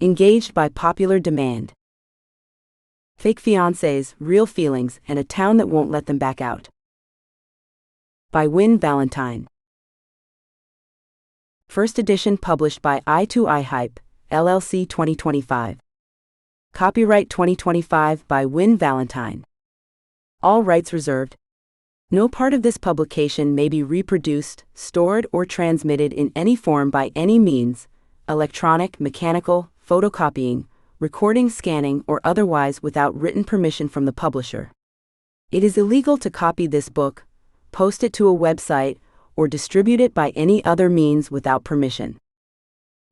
Engaged by popular demand. Fake fiancés, real feelings, and a town that won't let them back out. By Wynne Valentine. First edition published by I2I Hype, LLC 2025. Copyright 2025 by Wynne Valentine. All rights reserved. No part of this publication may be reproduced, stored, or transmitted in any form by any means, electronic, mechanical, photocopying, recording, scanning, or otherwise without written permission from the publisher. It is illegal to copy this book, post it to a website, or distribute it by any other means without permission.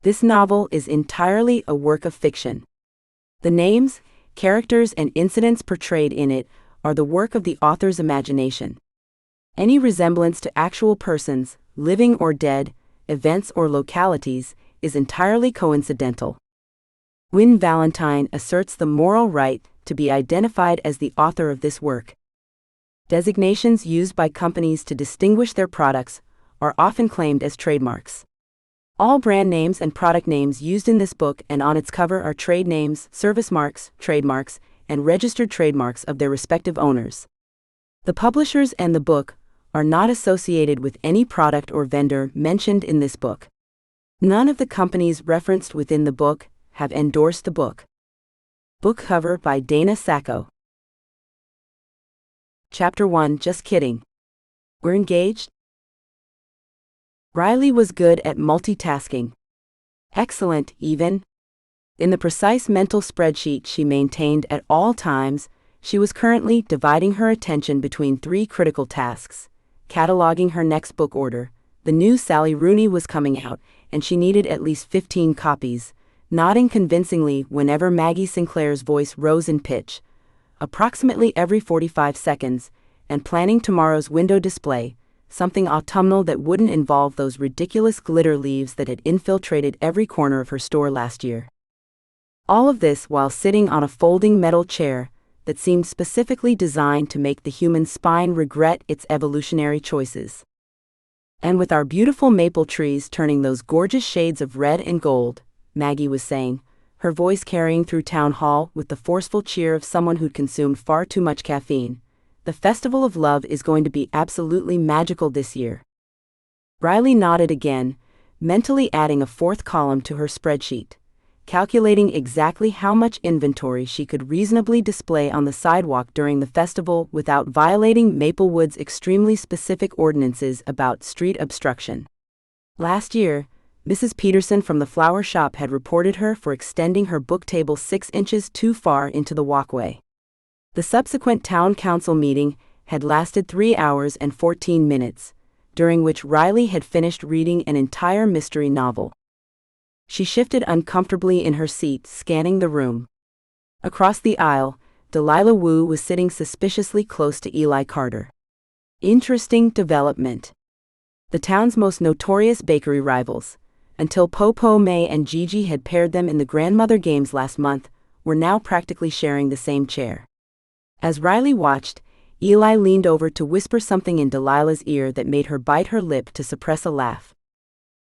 This novel is entirely a work of fiction. The names, characters, and incidents portrayed in it are the work of the author's imagination. Any resemblance to actual persons, living or dead, events or localities, is entirely coincidental. Wynne Valentine asserts the moral right to be identified as the author of this work. Designations used by companies to distinguish their products are often claimed as trademarks. All brand names and product names used in this book and on its cover are trade names, service marks, trademarks, and registered trademarks of their respective owners. The publishers and the book are not associated with any product or vendor mentioned in this book. None of the companies referenced within the book have endorsed the book. Book cover by Dana Sacco. Chapter 1. Just kidding. We're engaged? Riley was good at multitasking. Excellent, even. In the precise mental spreadsheet she maintained at all times, she was currently dividing her attention between three critical tasks: cataloging her next book order. The new Sally Rooney was coming out, and she needed at least 15 copies, nodding convincingly whenever Maggie Sinclair's voice rose in pitch, approximately every 45 seconds, and planning tomorrow's window display, something autumnal that wouldn't involve those ridiculous glitter leaves that had infiltrated every corner of her store last year. All of this while sitting on a folding metal chair that seemed specifically designed to make the human spine regret its evolutionary choices. And with our beautiful maple trees turning those gorgeous shades of red and gold, Maggie was saying, her voice carrying through town hall with the forceful cheer of someone who'd consumed far too much caffeine, the Festival of Love is going to be absolutely magical this year. Riley nodded again, mentally adding a fourth column to her spreadsheet, calculating exactly how much inventory she could reasonably display on the sidewalk during the festival without violating Maplewood's extremely specific ordinances about street obstruction. Last year, Mrs. Peterson from the flower shop had reported her for extending her book table 6 inches too far into the walkway. The subsequent town council meeting had lasted 3 hours and 14 minutes, during which Riley had finished reading an entire mystery novel. She shifted uncomfortably in her seat, scanning the room. Across the aisle, Delilah Wu was sitting suspiciously close to Eli Carter. Interesting development. The town's most notorious bakery rivals, until Popo May and Gigi had paired them in the grandmother games last month, were now practically sharing the same chair. As Riley watched, Eli leaned over to whisper something in Delilah's ear that made her bite her lip to suppress a laugh.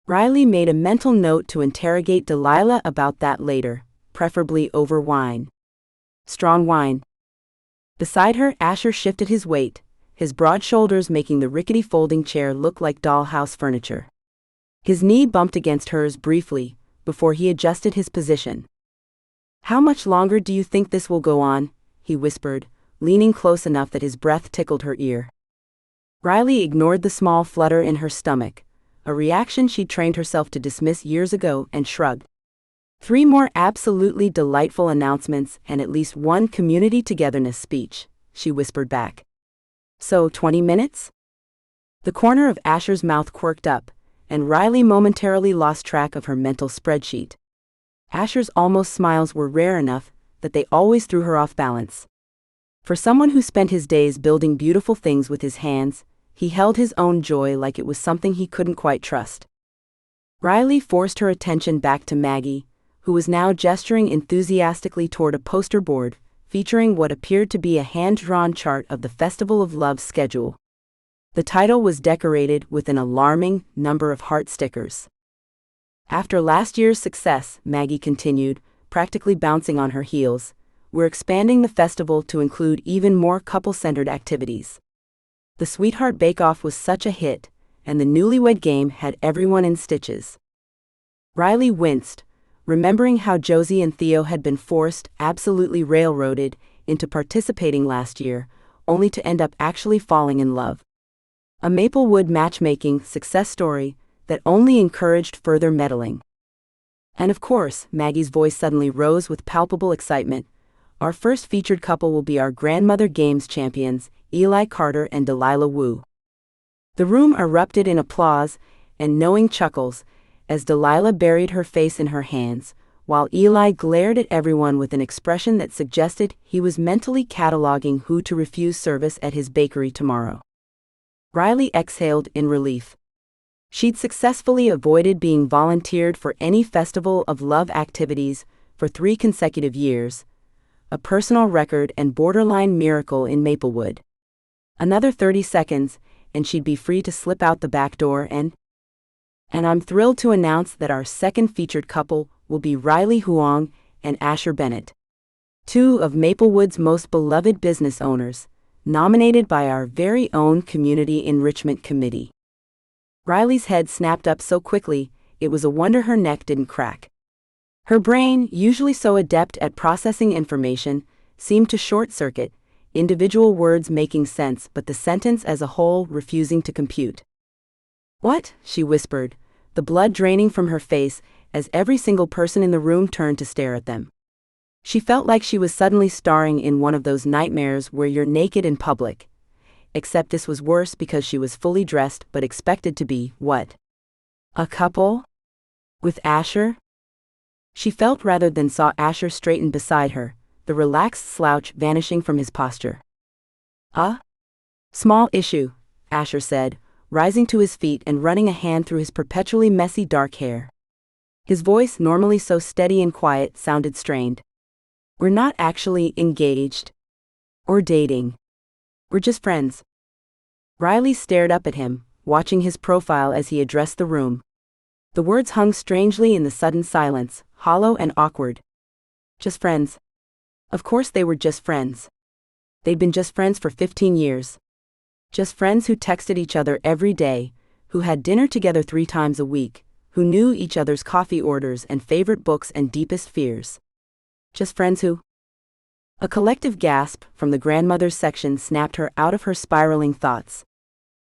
Riley made a mental note to interrogate Delilah about that later, preferably over wine. Strong wine. Beside her, Asher shifted his weight, his broad shoulders making the rickety folding chair look like dollhouse furniture. His knee bumped against hers briefly, before he adjusted his position. "How much longer do you think this will go on?" he whispered, leaning close enough that his breath tickled her ear. Riley ignored the small flutter in her stomach, a reaction she'd trained herself to dismiss years ago, and shrugged. 3 more absolutely delightful announcements and at least 1 community togetherness speech, she whispered back. "So, 20 minutes? The corner of Asher's mouth quirked up, and Riley momentarily lost track of her mental spreadsheet. Asher's almost smiles were rare enough that they always threw her off balance. For someone who spent his days building beautiful things with his hands, he held his own joy like it was something he couldn't quite trust. Riley forced her attention back to Maggie, who was now gesturing enthusiastically toward a poster board featuring what appeared to be a hand-drawn chart of the Festival of Love's schedule. The title was decorated with an alarming number of heart stickers. After last year's success, Maggie continued, practically bouncing on her heels, we're expanding the festival to include even more couple-centered activities. The Sweetheart Bake-Off was such a hit, and the Newlywed Game had everyone in stitches. Riley winced, remembering how Josie and Theo had been forced, absolutely railroaded, into participating last year, only to end up actually falling in love. A Maplewood matchmaking success story that only encouraged further meddling. And of course, Maggie's voice suddenly rose with palpable excitement. Our first featured couple will be our Grandmother Games champions, Eli Carter and Delilah Wu. The room erupted in applause and knowing chuckles as Delilah buried her face in her hands, while Eli glared at everyone with an expression that suggested he was mentally cataloging who to refuse service at his bakery tomorrow. Riley exhaled in relief. She'd successfully avoided being volunteered for any festival of love activities for 3 consecutive years, a personal record and borderline miracle in Maplewood. Another 30 seconds, and she'd be free to slip out the back door and I'm thrilled to announce that our second featured couple will be Riley Huang and Asher Bennett, 2 of Maplewood's most beloved business owners, nominated by our very own Community Enrichment Committee. Riley's head snapped up so quickly, it was a wonder her neck didn't crack. Her brain, usually so adept at processing information, seemed to short-circuit, individual words making sense but the sentence as a whole refusing to compute. "What?" she whispered, the blood draining from her face as every single person in the room turned to stare at them. She felt like she was suddenly starring in one of those nightmares where you're naked in public. Except this was worse because she was fully dressed but expected to be, what? A couple? With Asher? She felt rather than saw Asher straighten beside her, the relaxed slouch vanishing from his posture. Small issue, Asher said, rising to his feet and running a hand through his perpetually messy dark hair. His voice, normally so steady and quiet, sounded strained. We're not actually engaged. Or dating. We're just friends. Riley stared up at him, watching his profile as he addressed the room. The words hung strangely in the sudden silence, hollow and awkward. Just friends. Of course they were just friends. They'd been just friends for 15 years. Just friends who texted each other every day, who had dinner together 3 times a week, who knew each other's coffee orders and favorite books and deepest fears. Just friends who... A collective gasp from the grandmother's section snapped her out of her spiraling thoughts.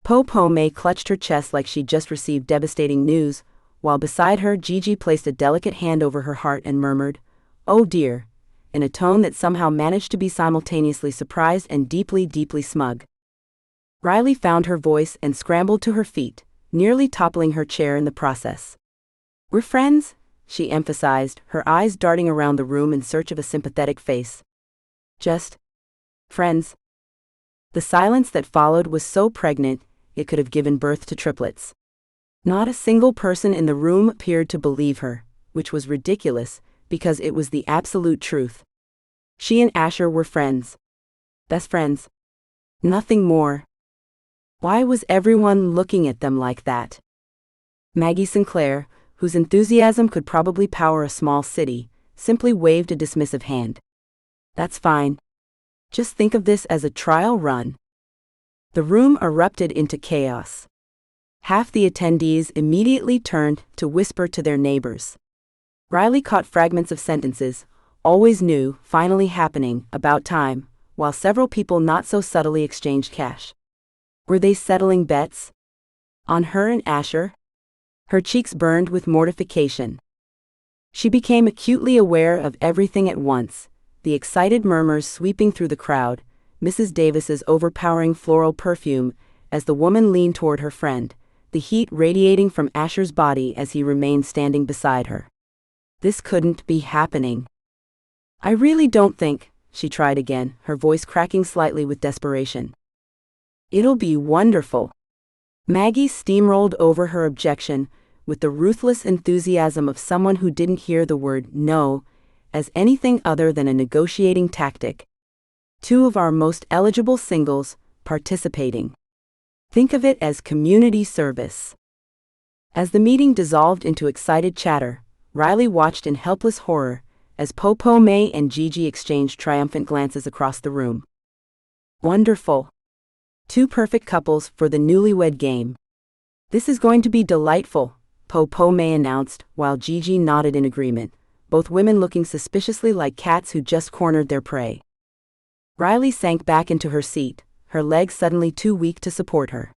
Po May clutched her chest like she'd just received devastating news, while beside her Gigi placed a delicate hand over her heart and murmured, "Oh dear," in a tone that somehow managed to be simultaneously surprised and deeply, deeply smug. Riley found her voice and scrambled to her feet, nearly toppling her chair in the process. "We're friends," she emphasized, her eyes darting around the room in search of a sympathetic face. Just friends. The silence that followed was so pregnant, it could have given birth to triplets. Not a single person in the room appeared to believe her, which was ridiculous, because it was the absolute truth. She and Asher were friends. Best friends. Nothing more. Why was everyone looking at them like that? Maggie Sinclair, whose enthusiasm could probably power a small city, simply waved a dismissive hand. That's fine. Just think of this as a trial run. The room erupted into chaos. Half the attendees immediately turned to whisper to their neighbors. Riley caught fragments of sentences, always new, finally happening, about time, while several people not so subtly exchanged cash. Were they settling bets? On her and Asher? Her cheeks burned with mortification. She became acutely aware of everything at once. The excited murmurs sweeping through the crowd, Mrs. Davis's overpowering floral perfume as the woman leaned toward her friend, the heat radiating from Asher's body as he remained standing beside her. This couldn't be happening. I really don't think, she tried again, her voice cracking slightly with desperation. It'll be wonderful. Maggie steamrolled over her objection with the ruthless enthusiasm of someone who didn't hear the word no as anything other than a negotiating tactic. 2 of our most eligible singles participating. Think of it as community service. As the meeting dissolved into excited chatter, Riley watched in helpless horror as Popo May and Gigi exchanged triumphant glances across the room. Wonderful. Two perfect couples for the newlywed game. This is going to be delightful, Popo May announced, while Gigi nodded in agreement, both women looking suspiciously like cats who just cornered their prey. Riley sank back into her seat, her legs suddenly too weak to support her.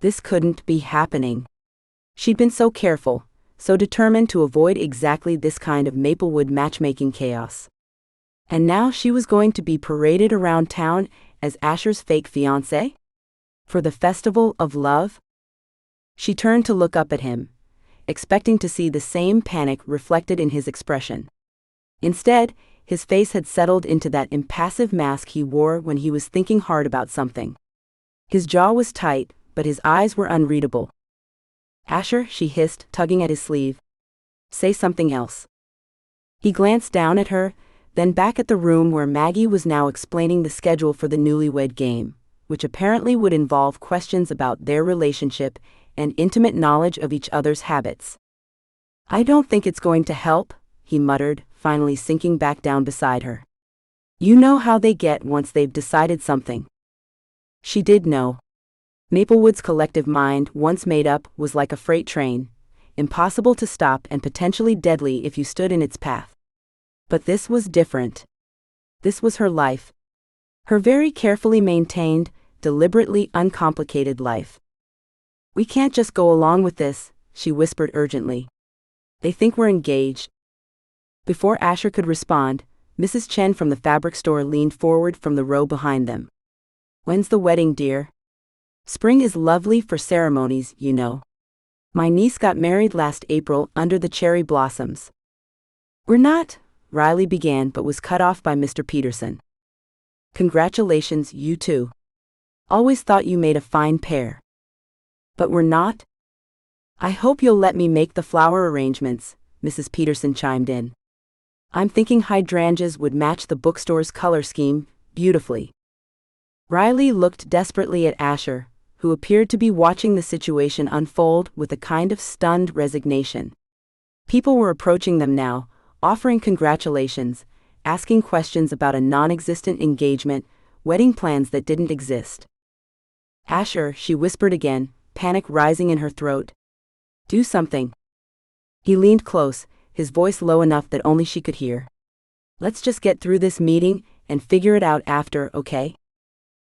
This couldn't be happening. She'd been so careful, so determined to avoid exactly this kind of Maplewood matchmaking chaos. And now she was going to be paraded around town as Asher's fake fiancé? For the festival of love? She turned to look up at him, expecting to see the same panic reflected in his expression. Instead, his face had settled into that impassive mask he wore when he was thinking hard about something. His jaw was tight, but his eyes were unreadable. Asher, she hissed, tugging at his sleeve. Say something else. He glanced down at her, then back at the room where Maggie was now explaining the schedule for the newlywed game, which apparently would involve questions about their relationship and intimate knowledge of each other's habits. I don't think it's going to help, he muttered, finally sinking back down beside her. You know how they get once they've decided something. She did know. Maplewood's collective mind, once made up, was like a freight train, impossible to stop and potentially deadly if you stood in its path. But this was different. This was her life. Her very carefully maintained, deliberately uncomplicated life. We can't just go along with this, she whispered urgently. They think we're engaged. Before Asher could respond, Mrs. Chen from the fabric store leaned forward from the row behind them. When's the wedding, dear? Spring is lovely for ceremonies, you know. My niece got married last April under the cherry blossoms. We're not, Riley began but was cut off by Mr. Peterson. Congratulations, you two. Always thought you made a fine pair. But we're not? I hope you'll let me make the flower arrangements, Mrs. Peterson chimed in. I'm thinking hydrangeas would match the bookstore's color scheme beautifully. Riley looked desperately at Asher, who appeared to be watching the situation unfold with a kind of stunned resignation. People were approaching them now, offering congratulations, asking questions about a non-existent engagement, wedding plans that didn't exist. Asher, she whispered again, panic rising in her throat. Do something. He leaned close, his voice low enough that only she could hear. Let's just get through this meeting and figure it out after, okay?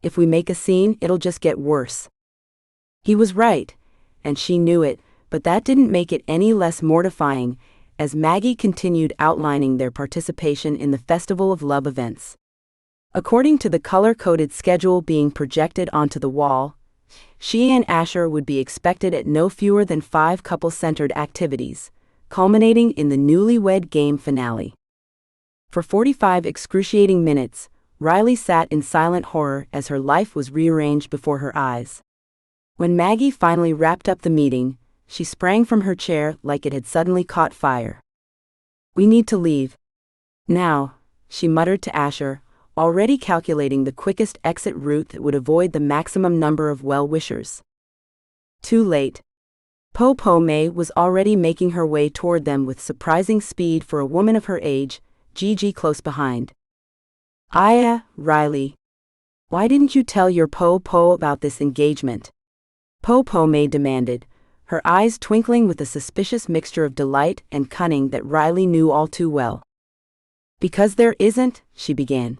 If we make a scene, it'll just get worse. He was right, and she knew it, but that didn't make it any less mortifying, as Maggie continued outlining their participation in the Festival of Love events. According to the color-coded schedule being projected onto the wall, she and Asher would be expected at no fewer than 5 couple-centered activities, culminating in the newlywed game finale. For 45 excruciating minutes, Riley sat in silent horror as her life was rearranged before her eyes. When Maggie finally wrapped up the meeting, she sprang from her chair like it had suddenly caught fire. We need to leave. Now, she muttered to Asher, already calculating the quickest exit route that would avoid the maximum number of well-wishers. Too late. Popo May was already making her way toward them with surprising speed for a woman of her age, Gigi close behind. Riley. Why didn't you tell your Popo about this engagement? Popo May demanded, her eyes twinkling with a suspicious mixture of delight and cunning that Riley knew all too well. Because there isn't, she began.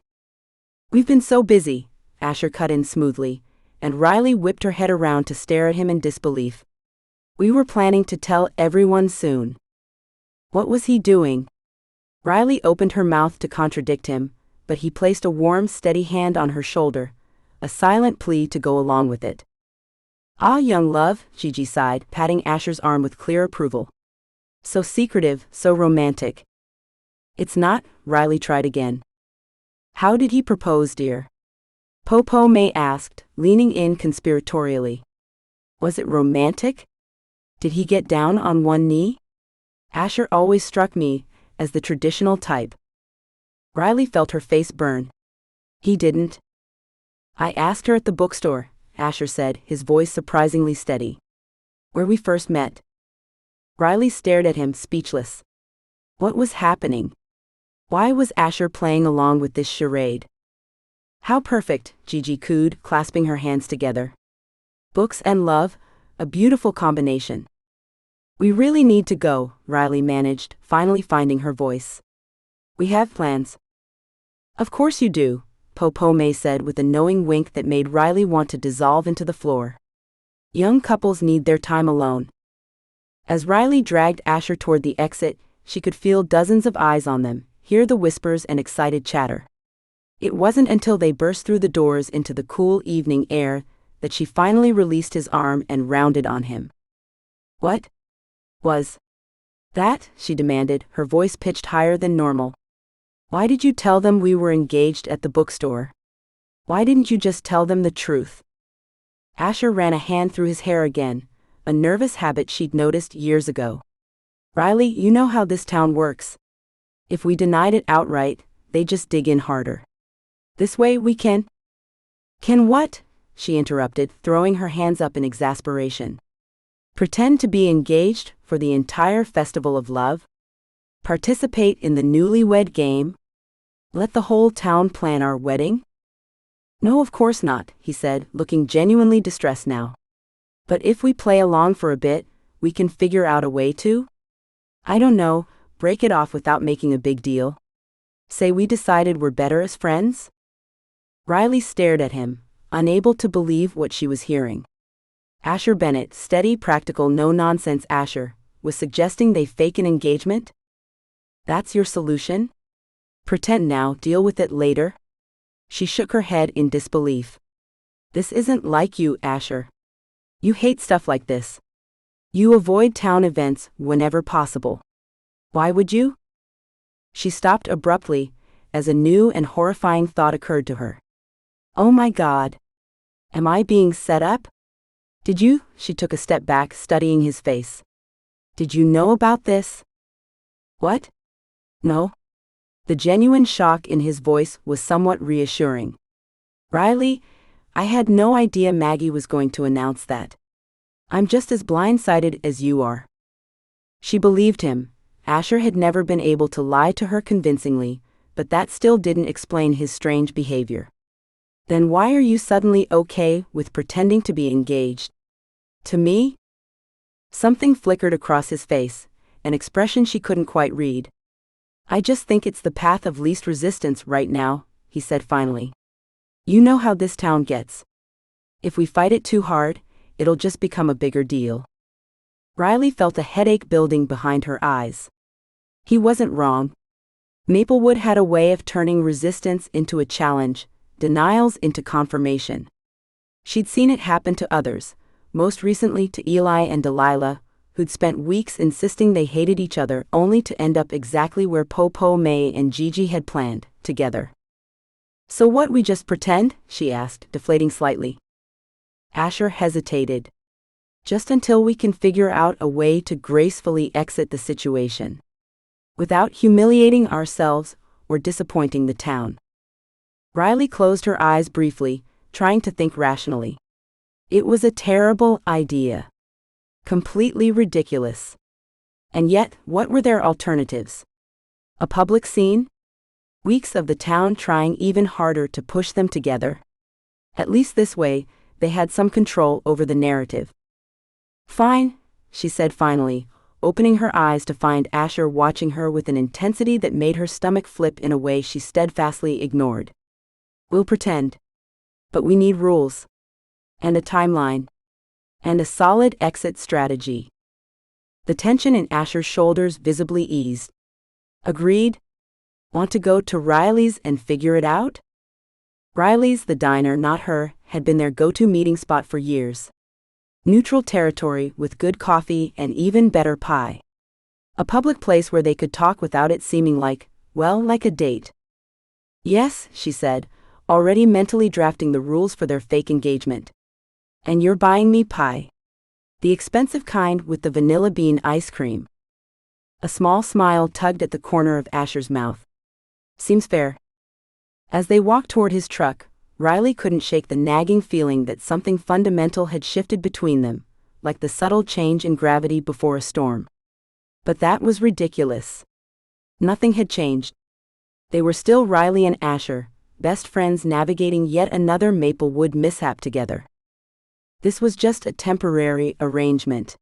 We've been so busy, Asher cut in smoothly, and Riley whipped her head around to stare at him in disbelief. We were planning to tell everyone soon. What was he doing? Riley opened her mouth to contradict him, but he placed a warm, steady hand on her shoulder, a silent plea to go along with it. Ah, young love, Gigi sighed, patting Asher's arm with clear approval. So secretive, so romantic. It's not, Riley tried again. How did he propose, dear? Popo May asked, leaning in conspiratorially. Was it romantic? Did he get down on one knee? Asher always struck me as the traditional type. Riley felt her face burn. He didn't. I asked her at the bookstore, Asher said, his voice surprisingly steady. Where we first met. Riley stared at him, speechless. What was happening? Why was Asher playing along with this charade? How perfect, Gigi cooed, clasping her hands together. Books and love, a beautiful combination. We really need to go, Riley managed, finally finding her voice. We have plans. Of course you do, Popo May said with a knowing wink that made Riley want to dissolve into the floor. Young couples need their time alone. As Riley dragged Asher toward the exit, she could feel dozens of eyes on them, hear the whispers and excited chatter. It wasn't until they burst through the doors into the cool evening air that she finally released his arm and rounded on him. What was that? She demanded, her voice pitched higher than normal. Why did you tell them we were engaged at the bookstore? Why didn't you just tell them the truth? Asher ran a hand through his hair again, a nervous habit she'd noticed years ago. Riley, you know how this town works. If we denied it outright, they just dig in harder. This way we can. Can what? She interrupted, throwing her hands up in exasperation. Pretend to be engaged for the entire festival of love? Participate in the newlywed game? Let the whole town plan our wedding? No, of course not, he said, looking genuinely distressed now. But if we play along for a bit, we can figure out a way to? I don't know, break it off without making a big deal. Say we decided we're better as friends? Riley stared at him, unable to believe what she was hearing. Asher Bennett, steady, practical, no-nonsense Asher, was suggesting they fake an engagement? That's your solution? Pretend now, deal with it later? She shook her head in disbelief. This isn't like you, Asher. You hate stuff like this. You avoid town events whenever possible. Why would you? She stopped abruptly, as a new and horrifying thought occurred to her. Oh my God. Am I being set up? Did you? She took a step back, studying his face. Did you know about this? What? No. The genuine shock in his voice was somewhat reassuring. Riley, I had no idea Maggie was going to announce that. I'm just as blindsided as you are. She believed him. Asher had never been able to lie to her convincingly, but that still didn't explain his strange behavior. Then why are you suddenly okay with pretending to be engaged? To me? Something flickered across his face, an expression she couldn't quite read. I just think it's the path of least resistance right now, he said finally. You know how this town gets. If we fight it too hard, it'll just become a bigger deal. Riley felt a headache building behind her eyes. He wasn't wrong. Maplewood had a way of turning resistance into a challenge, denials into confirmation. She'd seen it happen to others, most recently to Eli and Delilah, who'd spent weeks insisting they hated each other only to end up exactly where Popo May and Gigi had planned, together. So what, we just pretend? She asked, deflating slightly. Asher hesitated. Just until we can figure out a way to gracefully exit the situation. Without humiliating ourselves or disappointing the town. Riley closed her eyes briefly, trying to think rationally. It was a terrible idea. Completely ridiculous. And yet, what were their alternatives? A public scene? Weeks of the town trying even harder to push them together? At least this way, they had some control over the narrative. Fine, she said finally, opening her eyes to find Asher watching her with an intensity that made her stomach flip in a way she steadfastly ignored. We'll pretend. But we need rules. And a timeline. And a solid exit strategy. The tension in Asher's shoulders visibly eased. Agreed? Want to go to Riley's and figure it out? Riley's, the diner, not her, had been their go-to meeting spot for years. Neutral territory with good coffee and even better pie. A public place where they could talk without it seeming like, well, like a date. Yes, she said, already mentally drafting the rules for their fake engagement. And you're buying me pie. The expensive kind with the vanilla bean ice cream. A small smile tugged at the corner of Asher's mouth. Seems fair. As they walked toward his truck, Riley couldn't shake the nagging feeling that something fundamental had shifted between them, like the subtle change in gravity before a storm. But that was ridiculous. Nothing had changed. They were still Riley and Asher, best friends navigating yet another Maplewood mishap together. This was just a temporary arrangement.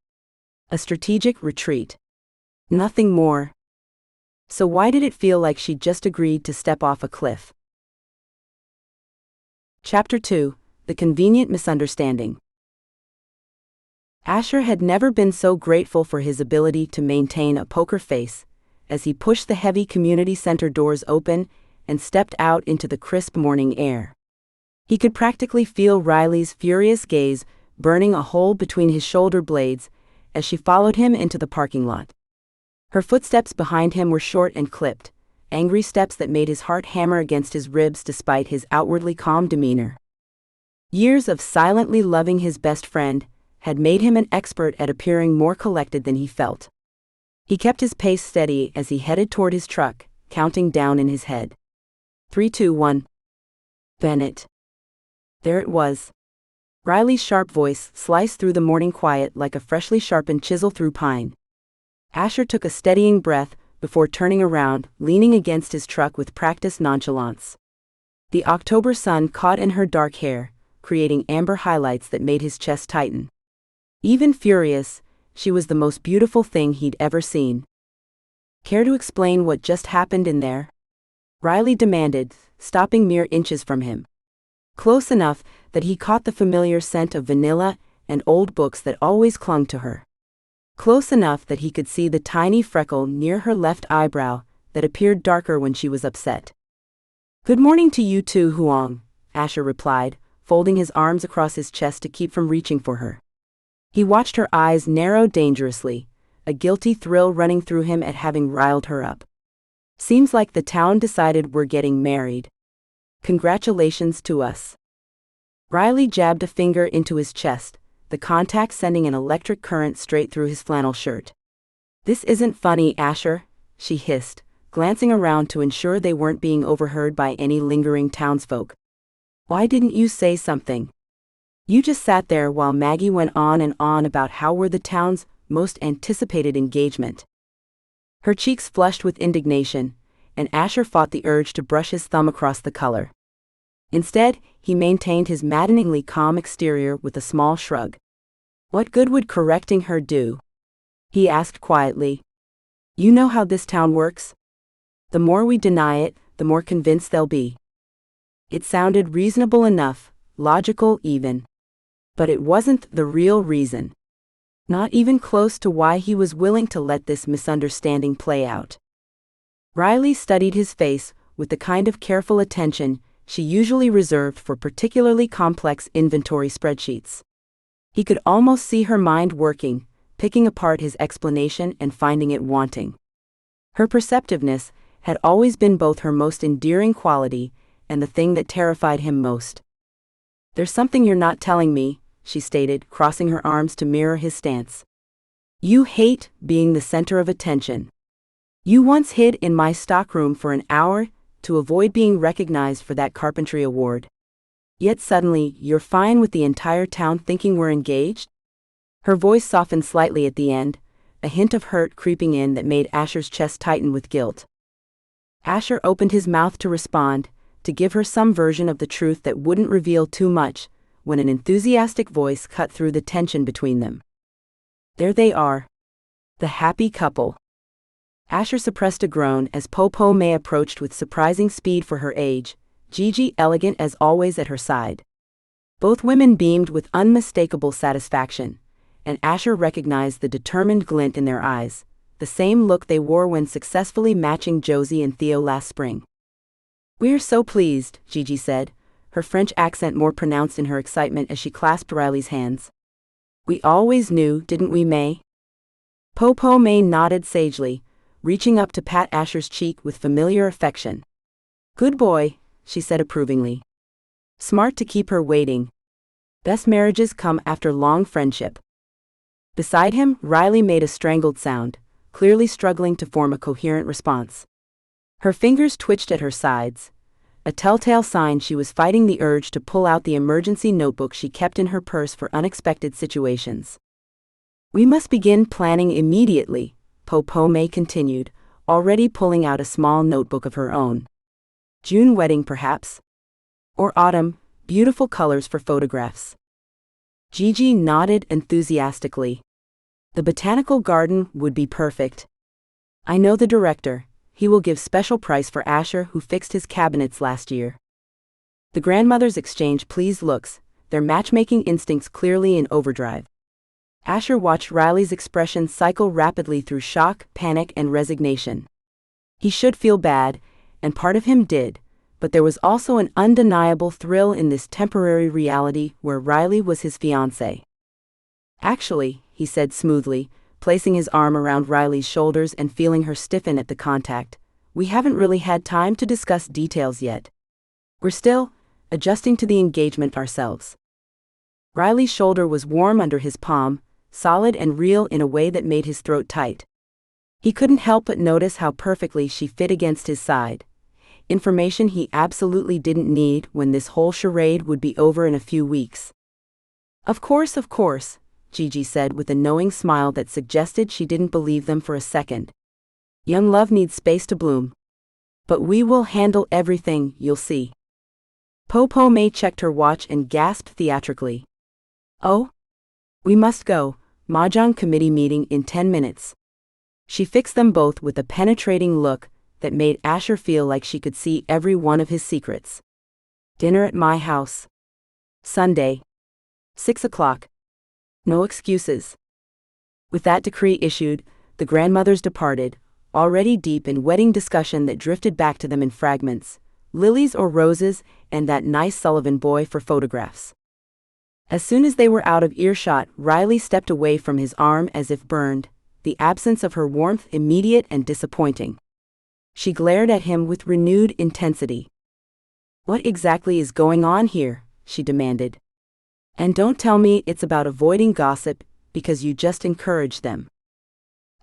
A strategic retreat. Nothing more. So why did it feel like she'd just agreed to step off a cliff? Chapter 2: The Convenient Misunderstanding. Asher had never been so grateful for his ability to maintain a poker face, as he pushed the heavy community center doors open and stepped out into the crisp morning air. He could practically feel Riley's furious gaze burning a hole between his shoulder blades as she followed him into the parking lot. Her footsteps behind him were short and clipped, angry steps that made his heart hammer against his ribs despite his outwardly calm demeanor. Years of silently loving his best friend had made him an expert at appearing more collected than he felt. He kept his pace steady as he headed toward his truck, counting down in his head. 3, 2, 1. Bennett. There it was. Riley's sharp voice sliced through the morning quiet like a freshly sharpened chisel through pine. Asher took a steadying breath before turning around, leaning against his truck with practiced nonchalance. The October sun caught in her dark hair, creating amber highlights that made his chest tighten. Even furious, she was the most beautiful thing he'd ever seen. Care to explain what just happened in there? Riley demanded, stopping mere inches from him. Close enough that he caught the familiar scent of vanilla and old books that always clung to her. Close enough that he could see the tiny freckle near her left eyebrow that appeared darker when she was upset. "Good morning to you too, Huang," Asher replied, folding his arms across his chest to keep from reaching for her. He watched her eyes narrow dangerously, a guilty thrill running through him at having riled her up. "Seems like the town decided we're getting married. Congratulations to us." Riley jabbed a finger into his chest, the contact sending an electric current straight through his flannel shirt. "This isn't funny, Asher," she hissed, glancing around to ensure they weren't being overheard by any lingering townsfolk. "Why didn't you say something? You just sat there while Maggie went on and on about how we're the town's most anticipated engagement." Her cheeks flushed with indignation, and Asher fought the urge to brush his thumb across the color. Instead, he maintained his maddeningly calm exterior with a small shrug. "What good would correcting her do?" he asked quietly. "You know how this town works. The more we deny it, the more convinced they'll be." It sounded reasonable enough, logical even. But it wasn't the real reason. Not even close to why he was willing to let this misunderstanding play out. Riley studied his face with the kind of careful attention she usually reserved for particularly complex inventory spreadsheets. He could almost see her mind working, picking apart his explanation and finding it wanting. Her perceptiveness had always been both her most endearing quality and the thing that terrified him most. "There's something you're not telling me," she stated, crossing her arms to mirror his stance. "You hate being the center of attention. You once hid in my stockroom for an hour to avoid being recognized for that carpentry award. Yet suddenly, you're fine with the entire town thinking we're engaged?" Her voice softened slightly at the end, a hint of hurt creeping in that made Asher's chest tighten with guilt. Asher opened his mouth to respond, to give her some version of the truth that wouldn't reveal too much, when an enthusiastic voice cut through the tension between them. "There they are. The happy couple." Asher suppressed a groan as Po-Po May approached with surprising speed for her age, Gigi elegant as always at her side. Both women beamed with unmistakable satisfaction, and Asher recognized the determined glint in their eyes, the same look they wore when successfully matching Josie and Theo last spring. "We're so pleased," Gigi said, her French accent more pronounced in her excitement as she clasped Riley's hands. "We always knew, didn't we, May?" Po-Po May nodded sagely, reaching up to pat Asher's cheek with familiar affection. "Good boy," she said approvingly. "Smart to keep her waiting. Best marriages come after long friendship." Beside him, Riley made a strangled sound, clearly struggling to form a coherent response. Her fingers twitched at her sides, a telltale sign she was fighting the urge to pull out the emergency notebook she kept in her purse for unexpected situations. "We must begin planning immediately," May continued, already pulling out a small notebook of her own. June wedding, perhaps? Or autumn, beautiful colors for photographs. Gigi nodded enthusiastically. The botanical garden would be perfect. I know the director. He will give special price for Asher, who fixed his cabinets last year. The grandmothers exchanged pleased looks, their matchmaking instincts clearly in overdrive. Asher watched Riley's expression cycle rapidly through shock, panic, and resignation. He should feel bad, and part of him did, but there was also an undeniable thrill in this temporary reality where Riley was his fiancée. Actually, he said smoothly, placing his arm around Riley's shoulders and feeling her stiffen at the contact, we haven't really had time to discuss details yet. We're still adjusting to the engagement ourselves. Riley's shoulder was warm under his palm, solid and real in a way that made his throat tight. He couldn't help but notice how perfectly she fit against his side. Information he absolutely didn't need when this whole charade would be over in a few weeks. Of course, Gigi said with a knowing smile that suggested she didn't believe them for a second. Young love needs space to bloom. But we will handle everything, you'll see. May checked her watch and gasped theatrically. Oh? We must go, Mahjong committee meeting in 10 minutes. She fixed them both with a penetrating look that made Asher feel like she could see every one of his secrets. Dinner at my house. Sunday. 6 o'clock. No excuses. With that decree issued, the grandmothers departed, already deep in wedding discussion that drifted back to them in fragments, lilies or roses, and that nice Sullivan boy for photographs. As soon as they were out of earshot, Riley stepped away from his arm as if burned, the absence of her warmth immediate and disappointing. She glared at him with renewed intensity. What exactly is going on here? She demanded. And don't tell me it's about avoiding gossip, because you just encourage them.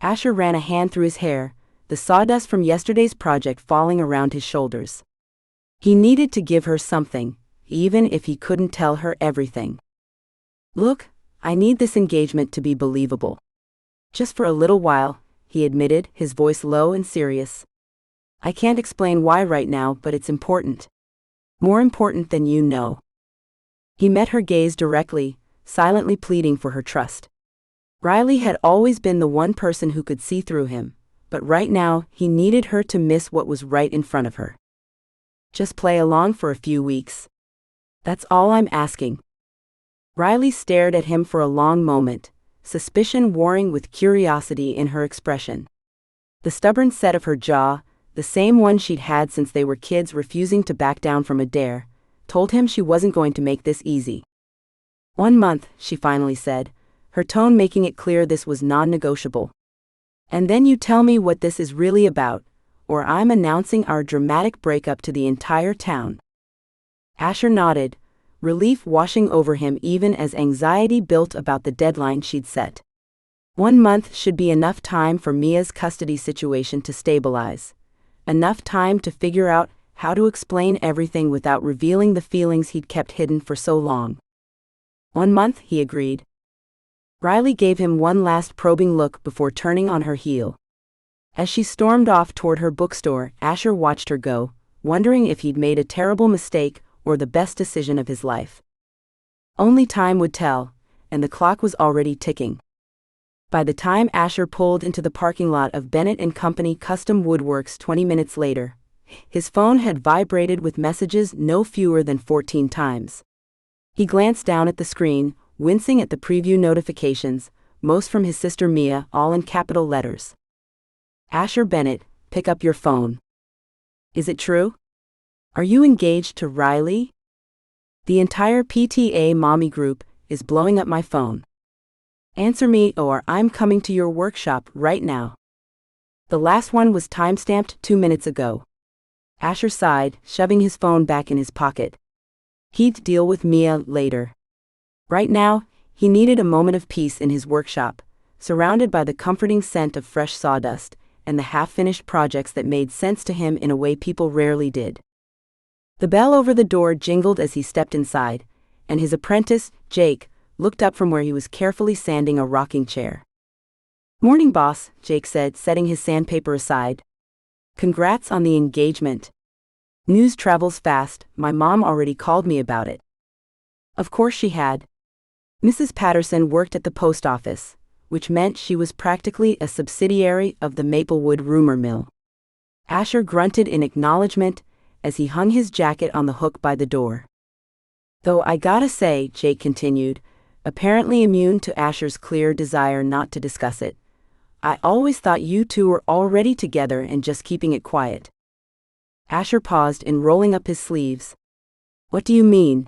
Asher ran a hand through his hair, the sawdust from yesterday's project falling around his shoulders. He needed to give her something, even if he couldn't tell her everything. Look, I need this engagement to be believable. Just for a little while, he admitted, his voice low and serious. I can't explain why right now, but it's important. More important than you know. He met her gaze directly, silently pleading for her trust. Riley had always been the one person who could see through him, but right now he needed her to miss what was right in front of her. Just play along for a few weeks. That's all I'm asking. Riley stared at him for a long moment, suspicion warring with curiosity in her expression. The stubborn set of her jaw, the same one she'd had since they were kids refusing to back down from a dare, told him she wasn't going to make this easy. 1 month, she finally said, her tone making it clear this was non-negotiable. And then you tell me what this is really about, or I'm announcing our dramatic breakup to the entire town. Asher nodded, relief washing over him even as anxiety built about the deadline she'd set. 1 month should be enough time for Mia's custody situation to stabilize. Enough time to figure out how to explain everything without revealing the feelings he'd kept hidden for so long. 1 month, he agreed. Riley gave him one last probing look before turning on her heel. As she stormed off toward her bookstore, Asher watched her go, wondering if he'd made a terrible mistake or the best decision of his life. Only time would tell, and the clock was already ticking. By the time Asher pulled into the parking lot of Bennett & Company Custom Woodworks 20 minutes later, his phone had vibrated with messages no fewer than 14 times. He glanced down at the screen, wincing at the preview notifications, most from his sister Mia, all in capital letters. Asher Bennett, pick up your phone. Is it true? Are you engaged to Riley? The entire PTA mommy group is blowing up my phone. Answer me or I'm coming to your workshop right now. The last one was timestamped 2 minutes ago. Asher sighed, shoving his phone back in his pocket. He'd deal with Mia later. Right now, he needed a moment of peace in his workshop, surrounded by the comforting scent of fresh sawdust and the half-finished projects that made sense to him in a way people rarely did. The bell over the door jingled as he stepped inside, and his apprentice, Jake, looked up from where he was carefully sanding a rocking chair. Morning, boss, Jake said, setting his sandpaper aside. Congrats on the engagement. News travels fast, my mom already called me about it. Of course she had. Mrs. Patterson worked at the post office, which meant she was practically a subsidiary of the Maplewood rumor mill. Asher grunted in acknowledgement as he hung his jacket on the hook by the door. Though I gotta say, Jake continued, apparently immune to Asher's clear desire not to discuss it, I always thought you two were already together and just keeping it quiet. Asher paused in rolling up his sleeves. What do you mean?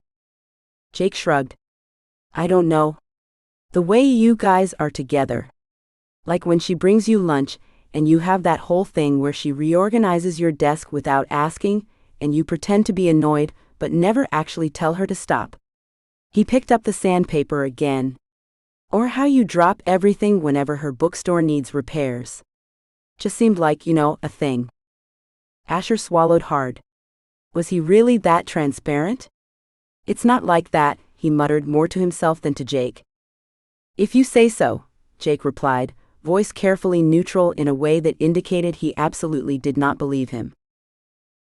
Jake shrugged. I don't know. The way you guys are together. Like when she brings you lunch, and you have that whole thing where she reorganizes your desk without asking, and you pretend to be annoyed, but never actually tell her to stop. He picked up the sandpaper again. Or how you drop everything whenever her bookstore needs repairs. Just seemed like, a thing. Asher swallowed hard. Was he really that transparent? It's not like that, he muttered more to himself than to Jake. If you say so, Jake replied, voice carefully neutral in a way that indicated he absolutely did not believe him.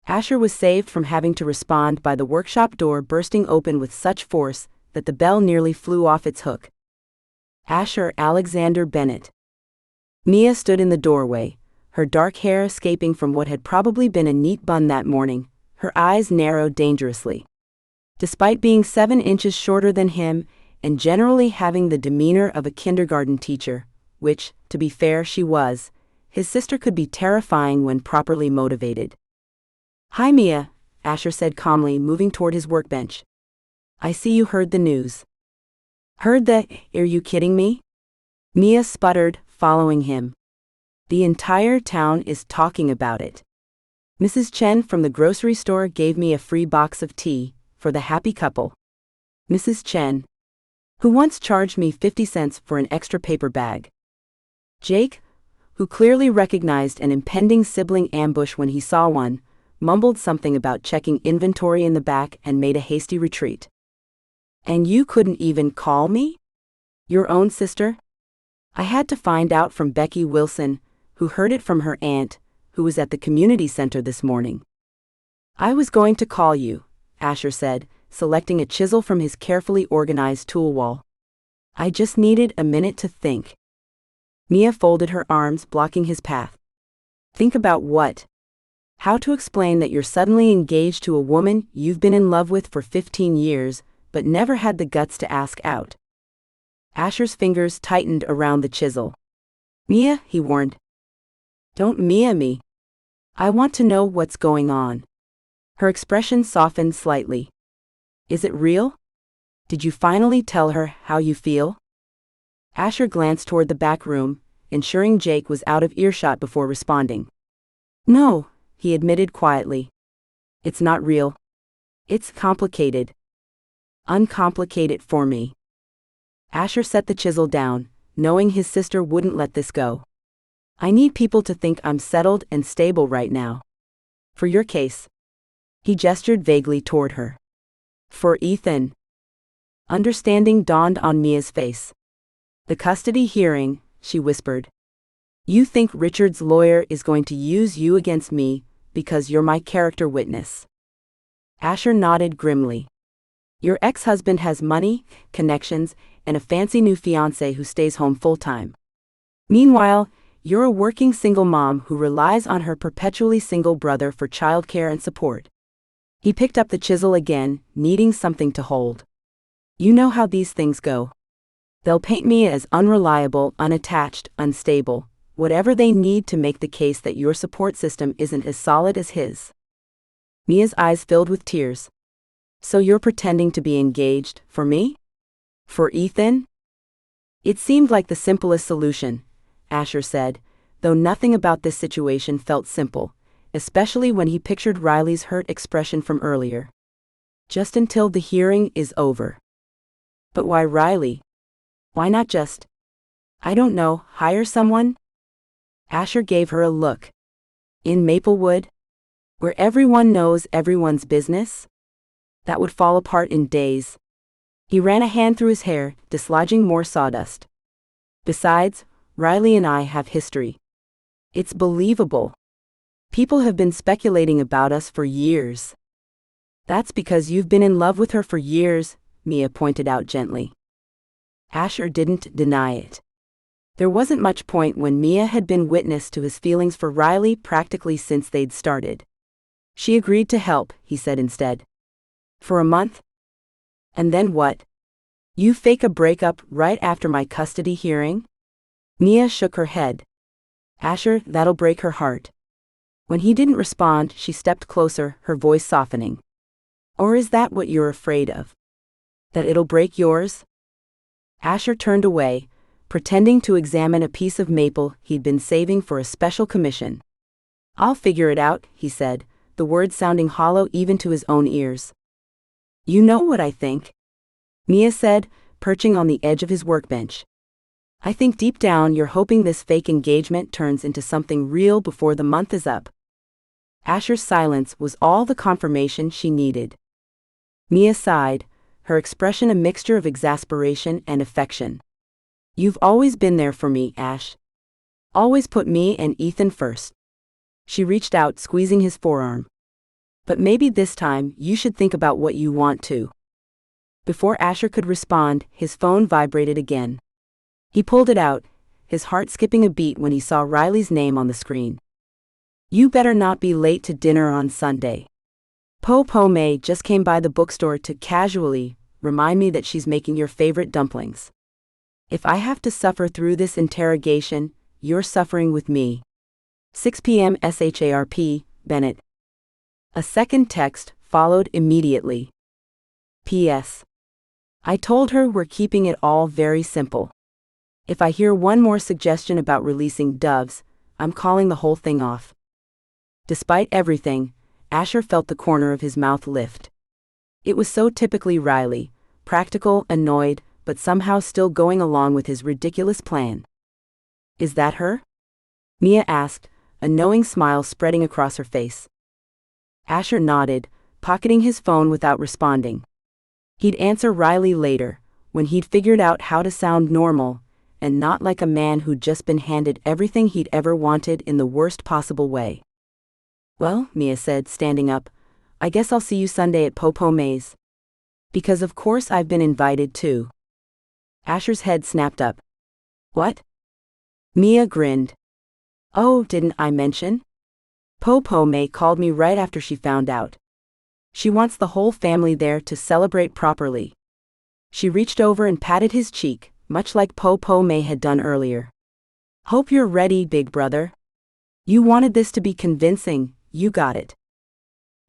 Asher was saved from having to respond by the workshop door bursting open with such force that the bell nearly flew off its hook. Asher Alexander Bennett. Mia stood in the doorway, her dark hair escaping from what had probably been a neat bun that morning, her eyes narrowed dangerously. Despite being 7 inches shorter than him, and generally having the demeanor of a kindergarten teacher, which, to be fair, she was, his sister could be terrifying when properly motivated. Hi Mia, Asher said calmly, moving toward his workbench. I see you heard the news. Heard the, are you kidding me? Mia sputtered, following him. The entire town is talking about it. Mrs. Chen from the grocery store gave me a free box of tea, for the happy couple. Mrs. Chen, who once charged me 50 cents for an extra paper bag. Jake, who clearly recognized an impending sibling ambush when he saw one, mumbled something about checking inventory in the back and made a hasty retreat. And you couldn't even call me? Your own sister? I had to find out from Becky Wilson, who heard it from her aunt, who was at the community center this morning. I was going to call you, Asher said, selecting a chisel from his carefully organized tool wall. I just needed a minute to think. Mia folded her arms, blocking his path. Think about what? How to explain that you're suddenly engaged to a woman you've been in love with for 15 years, but never had the guts to ask out. Asher's fingers tightened around the chisel. Mia, he warned. Don't Mia me. I want to know what's going on. Her expression softened slightly. Is it real? Did you finally tell her how you feel? Asher glanced toward the back room, ensuring Jake was out of earshot before responding. No, he admitted quietly. It's not real. It's complicated. Uncomplicate it for me. Asher set the chisel down, knowing his sister wouldn't let this go. I need people to think I'm settled and stable right now. For your case. He gestured vaguely toward her. For Ethan. Understanding dawned on Mia's face. The custody hearing, she whispered. You think Richard's lawyer is going to use you against me because you're my character witness. Asher nodded grimly. Your ex-husband has money, connections, and a fancy new fiancé who stays home full-time. Meanwhile, you're a working single mom who relies on her perpetually single brother for childcare and support. He picked up the chisel again, needing something to hold. You know how these things go. They'll paint me as unreliable, unattached, unstable, whatever they need to make the case that your support system isn't as solid as his. Mia's eyes filled with tears. So you're pretending to be engaged, for me? For Ethan? It seemed like the simplest solution, Asher said, though nothing about this situation felt simple, especially when he pictured Riley's hurt expression from earlier. Just until the hearing is over. But why Riley? Why not just, I don't know, hire someone? Asher gave her a look. In Maplewood? Where everyone knows everyone's business? That would fall apart in days. He ran a hand through his hair, dislodging more sawdust. Besides, Riley and I have history. It's believable. People have been speculating about us for years. That's because you've been in love with her for years, Mia pointed out gently. Asher didn't deny it. There wasn't much point when Mia had been witness to his feelings for Riley practically since they'd started. She agreed to help, he said instead. For a month? And then what? You fake a breakup right after my custody hearing? Mia shook her head. Asher, that'll break her heart. When he didn't respond, she stepped closer, her voice softening. Or is that what you're afraid of? That it'll break yours? Asher turned away, pretending to examine a piece of maple he'd been saving for a special commission. I'll figure it out, he said, the words sounding hollow even to his own ears. You know what I think? Mia said, perching on the edge of his workbench. I think deep down you're hoping this fake engagement turns into something real before the month is up. Asher's silence was all the confirmation she needed. Mia sighed, her expression a mixture of exasperation and affection. You've always been there for me, Ash. Always put me and Ethan first. She reached out, squeezing his forearm. But maybe this time you should think about what you want to. Before Asher could respond, his phone vibrated again. He pulled it out, his heart skipping a beat when he saw Riley's name on the screen. You better not be late to dinner on Sunday. Po May just came by the bookstore to casually remind me that she's making your favorite dumplings. If I have to suffer through this interrogation, you're suffering with me. 6 p.m. SHARP, Bennett. A second text followed immediately. P.S. I told her we're keeping it all very simple. If I hear one more suggestion about releasing doves, I'm calling the whole thing off. Despite everything, Asher felt the corner of his mouth lift. It was so typically Riley, practical, annoyed, but somehow still going along with his ridiculous plan. Is that her? Mia asked, a knowing smile spreading across her face. Asher nodded, pocketing his phone without responding. He'd answer Riley later, when he'd figured out how to sound normal, and not like a man who'd just been handed everything he'd ever wanted in the worst possible way. Well, Mia said, standing up, I guess I'll see you Sunday at Po May's. Because of course I've been invited too. Asher's head snapped up. What? Mia grinned. Oh, didn't I mention? Po May called me right after she found out. She wants the whole family there to celebrate properly. She reached over and patted his cheek, much like Po May had done earlier. Hope you're ready, big brother. You wanted this to be convincing, you got it.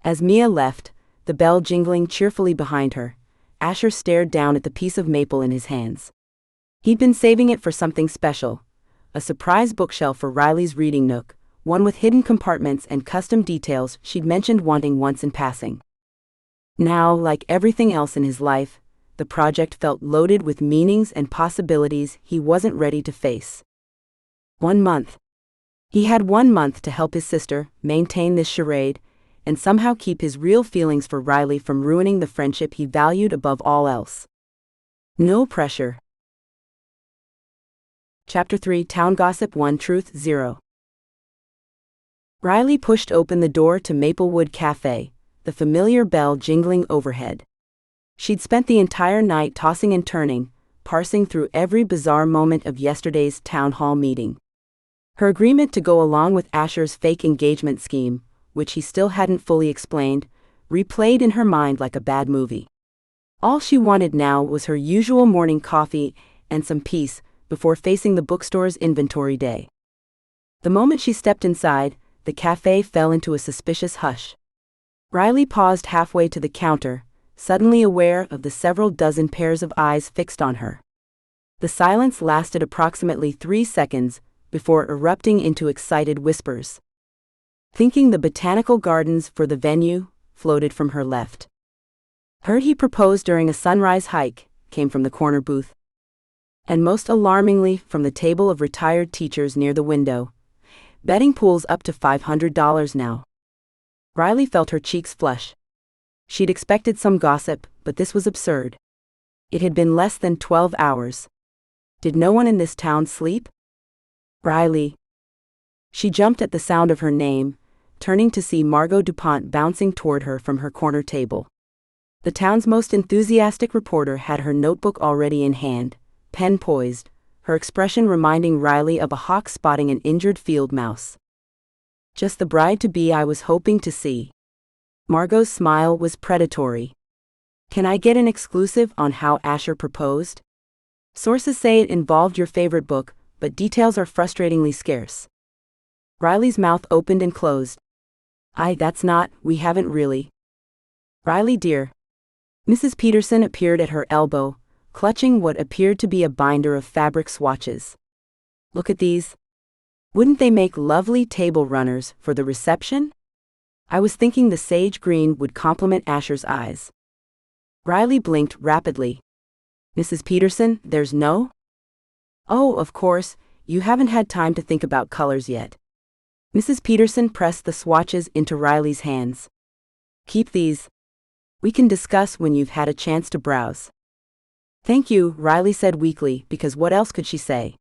As Mia left, the bell jingling cheerfully behind her, Asher stared down at the piece of maple in his hands. He'd been saving it for something special, a surprise bookshelf for Riley's reading nook, one with hidden compartments and custom details she'd mentioned wanting once in passing. Now, like everything else in his life, the project felt loaded with meanings and possibilities he wasn't ready to face. 1 month. He had 1 month to help his sister maintain this charade, and somehow keep his real feelings for Riley from ruining the friendship he valued above all else. No pressure. Chapter 3, Town Gossip 1, Truth 0. Riley pushed open the door to Maplewood Cafe, the familiar bell jingling overhead. She'd spent the entire night tossing and turning, parsing through every bizarre moment of yesterday's town hall meeting. Her agreement to go along with Asher's fake engagement scheme, which he still hadn't fully explained, replayed in her mind like a bad movie. All she wanted now was her usual morning coffee and some peace before facing the bookstore's inventory day. The moment she stepped inside, the cafe fell into a suspicious hush. Riley paused halfway to the counter, suddenly aware of the several dozen pairs of eyes fixed on her. The silence lasted approximately 3 seconds before erupting into excited whispers. Thinking the botanical gardens for the venue, floated from her left. Heard he proposed during a sunrise hike, came from the corner booth. And most alarmingly from the table of retired teachers near the window. Betting pools up to $500 now. Riley felt her cheeks flush. She'd expected some gossip, but this was absurd. It had been less than 12 hours. Did no one in this town sleep? Riley. She jumped at the sound of her name, turning to see Margot DuPont bouncing toward her from her corner table. The town's most enthusiastic reporter had her notebook already in hand, pen poised, her expression reminding Riley of a hawk spotting an injured field mouse. Just the bride-to-be I was hoping to see. Margot's smile was predatory. Can I get an exclusive on how Asher proposed? Sources say it involved your favorite book, but details are frustratingly scarce. Riley's mouth opened and closed. We haven't really. Riley dear. Mrs. Peterson appeared at her elbow, clutching what appeared to be a binder of fabric swatches. Look at these. Wouldn't they make lovely table runners for the reception? I was thinking the sage green would complement Asher's eyes. Riley blinked rapidly. Mrs. Peterson, there's no? Oh, of course, you haven't had time to think about colors yet. Mrs. Peterson pressed the swatches into Riley's hands. Keep these. We can discuss when you've had a chance to browse. Thank you, Riley said weakly, because what else could she say?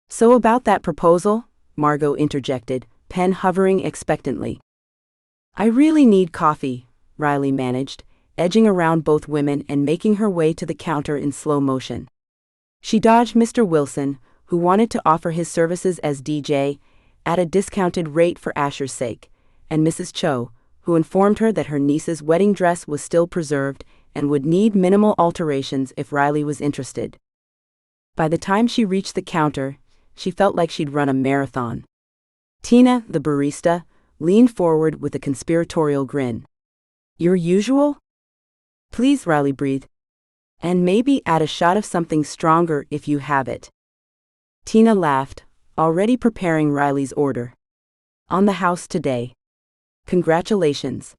So about that proposal, Margot interjected, pen hovering expectantly. I really need coffee, Riley managed, edging around both women and making her way to the counter in slow motion. She dodged Mr. Wilson, who wanted to offer his services as DJ, at a discounted rate for Asher's sake, and Mrs. Cho, who informed her that her niece's wedding dress was still preserved and would need minimal alterations if Riley was interested. By the time she reached the counter, she felt like she'd run a marathon. Tina, the barista, leaned forward with a conspiratorial grin. Your usual? Please, Riley breathed. And maybe add a shot of something stronger if you have it. Tina laughed, already preparing Riley's order. On the house today. Congratulations.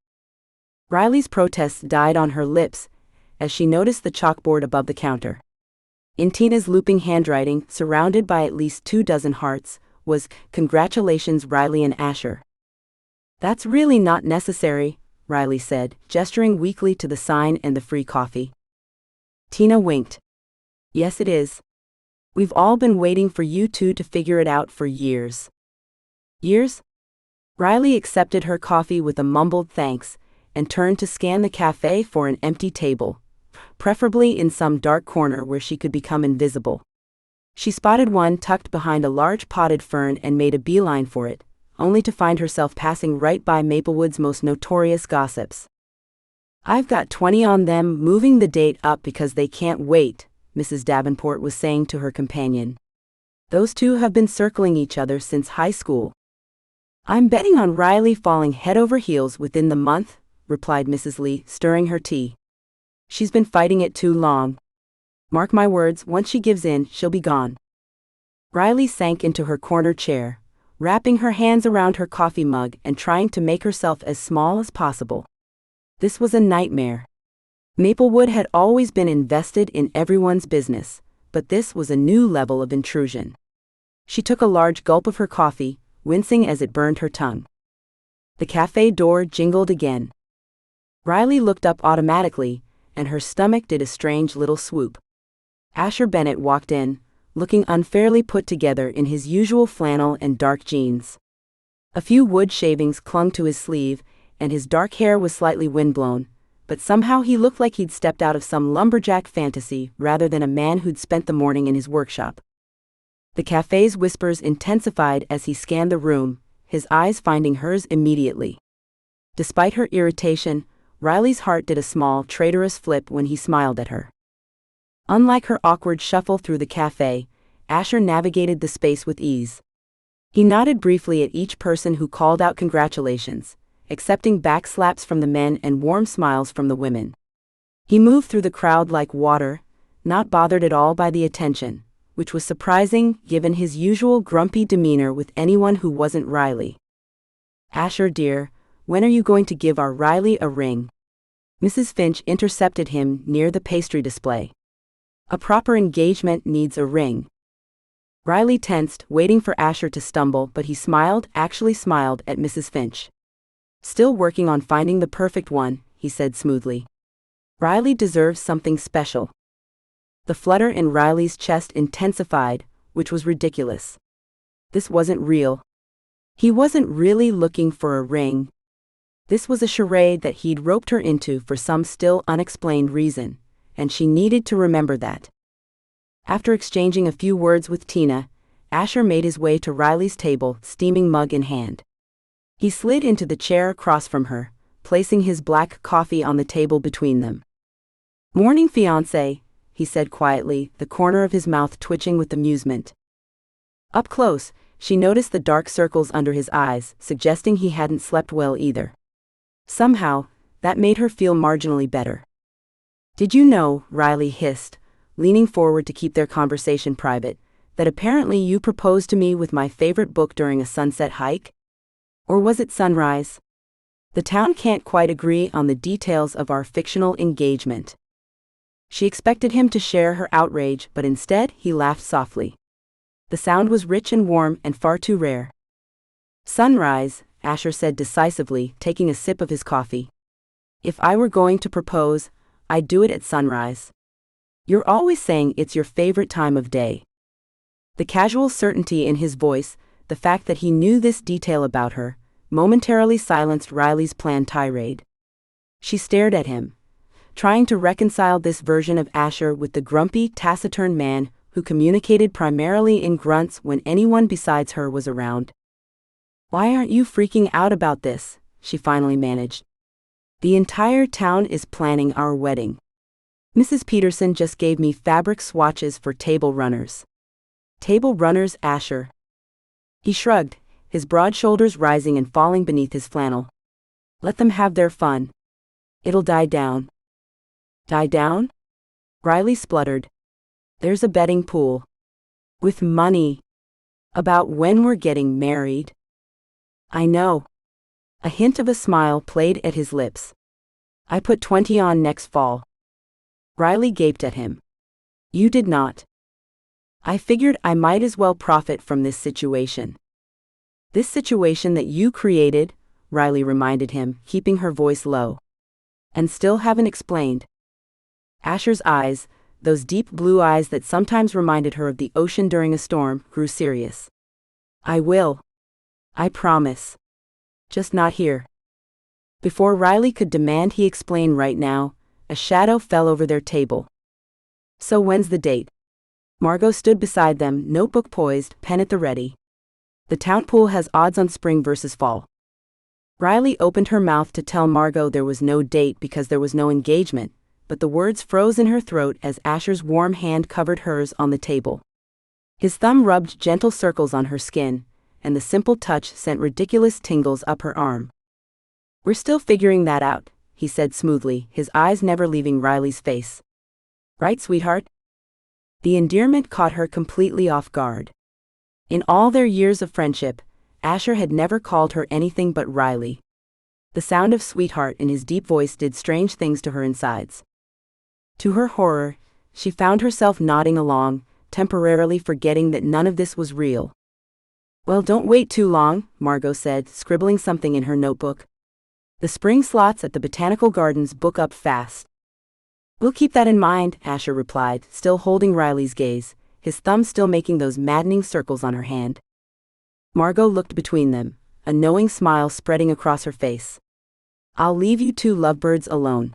Riley's protests died on her lips as she noticed the chalkboard above the counter. In Tina's looping handwriting, surrounded by at least 24 hearts, was, Congratulations Riley and Asher. That's really not necessary, Riley said, gesturing weakly to the sign and the free coffee. Tina winked. Yes it is. We've all been waiting for you two to figure it out for years. Years? Riley accepted her coffee with a mumbled thanks and turned to scan the cafe for an empty table, preferably in some dark corner where she could become invisible. She spotted one tucked behind a large potted fern and made a beeline for it, only to find herself passing right by Maplewood's most notorious gossips. I've got 20 on them moving the date up because they can't wait, Mrs. Davenport was saying to her companion. Those two have been circling each other since high school. I'm betting on Riley falling head over heels within the month, replied Mrs. Lee, stirring her tea. She's been fighting it too long. Mark my words, once she gives in, she'll be gone. Riley sank into her corner chair, wrapping her hands around her coffee mug and trying to make herself as small as possible. This was a nightmare. Maplewood had always been invested in everyone's business, but this was a new level of intrusion. She took a large gulp of her coffee, wincing as it burned her tongue. The cafe door jingled again. Riley looked up automatically, and her stomach did a strange little swoop. Asher Bennett walked in, looking unfairly put together in his usual flannel and dark jeans. A few wood shavings clung to his sleeve, and his dark hair was slightly windblown, but somehow he looked like he'd stepped out of some lumberjack fantasy rather than a man who'd spent the morning in his workshop. The cafe's whispers intensified as he scanned the room, his eyes finding hers immediately. Despite her irritation, Riley's heart did a small, traitorous flip when he smiled at her. Unlike her awkward shuffle through the cafe, Asher navigated the space with ease. He nodded briefly at each person who called out congratulations, accepting backslaps from the men and warm smiles from the women. He moved through the crowd like water, not bothered at all by the attention, which was surprising given his usual grumpy demeanor with anyone who wasn't Riley. Asher dear, when are you going to give our Riley a ring? Mrs. Finch intercepted him near the pastry display. A proper engagement needs a ring. Riley tensed, waiting for Asher to stumble, but he actually smiled at Mrs. Finch. Still working on finding the perfect one, he said smoothly. Riley deserves something special. The flutter in Riley's chest intensified, which was ridiculous. This wasn't real. He wasn't really looking for a ring. This was a charade that he'd roped her into for some still unexplained reason, and she needed to remember that. After exchanging a few words with Tina, Asher made his way to Riley's table, steaming mug in hand. He slid into the chair across from her, placing his black coffee on the table between them. "Morning, fiancé," he said quietly, the corner of his mouth twitching with amusement. Up close, she noticed the dark circles under his eyes, suggesting he hadn't slept well either. Somehow, that made her feel marginally better. "Did you know," Riley hissed, leaning forward to keep their conversation private, "that apparently you proposed to me with my favorite book during a sunset hike? Or was it sunrise? The town can't quite agree on the details of our fictional engagement." She expected him to share her outrage, but instead he laughed softly. The sound was rich and warm and far too rare. "Sunrise," Asher said decisively, taking a sip of his coffee. "If I were going to propose, I'd do it at sunrise. You're always saying it's your favorite time of day." The casual certainty in his voice, the fact that he knew this detail about her, momentarily silenced Riley's planned tirade. She stared at him, trying to reconcile this version of Asher with the grumpy, taciturn man who communicated primarily in grunts when anyone besides her was around. "Why aren't you freaking out about this?" she finally managed. "The entire town is planning our wedding. Mrs. Peterson just gave me fabric swatches for table runners." "Table runners, Asher?" He shrugged, his broad shoulders rising and falling beneath his flannel. "Let them have their fun. It'll die down." "Die down?" Riley spluttered. "There's a betting pool. With money. About when we're getting married." "I know." A hint of a smile played at his lips. "I put 20 on next fall." Riley gaped at him. "You did not." "I figured I might as well profit from this situation." "This situation that you created," Riley reminded him, keeping her voice low. "And still haven't explained." Asher's eyes, those deep blue eyes that sometimes reminded her of the ocean during a storm, grew serious. "I will. I promise. Just not here." Before Riley could demand he explain right now, a shadow fell over their table. "So when's the date?" Margot stood beside them, notebook poised, pen at the ready. "The town pool has odds on spring versus fall." Riley opened her mouth to tell Margot there was no date because there was no engagement, but the words froze in her throat as Asher's warm hand covered hers on the table. His thumb rubbed gentle circles on her skin, and the simple touch sent ridiculous tingles up her arm. "We're still figuring that out," he said smoothly, his eyes never leaving Riley's face. "Right, sweetheart?" The endearment caught her completely off guard. In all their years of friendship, Asher had never called her anything but Riley. The sound of sweetheart in his deep voice did strange things to her insides. To her horror, she found herself nodding along, temporarily forgetting that none of this was real. "Well, don't wait too long," Margot said, scribbling something in her notebook. "The spring slots at the Botanical Gardens book up fast." "We'll keep that in mind," Asher replied, still holding Riley's gaze, his thumb still making those maddening circles on her hand. Margot looked between them, a knowing smile spreading across her face. "I'll leave you two lovebirds alone.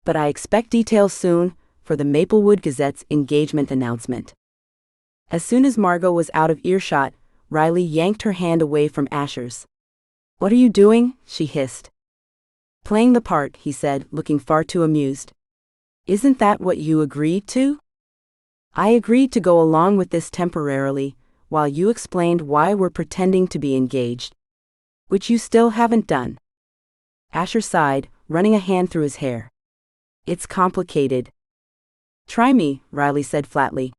But I expect details soon, for the Maplewood Gazette's engagement announcement." As soon as Margot was out of earshot, Riley yanked her hand away from Asher's. "What are you doing?" she hissed. "Playing the part," he said, looking far too amused. "Isn't that what you agreed to?" "I agreed to go along with this temporarily, while you explained why we're pretending to be engaged. Which you still haven't done." Asher sighed, running a hand through his hair. "It's complicated." "Try me," Riley said flatly.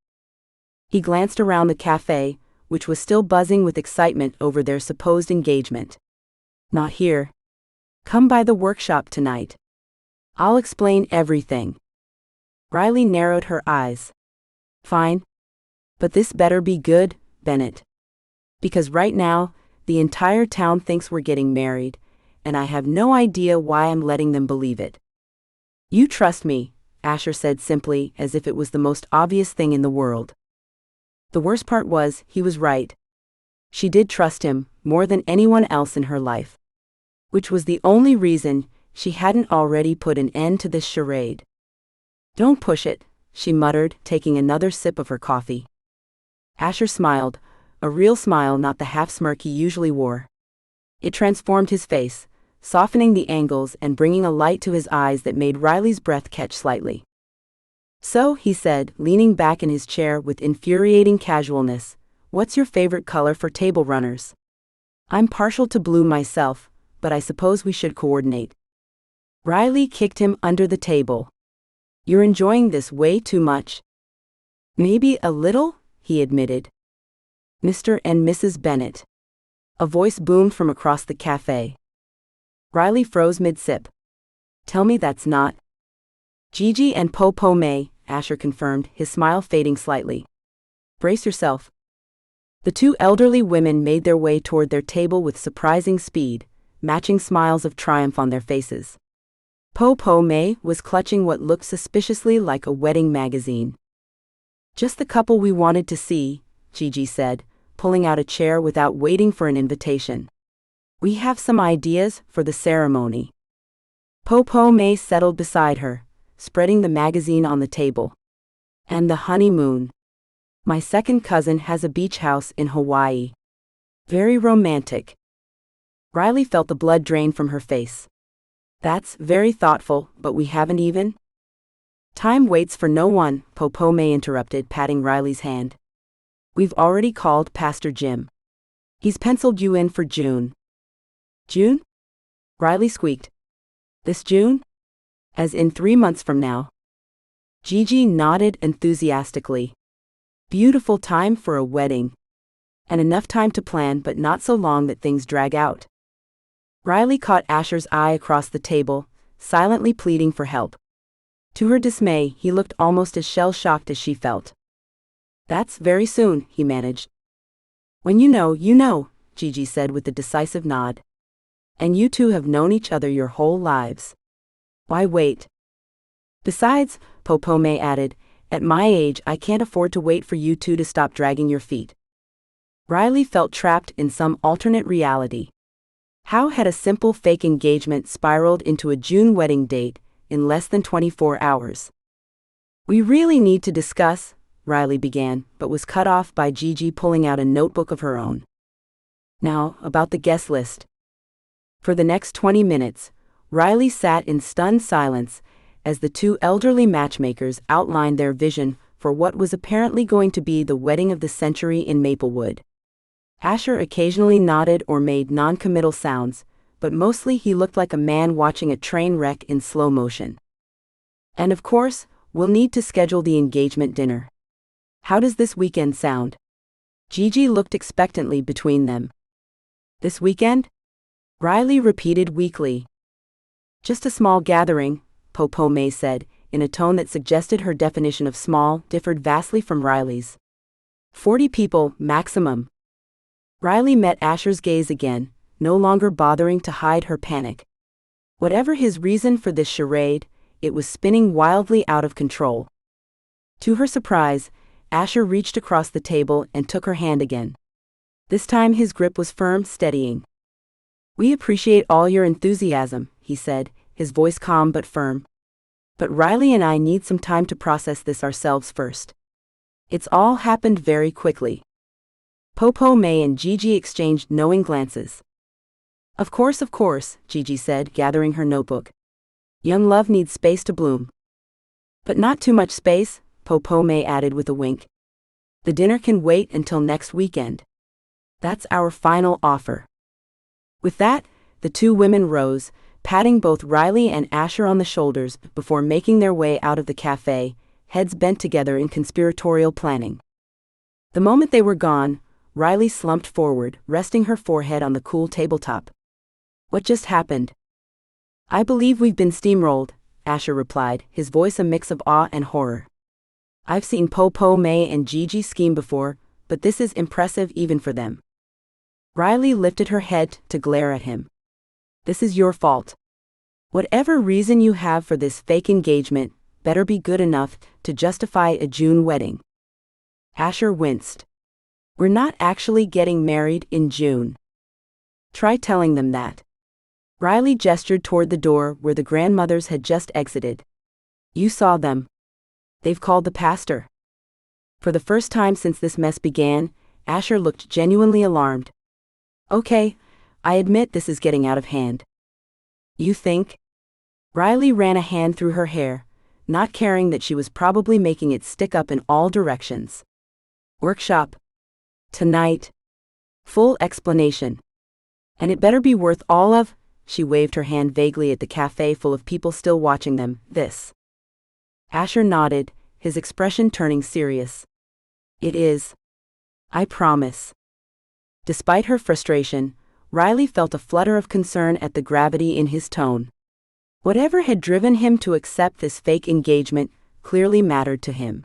He glanced around the cafe, which was still buzzing with excitement over their supposed engagement. "Not here. Come by the workshop tonight. I'll explain everything." Riley narrowed her eyes. "Fine. But this better be good, Bennett. Because right now, the entire town thinks we're getting married, and I have no idea why I'm letting them believe it." "You trust me," Asher said simply, as if it was the most obvious thing in the world. The worst part was, he was right. She did trust him more than anyone else in her life. Which was the only reason she hadn't already put an end to this charade. "Don't push it," she muttered, taking another sip of her coffee. Asher smiled, a real smile, not the half-smirk he usually wore. It transformed his face, softening the angles and bringing a light to his eyes that made Riley's breath catch slightly. "So," he said, leaning back in his chair with infuriating casualness, "what's your favorite color for table runners? I'm partial to blue myself, but I suppose we should coordinate." Riley kicked him under the table. "You're enjoying this way too much." "Maybe a little," he admitted. "Mr. and Mrs. Bennett." A voice boomed from across the cafe. Riley froze mid-sip. "Tell me that's not." "Gigi and Po May," Asher confirmed, his smile fading slightly. "Brace yourself." The two elderly women made their way toward their table with surprising speed, matching smiles of triumph on their faces. Po May was clutching what looked suspiciously like a wedding magazine. "Just the couple we wanted to see," Gigi said, pulling out a chair without waiting for an invitation. "We have some ideas for the ceremony." Po May settled beside her, spreading the magazine on the table. "And the honeymoon. My second cousin has a beach house in Hawaii. Very romantic." Riley felt the blood drain from her face. "That's very thoughtful, but we haven't even." "Time waits for no one," Po May interrupted, patting Riley's hand. "We've already called Pastor Jim. He's penciled you in for June." "June?" Riley squeaked. "This June? As in 3 months from now?" Gigi nodded enthusiastically. "Beautiful time for a wedding. And enough time to plan, but not so long that things drag out." Riley caught Asher's eye across the table, silently pleading for help. To her dismay, he looked almost as shell-shocked as she felt. "That's very soon," he managed. "When you know," Gigi said with a decisive nod. "And you two have known each other your whole lives. Why wait? Besides," Po May added, "at my age I can't afford to wait for you two to stop dragging your feet." Riley felt trapped in some alternate reality. How had a simple fake engagement spiraled into a June wedding date in less than 24 hours? "We really need to discuss," Riley began, but was cut off by Gigi pulling out a notebook of her own. "Now, about the guest list." For the next 20 minutes, Riley sat in stunned silence as the two elderly matchmakers outlined their vision for what was apparently going to be the wedding of the century in Maplewood. Asher occasionally nodded or made non-committal sounds, but mostly he looked like a man watching a train wreck in slow motion. "And of course, we'll need to schedule the engagement dinner. How does this weekend sound?" Gigi looked expectantly between them. "This weekend?" Riley repeated weakly. "Just a small gathering," Po May said, in a tone that suggested her definition of small differed vastly from Riley's. 40 people, maximum." Riley met Asher's gaze again, no longer bothering to hide her panic. Whatever his reason for this charade, it was spinning wildly out of control. To her surprise, Asher reached across the table and took her hand again. This time his grip was firm, steadying. "We appreciate all your enthusiasm," he said, his voice calm but firm. "But Riley and I need some time to process this ourselves first. It's all happened very quickly." Po May and Gigi exchanged knowing glances. Of course," Gigi said, gathering her notebook. "Young love needs space to bloom." "But not too much space," Po May added with a wink. "The dinner can wait until next weekend. That's our final offer." With that, the two women rose, patting both Riley and Asher on the shoulders before making their way out of the cafe, heads bent together in conspiratorial planning. The moment they were gone, Riley slumped forward, resting her forehead on the cool tabletop. "What just happened?" "I believe we've been steamrolled," Asher replied, his voice a mix of awe and horror. "I've seen Po May and Gigi scheme before, but this is impressive even for them." Riley lifted her head to glare at him. "This is your fault. Whatever reason you have for this fake engagement better be good enough to justify a June wedding." Asher winced. We're not actually getting married in June. Try telling them that. Riley gestured toward the door where the grandmothers had just exited. You saw them. They've called the pastor. For the first time since this mess began, Asher looked genuinely alarmed. Okay, I admit this is getting out of hand. You think? Riley ran a hand through her hair, not caring that she was probably making it stick up in all directions. Workshop. Tonight. Full explanation. And it better be worth all of, she waved her hand vaguely at the cafe full of people still watching them, this. Asher nodded, his expression turning serious. It is. I promise. Despite her frustration, Riley felt a flutter of concern at the gravity in his tone. Whatever had driven him to accept this fake engagement clearly mattered to him.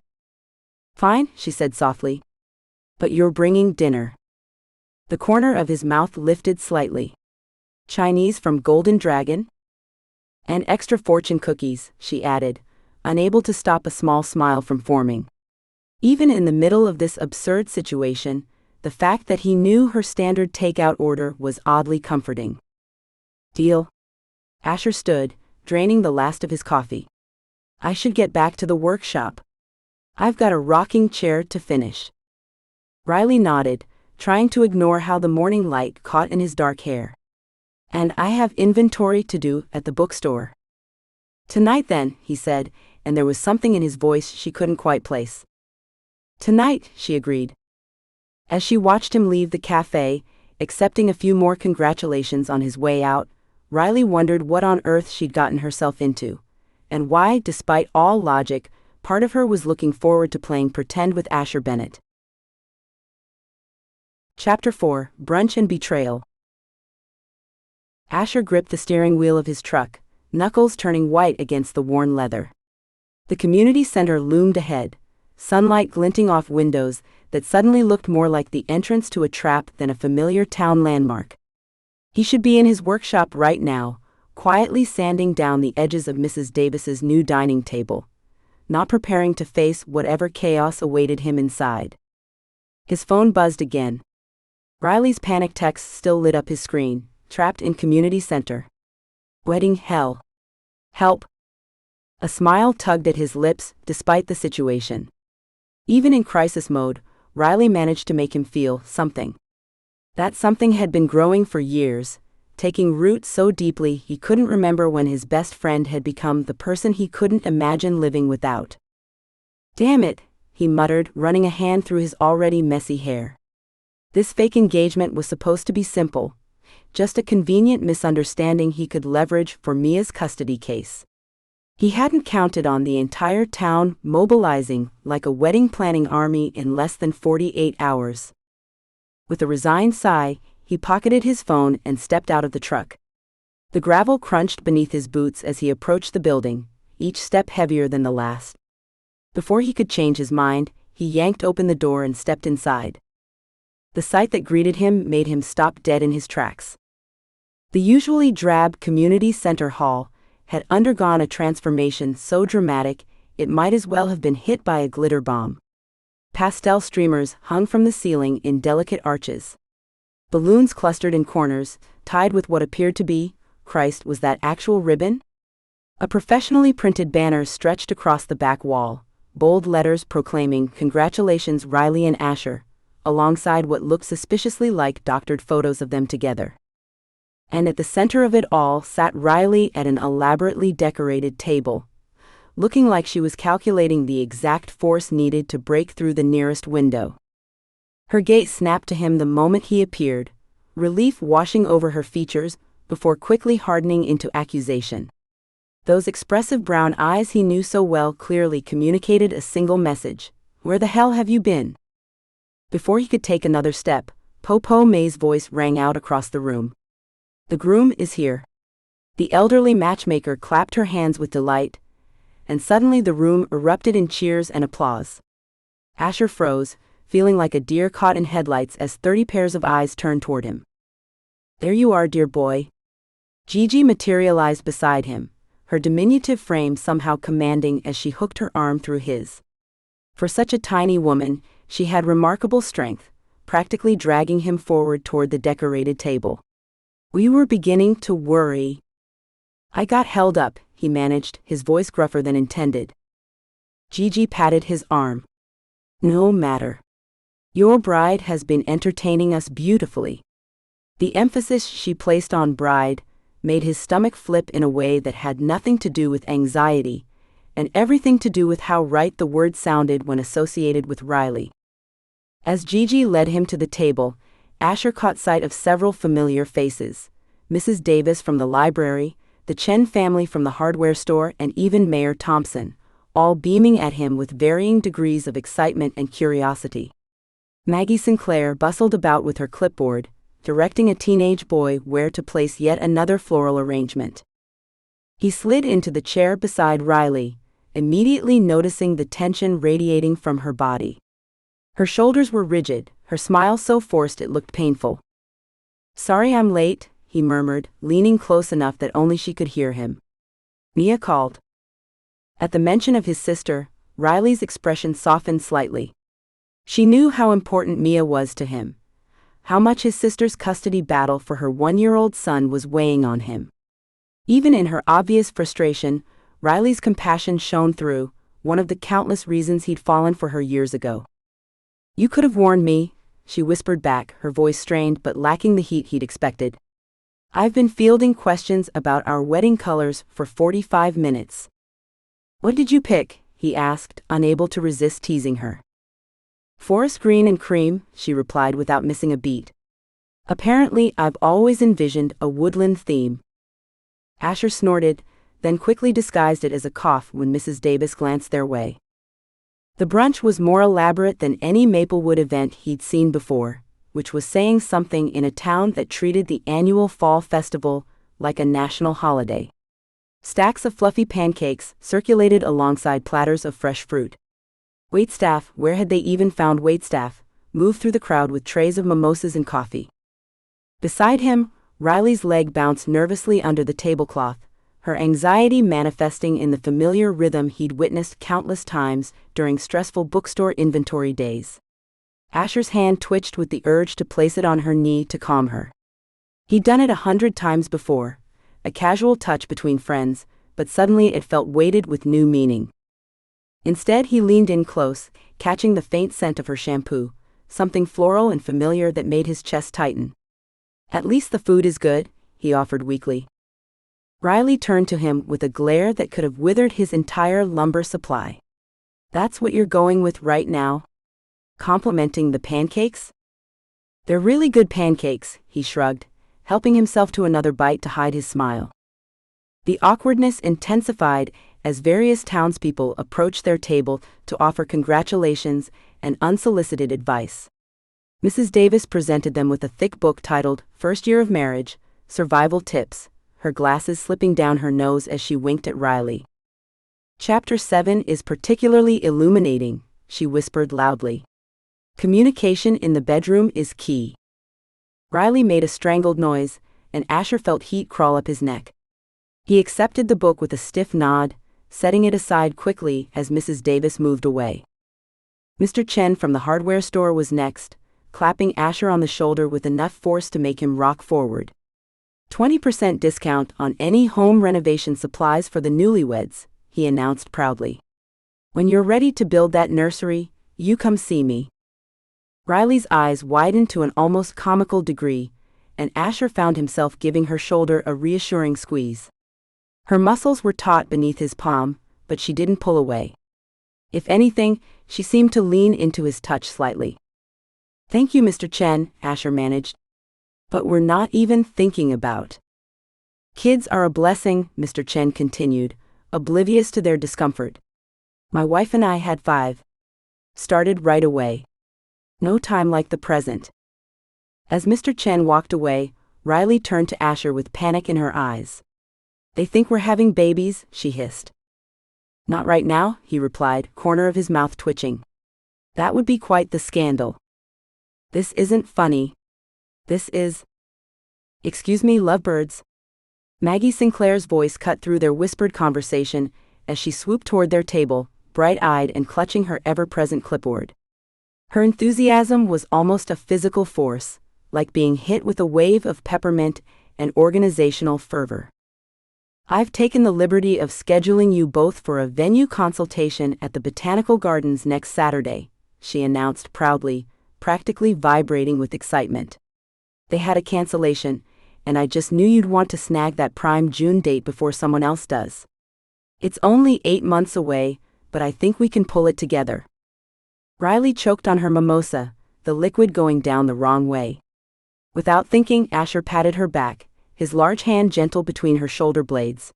Fine, she said softly. But you're bringing dinner. The corner of his mouth lifted slightly. Chinese from Golden Dragon? And extra fortune cookies, she added, unable to stop a small smile from forming. Even in the middle of this absurd situation, the fact that he knew her standard takeout order was oddly comforting. Deal. Asher stood, draining the last of his coffee. I should get back to the workshop. I've got a rocking chair to finish. Riley nodded, trying to ignore how the morning light caught in his dark hair. And I have inventory to do at the bookstore. Tonight then, he said, and there was something in his voice she couldn't quite place. Tonight, she agreed. As she watched him leave the cafe, accepting a few more congratulations on his way out, Riley wondered what on earth she'd gotten herself into, and why, despite all logic, part of her was looking forward to playing pretend with Asher Bennett. Chapter 4, Brunch and Betrayal. Asher gripped the steering wheel of his truck, knuckles turning white against the worn leather. The community center loomed ahead, sunlight glinting off windows that suddenly looked more like the entrance to a trap than a familiar town landmark. He should be in his workshop right now, quietly sanding down the edges of Mrs. Davis's new dining table, not preparing to face whatever chaos awaited him inside. His phone buzzed again. Riley's panic text still lit up his screen, trapped in community center. Wedding hell. Help. A smile tugged at his lips despite the situation. Even in crisis mode, Riley managed to make him feel something. That something had been growing for years, taking root so deeply he couldn't remember when his best friend had become the person he couldn't imagine living without. Damn it, he muttered, running a hand through his already messy hair. This fake engagement was supposed to be simple, just a convenient misunderstanding he could leverage for Mia's custody case. He hadn't counted on the entire town mobilizing like a wedding planning army in less than 48 hours. With a resigned sigh, he pocketed his phone and stepped out of the truck. The gravel crunched beneath his boots as he approached the building, each step heavier than the last. Before he could change his mind, he yanked open the door and stepped inside. The sight that greeted him made him stop dead in his tracks. The usually drab community center hall had undergone a transformation so dramatic it might as well have been hit by a glitter bomb. Pastel streamers hung from the ceiling in delicate arches. Balloons clustered in corners, tied with what appeared to be, Christ, was that actual ribbon? A professionally printed banner stretched across the back wall, bold letters proclaiming "Congratulations Riley and Asher," alongside what looked suspiciously like doctored photos of them together. And at the center of it all sat Riley at an elaborately decorated table, looking like she was calculating the exact force needed to break through the nearest window. Her gaze snapped to him the moment he appeared, relief washing over her features before quickly hardening into accusation. Those expressive brown eyes he knew so well clearly communicated a single message: "Where the hell have you been?" Before he could take another step, Po-Po May's voice rang out across the room. "The groom is here." The elderly matchmaker clapped her hands with delight, and suddenly the room erupted in cheers and applause. Asher froze, feeling like a deer caught in headlights as 30 pairs of eyes turned toward him. "There you are, dear boy." Gigi materialized beside him, her diminutive frame somehow commanding as she hooked her arm through his. For such a tiny woman, she had remarkable strength, practically dragging him forward toward the decorated table. We were beginning to worry. I got held up, he managed, his voice gruffer than intended. Gigi patted his arm. No matter. Your bride has been entertaining us beautifully. The emphasis she placed on bride made his stomach flip in a way that had nothing to do with anxiety, and everything to do with how right the word sounded when associated with Riley. As Gigi led him to the table, Asher caught sight of several familiar faces: Mrs. Davis from the library, the Chen family from the hardware store, and even Mayor Thompson, all beaming at him with varying degrees of excitement and curiosity. Maggie Sinclair bustled about with her clipboard, directing a teenage boy where to place yet another floral arrangement. He slid into the chair beside Riley, immediately noticing the tension radiating from her body. Her shoulders were rigid, her smile so forced it looked painful. Sorry I'm late, he murmured, leaning close enough that only she could hear him. Mia called. At the mention of his sister, Riley's expression softened slightly. She knew how important Mia was to him, how much his sister's custody battle for her 1-year-old son was weighing on him. Even in her obvious frustration, Riley's compassion shone through, one of the countless reasons he'd fallen for her years ago. You could have warned me, she whispered back, her voice strained but lacking the heat he'd expected. I've been fielding questions about our wedding colors for 45 minutes. What did you pick? He asked, unable to resist teasing her. Forest green and cream, she replied without missing a beat. Apparently, I've always envisioned a woodland theme. Asher snorted, then quickly disguised it as a cough when Mrs. Davis glanced their way. The brunch was more elaborate than any Maplewood event he'd seen before, which was saying something in a town that treated the annual fall festival like a national holiday. Stacks of fluffy pancakes circulated alongside platters of fresh fruit. Waitstaff, where had they even found waitstaff, moved through the crowd with trays of mimosas and coffee. Beside him, Riley's leg bounced nervously under the tablecloth, her anxiety manifesting in the familiar rhythm he'd witnessed countless times during stressful bookstore inventory days. Asher's hand twitched with the urge to place it on her knee to calm her. He'd done it 100 times before, a casual touch between friends, but suddenly it felt weighted with new meaning. Instead, he leaned in close, catching the faint scent of her shampoo, something floral and familiar that made his chest tighten. At least the food is good, he offered weakly. Riley turned to him with a glare that could have withered his entire lumber supply. That's what you're going with right now? Complimenting the pancakes? They're really good pancakes, he shrugged, helping himself to another bite to hide his smile. The awkwardness intensified as various townspeople approached their table to offer congratulations and unsolicited advice. Mrs. Davis presented them with a thick book titled First Year of Marriage, Survival Tips, her glasses slipping down her nose as she winked at Riley. Chapter 7 is particularly illuminating, she whispered loudly. Communication in the bedroom is key. Riley made a strangled noise, and Asher felt heat crawl up his neck. He accepted the book with a stiff nod, setting it aside quickly as Mrs. Davis moved away. Mr. Chen from the hardware store was next, clapping Asher on the shoulder with enough force to make him rock forward. 20% discount on any home renovation supplies for the newlyweds, he announced proudly. When you're ready to build that nursery, you come see me. Riley's eyes widened to an almost comical degree, and Asher found himself giving her shoulder a reassuring squeeze. Her muscles were taut beneath his palm, but she didn't pull away. If anything, she seemed to lean into his touch slightly. Thank you, Mr. Chen, Asher managed. But we're not even thinking about. Kids are a blessing, Mr. Chen continued, oblivious to their discomfort. My wife and I had 5. Started right away. No time like the present. As Mr. Chen walked away, Riley turned to Asher with panic in her eyes. They think we're having babies, she hissed. Not right now, he replied, corner of his mouth twitching. That would be quite the scandal. This isn't funny. This is... Excuse me, lovebirds. Maggie Sinclair's voice cut through their whispered conversation as she swooped toward their table, bright-eyed and clutching her ever-present clipboard. Her enthusiasm was almost a physical force, like being hit with a wave of peppermint and organizational fervor. "I've taken the liberty of scheduling you both for a venue consultation at the Botanical Gardens next Saturday," she announced proudly, practically vibrating with excitement. "They had a cancellation, and I just knew you'd want to snag that prime June date before someone else does. It's only 8 months away, but I think we can pull it together." Riley choked on her mimosa, the liquid going down the wrong way. Without thinking, Asher patted her back, his large hand gentle between her shoulder blades.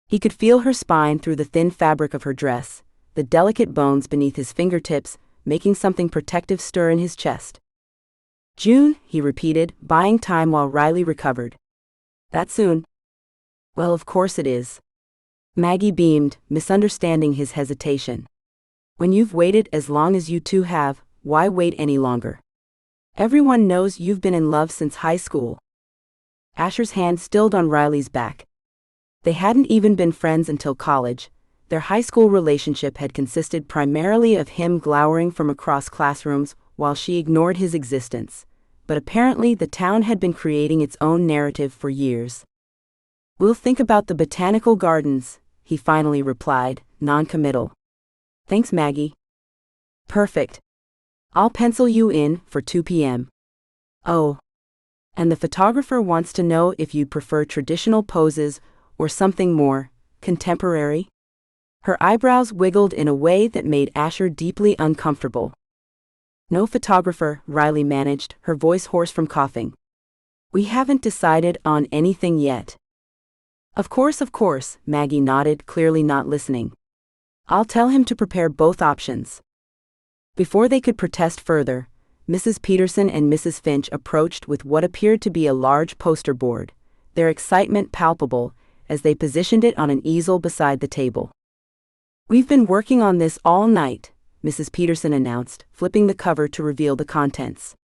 He could feel her spine through the thin fabric of her dress, the delicate bones beneath his fingertips, making something protective stir in his chest. "June," he repeated, buying time while Riley recovered. "That soon?" "Well, of course it is." Maggie beamed, misunderstanding his hesitation. "When you've waited as long as you two have, why wait any longer? Everyone knows you've been in love since high school." Asher's hand stilled on Riley's back. They hadn't even been friends until college. Their high school relationship had consisted primarily of him glowering from across classrooms while she ignored his existence. But apparently the town had been creating its own narrative for years. "We'll think about the Botanical Gardens," he finally replied, non-committal. "Thanks, Maggie." "Perfect. I'll pencil you in for 2 p.m. "Oh. And the photographer wants to know if you'd prefer traditional poses or something more contemporary?" Her eyebrows wiggled in a way that made Asher deeply uncomfortable. "No photographer," Riley managed, her voice hoarse from coughing. "We haven't decided on anything yet." Of course, Maggie nodded, clearly not listening. "I'll tell him to prepare both options." Before they could protest further, Mrs. Peterson and Mrs. Finch approached with what appeared to be a large poster board, their excitement palpable as they positioned it on an easel beside the table. "We've been working on this all night," Mrs. Peterson announced, flipping the cover to reveal the contents.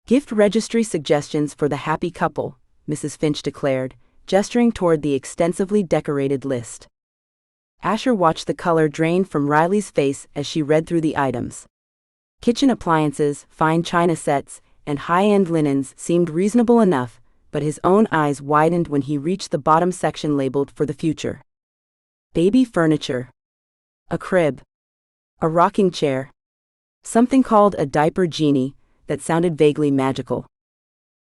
"Gift registry suggestions for the happy couple," Mrs. Finch declared, gesturing toward the extensively decorated list. Asher watched the color drain from Riley's face as she read through the items. Kitchen appliances, fine china sets, and high-end linens seemed reasonable enough, but his own eyes widened when he reached the bottom section labeled "For the Future." Baby furniture. A crib. A rocking chair. Something called a diaper genie that sounded vaguely magical.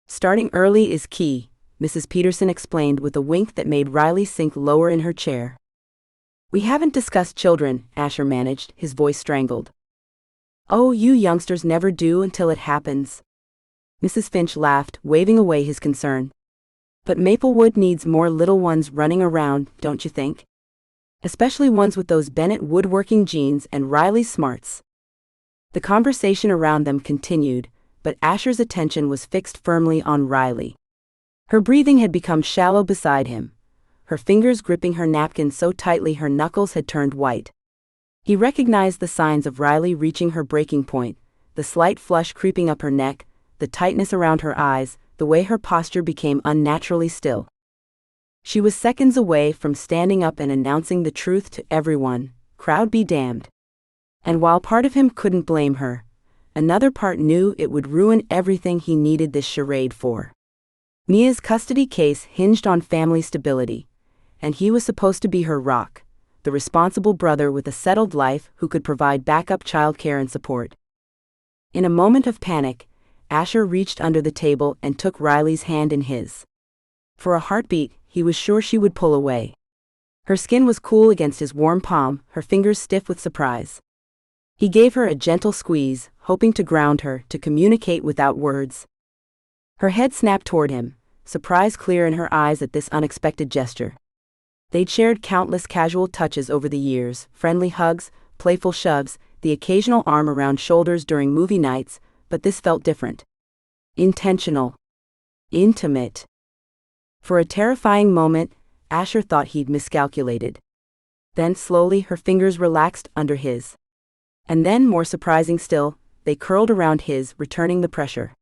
"Starting early is key," Mrs. Peterson explained with a wink that made Riley sink lower in her chair. "We haven't discussed children," Asher managed, his voice strangled. "Oh, you youngsters never do until it happens." Mrs. Finch laughed, waving away his concern. "But Maplewood needs more little ones running around, don't you think? Especially ones with those Bennett woodworking genes and Riley's smarts." The conversation around them continued, but Asher's attention was fixed firmly on Riley. Her breathing had become shallow beside him, her fingers gripping her napkin so tightly her knuckles had turned white. He recognized the signs of Riley reaching her breaking point, the slight flush creeping up her neck, the tightness around her eyes, the way her posture became unnaturally still. She was seconds away from standing up and announcing the truth to everyone, crowd be damned. And while part of him couldn't blame her, another part knew it would ruin everything he needed this charade for. Mia's custody case hinged on family stability, and he was supposed to be her rock, the responsible brother with a settled life who could provide backup childcare and support. In a moment of panic, Asher reached under the table and took Riley's hand in his. For a heartbeat, he was sure she would pull away. Her skin was cool against his warm palm, her fingers stiff with surprise. He gave her a gentle squeeze, hoping to ground her, to communicate without words. Her head snapped toward him, surprise clear in her eyes at this unexpected gesture. They'd shared countless casual touches over the years, friendly hugs, playful shoves, the occasional arm around shoulders during movie nights, but this felt different. Intentional. Intimate. For a terrifying moment, Asher thought he'd miscalculated. Then slowly her fingers relaxed under his. And then, more surprising still, they curled around his, returning the pressure.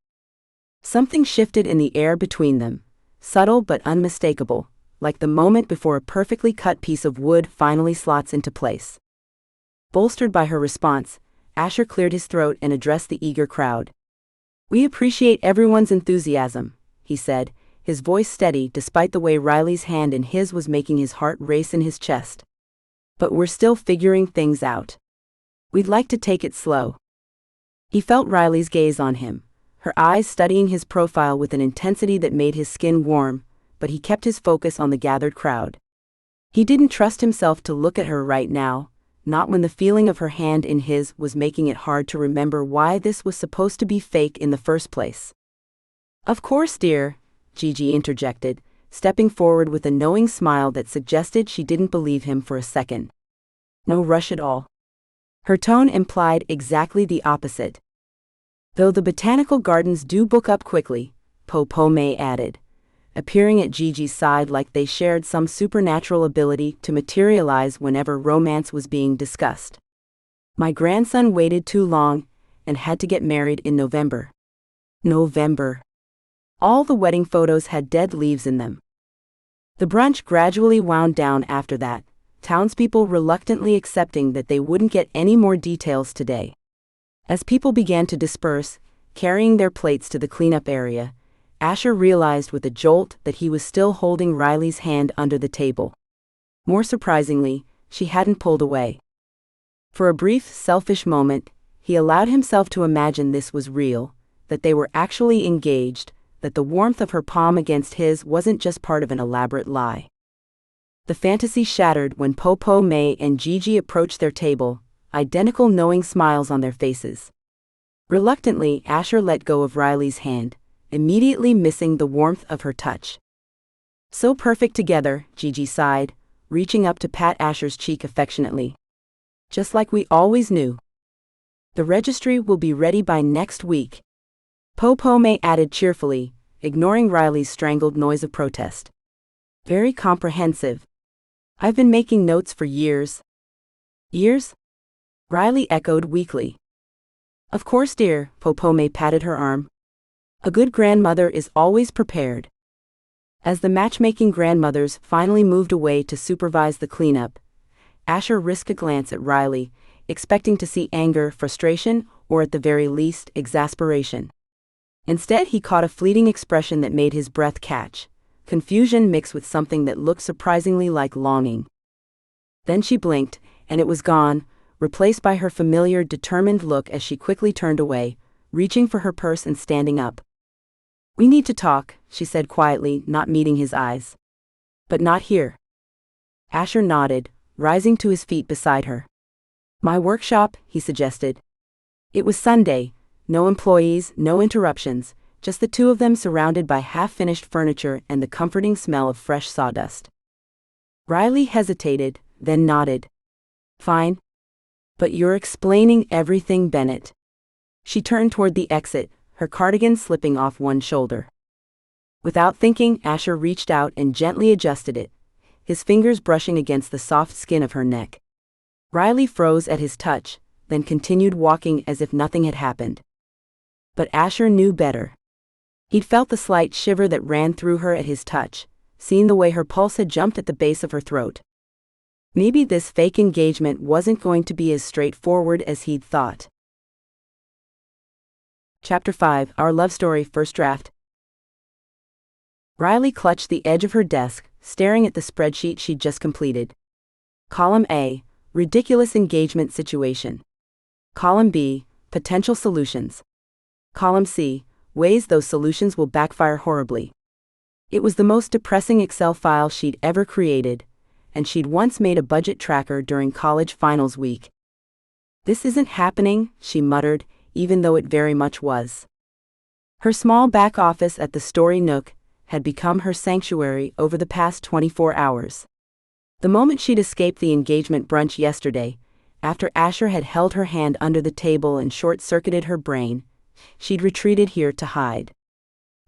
Something shifted in the air between them, subtle but unmistakable, like the moment before a perfectly cut piece of wood finally slots into place. Bolstered by her response, Asher cleared his throat and addressed the eager crowd. "We appreciate everyone's enthusiasm," he said, his voice steady despite the way Riley's hand in his was making his heart race in his chest. "But we're still figuring things out. We'd like to take it slow." He felt Riley's gaze on him, her eyes studying his profile with an intensity that made his skin warm, but he kept his focus on the gathered crowd. He didn't trust himself to look at her right now, not when the feeling of her hand in his was making it hard to remember why this was supposed to be fake in the first place. "Of course, dear," Gigi interjected, stepping forward with a knowing smile that suggested she didn't believe him for a second. "No rush at all." Her tone implied exactly the opposite. "Though the botanical gardens do book up quickly," May added, appearing at Gigi's side like they shared some supernatural ability to materialize whenever romance was being discussed. "My grandson waited too long and had to get married in November." November. All the wedding photos had dead leaves in them. The brunch gradually wound down after that, townspeople reluctantly accepting that they wouldn't get any more details today. As people began to disperse, carrying their plates to the cleanup area, Asher realized with a jolt that he was still holding Riley's hand under the table. More surprisingly, she hadn't pulled away. For a brief, selfish moment, he allowed himself to imagine this was real, that they were actually engaged, that the warmth of her palm against his wasn't just part of an elaborate lie. The fantasy shattered when May and Gigi approached their table, identical knowing smiles on their faces. Reluctantly, Asher let go of Riley's hand, immediately missing the warmth of her touch. "So perfect together," Gigi sighed, reaching up to pat Asher's cheek affectionately. "Just like we always knew. The registry will be ready by next week," May added cheerfully, ignoring Riley's strangled noise of protest. "Very comprehensive. I've been making notes for years." "Years?" Riley echoed weakly. "Of course, dear," May patted her arm. "A good grandmother is always prepared." As the matchmaking grandmothers finally moved away to supervise the cleanup, Asher risked a glance at Riley, expecting to see anger, frustration, or at the very least, exasperation. Instead, he caught a fleeting expression that made his breath catch, confusion mixed with something that looked surprisingly like longing. Then she blinked, and it was gone, replaced by her familiar, determined look as she quickly turned away, reaching for her purse and standing up. "We need to talk," she said quietly, not meeting his eyes. "But not here." Asher nodded, rising to his feet beside her. "My workshop," he suggested. It was Sunday, no employees, no interruptions, just the two of them surrounded by half-finished furniture and the comforting smell of fresh sawdust. Riley hesitated, then nodded. "Fine. But you're explaining everything, Bennett." She turned toward the exit, her cardigan slipping off one shoulder. Without thinking, Asher reached out and gently adjusted it, his fingers brushing against the soft skin of her neck. Riley froze at his touch, then continued walking as if nothing had happened. But Asher knew better. He'd felt the slight shiver that ran through her at his touch, seen the way her pulse had jumped at the base of her throat. Maybe this fake engagement wasn't going to be as straightforward as he'd thought. Chapter 5, Our Love Story, First Draft. Riley clutched the edge of her desk, staring at the spreadsheet she'd just completed. Column A, Ridiculous Engagement Situation. Column B, Potential Solutions. Column C, Ways those solutions will backfire horribly. It was the most depressing Excel file she'd ever created, and she'd once made a budget tracker during college finals week. "This isn't happening," she muttered, even though it very much was. Her small back office at the Story Nook had become her sanctuary over the past 24 hours. The moment she'd escaped the engagement brunch yesterday, after Asher had held her hand under the table and short-circuited her brain, she'd retreated here to hide.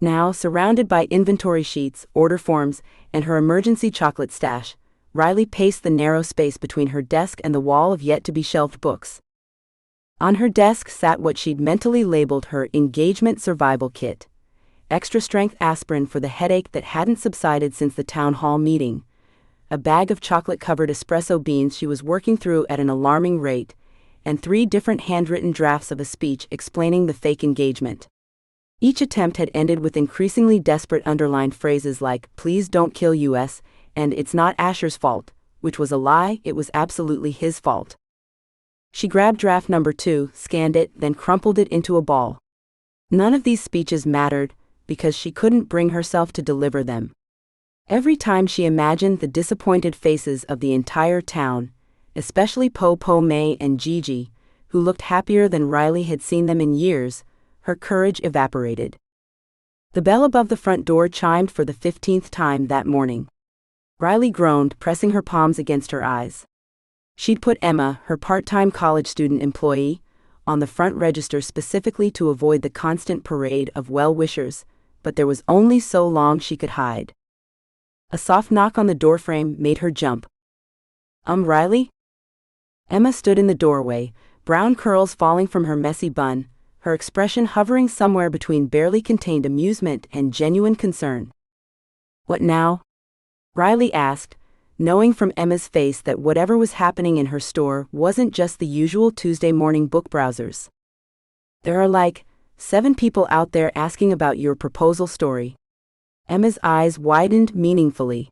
Now, surrounded by inventory sheets, order forms, and her emergency chocolate stash, Riley paced the narrow space between her desk and the wall of yet-to-be-shelved books. On her desk sat what she'd mentally labeled her engagement survival kit. Extra-strength aspirin for the headache that hadn't subsided since the town hall meeting, a bag of chocolate-covered espresso beans she was working through at an alarming rate, and 3 different handwritten drafts of a speech explaining the fake engagement. Each attempt had ended with increasingly desperate underlined phrases like, "Please don't kill us," and "It's not Asher's fault," which was a lie, it was absolutely his fault. She grabbed draft number 2, scanned it, then crumpled it into a ball. None of these speeches mattered, because she couldn't bring herself to deliver them. Every time she imagined the disappointed faces of the entire town, especially Po May and Gigi, who looked happier than Riley had seen them in years, her courage evaporated. The bell above the front door chimed for the 15th time that morning. Riley groaned, pressing her palms against her eyes. She'd put Emma, her part-time college student employee, on the front register specifically to avoid the constant parade of well-wishers, but there was only so long she could hide. A soft knock on the doorframe made her jump. Riley?" Emma stood in the doorway, brown curls falling from her messy bun, her expression hovering somewhere between barely contained amusement and genuine concern. "What now?" Riley asked, knowing from Emma's face that whatever was happening in her store wasn't just the usual Tuesday morning book browsers. "There are like 7 people out there asking about your proposal story." Emma's eyes widened meaningfully.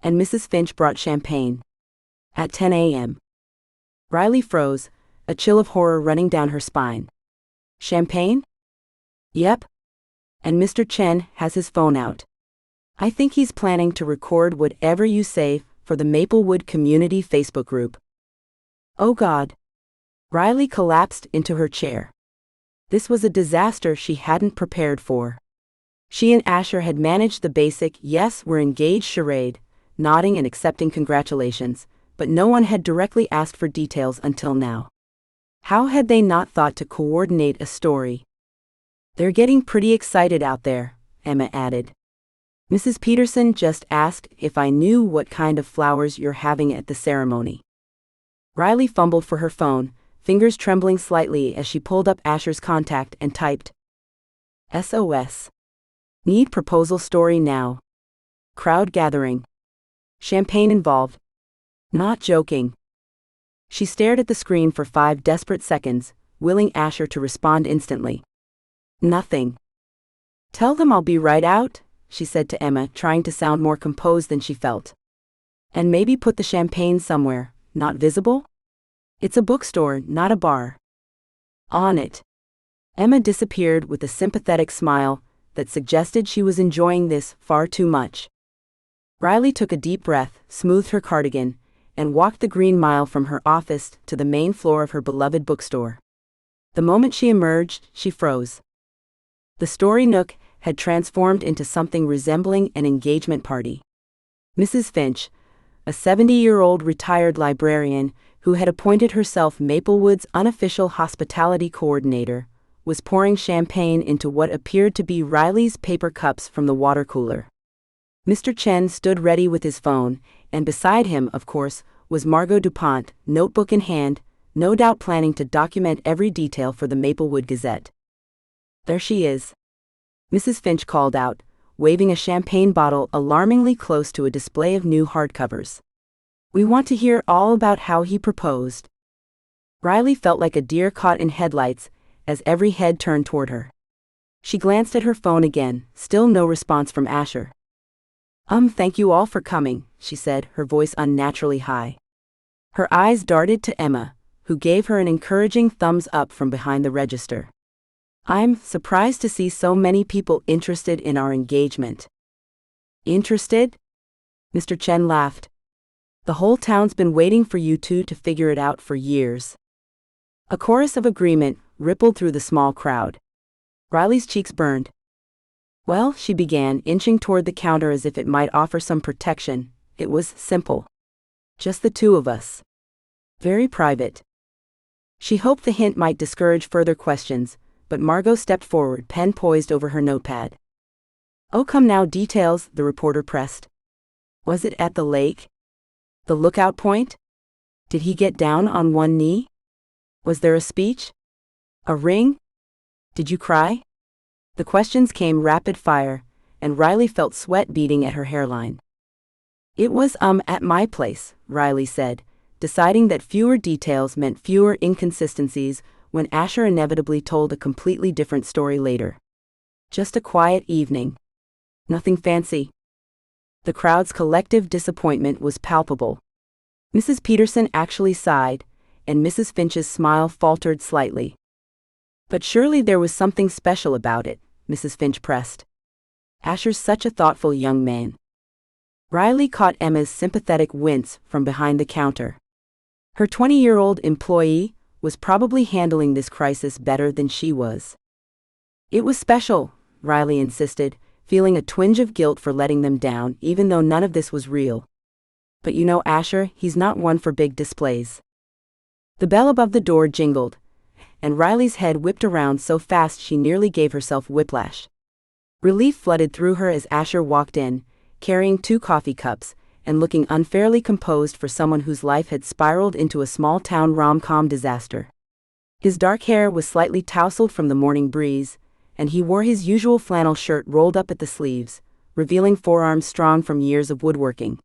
"And Mrs. Finch brought champagne. At 10 a.m. Riley froze, a chill of horror running down her spine. "Champagne?" "Yep. And Mr. Chen has his phone out. I think he's planning to record whatever you say for the Maplewood community Facebook group." "Oh God." Riley collapsed into her chair. This was a disaster she hadn't prepared for. She and Asher had managed the basic "yes, we're engaged" charade, nodding and accepting congratulations, but no one had directly asked for details until now. How had they not thought to coordinate a story? "They're getting pretty excited out there," Emma added. "Mrs. Peterson just asked if I knew what kind of flowers you're having at the ceremony." Riley fumbled for her phone, fingers trembling slightly as she pulled up Asher's contact and typed, "SOS. Need proposal story now. Crowd gathering. Champagne involved. Not joking." She stared at the screen for 5 desperate seconds, willing Asher to respond instantly. "Nothing. Tell them I'll be right out," she said to Emma, trying to sound more composed than she felt. "And maybe put the champagne somewhere, not visible? It's a bookstore, not a bar." "On it." Emma disappeared with a sympathetic smile that suggested she was enjoying this far too much. Riley took a deep breath, smoothed her cardigan, and walked the green mile from her office to the main floor of her beloved bookstore. The moment she emerged, she froze. The story nook had transformed into something resembling an engagement party. Mrs. Finch, a 70-year-old retired librarian who had appointed herself Maplewood's unofficial hospitality coordinator, was pouring champagne into what appeared to be Riley's paper cups from the water cooler. Mr. Chen stood ready with his phone, and beside him, of course, was Margot DuPont, notebook in hand, no doubt planning to document every detail for the Maplewood Gazette. "There she is," Mrs. Finch called out, waving a champagne bottle alarmingly close to a display of new hardcovers. "We want to hear all about how he proposed." Riley felt like a deer caught in headlights as every head turned toward her. She glanced at her phone again, still no response from Asher. Thank you all for coming," she said, her voice unnaturally high. Her eyes darted to Emma, who gave her an encouraging thumbs up from behind the register. "I'm surprised to see so many people interested in our engagement." "Interested?" Mr. Chen laughed. "The whole town's been waiting for you two to figure it out for years." A chorus of agreement rippled through the small crowd. Riley's cheeks burned. "Well," she began, inching toward the counter as if it might offer some protection, "it was simple. Just the 2 of us. Very private." She hoped the hint might discourage further questions, but Margot stepped forward, pen poised over her notepad. "Oh, come now, details," the reporter pressed. "Was it at the lake? The lookout point? Did he get down on one knee? Was there a speech? A ring? Did you cry?" The questions came rapid fire, and Riley felt sweat beading at her hairline. "It was, at my place," Riley said, deciding that fewer details meant fewer inconsistencies when Asher inevitably told a completely different story later. Just a quiet evening. Nothing fancy. The crowd's collective disappointment was palpable. Mrs. Peterson actually sighed, and Mrs. Finch's smile faltered slightly. But surely there was something special about it, Mrs. Finch pressed. Asher's such a thoughtful young man. Riley caught Emma's sympathetic wince from behind the counter. Her 20-year-old employee was probably handling this crisis better than she was. It was special, Riley insisted, feeling a twinge of guilt for letting them down, even though none of this was real. But you know Asher, he's not one for big displays. The bell above the door jingled, and Riley's head whipped around so fast she nearly gave herself whiplash. Relief flooded through her as Asher walked in, carrying 2 coffee cups, and looking unfairly composed for someone whose life had spiraled into a small-town rom-com disaster. His dark hair was slightly tousled from the morning breeze, and he wore his usual flannel shirt rolled up at the sleeves, revealing forearms strong from years of woodworking.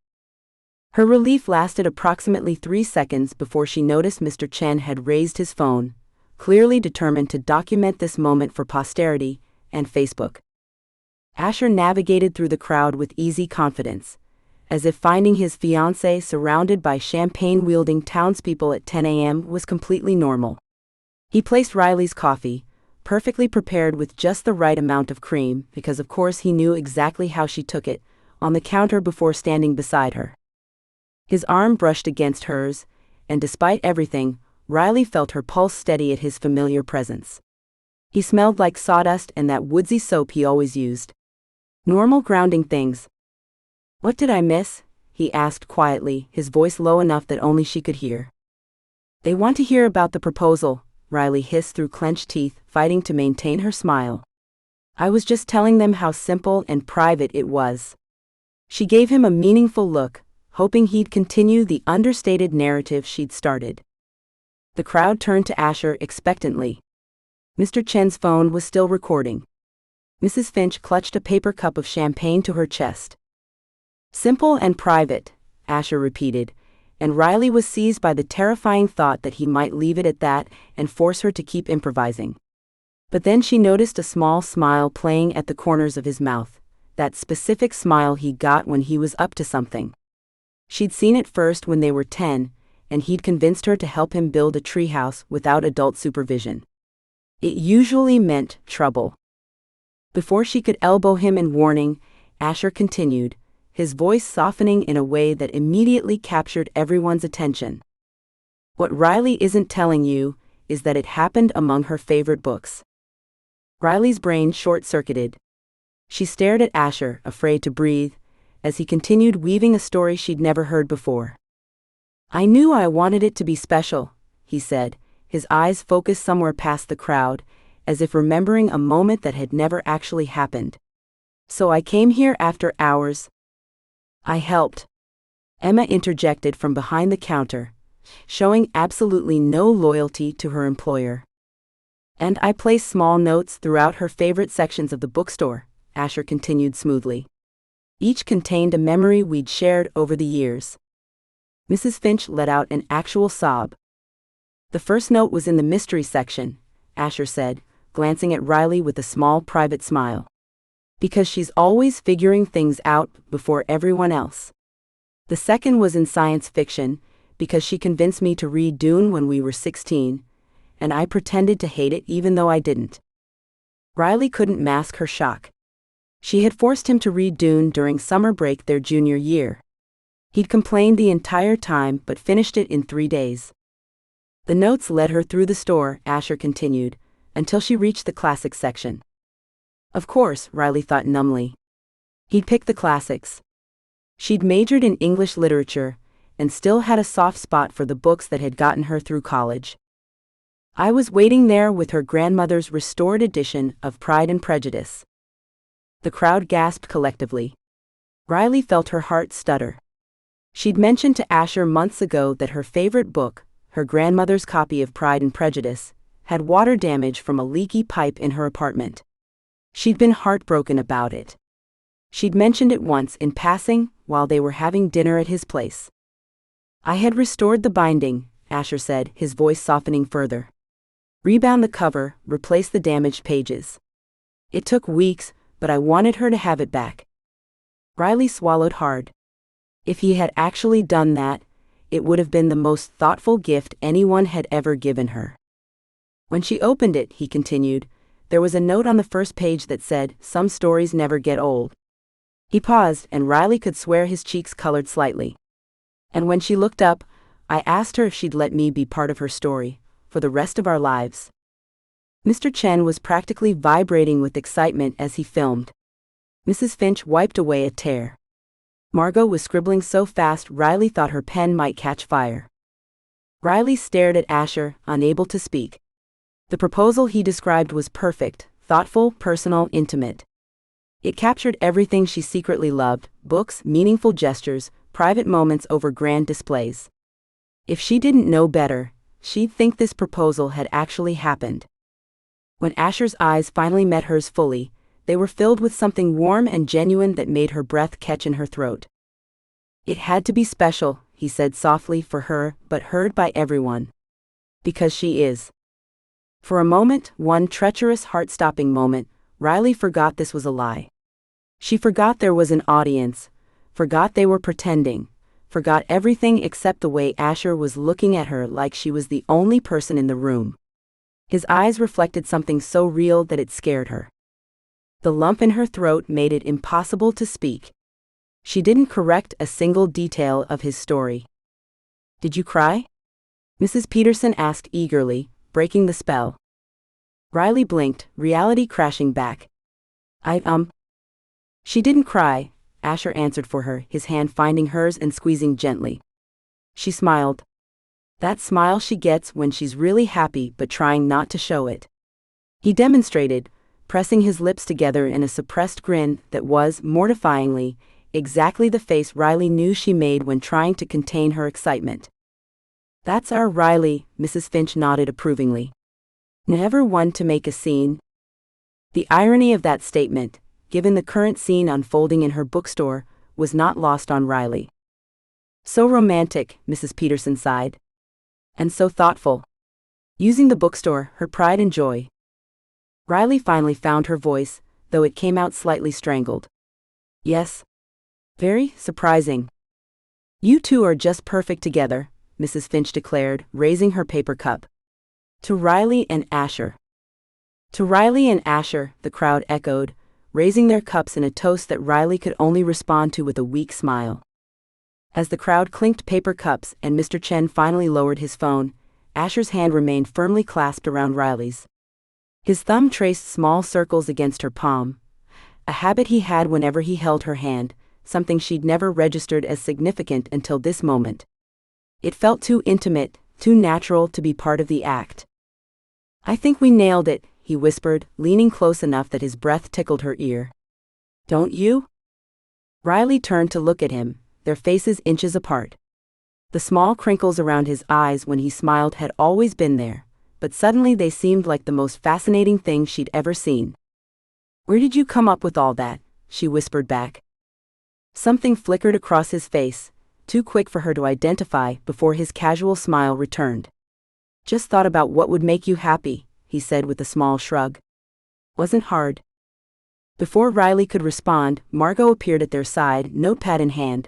Her relief lasted approximately 3 seconds before she noticed Mr. Chen had raised his phone, clearly determined to document this moment for posterity and Facebook. Asher navigated through the crowd with easy confidence, as if finding his fiancée surrounded by champagne-wielding townspeople at 10 a.m. was completely normal. He placed Riley's coffee, perfectly prepared with just the right amount of cream, because of course he knew exactly how she took it, on the counter before standing beside her. His arm brushed against hers, and despite everything, Riley felt her pulse steady at his familiar presence. He smelled like sawdust and that woodsy soap he always used. Normal grounding things. "What did I miss?" he asked quietly, his voice low enough that only she could hear. "They want to hear about the proposal," Riley hissed through clenched teeth, fighting to maintain her smile. "I was just telling them how simple and private it was." She gave him a meaningful look, hoping he'd continue the understated narrative she'd started. The crowd turned to Asher expectantly. Mr. Chen's phone was still recording. Mrs. Finch clutched a paper cup of champagne to her chest. "Simple and private," Asher repeated, and Riley was seized by the terrifying thought that he might leave it at that and force her to keep improvising. But then she noticed a small smile playing at the corners of his mouth, that specific smile he got when he was up to something. She'd seen it first when they were 10, and he'd convinced her to help him build a treehouse without adult supervision. It usually meant trouble. Before she could elbow him in warning, Asher continued, his voice softening in a way that immediately captured everyone's attention. "What Riley isn't telling you is that it happened among her favorite books." Riley's brain short-circuited. She stared at Asher, afraid to breathe, as he continued weaving a story she'd never heard before. "I knew I wanted it to be special," he said, his eyes focused somewhere past the crowd, as if remembering a moment that had never actually happened. "So I came here after hours." "I helped," Emma interjected from behind the counter, showing absolutely no loyalty to her employer. "And I placed small notes throughout her favorite sections of the bookstore," Asher continued smoothly. "Each contained a memory we'd shared over the years." Mrs. Finch let out an actual sob. "The first note was in the mystery section," Asher said, glancing at Riley with a small private smile. "Because she's always figuring things out before everyone else. The second was in science fiction, because she convinced me to read Dune when we were 16, and I pretended to hate it even though I didn't." Riley couldn't mask her shock. She had forced him to read Dune during summer break their junior year. He'd complained the entire time but finished it in 3 days. "The notes led her through the store," Asher continued, until she reached the classics section. Of course, Riley thought numbly. He'd picked the classics. She'd majored in English literature, and still had a soft spot for the books that had gotten her through college. "I was waiting there with her grandmother's restored edition of Pride and Prejudice." The crowd gasped collectively. Riley felt her heart stutter. She'd mentioned to Asher months ago that her favorite book, her grandmother's copy of Pride and Prejudice, had water damage from a leaky pipe in her apartment. She'd been heartbroken about it. She'd mentioned it once in passing while they were having dinner at his place. I had restored the binding, Asher said, his voice softening further. Rebound the cover, replace the damaged pages. It took weeks, but I wanted her to have it back. Riley swallowed hard. If he had actually done that, it would have been the most thoughtful gift anyone had ever given her. When she opened it, he continued, there was a note on the first page that said, "Some stories never get old." He paused, and Riley could swear his cheeks colored slightly. And when she looked up, I asked her if she'd let me be part of her story, for the rest of our lives. Mr. Chen was practically vibrating with excitement as he filmed. Mrs. Finch wiped away a tear. Margot was scribbling so fast Riley thought her pen might catch fire. Riley stared at Asher, unable to speak. The proposal he described was perfect, thoughtful, personal, intimate. It captured everything she secretly loved: books, meaningful gestures, private moments over grand displays. If she didn't know better, she'd think this proposal had actually happened. When Asher's eyes finally met hers fully, they were filled with something warm and genuine that made her breath catch in her throat. It had to be special, he said softly, for her, but heard by everyone. Because she is. For a moment, one treacherous, heart-stopping moment, Riley forgot this was a lie. She forgot there was an audience, forgot they were pretending, forgot everything except the way Asher was looking at her like she was the only person in the room. His eyes reflected something so real that it scared her. The lump in her throat made it impossible to speak. She didn't correct a single detail of his story. "Did you cry?" Mrs. Peterson asked eagerly, breaking the spell. Riley blinked, reality crashing back. She didn't cry, Asher answered for her, his hand finding hers and squeezing gently. She smiled. That smile she gets when she's really happy but trying not to show it. He demonstrated, pressing his lips together in a suppressed grin that was, mortifyingly, exactly the face Riley knew she made when trying to contain her excitement. "That's our Riley," Mrs. Finch nodded approvingly. "Never one to make a scene." The irony of that statement, given the current scene unfolding in her bookstore, was not lost on Riley. "So romantic," Mrs. Peterson sighed. "And so thoughtful." Using the bookstore, her pride and joy. Riley finally found her voice, though it came out slightly strangled. "Yes. Very surprising. You two are just perfect together," Mrs. Finch declared, raising her paper cup. "To Riley and Asher." "To Riley and Asher," the crowd echoed, raising their cups in a toast that Riley could only respond to with a weak smile. As the crowd clinked paper cups and Mr. Chen finally lowered his phone, Asher's hand remained firmly clasped around Riley's. His thumb traced small circles against her palm, a habit he had whenever he held her hand, something she'd never registered as significant until this moment. It felt too intimate, too natural to be part of the act. "I think we nailed it," he whispered, leaning close enough that his breath tickled her ear. "Don't you?" Riley turned to look at him, their faces inches apart. The small crinkles around his eyes when he smiled had always been there, but suddenly they seemed like the most fascinating thing she'd ever seen. "Where did you come up with all that?" she whispered back. Something flickered across his face, too quick for her to identify before his casual smile returned. "Just thought about what would make you happy," he said with a small shrug. "Wasn't hard." Before Riley could respond, Margot appeared at their side, notepad in hand.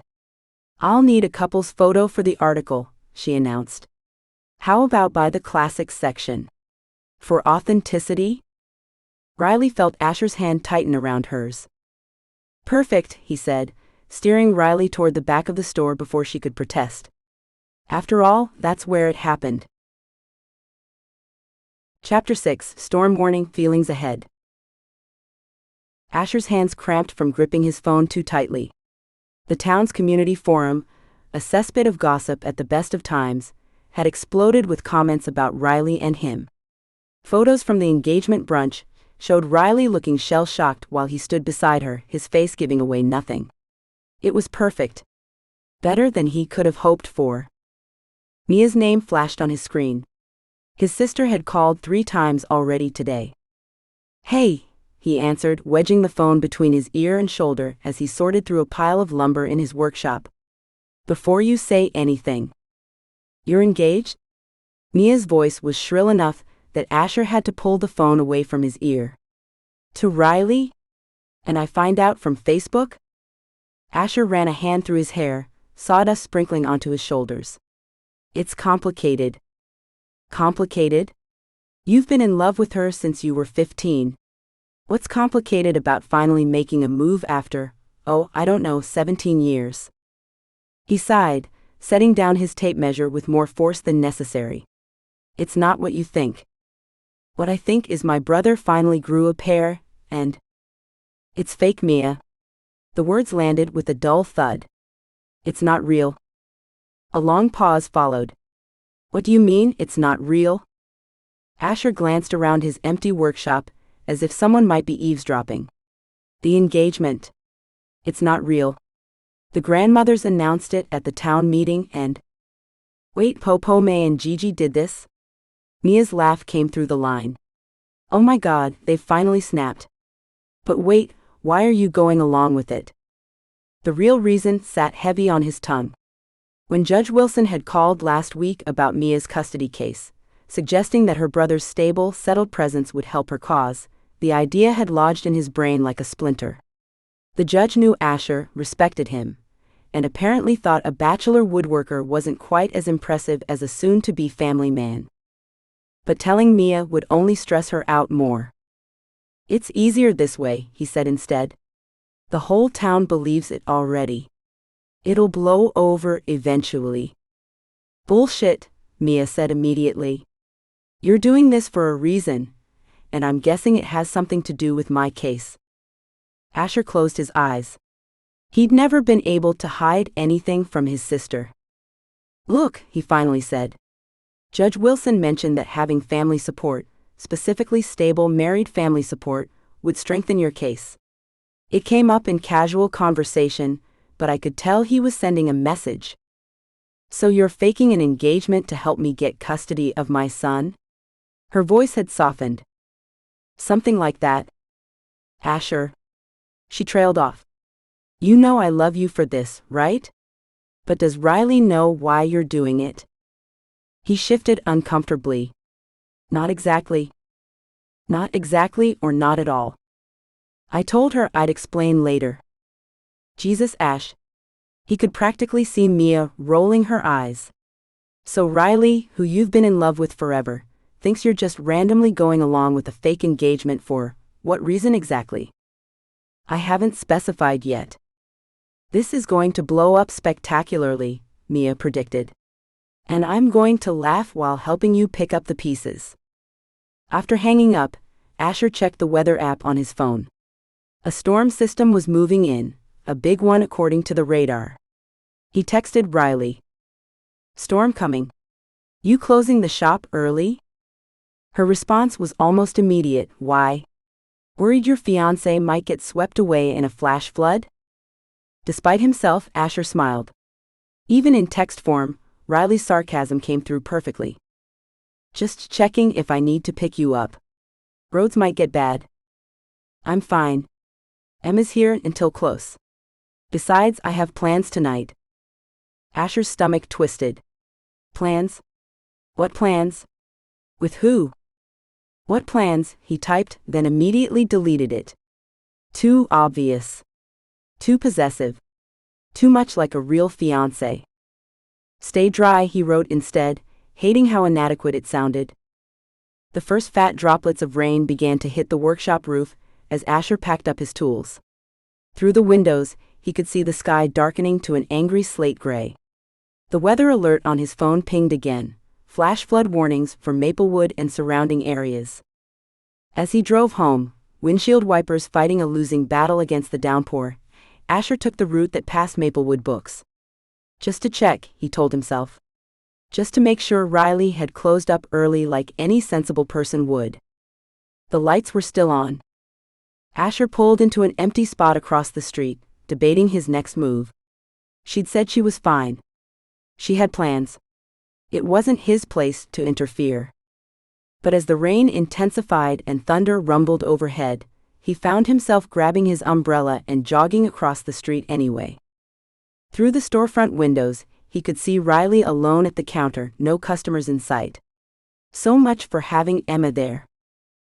"I'll need a couple's photo for the article," she announced. "How about by the classics section? For authenticity?" Riley felt Asher's hand tighten around hers. "Perfect," he said, steering Riley toward the back of the store before she could protest. After all, that's where it happened. Chapter 6: Storm Warning, Feelings Ahead. Asher's hands cramped from gripping his phone too tightly. The town's community forum, a cesspit of gossip at the best of times, had exploded with comments about Riley and him. Photos from the engagement brunch showed Riley looking shell-shocked while he stood beside her, his face giving away nothing. It was perfect. Better than he could have hoped for. Mia's name flashed on his screen. His sister had called 3 times already today. "Hey," he answered, wedging the phone between his ear and shoulder as he sorted through a pile of lumber in his workshop. "Before you say anything, You're engaged? Mia's voice was shrill enough that Asher had to pull the phone away from his ear. To Riley? And I find out from Facebook? Asher ran a hand through his hair, sawdust sprinkling onto his shoulders. It's complicated. Complicated? You've been in love with her since you were 15. What's complicated about finally making a move after, I don't know, 17 years? He sighed, setting down his tape measure with more force than necessary. It's not what you think. What I think is my brother finally grew a pair, and it's fake, Mia. The words landed with a dull thud. It's not real. A long pause followed. What do you mean, it's not real? Asher glanced around his empty workshop, as if someone might be eavesdropping. The engagement. It's not real. The grandmothers announced it at the town meeting and... Wait, Popo May and Gigi did this? Mia's laugh came through the line. Oh my God, they've finally snapped. But wait, why are you going along with it? The real reason sat heavy on his tongue. When Judge Wilson had called last week about Mia's custody case, suggesting that her brother's stable, settled presence would help her cause, the idea had lodged in his brain like a splinter. The judge knew Asher, respected him, and apparently thought a bachelor woodworker wasn't quite as impressive as a soon-to-be family man. But telling Mia would only stress her out more. It's easier this way, he said instead. The whole town believes it already. It'll blow over eventually. Bullshit, Mia said immediately. You're doing this for a reason, and I'm guessing it has something to do with my case. Asher closed his eyes. He'd never been able to hide anything from his sister. Look, he finally said. Judge Wilson mentioned that having family support, specifically stable married family support, would strengthen your case. It came up in casual conversation, but I could tell he was sending a message. So you're faking an engagement to help me get custody of my son? Her voice had softened. Something like that. Asher. She trailed off. You know I love you for this, right? But does Riley know why you're doing it? He shifted uncomfortably. Not exactly. Not exactly or not at all. I told her I'd explain later. Jesus, Ash. He could practically see Mia rolling her eyes. So Riley, who you've been in love with forever, thinks you're just randomly going along with a fake engagement for, what reason exactly? I haven't specified yet. This is going to blow up spectacularly, Mia predicted. And I'm going to laugh while helping you pick up the pieces. After hanging up, Asher checked the weather app on his phone. A storm system was moving in, a big one according to the radar. He texted Riley. Storm coming. You closing the shop early? Her response was almost immediate. Why? Worried your fiancé might get swept away in a flash flood? Despite himself, Asher smiled. Even in text form, Riley's sarcasm came through perfectly. Just checking if I need to pick you up. Roads might get bad. I'm fine. Emma's here until close. Besides, I have plans tonight. Asher's stomach twisted. Plans? What plans? With who? What plans? He typed, then immediately deleted it. Too obvious. Too possessive. Too much like a real fiancé. Stay dry, he wrote instead, hating how inadequate it sounded. The first fat droplets of rain began to hit the workshop roof as Asher packed up his tools. Through the windows, he could see the sky darkening to an angry slate gray. The weather alert on his phone pinged again, flash flood warnings for Maplewood and surrounding areas. As he drove home, windshield wipers fighting a losing battle against the downpour, Asher took the route that passed Maplewood Books. Just to check, he told himself. Just to make sure Riley had closed up early like any sensible person would. The lights were still on. Asher pulled into an empty spot across the street, debating his next move. She'd said she was fine. She had plans. It wasn't his place to interfere. But as the rain intensified and thunder rumbled overhead, he found himself grabbing his umbrella and jogging across the street anyway. Through the storefront windows, he he could see Riley alone at the counter, no customers in sight. So much for having Emma there.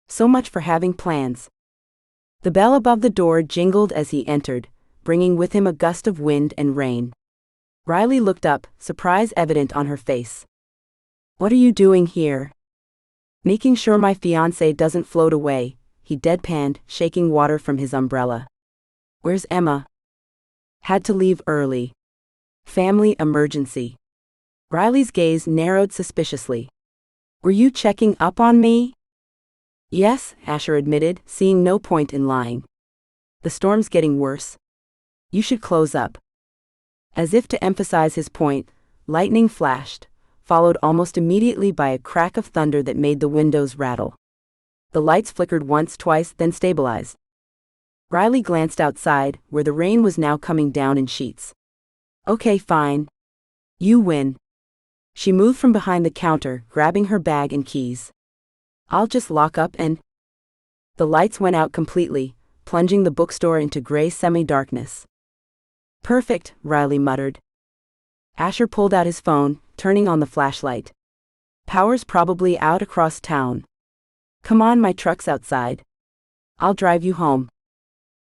So much for having plans. The bell above the door jingled as he entered, bringing with him a gust of wind and rain. Riley looked up, surprise evident on her face. "What are you doing here?" "Making sure my fiancé doesn't float away," he deadpanned, shaking water from his umbrella. "Where's Emma?" "Had to leave early. Family emergency." Riley's gaze narrowed suspiciously. "Were you checking up on me?" "Yes," Asher admitted, seeing no point in lying. "The storm's getting worse. You should close up." As if to emphasize his point, lightning flashed, followed almost immediately by a crack of thunder that made the windows rattle. The lights flickered once, twice, then stabilized. Riley glanced outside, where the rain was now coming down in sheets. "Okay, fine. You win." She moved from behind the counter, grabbing her bag and keys. "I'll just lock up and—" The lights went out completely, plunging the bookstore into gray semi-darkness. "Perfect," Riley muttered. Asher pulled out his phone, turning on the flashlight. "Power's probably out across town. Come on, my truck's outside. I'll drive you home."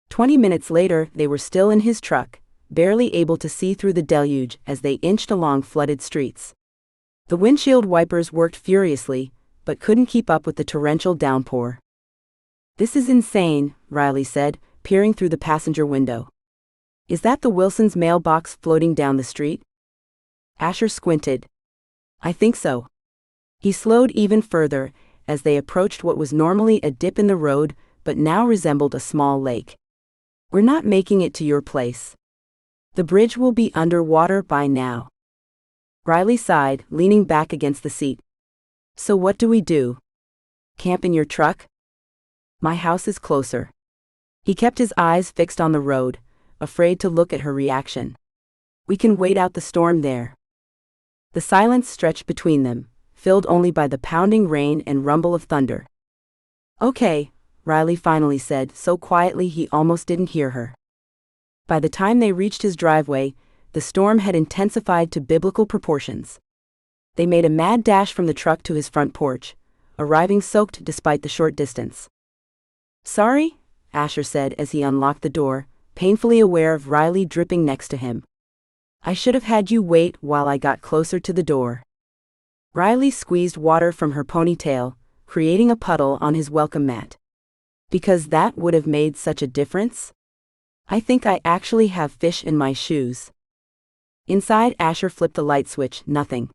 20 minutes later, they were still in his truck, barely able to see through the deluge as they inched along flooded streets. The windshield wipers worked furiously, but couldn't keep up with the torrential downpour. "This is insane," Riley said, peering through the passenger window. "Is that the Wilsons' mailbox floating down the street?" Asher squinted. "I think so." He slowed even further, as they approached what was normally a dip in the road, but now resembled a small lake. "We're not making it to your place. The bridge will be under water by now." Riley sighed, leaning back against the seat. "So what do we do? Camp in your truck?" "My house is closer." He kept his eyes fixed on the road, afraid to look at her reaction. "We can wait out the storm there." The silence stretched between them, filled only by the pounding rain and rumble of thunder. "Okay," Riley finally said, so quietly he almost didn't hear her. By the time they reached his driveway, the storm had intensified to biblical proportions. They made a mad dash from the truck to his front porch, arriving soaked despite the short distance. "Sorry?" Asher said as he unlocked the door, painfully aware of Riley dripping next to him. "I should have had you wait while I got closer to the door." Riley squeezed water from her ponytail, creating a puddle on his welcome mat. "Because that would have made such a difference? I think I actually have fish in my shoes." Inside, Asher flipped the light switch. "Nothing.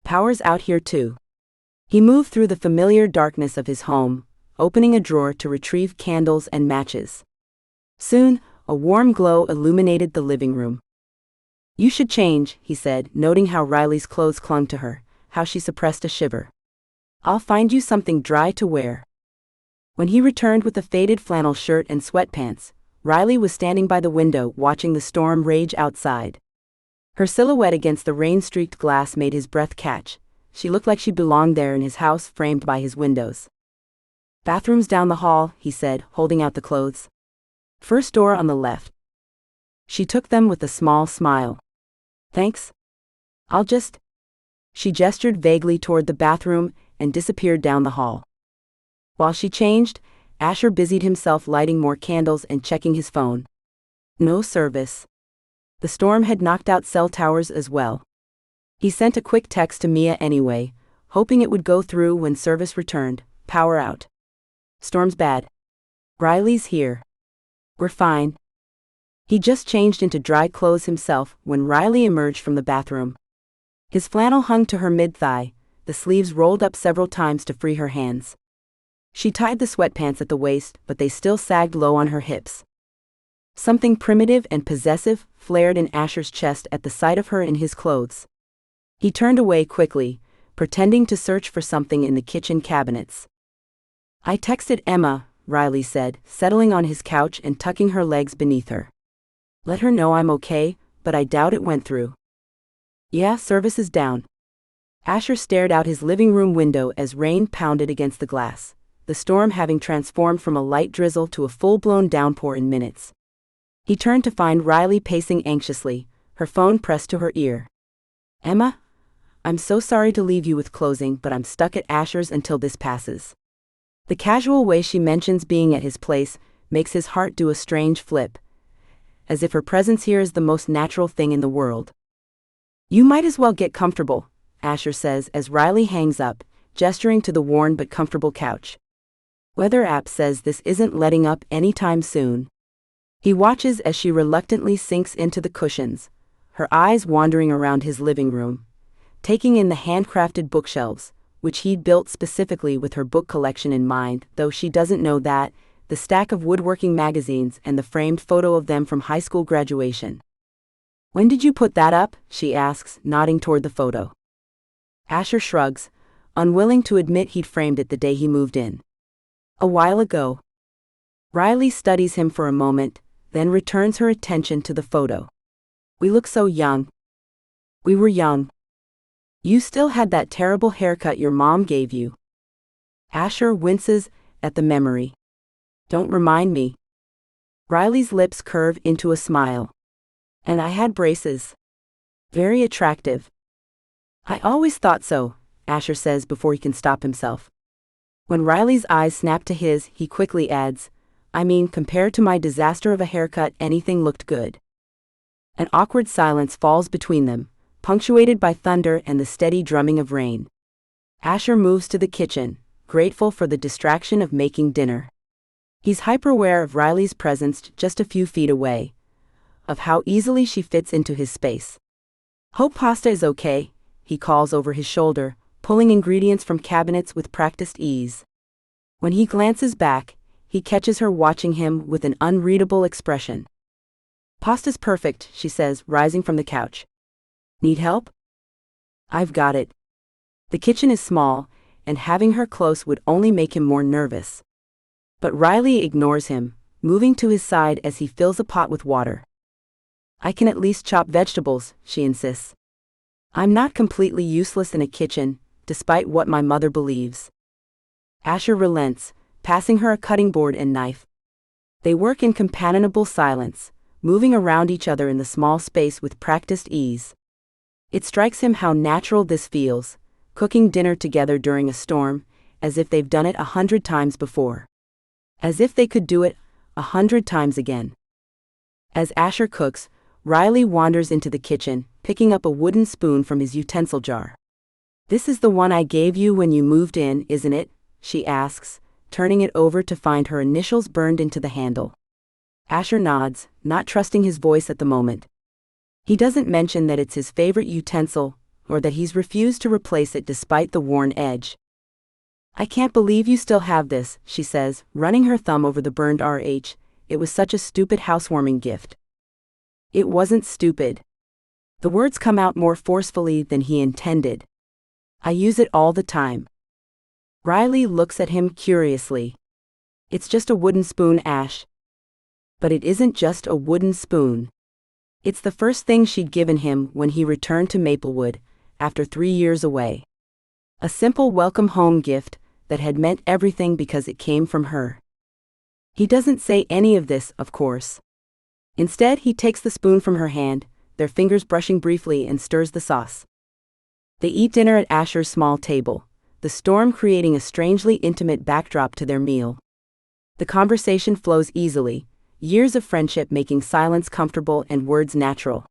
Power's out here too." He moved through the familiar darkness of his home, opening a drawer to retrieve candles and matches. Soon, a warm glow illuminated the living room. "You should change," he said, noting how Riley's clothes clung to her, how she suppressed a shiver. "I'll find you something dry to wear." When he returned with a faded flannel shirt and sweatpants, Riley was standing by the window watching the storm rage outside. Her silhouette against the rain-streaked glass made his breath catch. She looked like she belonged there in his house framed by his windows. "Bathroom's down the hall," he said, holding out the clothes. "First door on the left." She took them with a small smile. "Thanks. I'll just—" She gestured vaguely toward the bathroom and disappeared down the hall. While she changed, Asher busied himself lighting more candles and checking his phone. No service. The storm had knocked out cell towers as well. He sent a quick text to Mia anyway, hoping it would go through when service returned. "Power out. Storm's bad. Riley's here. We're fine." He just changed into dry clothes himself when Riley emerged from the bathroom. His flannel hung to her mid-thigh, the sleeves rolled up several times to free her hands. She tied the sweatpants at the waist, but they still sagged low on her hips. Something primitive and possessive flared in Asher's chest at the sight of her in his clothes. He turned away quickly, pretending to search for something in the kitchen cabinets. "I texted Emma," Riley said, settling on his couch and tucking her legs beneath her. "Let her know I'm okay, but I doubt it went through." "Yeah, service is down." Asher stared out his living room window as rain pounded against the glass, the storm having transformed from a light drizzle to a full-blown downpour in minutes. He turned to find Riley pacing anxiously, her phone pressed to her ear. Emma, I'm so sorry to leave you with closing, but I'm stuck at Asher's until this passes. The casual way she mentions being at his place makes his heart do a strange flip, as if her presence here is the most natural thing in the world. You might as well get comfortable, Asher says as Riley hangs up, gesturing to the worn but comfortable couch. Weather app says this isn't letting up anytime soon. He watches as she reluctantly sinks into the cushions, her eyes wandering around his living room, taking in the handcrafted bookshelves, which he'd built specifically with her book collection in mind, though she doesn't know that, the stack of woodworking magazines and the framed photo of them from high school graduation. When did you put that up? She asks, nodding toward the photo. Asher shrugs, unwilling to admit he'd framed it the day he moved in. A while ago. Riley studies him for a moment, then returns her attention to the photo. We look so young. We were young. You still had that terrible haircut your mom gave you. Asher winces at the memory. Don't remind me. Riley's lips curve into a smile. And I had braces. Very attractive. I always thought so, Asher says before he can stop himself. When Riley's eyes snap to his, he quickly adds, I mean, compared to my disaster of a haircut, anything looked good. An awkward silence falls between them, punctuated by thunder and the steady drumming of rain. Asher moves to the kitchen, grateful for the distraction of making dinner. He's hyper-aware of Riley's presence just a few feet away, of how easily she fits into his space. Hope pasta is okay, he calls over his shoulder, pulling ingredients from cabinets with practiced ease. When he glances back, he catches her watching him with an unreadable expression. Pasta's perfect, she says, rising from the couch. Need help? I've got it. The kitchen is small, and having her close would only make him more nervous. But Riley ignores him, moving to his side as he fills a pot with water. I can at least chop vegetables, she insists. I'm not completely useless in a kitchen, despite what my mother believes. Asher relents, passing her a cutting board and knife. They work in companionable silence, moving around each other in the small space with practiced ease. It strikes him how natural this feels, cooking dinner together during a storm, as if they've done it 100 times before. As if they could do it 100 times again. As Asher cooks, Riley wanders into the kitchen, picking up a wooden spoon from his utensil jar. This is the one I gave you when you moved in, isn't it? She asks, turning it over to find her initials burned into the handle. Asher nods, not trusting his voice at the moment. He doesn't mention that it's his favorite utensil, or that he's refused to replace it despite the worn edge. I can't believe you still have this, she says, running her thumb over the burned RH. It was such a stupid housewarming gift. It wasn't stupid. The words come out more forcefully than he intended. I use it all the time. Riley looks at him curiously. It's just a wooden spoon, Ash. But it isn't just a wooden spoon. It's the first thing she'd given him when he returned to Maplewood, after 3 years away. A simple welcome home gift that had meant everything because it came from her. He doesn't say any of this, of course. Instead, he takes the spoon from her hand, their fingers brushing briefly, and stirs the sauce. They eat dinner at Asher's small table, the storm creating a strangely intimate backdrop to their meal. The conversation flows easily, years of friendship making silence comfortable and words natural.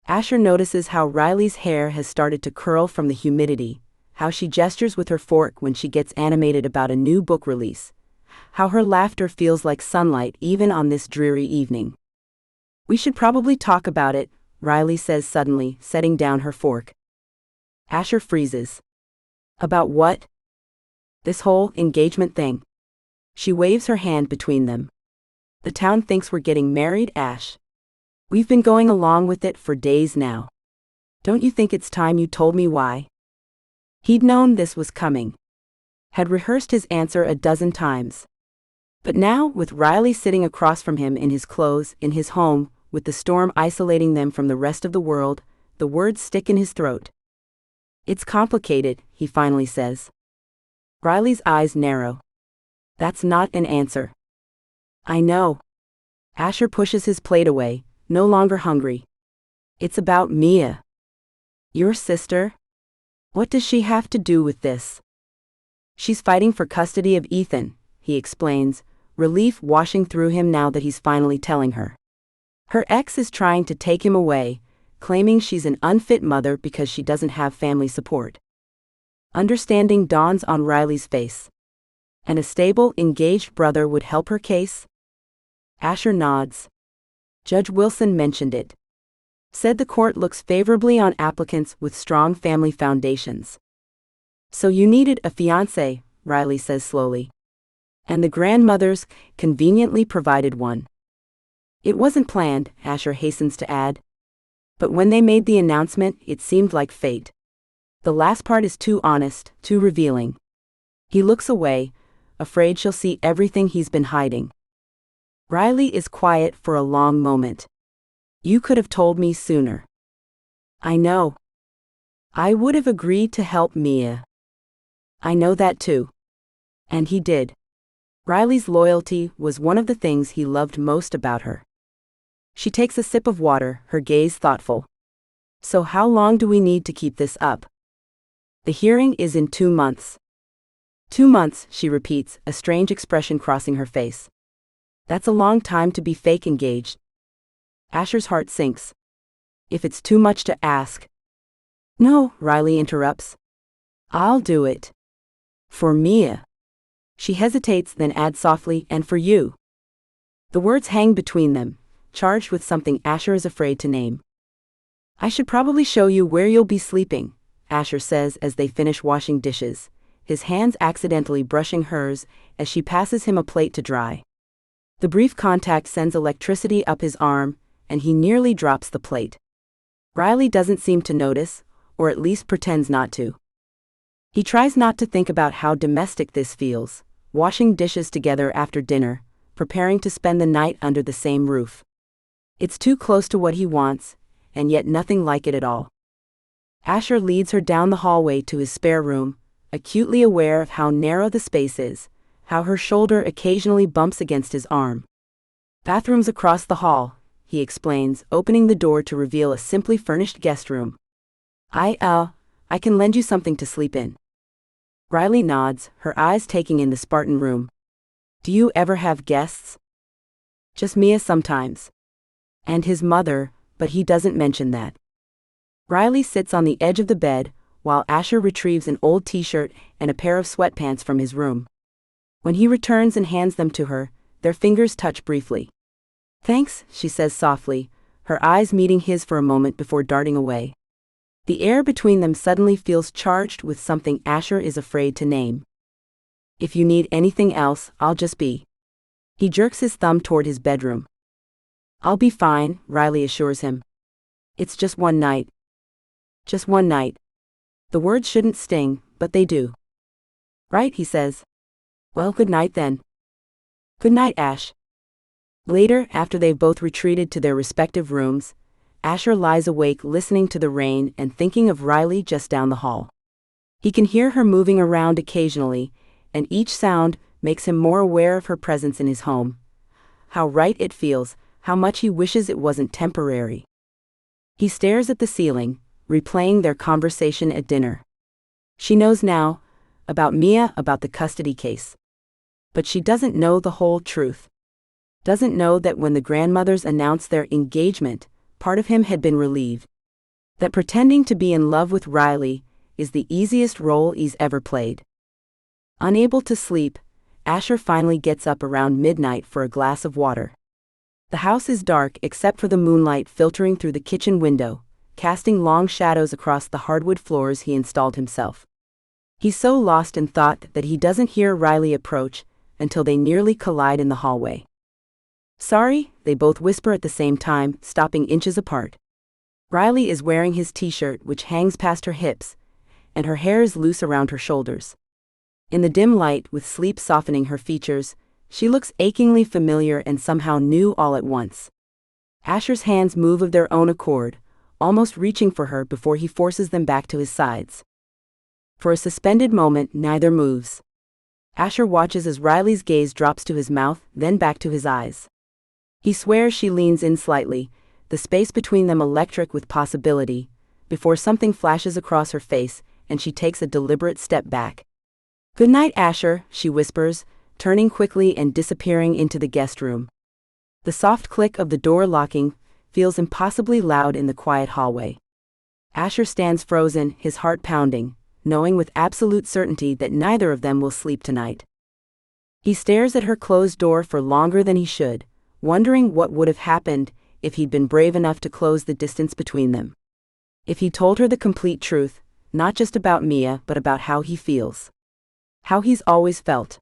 Asher notices how Riley's hair has started to curl from the humidity, how she gestures with her fork when she gets animated about a new book release, how her laughter feels like sunlight even on this dreary evening. We should probably talk about it, Riley says suddenly, setting down her fork. Asher freezes. About what? This whole engagement thing. She waves her hand between them. The town thinks we're getting married, Ash. We've been going along with it for days now. Don't you think it's time you told me why? He'd known this was coming. Had rehearsed his answer a dozen times. But now, with Riley sitting across from him in his clothes, in his home, with the storm isolating them from the rest of the world, the words stick in his throat. It's complicated, he finally says. Riley's eyes narrow. That's not an answer. I know. Asher pushes his plate away, no longer hungry. It's about Mia. Your sister? What does she have to do with this? She's fighting for custody of Ethan, he explains, relief washing through him now that he's finally telling her. Her ex is trying to take him away, claiming she's an unfit mother because she doesn't have family support. Understanding dawns on Riley's face. And a stable, engaged brother would help her case? Asher nods. Judge Wilson mentioned it. Said the court looks favorably on applicants with strong family foundations. So you needed a fiancé, Riley says slowly. And the grandmothers conveniently provided one. It wasn't planned, Asher hastens to add. But when they made the announcement, it seemed like fate. The last part is too honest, too revealing. He looks away, afraid she'll see everything he's been hiding. Riley is quiet for a long moment. You could have told me sooner. I know. I would have agreed to help Mia. I know that too. And he did. Riley's loyalty was one of the things he loved most about her. She takes a sip of water, her gaze thoughtful. So how long do we need to keep this up? The hearing is in 2 months. 2 months, she repeats, a strange expression crossing her face. That's a long time to be fake engaged. Asher's heart sinks. If it's too much to ask. No, Riley interrupts. I'll do it. For Mia. She hesitates, then adds softly, and for you. The words hang between them, charged with something Asher is afraid to name. I should probably show you where you'll be sleeping, Asher says as they finish washing dishes, his hands accidentally brushing hers as she passes him a plate to dry. The brief contact sends electricity up his arm, and he nearly drops the plate. Riley doesn't seem to notice, or at least pretends not to. He tries not to think about how domestic this feels, washing dishes together after dinner, preparing to spend the night under the same roof. It's too close to what he wants, and yet nothing like it at all. Asher leads her down the hallway to his spare room, acutely aware of how narrow the space is, how her shoulder occasionally bumps against his arm. Bathrooms across the hall, he explains, opening the door to reveal a simply furnished guest room. I can lend you something to sleep in. Riley nods, her eyes taking in the Spartan room. Do you ever have guests? Just Mia sometimes. And his mother, but he doesn't mention that. Riley sits on the edge of the bed, while Asher retrieves an old t-shirt and a pair of sweatpants from his room. When he returns and hands them to her, their fingers touch briefly. Thanks, she says softly, her eyes meeting his for a moment before darting away. The air between them suddenly feels charged with something Asher is afraid to name. If you need anything else, I'll just be. He jerks his thumb toward his bedroom. I'll be fine, Riley assures him. It's just one night. Just one night. The words shouldn't sting, but they do. Right, he says. Well, good night then. Good night, Ash. Later, after they've both retreated to their respective rooms, Asher lies awake listening to the rain and thinking of Riley just down the hall. He can hear her moving around occasionally, and each sound makes him more aware of her presence in his home. How right it feels, how much he wishes it wasn't temporary. He stares at the ceiling, replaying their conversation at dinner. She knows now, about Mia, about the custody case. But she doesn't know the whole truth. Doesn't know that when the grandmothers announced their engagement, part of him had been relieved. That pretending to be in love with Riley is the easiest role he's ever played. Unable to sleep, Asher finally gets up around midnight for a glass of water. The house is dark except for the moonlight filtering through the kitchen window, casting long shadows across the hardwood floors he installed himself. He's so lost in thought that he doesn't hear Riley approach until they nearly collide in the hallway. Sorry, they both whisper at the same time, stopping inches apart. Riley is wearing his t-shirt, which hangs past her hips, and her hair is loose around her shoulders. In the dim light, with sleep softening her features, she looks achingly familiar and somehow new all at once. Asher's hands move of their own accord, almost reaching for her before he forces them back to his sides. For a suspended moment, neither moves. Asher watches as Riley's gaze drops to his mouth, then back to his eyes. He swears she leans in slightly, the space between them electric with possibility, before something flashes across her face, and she takes a deliberate step back. "Good night, Asher," she whispers, turning quickly and disappearing into the guest room. The soft click of the door locking feels impossibly loud in the quiet hallway. Asher stands frozen, his heart pounding, knowing with absolute certainty that neither of them will sleep tonight. He stares at her closed door for longer than he should, wondering what would have happened if he'd been brave enough to close the distance between them. If he told her the complete truth, not just about Mia but about how he feels. How he's always felt.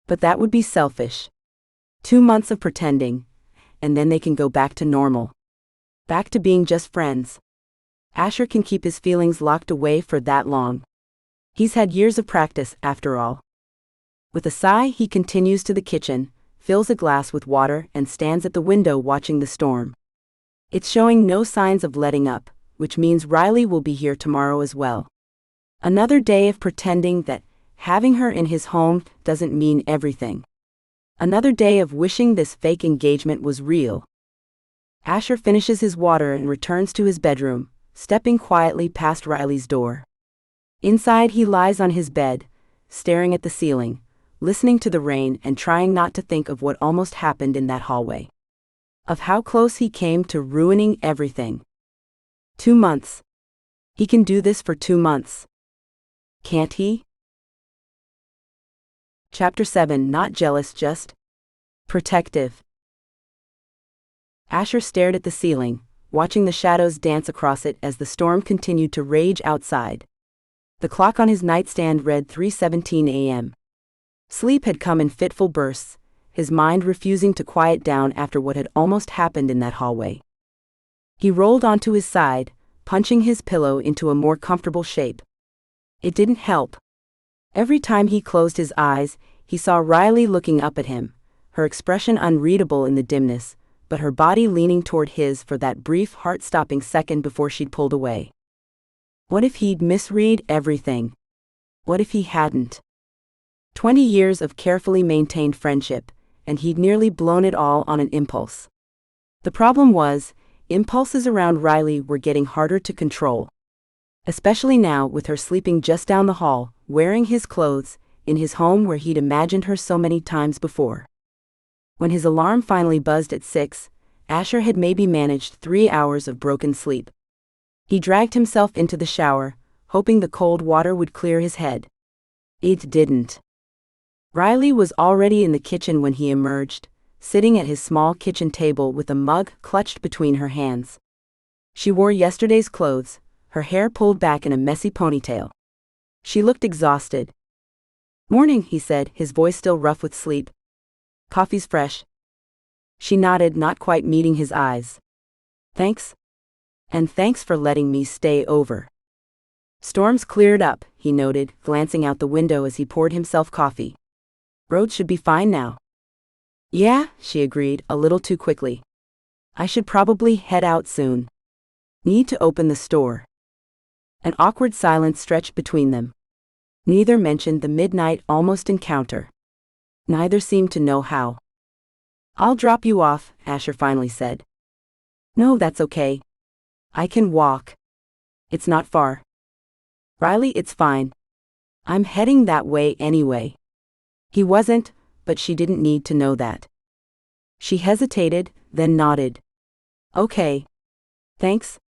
But that would be selfish. 2 months of pretending, and then they can go back to normal. Back to being just friends. Asher can keep his feelings locked away for that long. He's had years of practice, after all. With a sigh, he continues to the kitchen, fills a glass with water, and stands at the window watching the storm. It's showing no signs of letting up, which means Riley will be here tomorrow as well. Another day of pretending that having her in his home doesn't mean everything. Another day of wishing this fake engagement was real. Asher finishes his water and returns to his bedroom, stepping quietly past Riley's door. Inside, he lies on his bed, staring at the ceiling, listening to the rain and trying not to think of what almost happened in that hallway. Of how close he came to ruining everything. 2 months. He can do this for 2 months. Can't he? Chapter 7. Not jealous, just protective. Asher stared at the ceiling, watching the shadows dance across it as the storm continued to rage outside. The clock on his nightstand read 3:17 a.m. Sleep had come in fitful bursts, his mind refusing to quiet down after what had almost happened in that hallway. He rolled onto his side, punching his pillow into a more comfortable shape. It didn't help. Every time he closed his eyes, he saw Riley looking up at him, her expression unreadable in the dimness, but her body leaning toward his for that brief heart-stopping second before she'd pulled away. What if he'd misread everything? What if he hadn't? 20 years of carefully maintained friendship, and he'd nearly blown it all on an impulse. The problem was, impulses around Riley were getting harder to control. Especially now, with her sleeping just down the hall, wearing his clothes, in his home where he'd imagined her so many times before. When his alarm finally buzzed at 6, Asher had maybe managed 3 hours of broken sleep. He dragged himself into the shower, hoping the cold water would clear his head. It didn't. Riley was already in the kitchen when he emerged, sitting at his small kitchen table with a mug clutched between her hands. She wore yesterday's clothes, her hair pulled back in a messy ponytail. She looked exhausted. "Morning," he said, his voice still rough with sleep. "Coffee's fresh." She nodded, not quite meeting his eyes. "Thanks. And thanks for letting me stay over." "Storm's cleared up," he noted, glancing out the window as he poured himself coffee. "Roads should be fine now." "Yeah," she agreed, a little too quickly. "I should probably head out soon. Need to open the store." An awkward silence stretched between them. Neither mentioned the midnight almost encounter. Neither seemed to know how. "I'll drop you off," Asher finally said. "No, that's okay. I can walk. It's not far." "Riley, it's fine. I'm heading that way anyway." He wasn't, but she didn't need to know that. She hesitated, then nodded. "Okay. Thanks."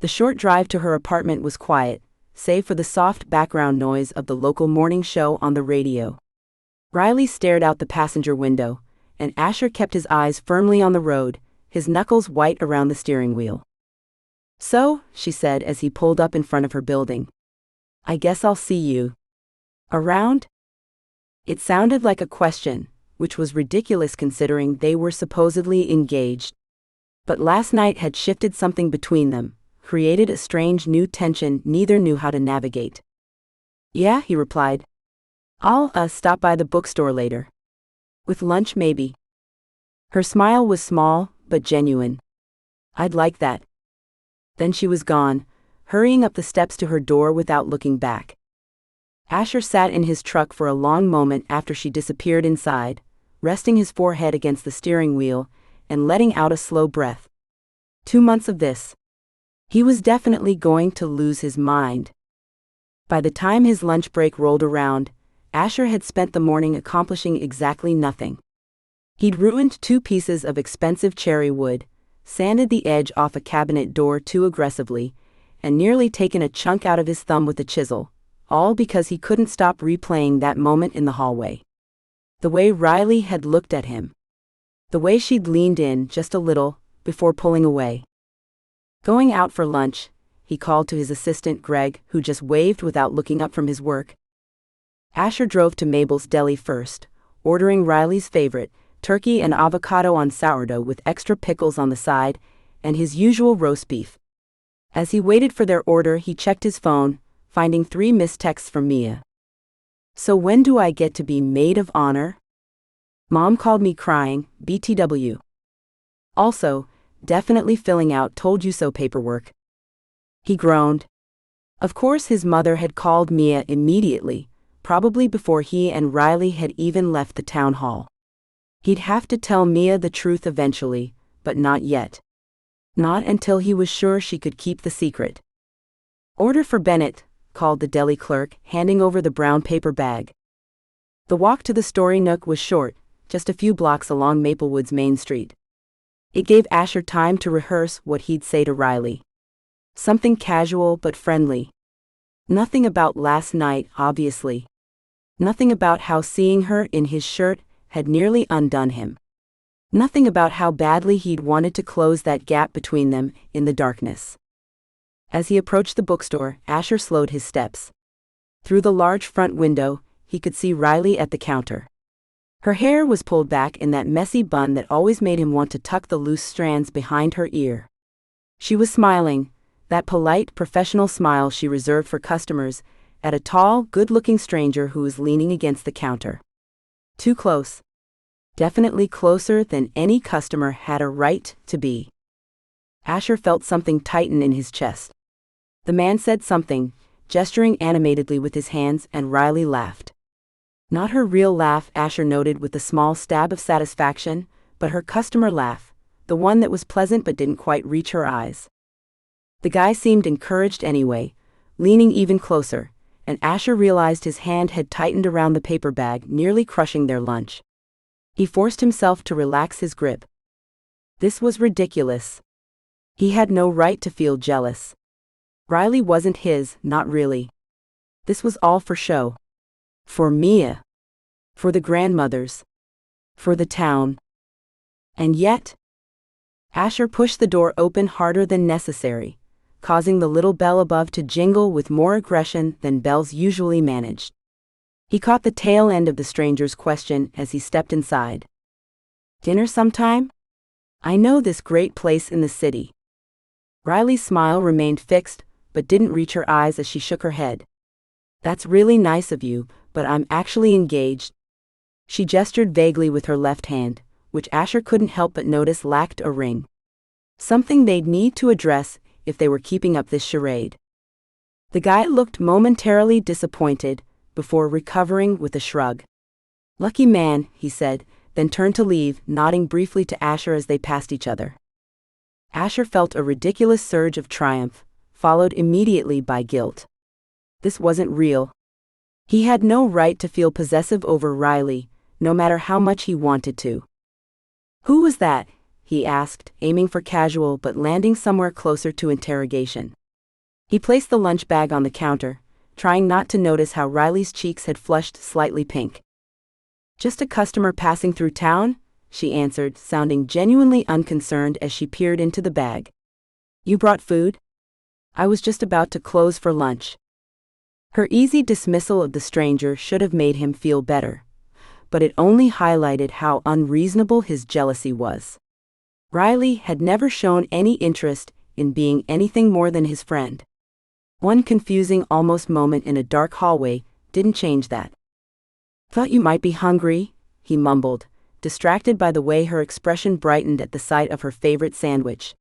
The short drive to her apartment was quiet, save for the soft background noise of the local morning show on the radio. Riley stared out the passenger window, and Asher kept his eyes firmly on the road, his knuckles white around the steering wheel. "So," she said as he pulled up in front of her building. "I guess I'll see you around?" It sounded like a question, which was ridiculous considering they were supposedly engaged. But last night had shifted something between them, created a strange new tension neither knew how to navigate. "Yeah," he replied. "I'll stop by the bookstore later. With lunch maybe." Her smile was small, but genuine. "I'd like that." Then she was gone, hurrying up the steps to her door without looking back. Asher sat in his truck for a long moment after she disappeared inside, resting his forehead against the steering wheel and letting out a slow breath. 2 months of this. He was definitely going to lose his mind. By the time his lunch break rolled around, Asher had spent the morning accomplishing exactly nothing. He'd ruined 2 pieces of expensive cherry wood, sanded the edge off a cabinet door too aggressively, and nearly taken a chunk out of his thumb with a chisel, all because he couldn't stop replaying that moment in the hallway. The way Riley had looked at him. The way she'd leaned in just a little before pulling away. Going out for lunch, he called to his assistant Greg, who just waved without looking up from his work. Asher drove to Mabel's Deli first, ordering Riley's favorite, turkey and avocado on sourdough with extra pickles on the side, and his usual roast beef. As he waited for their order, he checked his phone, finding 3 missed texts from Mia. "So when do I get to be maid of honor? Mom called me crying, BTW. Also, definitely filling out told you so paperwork." He groaned. Of course his mother had called Mia immediately, probably before he and Riley had even left the town hall. He'd have to tell Mia the truth eventually, but not yet. Not until he was sure she could keep the secret. "Order for Bennett," called the deli clerk, handing over the brown paper bag. The walk to the Story Nook was short, just a few blocks along Maplewood's main street. It gave Asher time to rehearse what he'd say to Riley. Something casual but friendly. Nothing about last night, obviously. Nothing about how seeing her in his shirt had nearly undone him. Nothing about how badly he'd wanted to close that gap between them in the darkness. As he approached the bookstore, Asher slowed his steps. Through the large front window, he could see Riley at the counter. Her hair was pulled back in that messy bun that always made him want to tuck the loose strands behind her ear. She was smiling, that polite, professional smile she reserved for customers, at a tall, good-looking stranger who was leaning against the counter. Too close. Definitely closer than any customer had a right to be. Asher felt something tighten in his chest. The man said something, gesturing animatedly with his hands, and Riley laughed. Not her real laugh, Asher noted with a small stab of satisfaction, but her customer laugh, the one that was pleasant but didn't quite reach her eyes. The guy seemed encouraged anyway, leaning even closer, and Asher realized his hand had tightened around the paper bag, nearly crushing their lunch. He forced himself to relax his grip. This was ridiculous. He had no right to feel jealous. Riley wasn't his, not really. This was all for show. For Mia. For the grandmothers. For the town. And yet, Asher pushed the door open harder than necessary, causing the little bell above to jingle with more aggression than bells usually managed. He caught the tail end of the stranger's question as he stepped inside. "Dinner sometime? I know this great place in the city." Riley's smile remained fixed, but didn't reach her eyes as she shook her head. "That's really nice of you, but I'm actually engaged." She gestured vaguely with her left hand, which Asher couldn't help but notice lacked a ring. Something they'd need to address if they were keeping up this charade. The guy looked momentarily disappointed, before recovering with a shrug. "Lucky man," he said, then turned to leave, nodding briefly to Asher as they passed each other. Asher felt a ridiculous surge of triumph, followed immediately by guilt. This wasn't real. He had no right to feel possessive over Riley, no matter how much he wanted to. "Who was that?" he asked, aiming for casual but landing somewhere closer to interrogation. He placed the lunch bag on the counter, trying not to notice how Riley's cheeks had flushed slightly pink. "Just a customer passing through town," she answered, sounding genuinely unconcerned as she peered into the bag. "You brought food? I was just about to close for lunch." Her easy dismissal of the stranger should have made him feel better, but it only highlighted how unreasonable his jealousy was. Riley had never shown any interest in being anything more than his friend. One confusing almost moment in a dark hallway didn't change that. "Thought you might be hungry," he mumbled, distracted by the way her expression brightened at the sight of her favorite sandwich.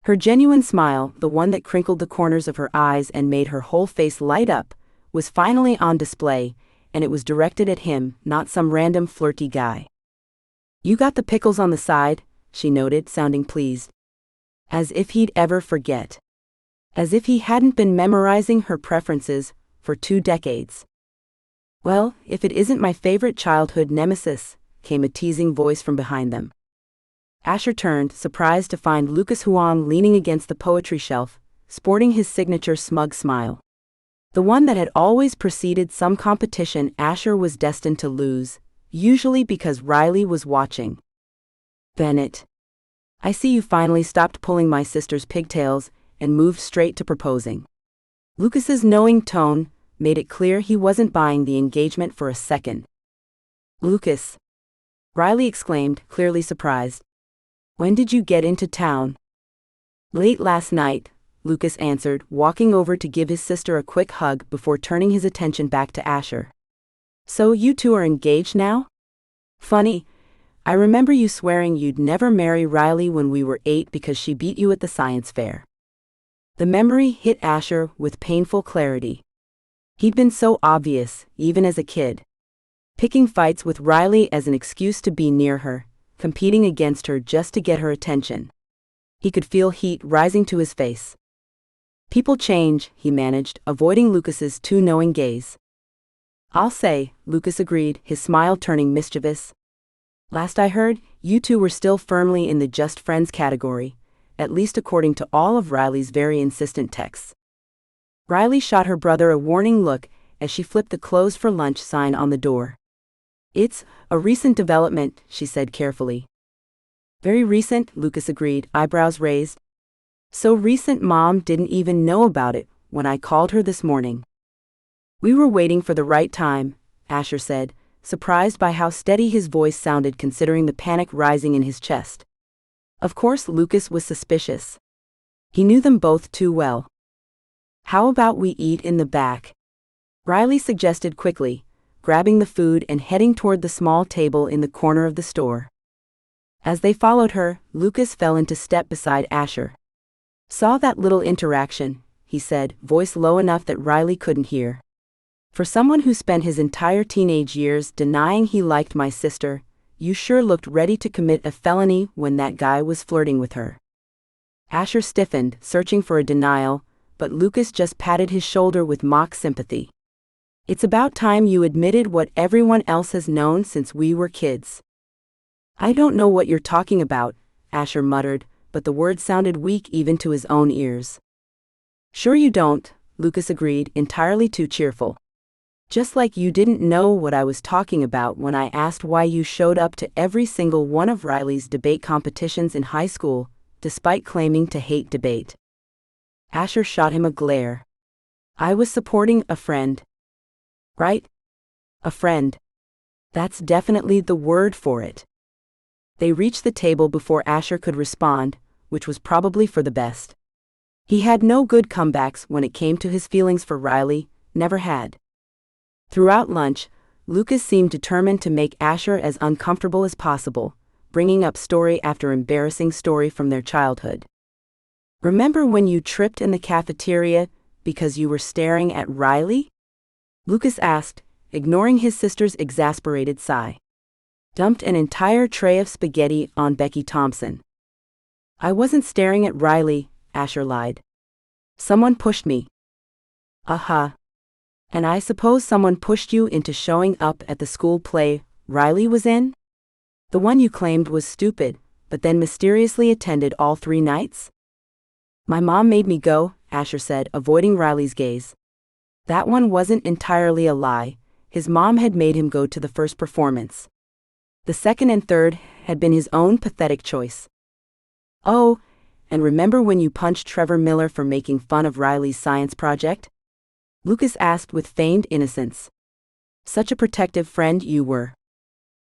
Her genuine smile, the one that crinkled the corners of her eyes and made her whole face light up, was finally on display, and it was directed at him, not some random flirty guy. "You got the pickles on the side," she noted, sounding pleased. As if he'd ever forget. as if he hadn't been memorizing her preferences for 2 decades. "Well, if it isn't my favorite childhood nemesis," came a teasing voice from behind them. Asher turned, surprised to find Lucas Huang leaning against the poetry shelf, sporting his signature smug smile. The one that had always preceded some competition Asher was destined to lose, usually because Riley was watching. "Bennett, I see you finally stopped pulling my sister's pigtails and moved straight to proposing." Lucas's knowing tone made it clear he wasn't buying the engagement for a second. "Lucas," Riley exclaimed, clearly surprised. "When did you get into town?" "Late last night," Lucas answered, walking over to give his sister a quick hug before turning his attention back to Asher. "So you two are engaged now? Funny, I remember you swearing you'd never marry Riley when we were 8 because she beat you at the science fair." The memory hit Asher with painful clarity. He'd been so obvious, even as a kid. Picking fights with Riley as an excuse to be near her, competing against her just to get her attention. He could feel heat rising to his face. "People change," he managed, avoiding Lucas's too knowing gaze. "I'll say," Lucas agreed, his smile turning mischievous. "Last I heard, you two were still firmly in the just friends category, at least according to all of Riley's very insistent texts." Riley shot her brother a warning look as she flipped the "closed for lunch" sign on the door. "It's a recent development," she said carefully. "Very recent," Lucas agreed, eyebrows raised. "So recent Mom didn't even know about it when I called her this morning." "We were waiting for the right time," Asher said, surprised by how steady his voice sounded considering the panic rising in his chest. Of course Lucas was suspicious. He knew them both too well. "How about we eat in the back?" Riley suggested quickly, grabbing the food and heading toward the small table in the corner of the store. As they followed her, Lucas fell into step beside Asher. "Saw that little interaction," he said, voice low enough that Riley couldn't hear. "For someone who spent his entire teenage years denying he liked my sister, you sure looked ready to commit a felony when that guy was flirting with her." Asher stiffened, searching for a denial, but Lucas just patted his shoulder with mock sympathy. "It's about time you admitted what everyone else has known since we were kids." "I don't know what you're talking about," Asher muttered, but the words sounded weak even to his own ears. "Sure you don't," Lucas agreed, entirely too cheerful. "Just like you didn't know what I was talking about when I asked why you showed up to every single one of Riley's debate competitions in high school, despite claiming to hate debate." Asher shot him a glare. "I was supporting a friend." "Right? A friend. That's definitely the word for it." They reached the table before Asher could respond, which was probably for the best. He had no good comebacks when it came to his feelings for Riley, never had. Throughout lunch, Lucas seemed determined to make Asher as uncomfortable as possible, bringing up story after embarrassing story from their childhood. "Remember when you tripped in the cafeteria because you were staring at Riley?" Lucas asked, ignoring his sister's exasperated sigh. Dumped an entire tray of spaghetti on Becky Thompson. "I wasn't staring at Riley," Asher lied. "Someone pushed me." "Uh-huh. And I suppose someone pushed you into showing up at the school play Riley was in? The one you claimed was stupid, but then mysteriously attended all 3 nights?" "My mom made me go," Asher said, avoiding Riley's gaze. That one wasn't entirely a lie. His mom had made him go to the first performance. The second and third had been his own pathetic choice. "Oh, and remember when you punched Trevor Miller for making fun of Riley's science project?" Lucas asked with feigned innocence. "Such a protective friend you were."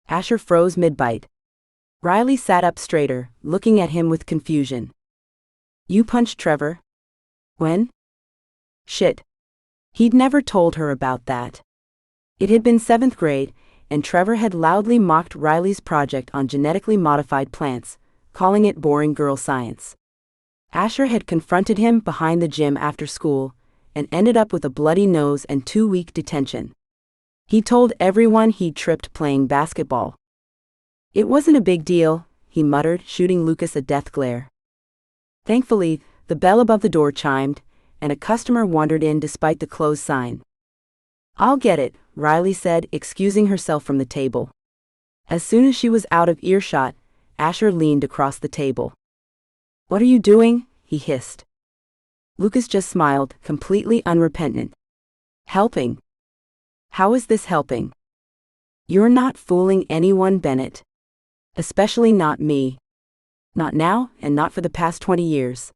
Asher froze mid-bite. Riley sat up straighter, looking at him with confusion. "You punched Trevor? When?" Shit. He'd never told her about that. It had been 7th grade, and Trevor had loudly mocked Riley's project on genetically modified plants, calling it boring girl science. Asher had confronted him behind the gym after school, and ended up with a bloody nose and 2-week detention. He told everyone he'd tripped playing basketball. "It wasn't a big deal," he muttered, shooting Lucas a death glare. Thankfully, The bell above the door chimed, and a customer wandered in despite the closed sign. "I'll get it," Riley said, excusing herself from the table. As soon as she was out of earshot, Asher leaned across the table. "What are you doing?" he hissed. Lucas just smiled, completely unrepentant. "Helping." "How is this helping?" "You're not fooling anyone, Bennett. Especially not me. Not now, and not for the past 20 years.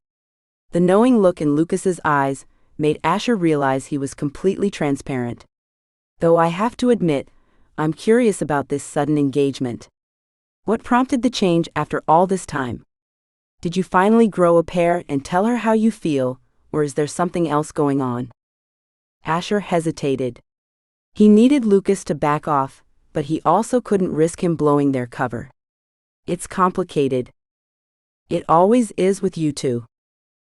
The knowing look in Lucas's eyes made Asher realize he was completely transparent. "Though I have to admit, I'm curious about this sudden engagement. What prompted the change after all this time? Did you finally grow a pair and tell her how you feel, or is there something else going on?" Asher hesitated. He needed Lucas to back off, but he also couldn't risk him blowing their cover. "It's complicated. It always is with you two."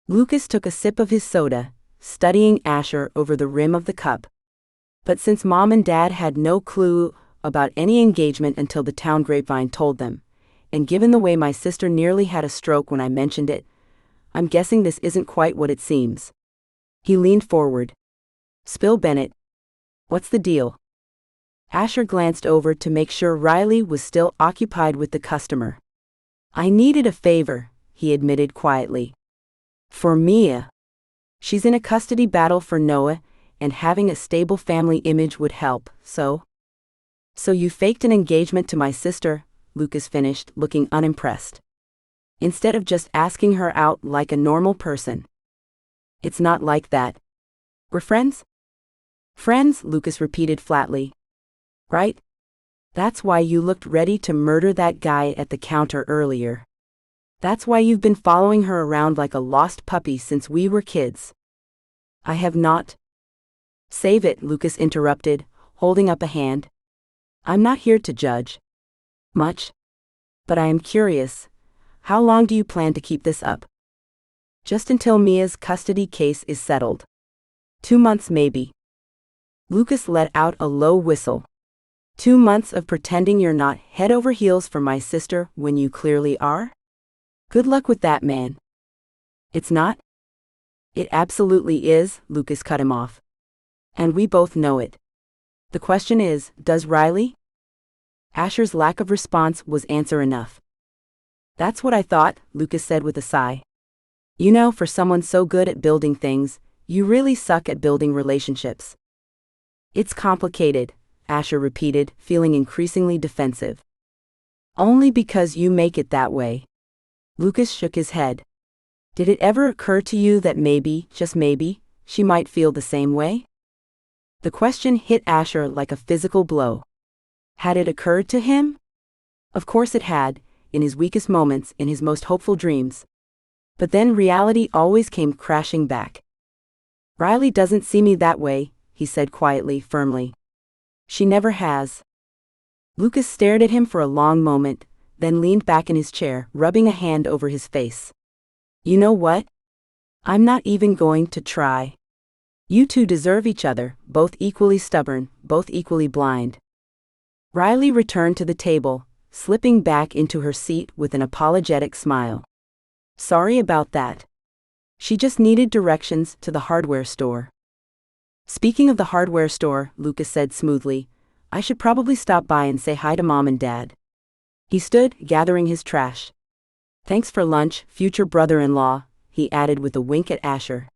Lucas took a sip of his soda, studying Asher over the rim of the cup. But since Mom and Dad had no clue about any engagement until the town grapevine told them, and given the way my sister nearly had a stroke when I mentioned it, I'm guessing this isn't quite what it seems. He leaned forward. "Spill, Bennett. What's the deal?" Asher glanced over to make sure Riley was still occupied with the customer. "I needed a favor," he admitted quietly. "For Mia. She's in a custody battle for Noah, and having a stable family image would help, so you faked an engagement to my sister," Lucas finished, looking unimpressed. "Instead of just asking her out like a normal person." "It's not like that. We're friends?" "Friends," Lucas repeated flatly. "Right? That's why you looked ready to murder that guy at the counter earlier. That's why you've been following her around like a lost puppy since we were kids." "I have not." "Save it," Lucas interrupted, holding up a hand. "I'm not here to judge. Much. But I am curious. How long do you plan to keep this up?" "Just until Mia's custody case is settled. 2 months maybe." Lucas let out a low whistle. 2 months of pretending you're not head over heels for my sister when you clearly are? Good luck with that, man." "It's not?" "It absolutely is," Lucas cut him off. "And we both know it. The question is, does Riley?" Asher's lack of response was answer enough. "That's what I thought," Lucas said with a sigh. "You know, for someone so good at building things, you really suck at building relationships." "It's complicated," Asher repeated, feeling increasingly defensive. "Only because you make it that way." Lucas shook his head. "Did it ever occur to you that maybe, just maybe, she might feel the same way?" The question hit Asher like a physical blow. Had it occurred to him? Of course it had, in his weakest moments, in his most hopeful dreams. But then reality always came crashing back. "Riley doesn't see me that way," he said quietly, firmly. "She never has." Lucas stared at him for a long moment, then leaned back in his chair, rubbing a hand over his face. "You know what? I'm not even going to try. You two deserve each other, both equally stubborn, both equally blind." Riley returned to the table, slipping back into her seat with an apologetic smile. "Sorry about that. She just needed directions to the hardware store." "Speaking of the hardware store," Lucas said smoothly, "I should probably stop by and say hi to Mom and Dad." He stood, gathering his trash. "Thanks for lunch, future brother-in-law," he added with a wink at Asher.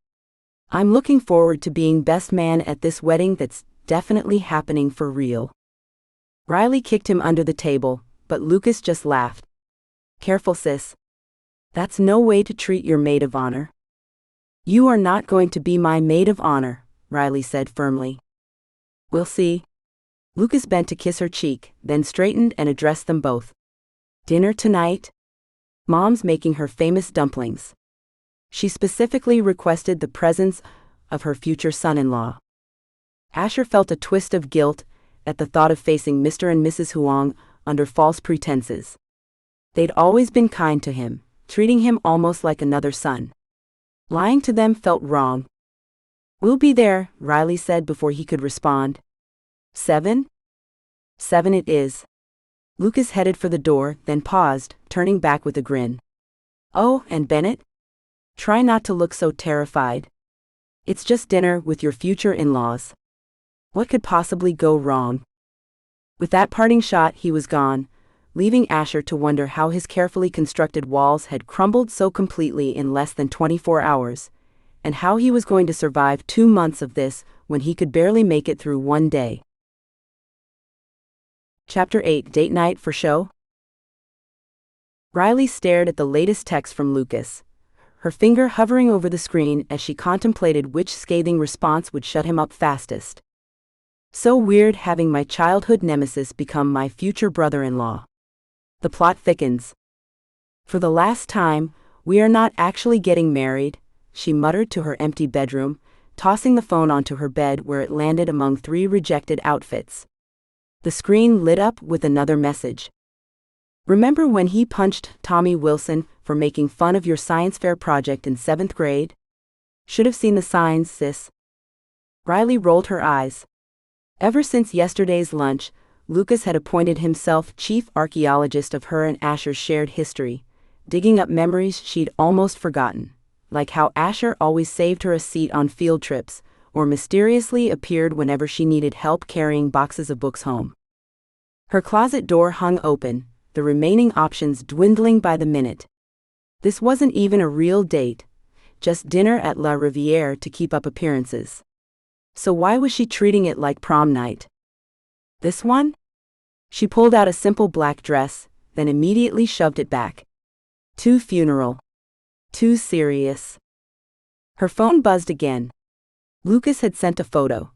"I'm looking forward to being best man at this wedding that's definitely happening for real." Riley kicked him under the table, but Lucas just laughed. "Careful, sis. That's no way to treat your maid of honor." "You are not going to be my maid of honor," Riley said firmly. "We'll see." Lucas bent to kiss her cheek, then straightened and addressed them both. "Dinner tonight? Mom's making her famous dumplings. She specifically requested the presence of her future son-in-law." Asher felt a twist of guilt at the thought of facing Mr. and Mrs. Huang under false pretenses. They'd always been kind to him, treating him almost like another son. Lying to them felt wrong. "We'll be there," Riley said before he could respond. 7? 7 it is." Lucas headed for the door, then paused, turning back with a grin. "Oh, and Bennett? Try not to look so terrified. It's just dinner with your future in-laws. What could possibly go wrong? With that parting shot, he was gone, leaving Asher to wonder how his carefully constructed walls had crumbled so completely in less than 24 hours, and how he was going to survive 2 months of this when he could barely make it through one day. Chapter 8: Date Night for Show. Riley stared at the latest text from Lucas, her finger hovering over the screen as she contemplated which scathing response would shut him up fastest. So weird having my childhood nemesis become my future brother-in-law. The plot thickens. For the last time, we are not actually getting married, she muttered to her empty bedroom, tossing the phone onto her bed where it landed among 3 rejected outfits. The screen lit up with another message. Remember when he punched Tommy Wilson for making fun of your science fair project in 7th grade? Should have seen the signs, sis. Riley rolled her eyes. Ever since yesterday's lunch, Lucas had appointed himself chief archaeologist of her and Asher's shared history, digging up memories she'd almost forgotten, like how Asher always saved her a seat on field trips, or mysteriously appeared whenever she needed help carrying boxes of books home. Her closet door hung open, the remaining options dwindling by the minute. This wasn't even a real date, just dinner at La Riviere to keep up appearances. So why was she treating it like prom night? This one? She pulled out a simple black dress, then immediately shoved it back. Too funeral. Too serious. Her phone buzzed again. Lucas had sent a photo.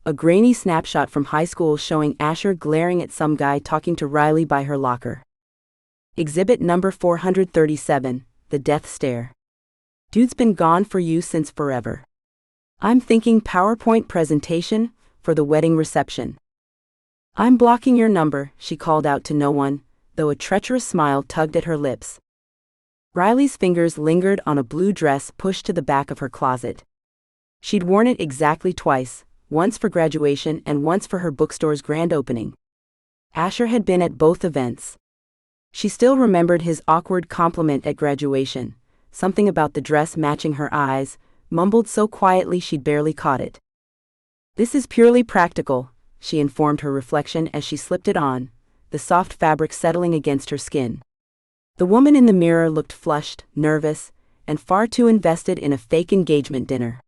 A grainy snapshot from high school showing Asher glaring at some guy talking to Riley by her locker. Exhibit number 437, the death stare. Dude's been gone for you since forever. I'm thinking PowerPoint presentation for the wedding reception. I'm blocking your number, she called out to no one, though a treacherous smile tugged at her lips. Riley's fingers lingered on a blue dress pushed to the back of her closet. She'd worn it exactly twice, once for graduation and once for her bookstore's grand opening. Asher had been at both events. She still remembered his awkward compliment at graduation, something about the dress matching her eyes, mumbled so quietly she'd barely caught it. This is purely practical, she informed her reflection as she slipped it on, the soft fabric settling against her skin. The woman in the mirror looked flushed, nervous, and far too invested in a fake engagement dinner.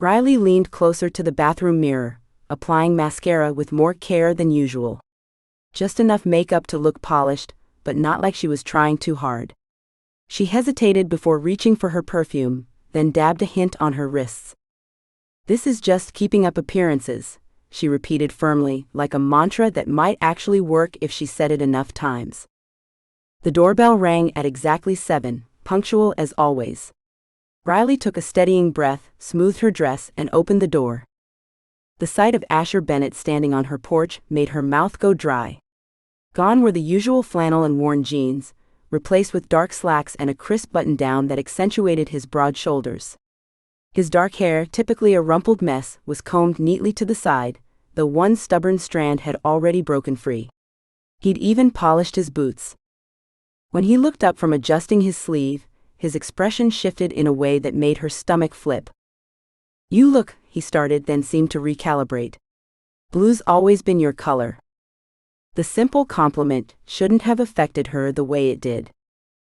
Riley leaned closer to the bathroom mirror, applying mascara with more care than usual. Just enough makeup to look polished, but not like she was trying too hard. She hesitated before reaching for her perfume, then dabbed a hint on her wrists. This is just keeping up appearances, she repeated firmly, like a mantra that might actually work if she said it enough times. The doorbell rang at exactly 7, punctual as always. Riley took a steadying breath, smoothed her dress, and opened the door. The sight of Asher Bennett standing on her porch made her mouth go dry. Gone were the usual flannel and worn jeans, replaced with dark slacks and a crisp button-down that accentuated his broad shoulders. His dark hair, typically a rumpled mess, was combed neatly to the side, though one stubborn strand had already broken free. He'd even polished his boots. When he looked up from adjusting his sleeve, his expression shifted in a way that made her stomach flip. You look, he started, then seemed to recalibrate. Blue's always been your color. The simple compliment shouldn't have affected her the way it did.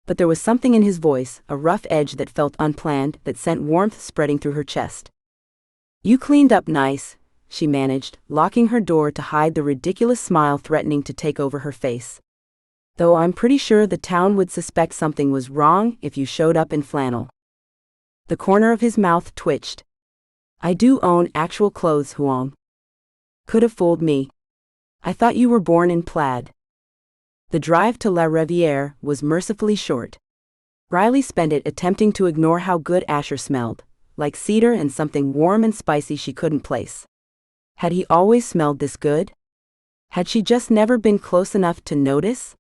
But there was something in his voice, a rough edge that felt unplanned, that sent warmth spreading through her chest. You cleaned up nice, she managed, locking her door to hide the ridiculous smile threatening to take over her face. Though I'm pretty sure the town would suspect something was wrong if you showed up in flannel. The corner of his mouth twitched. I do own actual clothes, Huang. Could have fooled me. I thought you were born in plaid. The drive to La Riviere was mercifully short. Riley spent it attempting to ignore how good Asher smelled, like cedar and something warm and spicy she couldn't place. Had he always smelled this good? Had she just never been close enough to notice?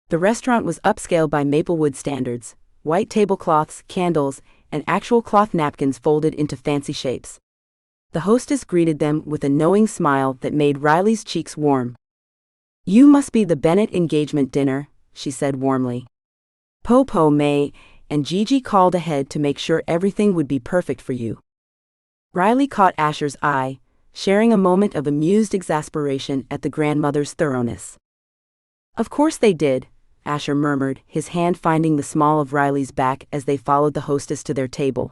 The restaurant was upscale by Maplewood standards, white tablecloths, candles, and actual cloth napkins folded into fancy shapes. The hostess greeted them with a knowing smile that made Riley's cheeks warm. You must be the Bennett engagement dinner, she said warmly. Po May, and Gigi called ahead to make sure everything would be perfect for you. Riley caught Asher's eye, sharing a moment of amused exasperation at the grandmother's thoroughness. Of course they did, Asher murmured, his hand finding the small of Riley's back as they followed the hostess to their table.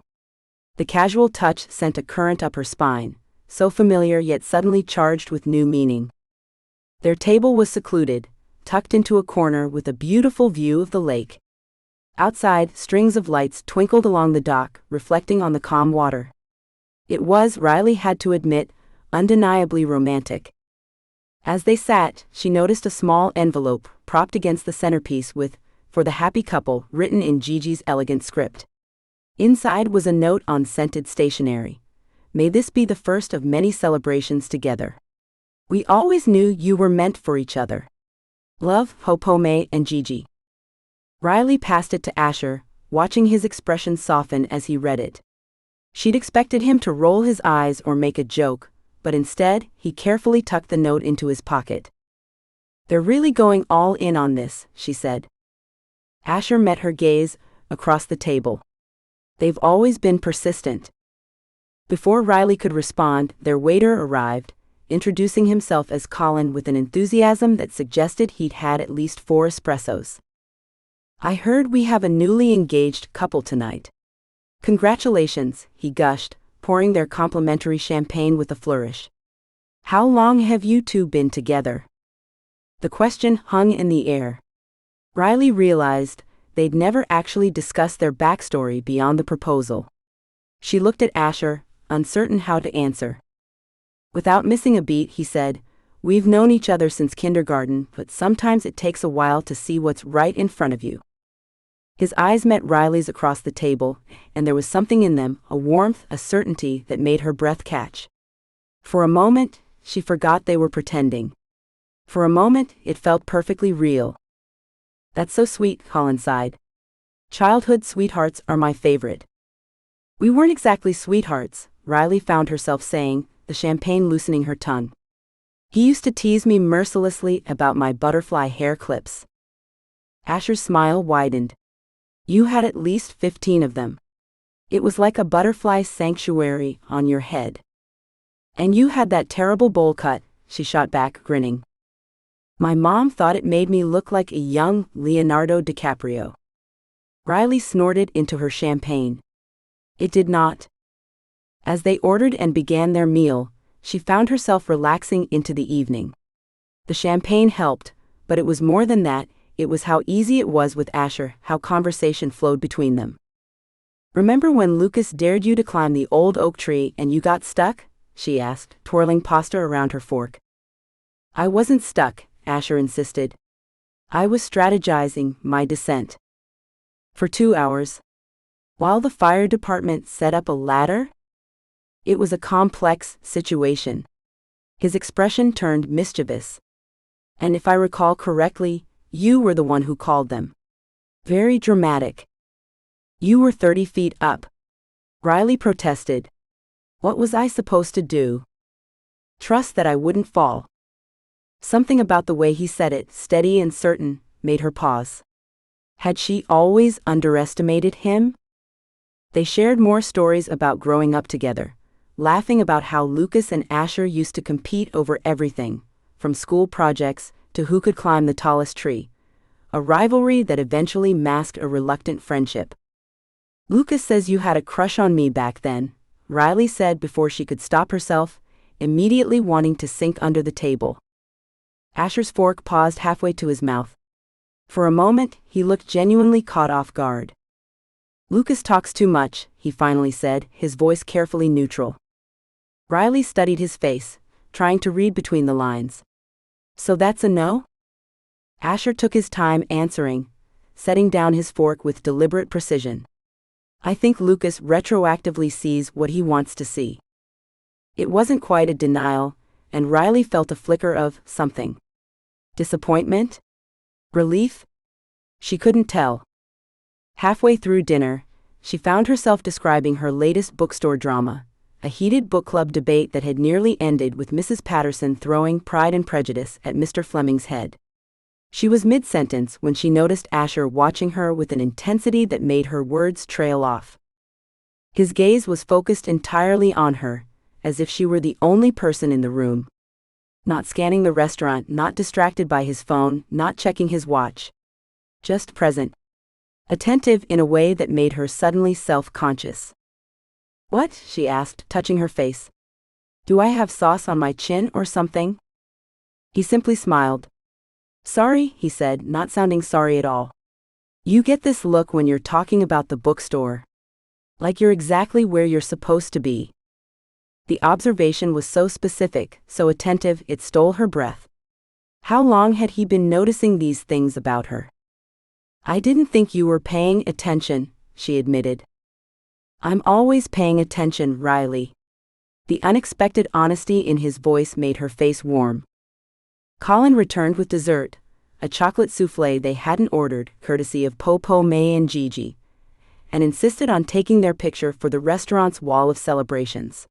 The casual touch sent a current up her spine, so familiar yet suddenly charged with new meaning. Their table was secluded, tucked into a corner with a beautiful view of the lake. Outside, strings of lights twinkled along the dock, reflecting on the calm water. It was, Riley had to admit, undeniably romantic. As they sat, she noticed a small envelope propped against the centerpiece with, "For the happy couple," written in Gigi's elegant script. Inside was a note on scented stationery. "May this be the first of many celebrations together. We always knew you were meant for each other. Love, Hopome and Gigi." Riley passed it to Asher, watching his expression soften as he read it. She'd expected him to roll his eyes or make a joke, but instead, he carefully tucked the note into his pocket. "They're really going all in on this," she said. Asher met her gaze across the table. "They've always been persistent." Before Riley could respond, their waiter arrived, introducing himself as Colin with an enthusiasm that suggested he'd had at least 4 espressos. "I heard we have a newly engaged couple tonight." "Congratulations," he gushed, pouring their complimentary champagne with a flourish. "How long have you two been together?" The question hung in the air. Riley realized they'd never actually discussed their backstory beyond the proposal. She looked at Asher, uncertain how to answer. Without missing a beat, he said, "We've known each other since kindergarten, but sometimes it takes a while to see what's right in front of you." His eyes met Riley's across the table, and there was something in them, a warmth, a certainty that made her breath catch. For a moment, she forgot they were pretending. For a moment, it felt perfectly real. "That's so sweet," Colin sighed. "Childhood sweethearts are my favorite." "We weren't exactly sweethearts," Riley found herself saying, the champagne loosening her tongue. "He used to tease me mercilessly about my butterfly hair clips." Asher's smile widened. "You had at least 15 of them. It was like a butterfly sanctuary on your head." "And you had that terrible bowl cut," she shot back, grinning. "My mom thought it made me look like a young Leonardo DiCaprio." Riley snorted into her champagne. It did not. As they ordered and began their meal, she found herself relaxing into the evening. The champagne helped, but it was more than that. It was how easy it was with Asher, how conversation flowed between them. "Remember when Lucas dared you to climb the old oak tree and you got stuck?" she asked, twirling pasta around her fork. "I wasn't stuck," Asher insisted. "I was strategizing my descent." "For 2 hours? While the fire department set up a ladder?" It was a complex situation. His expression turned mischievous. "And if I recall correctly, you were the one who called them." "Very dramatic." "You were 30 feet up." Riley protested. "What was I supposed to do?" "Trust that I wouldn't fall." Something about the way he said it, steady and certain, made her pause. Had she always underestimated him? They shared more stories about growing up together, laughing about how Lucas and Asher used to compete over everything, from school projects to who could climb the tallest tree, a rivalry that eventually masked a reluctant friendship. "Lucas says you had a crush on me back then," Riley said before she could stop herself, immediately wanting to sink under the table. Asher's fork paused halfway to his mouth. For a moment, he looked genuinely caught off guard. "Lucas talks too much," he finally said, his voice carefully neutral. Riley studied his face, trying to read between the lines. "So that's a no?" Asher took his time answering, setting down his fork with deliberate precision. "I think Lucas retroactively sees what he wants to see." It wasn't quite a denial, and Riley felt a flicker of something. Disappointment? Relief? She couldn't tell. Halfway through dinner, she found herself describing her latest bookstore drama, a heated book club debate that had nearly ended with Mrs. Patterson throwing Pride and Prejudice at Mr. Fleming's head. She was mid-sentence when she noticed Asher watching her with an intensity that made her words trail off. His gaze was focused entirely on her, as if she were the only person in the room. Not scanning the restaurant, not distracted by his phone, not checking his watch. Just present. Attentive in a way that made her suddenly self-conscious. "What?" she asked, touching her face. "Do I have sauce on my chin or something?" He simply smiled. "Sorry," he said, not sounding sorry at all. "You get this look when you're talking about the bookstore. Like you're exactly where you're supposed to be." The observation was so specific, so attentive, it stole her breath. How long had he been noticing these things about her? "I didn't think you were paying attention," she admitted. "I'm always paying attention, Riley." The unexpected honesty in his voice made her face warm. Colin returned with dessert, a chocolate soufflé they hadn't ordered, courtesy of Popo, May and Gigi, and insisted on taking their picture for the restaurant's wall of celebrations.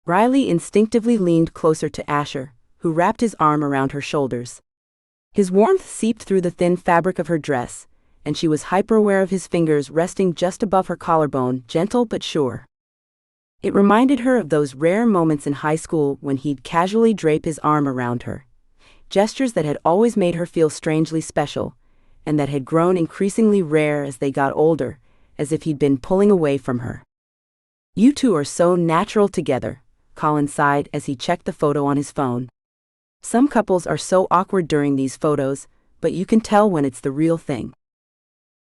Riley instinctively leaned closer to Asher, who wrapped his arm around her shoulders. His warmth seeped through the thin fabric of her dress, and she was hyper-aware of his fingers resting just above her collarbone, gentle but sure. It reminded her of those rare moments in high school when he'd casually drape his arm around her. Gestures that had always made her feel strangely special, and that had grown increasingly rare as they got older, as if he'd been pulling away from her. "You two are so natural together," Colin sighed as he checked the photo on his phone. "Some couples are so awkward during these photos, but you can tell when it's the real thing."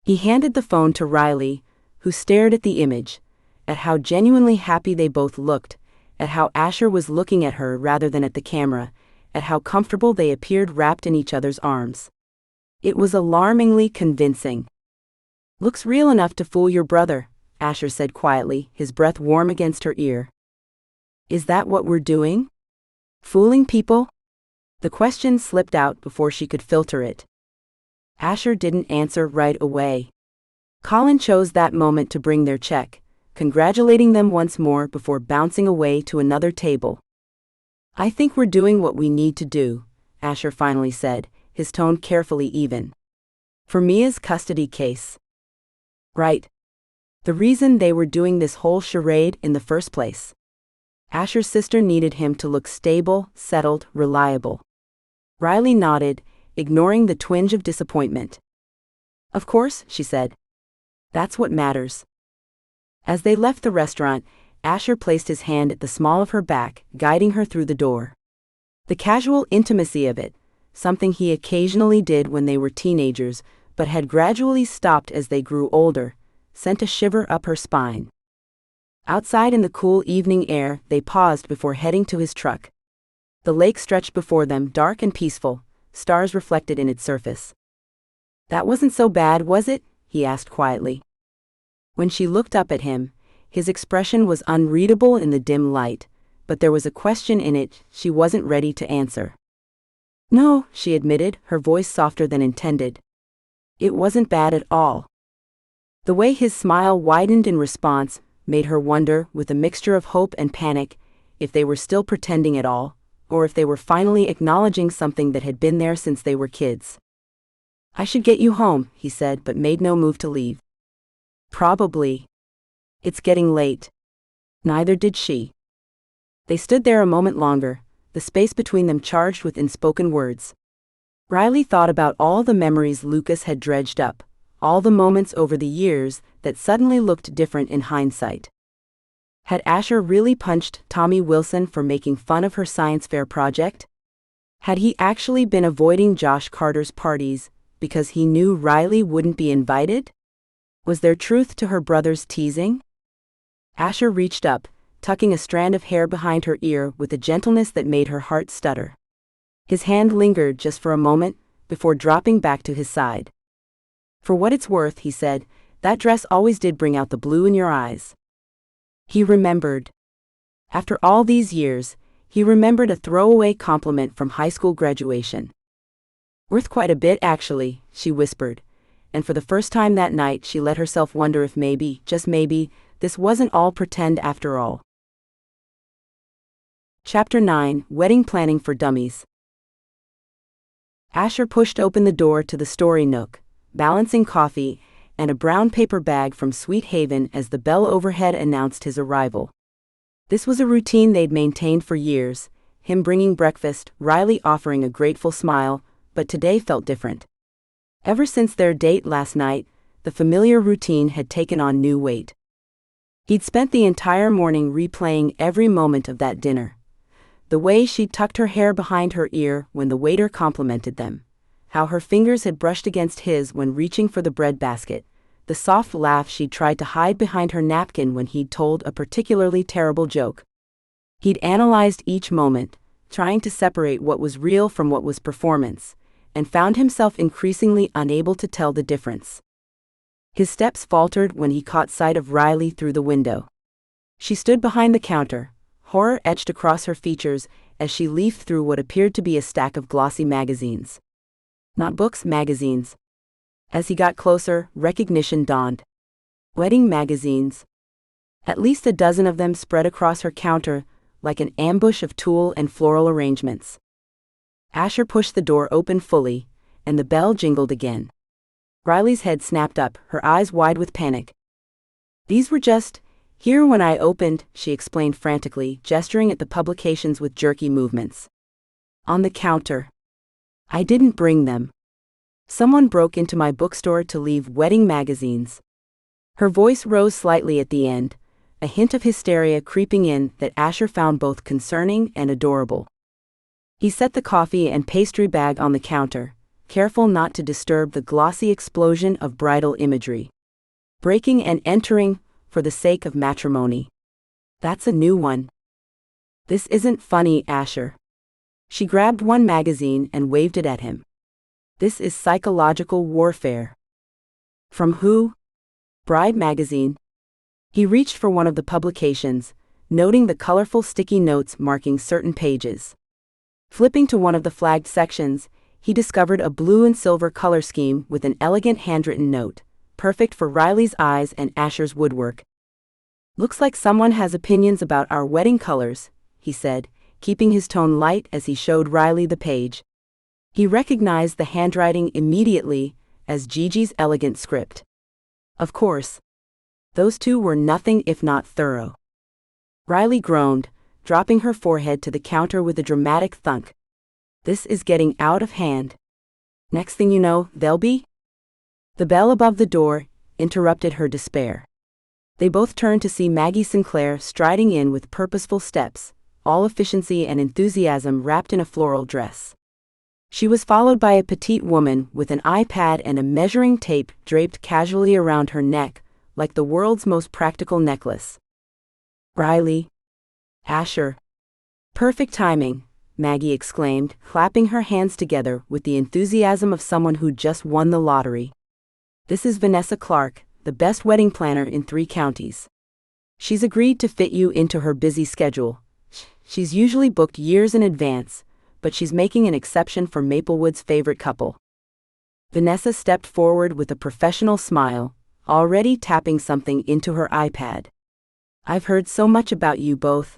He handed the phone to Riley, who stared at the image, at how genuinely happy they both looked, at how Asher was looking at her rather than at the camera, at how comfortable they appeared wrapped in each other's arms. It was alarmingly convincing. "Looks real enough to fool your brother," Asher said quietly, his breath warm against her ear. "Is that what we're doing? Fooling people?" The question slipped out before she could filter it. Asher didn't answer right away. Colin chose that moment to bring their check, congratulating them once more before bouncing away to another table. "I think we're doing what we need to do," Asher finally said, his tone carefully even. "For Mia's custody case." "Right. The reason they were doing this whole charade in the first place." Asher's sister needed him to look stable, settled, reliable. Riley nodded, ignoring the twinge of disappointment. "Of course," she said. "That's what matters." As they left the restaurant, Asher placed his hand at the small of her back, guiding her through the door. The casual intimacy of it, something he occasionally did when they were teenagers, but had gradually stopped as they grew older, sent a shiver up her spine. Outside in the cool evening air, they paused before heading to his truck. The lake stretched before them, dark and peaceful, stars reflected in its surface. "That wasn't so bad, was it?" he asked quietly. When she looked up at him, his expression was unreadable in the dim light, but there was a question in it she wasn't ready to answer. "No," she admitted, her voice softer than intended. "It wasn't bad at all." The way his smile widened in response made her wonder, with a mixture of hope and panic, if they were still pretending at all, or if they were finally acknowledging something that had been there since they were kids. "I should get you home," he said, but made no move to leave. "Probably. It's getting late." Neither did she. They stood there a moment longer, the space between them charged with unspoken words. Riley thought about all the memories Lucas had dredged up, all the moments over the years that suddenly looked different in hindsight. Had Asher really punched Tommy Wilson for making fun of her science fair project? Had he actually been avoiding Josh Carter's parties because he knew Riley wouldn't be invited? Was there truth to her brother's teasing? Asher reached up, tucking a strand of hair behind her ear with a gentleness that made her heart stutter. His hand lingered just for a moment, before dropping back to his side. "For what it's worth," he said, "that dress always did bring out the blue in your eyes." He remembered. After all these years, he remembered a throwaway compliment from high school graduation. "Worth quite a bit, actually," she whispered, and for the first time that night she let herself wonder if maybe, just maybe, this wasn't all pretend after all. Chapter 9: Wedding Planning for Dummies. Asher pushed open the door to the story nook, balancing coffee and a brown paper bag from Sweet Haven as the bell overhead announced his arrival. This was a routine they'd maintained for years, him bringing breakfast, Riley offering a grateful smile, but today felt different. Ever since their date last night, the familiar routine had taken on new weight. He'd spent the entire morning replaying every moment of that dinner. The way she'd tucked her hair behind her ear when the waiter complimented them, how her fingers had brushed against his when reaching for the bread basket, the soft laugh she'd tried to hide behind her napkin when he'd told a particularly terrible joke. He'd analyzed each moment, trying to separate what was real from what was performance, and found himself increasingly unable to tell the difference. His steps faltered when he caught sight of Riley through the window. She stood behind the counter, horror etched across her features as she leafed through what appeared to be a stack of glossy magazines. Not books, magazines. As he got closer, recognition dawned. Wedding magazines. At least a dozen of them spread across her counter, like an ambush of tulle and floral arrangements. Asher pushed the door open fully, and the bell jingled again. Riley's head snapped up, her eyes wide with panic. "These were just here when I opened," she explained frantically, gesturing at the publications with jerky movements. "On the counter. I didn't bring them. Someone broke into my bookstore to leave wedding magazines." Her voice rose slightly at the end, a hint of hysteria creeping in that Asher found both concerning and adorable. He set the coffee and pastry bag on the counter, careful not to disturb the glossy explosion of bridal imagery. Breaking and entering for the sake of matrimony. "That's a new one." "This isn't funny, Asher." She grabbed one magazine and waved it at him. "This is psychological warfare." "From who?" "Bride magazine." He reached for one of the publications, noting the colorful sticky notes marking certain pages. Flipping to one of the flagged sections, he discovered a blue and silver color scheme with an elegant handwritten note, perfect for Riley's eyes and Asher's woodwork. "Looks like someone has opinions about our wedding colors," he said, keeping his tone light as he showed Riley the page. He recognized the handwriting immediately as Gigi's elegant script. Of course. Those two were nothing if not thorough. Riley groaned, dropping her forehead to the counter with a dramatic thunk. "This is getting out of hand. Next thing you know, they'll be..." The bell above the door interrupted her despair. They both turned to see Maggie Sinclair striding in with purposeful steps, all efficiency and enthusiasm wrapped in a floral dress. She was followed by a petite woman with an iPad and a measuring tape draped casually around her neck, like the world's most practical necklace. "Riley. Asher. Perfect timing," Maggie exclaimed, clapping her hands together with the enthusiasm of someone who'd just won the lottery. "This is Vanessa Clark, the best wedding planner in 3 counties. She's agreed to fit you into her busy schedule. She's usually booked years in advance, but she's making an exception for Maplewood's favorite couple." Vanessa stepped forward with a professional smile, already tapping something into her iPad. "I've heard so much about you both.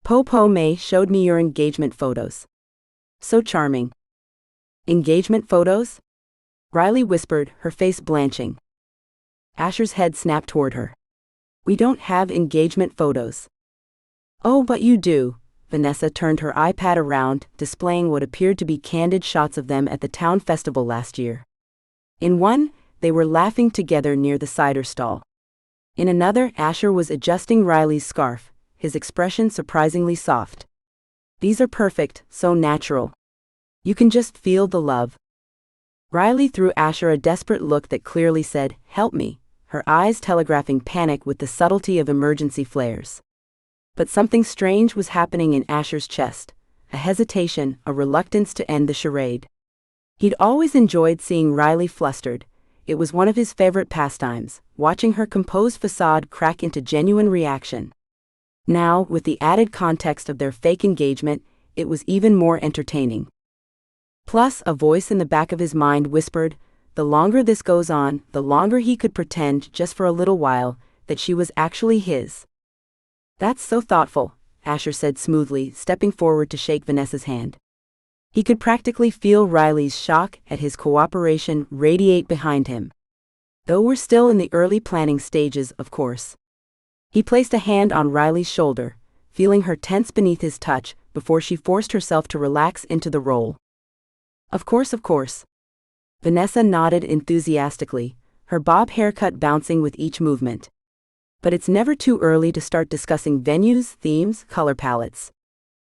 Popo May showed me your engagement photos. So charming." "Engagement photos?" Riley whispered, her face blanching. Asher's head snapped toward her. "We don't have engagement photos." "Oh, but you do." Vanessa turned her iPad around, displaying what appeared to be candid shots of them at the town festival last year. In one, they were laughing together near the cider stall. In another, Asher was adjusting Riley's scarf, his expression surprisingly soft. "These are perfect, so natural. You can just feel the love." Riley threw Asher a desperate look that clearly said, "Help me," her eyes telegraphing panic with the subtlety of emergency flares. But something strange was happening in Asher's chest, a hesitation, a reluctance to end the charade. He'd always enjoyed seeing Riley flustered. It was one of his favorite pastimes, watching her composed facade crack into genuine reaction. Now, with the added context of their fake engagement, it was even more entertaining. Plus, a voice in the back of his mind whispered, the longer this goes on, the longer he could pretend, just for a little while, that she was actually his. "That's so thoughtful," Asher said smoothly, stepping forward to shake Vanessa's hand. He could practically feel Riley's shock at his cooperation radiate behind him. Though we're still in the early planning stages, of course. He placed a hand on Riley's shoulder, feeling her tense beneath his touch before she forced herself to relax into the role. Of course, of course. Vanessa nodded enthusiastically, her bob haircut bouncing with each movement. But it's never too early to start discussing venues, themes, color palettes.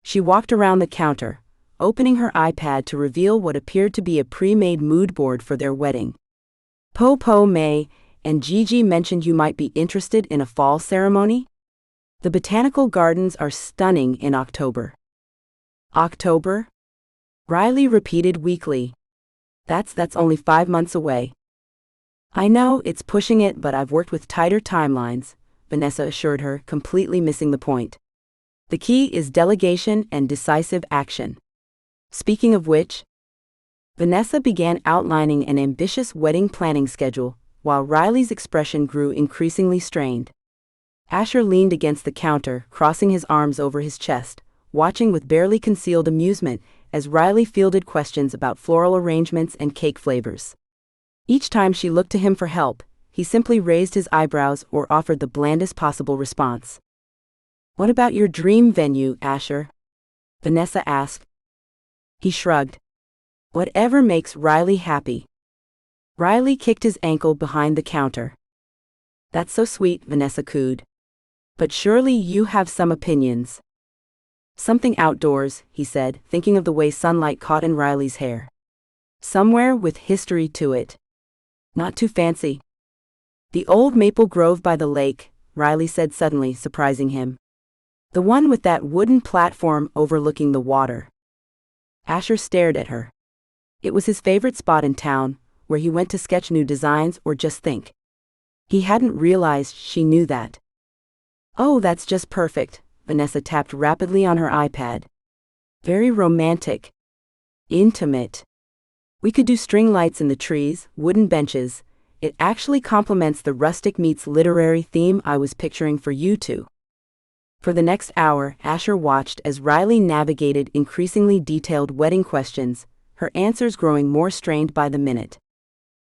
She walked around the counter, opening her iPad to reveal what appeared to be a pre-made mood board for their wedding. Po May and Gigi mentioned you might be interested in a fall ceremony? The botanical gardens are stunning in October. October? Riley repeated weakly. That's only 5 months away. I know it's pushing it, but I've worked with tighter timelines, Vanessa assured her, completely missing the point. The key is delegation and decisive action. Speaking of which, Vanessa began outlining an ambitious wedding planning schedule, while Riley's expression grew increasingly strained. Asher leaned against the counter, crossing his arms over his chest, watching with barely concealed amusement as Riley fielded questions about floral arrangements and cake flavors. Each time she looked to him for help, he simply raised his eyebrows or offered the blandest possible response. What about your dream venue, Asher? Vanessa asked. He shrugged. Whatever makes Riley happy. Riley kicked his ankle behind the counter. That's so sweet, Vanessa cooed. But surely you have some opinions. Something outdoors, he said, thinking of the way sunlight caught in Riley's hair. Somewhere with history to it. Not too fancy. The old maple grove by the lake, Riley said suddenly, surprising him. The one with that wooden platform overlooking the water. Asher stared at her. It was his favorite spot in town, where he went to sketch new designs or just think. He hadn't realized she knew that. Oh, that's just perfect, Vanessa tapped rapidly on her iPad. Very romantic. Intimate. We could do string lights in the trees, wooden benches. It actually complements the rustic meets literary theme I was picturing for you two. For the next hour, Asher watched as Riley navigated increasingly detailed wedding questions, her answers growing more strained by the minute.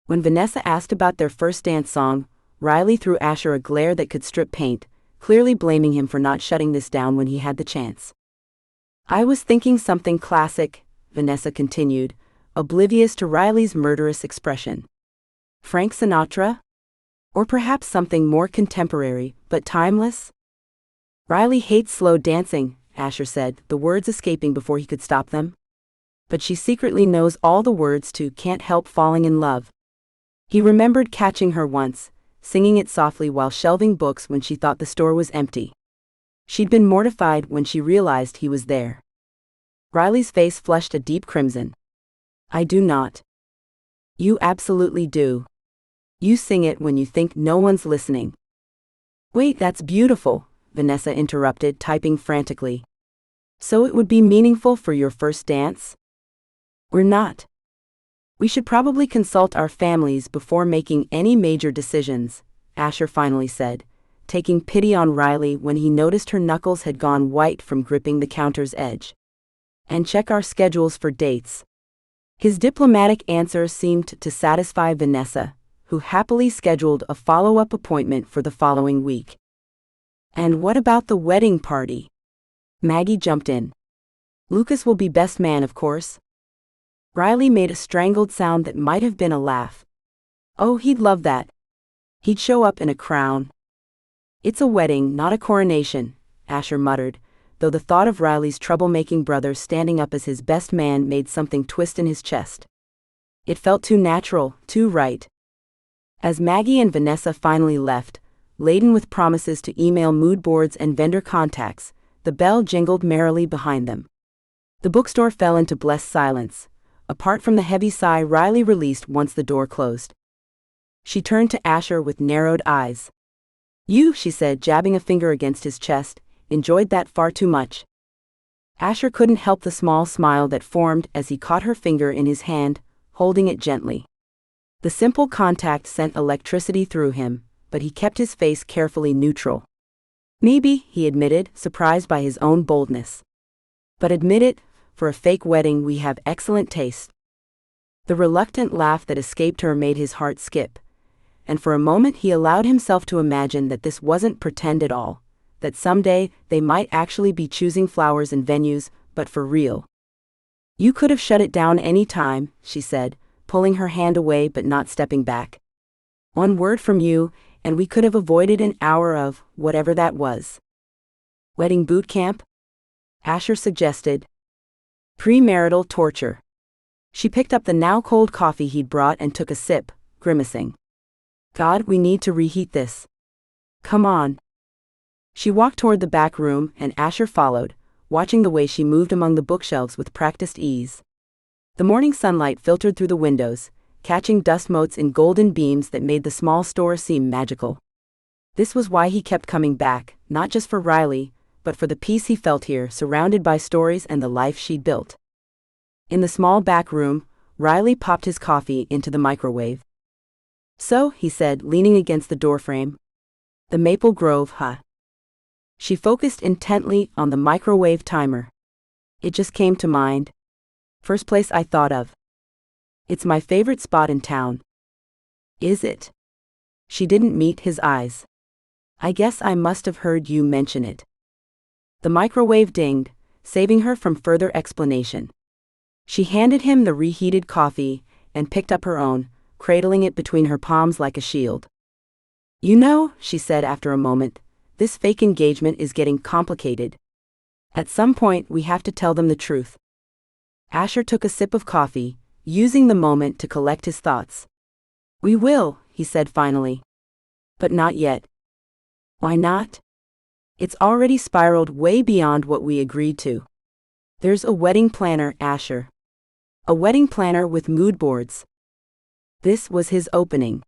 When Vanessa asked about their first dance song, Riley threw Asher a glare that could strip paint, clearly blaming him for not shutting this down when he had the chance. I was thinking something classic, Vanessa continued, oblivious to Riley's murderous expression. Frank Sinatra? Or perhaps something more contemporary, but timeless? Riley hates slow dancing, Asher said, the words escaping before he could stop them. But she secretly knows all the words to Can't Help Falling in Love. He remembered catching her once, singing it softly while shelving books when she thought the store was empty. She'd been mortified when she realized he was there. Riley's face flushed a deep crimson. I do not. You absolutely do. You sing it when you think no one's listening. Wait, that's beautiful, Vanessa interrupted, typing frantically. So it would be meaningful for your first dance? We're not. We should probably consult our families before making any major decisions, Asher finally said, taking pity on Riley when he noticed her knuckles had gone white from gripping the counter's edge. And check our schedules for dates. His diplomatic answer seemed to satisfy Vanessa, who happily scheduled a follow-up appointment for the following week. And what about the wedding party? Maggie jumped in. Lucas will be best man, of course. Riley made a strangled sound that might have been a laugh. Oh, he'd love that. He'd show up in a crown. It's a wedding, not a coronation, Asher muttered, though the thought of Riley's troublemaking brother standing up as his best man made something twist in his chest. It felt too natural, too right. As Maggie and Vanessa finally left, laden with promises to email mood boards and vendor contacts, the bell jingled merrily behind them. The bookstore fell into blessed silence, apart from the heavy sigh Riley released once the door closed. She turned to Asher with narrowed eyes. You, she said, jabbing a finger against his chest, enjoyed that far too much. Asher couldn't help the small smile that formed as he caught her finger in his hand, holding it gently. The simple contact sent electricity through him, but he kept his face carefully neutral. Maybe, he admitted, surprised by his own boldness. But admit it, for a fake wedding we have excellent taste." The reluctant laugh that escaped her made his heart skip, and for a moment he allowed himself to imagine that this wasn't pretend at all, that someday they might actually be choosing flowers and venues, but for real. "You could have shut it down any time," she said, pulling her hand away but not stepping back. "One word from you, and we could have avoided an hour of whatever that was." "Wedding boot camp?" Asher suggested. "Premarital torture." She picked up the now cold coffee he'd brought and took a sip, grimacing. "God, we need to reheat this. Come on." She walked toward the back room and Asher followed, watching the way she moved among the bookshelves with practiced ease. The morning sunlight filtered through the windows, catching dust motes in golden beams that made the small store seem magical. This was why he kept coming back, not just for Riley, but for the peace he felt here, surrounded by stories and the life she'd built. In the small back room, Riley popped his coffee into the microwave. "So," he said, leaning against the doorframe. "The Maple Grove, huh?" She focused intently on the microwave timer. "It just came to mind. First place I thought of. It's my favorite spot in town." "Is it?" She didn't meet his eyes. "I guess I must have heard you mention it." The microwave dinged, saving her from further explanation. She handed him the reheated coffee and picked up her own, cradling it between her palms like a shield. "You know," she said after a moment, "this fake engagement is getting complicated. At some point we have to tell them the truth." Asher took a sip of coffee, using the moment to collect his thoughts. "We will," he said finally. "But not yet." "Why not?" "It's already spiraled way beyond what we agreed to. There's a wedding planner, Asher. A wedding planner with mood boards." This was his opening.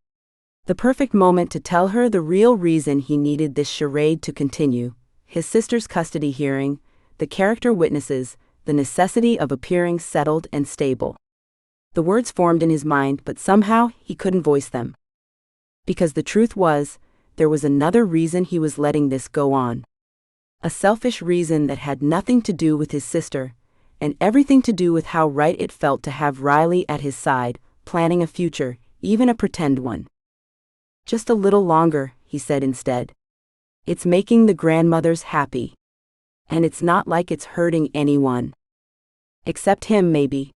The perfect moment to tell her the real reason he needed this charade to continue: his sister's custody hearing, the character witnesses, the necessity of appearing settled and stable. The words formed in his mind, but somehow he couldn't voice them. Because the truth was, there was another reason he was letting this go on. A selfish reason that had nothing to do with his sister, and everything to do with how right it felt to have Riley at his side, planning a future, even a pretend one. "Just a little longer," he said instead. "It's making the grandmothers happy. And it's not like it's hurting anyone. Except him, maybe.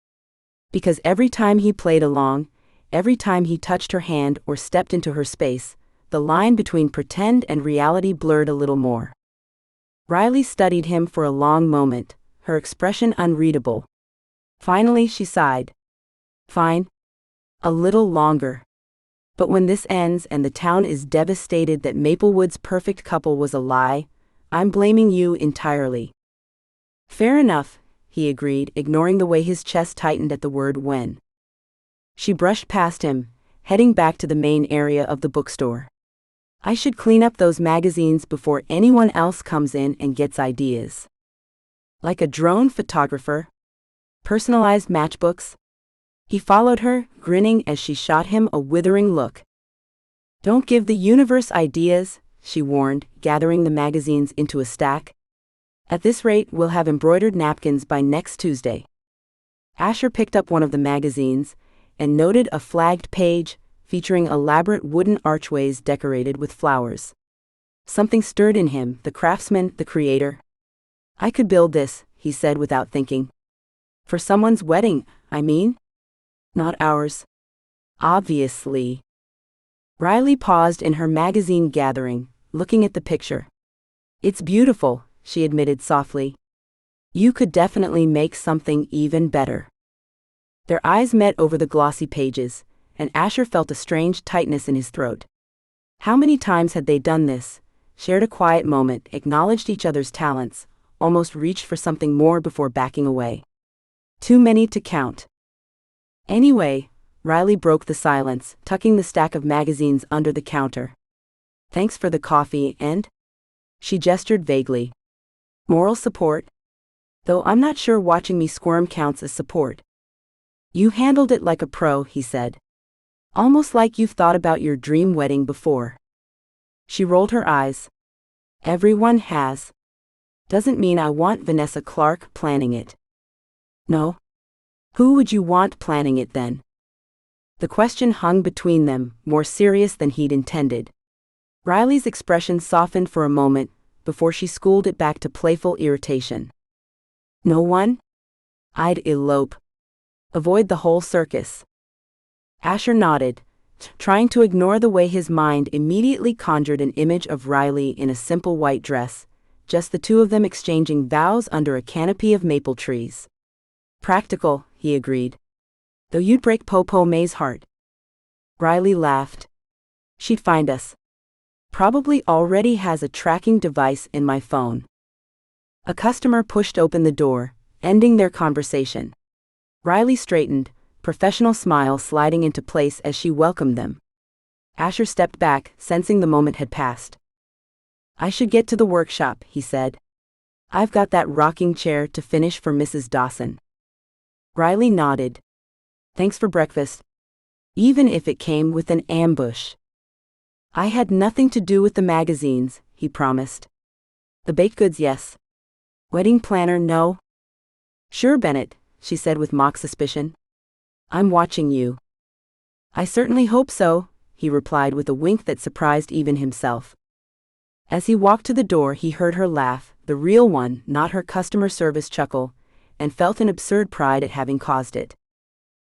Because every time he played along, every time he touched her hand or stepped into her space, the line between pretend and reality blurred a little more." Riley studied him for a long moment, her expression unreadable. Finally she sighed. "Fine. A little longer. But when this ends and the town is devastated that Maplewood's perfect couple was a lie, I'm blaming you entirely." "Fair enough," he agreed, ignoring the way his chest tightened at the word when. She brushed past him, heading back to the main area of the bookstore. "I should clean up those magazines before anyone else comes in and gets ideas." "Like a drone photographer? Personalized matchbooks?" He followed her, grinning as she shot him a withering look. "Don't give the universe ideas," she warned, gathering the magazines into a stack. "At this rate, we'll have embroidered napkins by next Tuesday." Asher picked up one of the magazines and noted a flagged page featuring elaborate wooden archways decorated with flowers. Something stirred in him, the craftsman, the creator. "I could build this," he said without thinking. "For someone's wedding, I mean. Not ours. Obviously." Riley paused in her magazine gathering, looking at the picture. "It's beautiful," she admitted softly. "You could definitely make something even better." Their eyes met over the glossy pages, and Asher felt a strange tightness in his throat. How many times had they done this, shared a quiet moment, acknowledged each other's talents, almost reached for something more before backing away? Too many to count. "Anyway," Riley broke the silence, tucking the stack of magazines under the counter. "Thanks for the coffee and—" She gestured vaguely. "Moral support? Though I'm not sure watching me squirm counts as support." "You handled it like a pro," he said. "Almost like you've thought about your dream wedding before." She rolled her eyes. "Everyone has. Doesn't mean I want Vanessa Clark planning it." No? Who would you want planning it then? The question hung between them, more serious than he'd intended. Riley's expression softened for a moment, before she schooled it back to playful irritation. No one? I'd elope. Avoid the whole circus. Asher nodded, trying to ignore the way his mind immediately conjured an image of Riley in a simple white dress, just the two of them exchanging vows under a canopy of maple trees. Practical, he agreed. Though you'd break Popo May's heart. Riley laughed. She'd find us. Probably already has a tracking device in my phone. A customer pushed open the door, ending their conversation. Riley straightened, professional smile sliding into place as she welcomed them. Asher stepped back, sensing the moment had passed. I should get to the workshop, he said. I've got that rocking chair to finish for Mrs. Dawson. Riley nodded. Thanks for breakfast. Even if it came with an ambush. I had nothing to do with the magazines, he promised. The baked goods, yes. Wedding planner, no. Sure, Bennett, she said with mock suspicion. I'm watching you. I certainly hope so, he replied with a wink that surprised even himself. As he walked to the door, he heard her laugh, the real one, not her customer service chuckle, and felt an absurd pride at having caused it.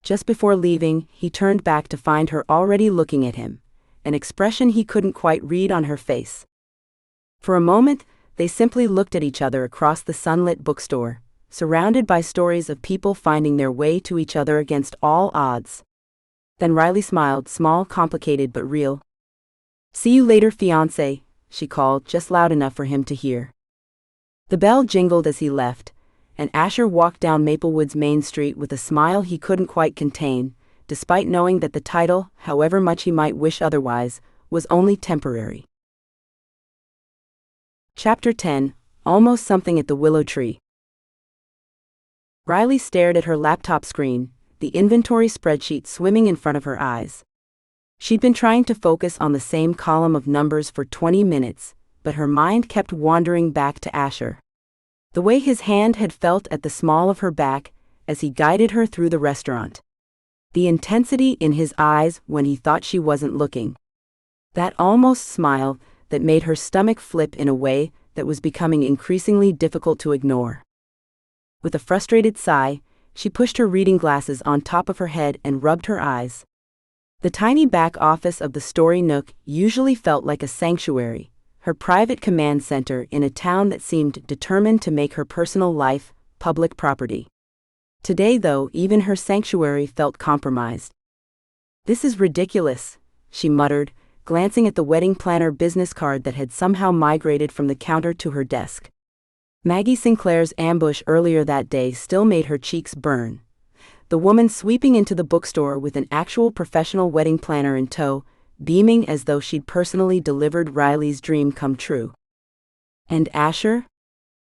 Just before leaving, he turned back to find her already looking at him, an expression he couldn't quite read on her face. For a moment, they simply looked at each other across the sunlit bookstore, surrounded by stories of people finding their way to each other against all odds. Then Riley smiled, small, complicated, but real. See you later, fiancé, she called, just loud enough for him to hear. The bell jingled as he left, and Asher walked down Maplewood's main street with a smile he couldn't quite contain, despite knowing that the title, however much he might wish otherwise, was only temporary. Chapter 10, Almost Something at the Willow Tree. Riley stared at her laptop screen, the inventory spreadsheet swimming in front of her eyes. She'd been trying to focus on the same column of numbers for 20 minutes, but her mind kept wandering back to Asher. The way his hand had felt at the small of her back as he guided her through the restaurant. The intensity in his eyes when he thought she wasn't looking. That almost smile that made her stomach flip in a way that was becoming increasingly difficult to ignore. With a frustrated sigh, she pushed her reading glasses on top of her head and rubbed her eyes. The tiny back office of the Story Nook usually felt like a sanctuary, her private command center in a town that seemed determined to make her personal life public property. Today, though, even her sanctuary felt compromised. This is ridiculous, she muttered, glancing at the wedding planner business card that had somehow migrated from the counter to her desk. Maggie Sinclair's ambush earlier that day still made her cheeks burn. The woman sweeping into the bookstore with an actual professional wedding planner in tow, beaming as though she'd personally delivered Riley's dream come true. And Asher?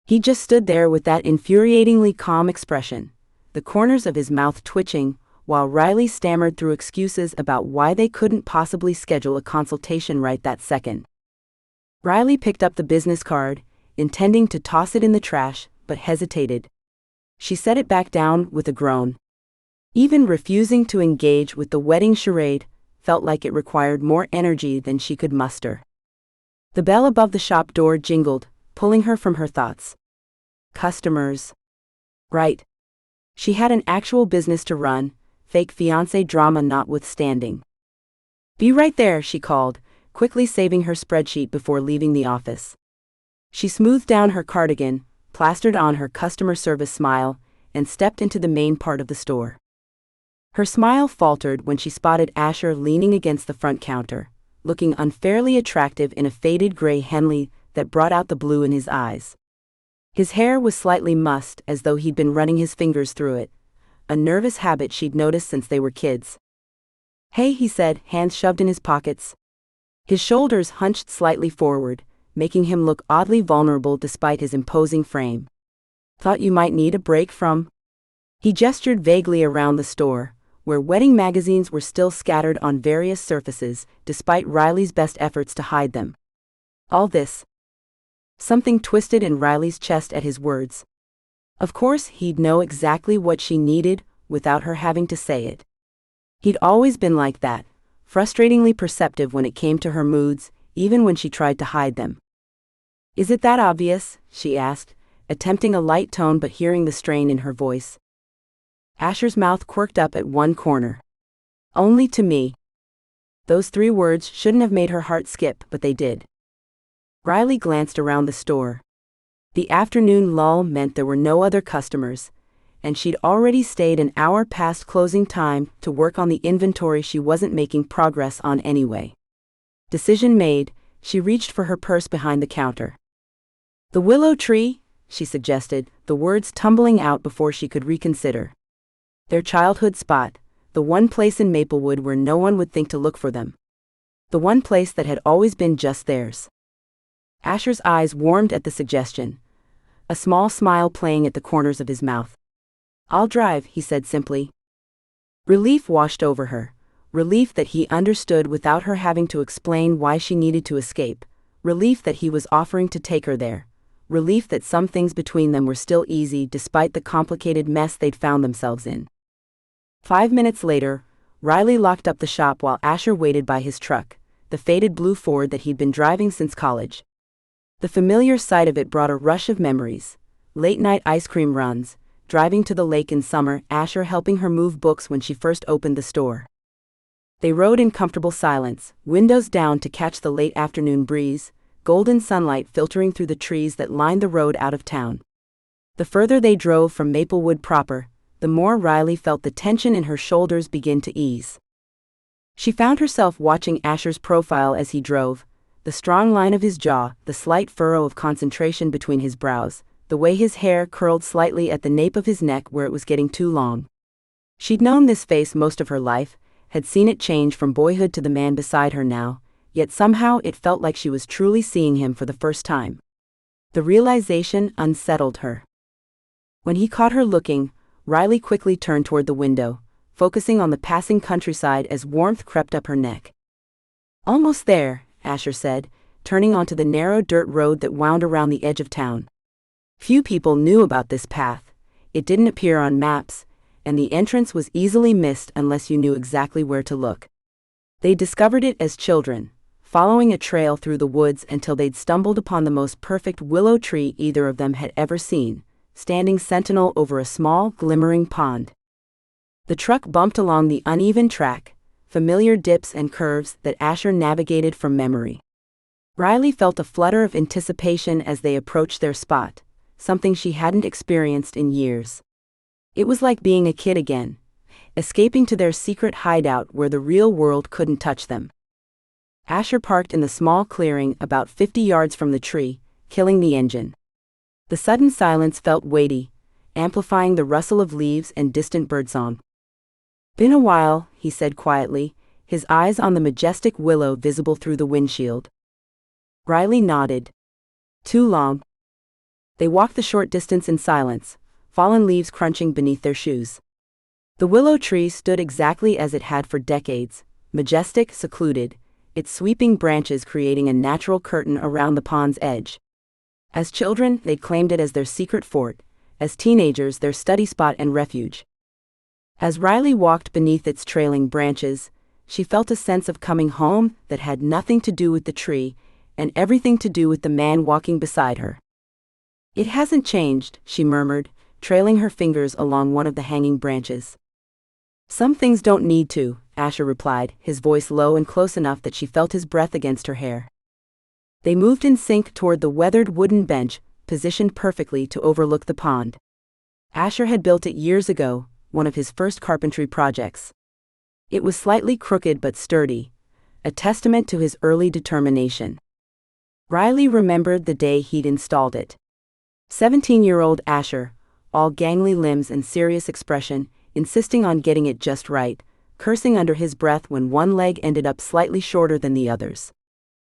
He just stood there with that infuriatingly calm expression, the corners of his mouth twitching, while Riley stammered through excuses about why they couldn't possibly schedule a consultation right that second. Riley picked up the business card, intending to toss it in the trash, but hesitated. She set it back down with a groan. Even refusing to engage with the wedding charade felt like it required more energy than she could muster. The bell above the shop door jingled, pulling her from her thoughts. Customers. Right. She had an actual business to run, fake fiancé drama notwithstanding. Be right there, she called, quickly saving her spreadsheet before leaving the office. She smoothed down her cardigan, plastered on her customer service smile, and stepped into the main part of the store. Her smile faltered when she spotted Asher leaning against the front counter, looking unfairly attractive in a faded gray Henley that brought out the blue in his eyes. His hair was slightly mussed as though he'd been running his fingers through it, a nervous habit she'd noticed since they were kids. Hey, he said, hands shoved in his pockets. His shoulders hunched slightly forward, making him look oddly vulnerable despite his imposing frame. Thought you might need a break from? He gestured vaguely around the store, where wedding magazines were still scattered on various surfaces, despite Riley's best efforts to hide them. All this. Something twisted in Riley's chest at his words. Of course, he'd know exactly what she needed without her having to say it. He'd always been like that, frustratingly perceptive when it came to her moods, even when she tried to hide them. "Is it that obvious?" she asked, attempting a light tone but hearing the strain in her voice. Asher's mouth quirked up at one corner. "Only to me." Those 3 words shouldn't have made her heart skip, but they did. Riley glanced around the store. The afternoon lull meant there were no other customers, and she'd already stayed an hour past closing time to work on the inventory she wasn't making progress on anyway. Decision made, she reached for her purse behind the counter. "The willow tree," she suggested, the words tumbling out before she could reconsider. Their childhood spot, the one place in Maplewood where no one would think to look for them. The one place that had always been just theirs. Asher's eyes warmed at the suggestion, a small smile playing at the corners of his mouth. "I'll drive," he said simply. Relief washed over her, relief that he understood without her having to explain why she needed to escape, relief that he was offering to take her there, relief that some things between them were still easy despite the complicated mess they'd found themselves in. 5 minutes later, Riley locked up the shop while Asher waited by his truck, the faded blue Ford that he'd been driving since college. The familiar sight of it brought a rush of memories, late-night ice cream runs, driving to the lake in summer, Asher helping her move books when she first opened the store. They rode in comfortable silence, windows down to catch the late afternoon breeze, golden sunlight filtering through the trees that lined the road out of town. The further they drove from Maplewood proper, the more Riley felt the tension in her shoulders begin to ease. She found herself watching Asher's profile as he drove, the strong line of his jaw, the slight furrow of concentration between his brows, the way his hair curled slightly at the nape of his neck where it was getting too long. She'd known this face most of her life, had seen it change from boyhood to the man beside her now, yet somehow it felt like she was truly seeing him for the first time. The realization unsettled her. When he caught her looking, Riley quickly turned toward the window, focusing on the passing countryside as warmth crept up her neck. "Almost there," Asher said, turning onto the narrow dirt road that wound around the edge of town. Few people knew about this path, it didn't appear on maps, and the entrance was easily missed unless you knew exactly where to look. They discovered it as children, following a trail through the woods until they'd stumbled upon the most perfect willow tree either of them had ever seen, standing sentinel over a small, glimmering pond. The truck bumped along the uneven track, familiar dips and curves that Asher navigated from memory. Riley felt a flutter of anticipation as they approached their spot, something she hadn't experienced in years. It was like being a kid again, escaping to their secret hideout where the real world couldn't touch them. Asher parked in the small clearing about 50 yards from the tree, killing the engine. The sudden silence felt weighty, amplifying the rustle of leaves and distant birdsong. "Been a while," he said quietly, his eyes on the majestic willow visible through the windshield. Riley nodded. "Too long." They walked the short distance in silence, fallen leaves crunching beneath their shoes. The willow tree stood exactly as it had for decades, majestic, secluded, its sweeping branches creating a natural curtain around the pond's edge. As children, they'd claimed it as their secret fort, as teenagers their study spot and refuge. As Riley walked beneath its trailing branches, she felt a sense of coming home that had nothing to do with the tree, and everything to do with the man walking beside her. "It hasn't changed," she murmured, trailing her fingers along one of the hanging branches. "Some things don't need to," Asher replied, his voice low and close enough that she felt his breath against her hair. They moved in sync toward the weathered wooden bench, positioned perfectly to overlook the pond. Asher had built it years ago, one of his first carpentry projects. It was slightly crooked but sturdy, a testament to his early determination. Riley remembered the day he'd installed it. 17-year-old Asher, all gangly limbs and serious expression, insisting on getting it just right, cursing under his breath when one leg ended up slightly shorter than the others.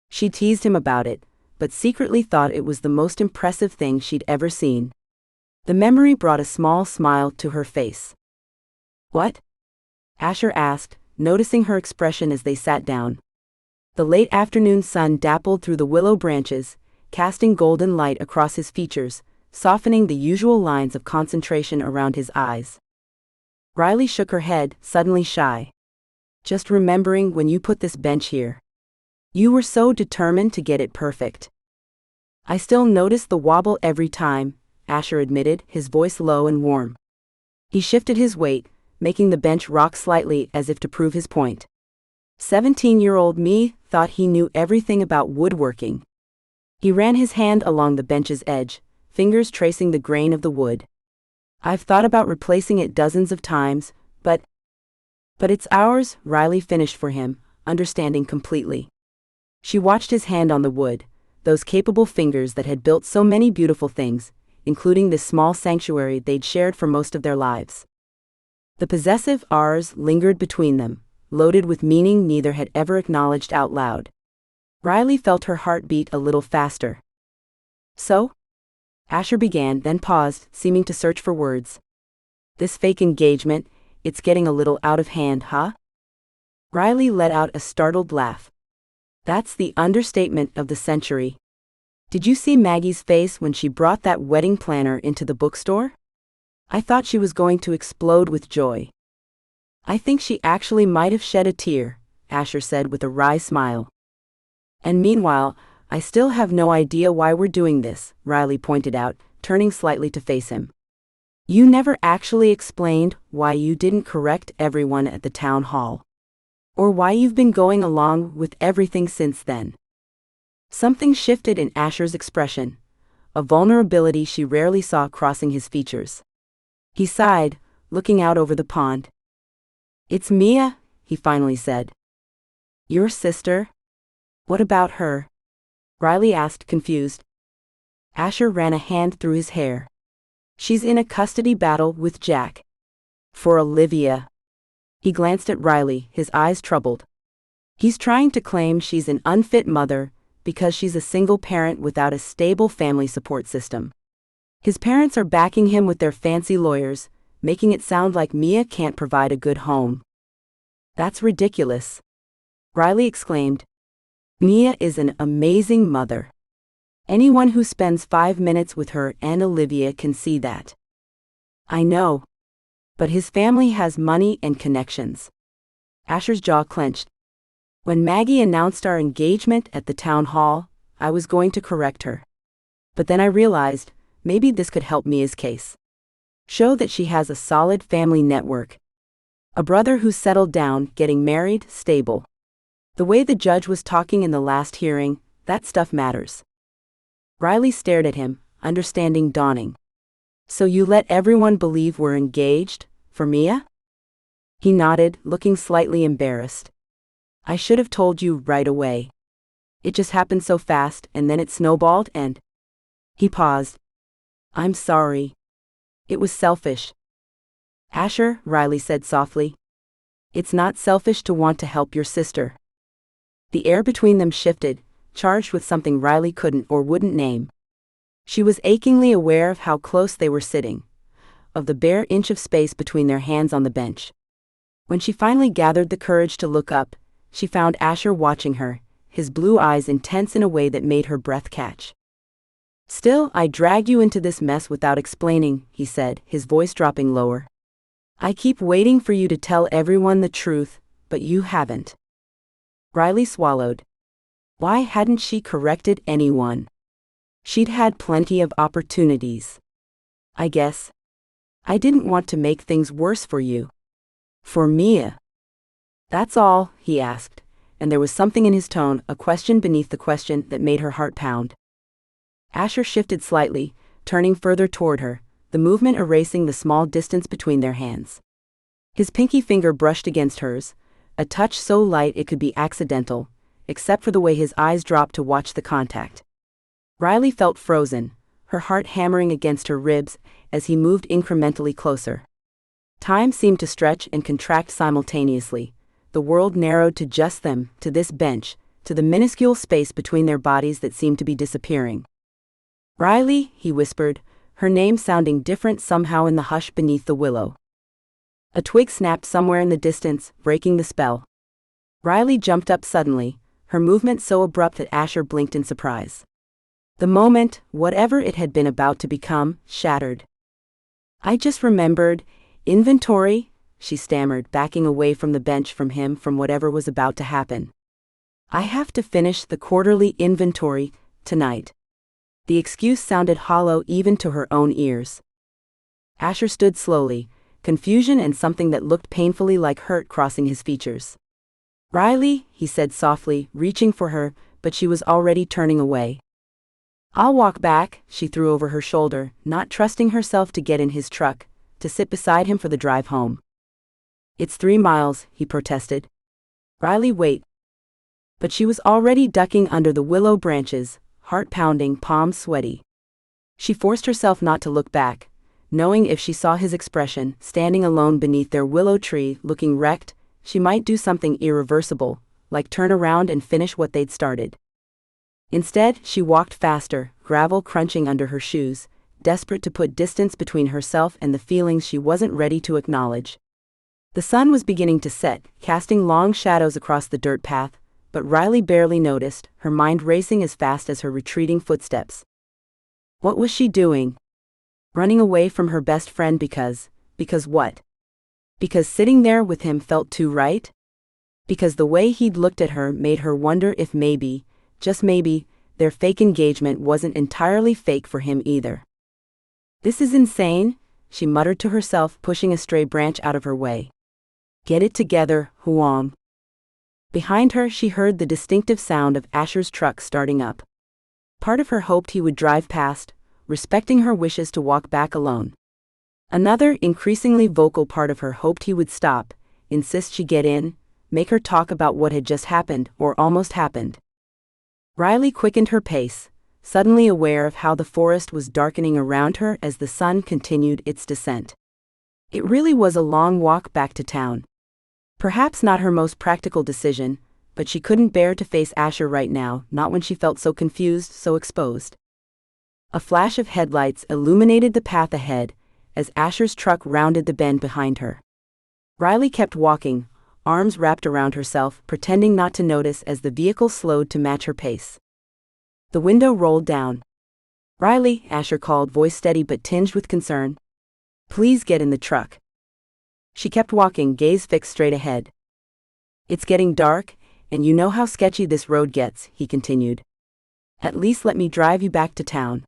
She teased him about it, but secretly thought it was the most impressive thing she'd ever seen. The memory brought a small smile to her face. "What?" Asher asked, noticing her expression as they sat down. The late afternoon sun dappled through the willow branches, casting golden light across his features, softening the usual lines of concentration around his eyes. Riley shook her head, suddenly shy. Just remembering when you put this bench here. You were so determined to get it perfect. I still notice the wobble every time, Asher admitted, his voice low and warm. He shifted his weight, making the bench rock slightly as if to prove his point. 17-year-old me thought he knew everything about woodworking. He ran his hand along the bench's edge, fingers tracing the grain of the wood. I've thought about replacing it dozens of times, but it's ours, Riley finished for him, understanding completely. She watched his hand on the wood, those capable fingers that had built so many beautiful things, including this small sanctuary they'd shared for most of their lives. The possessive ours lingered between them, loaded with meaning neither had ever acknowledged out loud. Riley felt her heart beat a little faster. So? Asher began, then paused, seeming to search for words. This fake engagement, it's getting a little out of hand, huh? Riley let out a startled laugh. That's the understatement of the century. Did you see Maggie's face when she brought that wedding planner into the bookstore? I thought she was going to explode with joy. I think she actually might have shed a tear, Asher said with a wry smile. And meanwhile, I still have no idea why we're doing this, Riley pointed out, turning slightly to face him. You never actually explained why you didn't correct everyone at the town hall. Or why you've been going along with everything since then. Something shifted in Asher's expression, a vulnerability she rarely saw crossing his features. He sighed, looking out over the pond. It's Mia, he finally said. Your sister? What about her? Riley asked, confused. Asher ran a hand through his hair. She's in a custody battle with Jack. For Olivia. He glanced at Riley, his eyes troubled. He's trying to claim she's an unfit mother because she's a single parent without a stable family support system. His parents are backing him with their fancy lawyers, making it sound like Mia can't provide a good home. That's ridiculous. Riley exclaimed. Mia is an amazing mother. Anyone who spends 5 minutes with her and Olivia can see that. I know. But his family has money and connections. Asher's jaw clenched. When Maggie announced our engagement at the town hall, I was going to correct her. But then I realized, maybe this could help Mia's case. Show that she has a solid family network. A brother who's settled down, getting married, stable. The way the judge was talking in the last hearing, that stuff matters. Riley stared at him, understanding dawning. So you let everyone believe we're engaged, for Mia? He nodded, looking slightly embarrassed. I should have told you right away. It just happened so fast and then it snowballed and... He paused. I'm sorry. It was selfish. Asher, Riley said softly. It's not selfish to want to help your sister. The air between them shifted, charged with something Riley couldn't or wouldn't name. She was achingly aware of how close they were sitting, of the bare inch of space between their hands on the bench. When she finally gathered the courage to look up, she found Asher watching her, his blue eyes intense in a way that made her breath catch. Still, I dragged you into this mess without explaining, he said, his voice dropping lower. I keep waiting for you to tell everyone the truth, but you haven't. Riley swallowed. Why hadn't she corrected anyone? She'd had plenty of opportunities. I guess. I didn't want to make things worse for you. For Mia. That's all, he asked, and there was something in his tone, a question beneath the question, that made her heart pound. Asher shifted slightly, turning further toward her, the movement erasing the small distance between their hands. His pinky finger brushed against hers, a touch so light it could be accidental, except for the way his eyes dropped to watch the contact. Riley felt frozen, her heart hammering against her ribs as he moved incrementally closer. Time seemed to stretch and contract simultaneously. The world narrowed to just them, to this bench, to the minuscule space between their bodies that seemed to be disappearing. Riley, he whispered, her name sounding different somehow in the hush beneath the willow. A twig snapped somewhere in the distance, breaking the spell. Riley jumped up suddenly, her movement so abrupt that Asher blinked in surprise. The moment, whatever it had been about to become, shattered. "I just remembered, inventory," she stammered, backing away from the bench from whatever was about to happen. "I have to finish the quarterly inventory tonight." The excuse sounded hollow even to her own ears. Asher stood slowly, confusion and something that looked painfully like hurt crossing his features. "Riley," he said softly, reaching for her, but she was already turning away. "I'll walk back," she threw over her shoulder, not trusting herself to get in his truck, to sit beside him for the drive home. "It's 3 miles, he protested. "Riley, wait." But she was already ducking under the willow branches, heart pounding, palms sweaty. She forced herself not to look back, knowing if she saw his expression, standing alone beneath their willow tree, looking wrecked, she might do something irreversible, like turn around and finish what they'd started. Instead, she walked faster, gravel crunching under her shoes, desperate to put distance between herself and the feelings she wasn't ready to acknowledge. The sun was beginning to set, casting long shadows across the dirt path, but Riley barely noticed, her mind racing as fast as her retreating footsteps. What was she doing? Running away from her best friend because what? Because sitting there with him felt too right? Because the way he'd looked at her made her wonder if maybe, just maybe, their fake engagement wasn't entirely fake for him either. "This is insane," she muttered to herself, pushing a stray branch out of her way. "Get it together, Huang." Behind her she heard the distinctive sound of Asher's truck starting up. Part of her hoped he would drive past, respecting her wishes to walk back alone. Another, increasingly vocal part of her hoped he would stop, insist she get in, make her talk about what had just happened, or almost happened. Riley quickened her pace, suddenly aware of how the forest was darkening around her as the sun continued its descent. It really was a long walk back to town. Perhaps not her most practical decision, but she couldn't bear to face Asher right now, not when she felt so confused, so exposed. A flash of headlights illuminated the path ahead, as Asher's truck rounded the bend behind her. Riley kept walking, arms wrapped around herself, pretending not to notice as the vehicle slowed to match her pace. The window rolled down. "Riley," Asher called, voice steady but tinged with concern. "Please get in the truck." She kept walking, gaze fixed straight ahead. "It's getting dark, and you know how sketchy this road gets," he continued. "At least let me drive you back to town.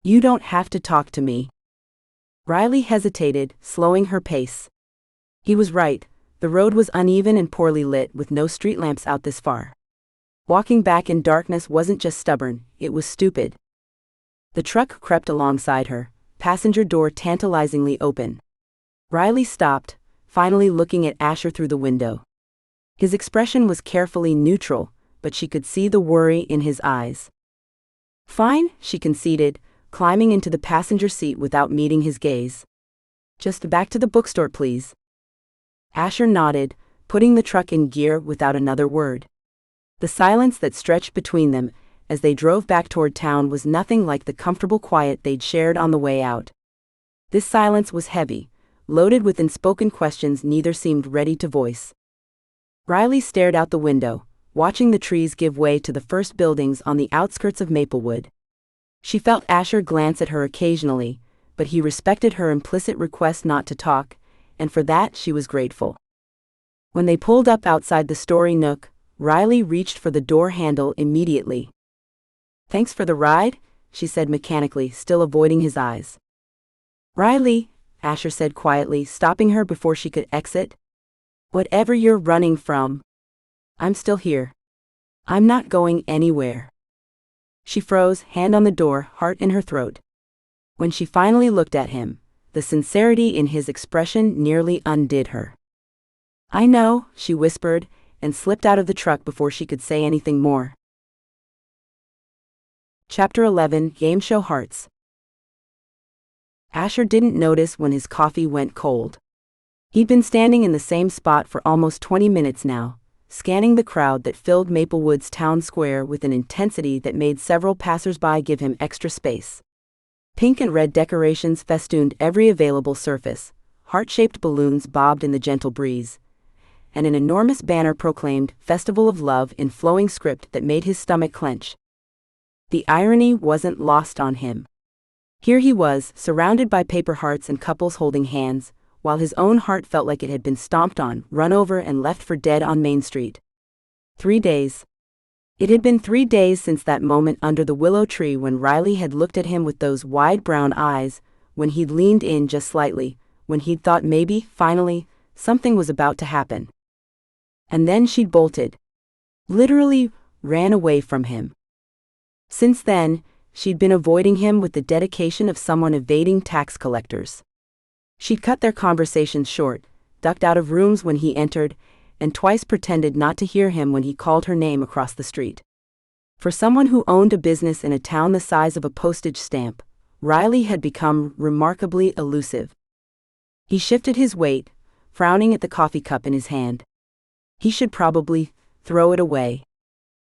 You don't have to talk to me." Riley hesitated, slowing her pace. He was right, the road was uneven and poorly lit with no street lamps out this far. Walking back in darkness wasn't just stubborn, it was stupid. The truck crept alongside her, passenger door tantalizingly open. Riley stopped, finally looking at Asher through the window. His expression was carefully neutral, but she could see the worry in his eyes. "Fine," she conceded, climbing into the passenger seat without meeting his gaze. "Just back to the bookstore, please." Asher nodded, putting the truck in gear without another word. The silence that stretched between them, as they drove back toward town, was nothing like the comfortable quiet they'd shared on the way out. This silence was heavy, loaded with unspoken questions neither seemed ready to voice. Riley stared out the window, watching the trees give way to the first buildings on the outskirts of Maplewood. She felt Asher glance at her occasionally, but he respected her implicit request not to talk, and for that she was grateful. When they pulled up outside the Story Nook, Riley reached for the door handle immediately. "Thanks for the ride," she said mechanically, still avoiding his eyes. "Riley," Asher said quietly, stopping her before she could exit. "Whatever you're running from, I'm still here. I'm not going anywhere." She froze, hand on the door, heart in her throat. When she finally looked at him, the sincerity in his expression nearly undid her. "I know," she whispered, and slipped out of the truck before she could say anything more. Chapter 11, Game Show Hearts. Asher didn't notice when his coffee went cold. He'd been standing in the same spot for almost 20 minutes now, scanning the crowd that filled Maplewood's town square with an intensity that made several passers-by give him extra space. Pink and red decorations festooned every available surface, heart-shaped balloons bobbed in the gentle breeze, and an enormous banner proclaimed "Festival of Love" in flowing script that made his stomach clench. The irony wasn't lost on him. Here he was, surrounded by paper hearts and couples holding hands, while his own heart felt like it had been stomped on, run over and left for dead on Main Street. 3 days. It had been 3 days since that moment under the willow tree when Riley had looked at him with those wide brown eyes, when he'd leaned in just slightly, when he'd thought maybe, finally, something was about to happen. And then she'd bolted. Literally, ran away from him. Since then, she'd been avoiding him with the dedication of someone evading tax collectors. She'd cut their conversations short, ducked out of rooms when he entered, and twice pretended not to hear him when he called her name across the street. For someone who owned a business in a town the size of a postage stamp, Riley had become remarkably elusive. He shifted his weight, frowning at the coffee cup in his hand. He should probably throw it away.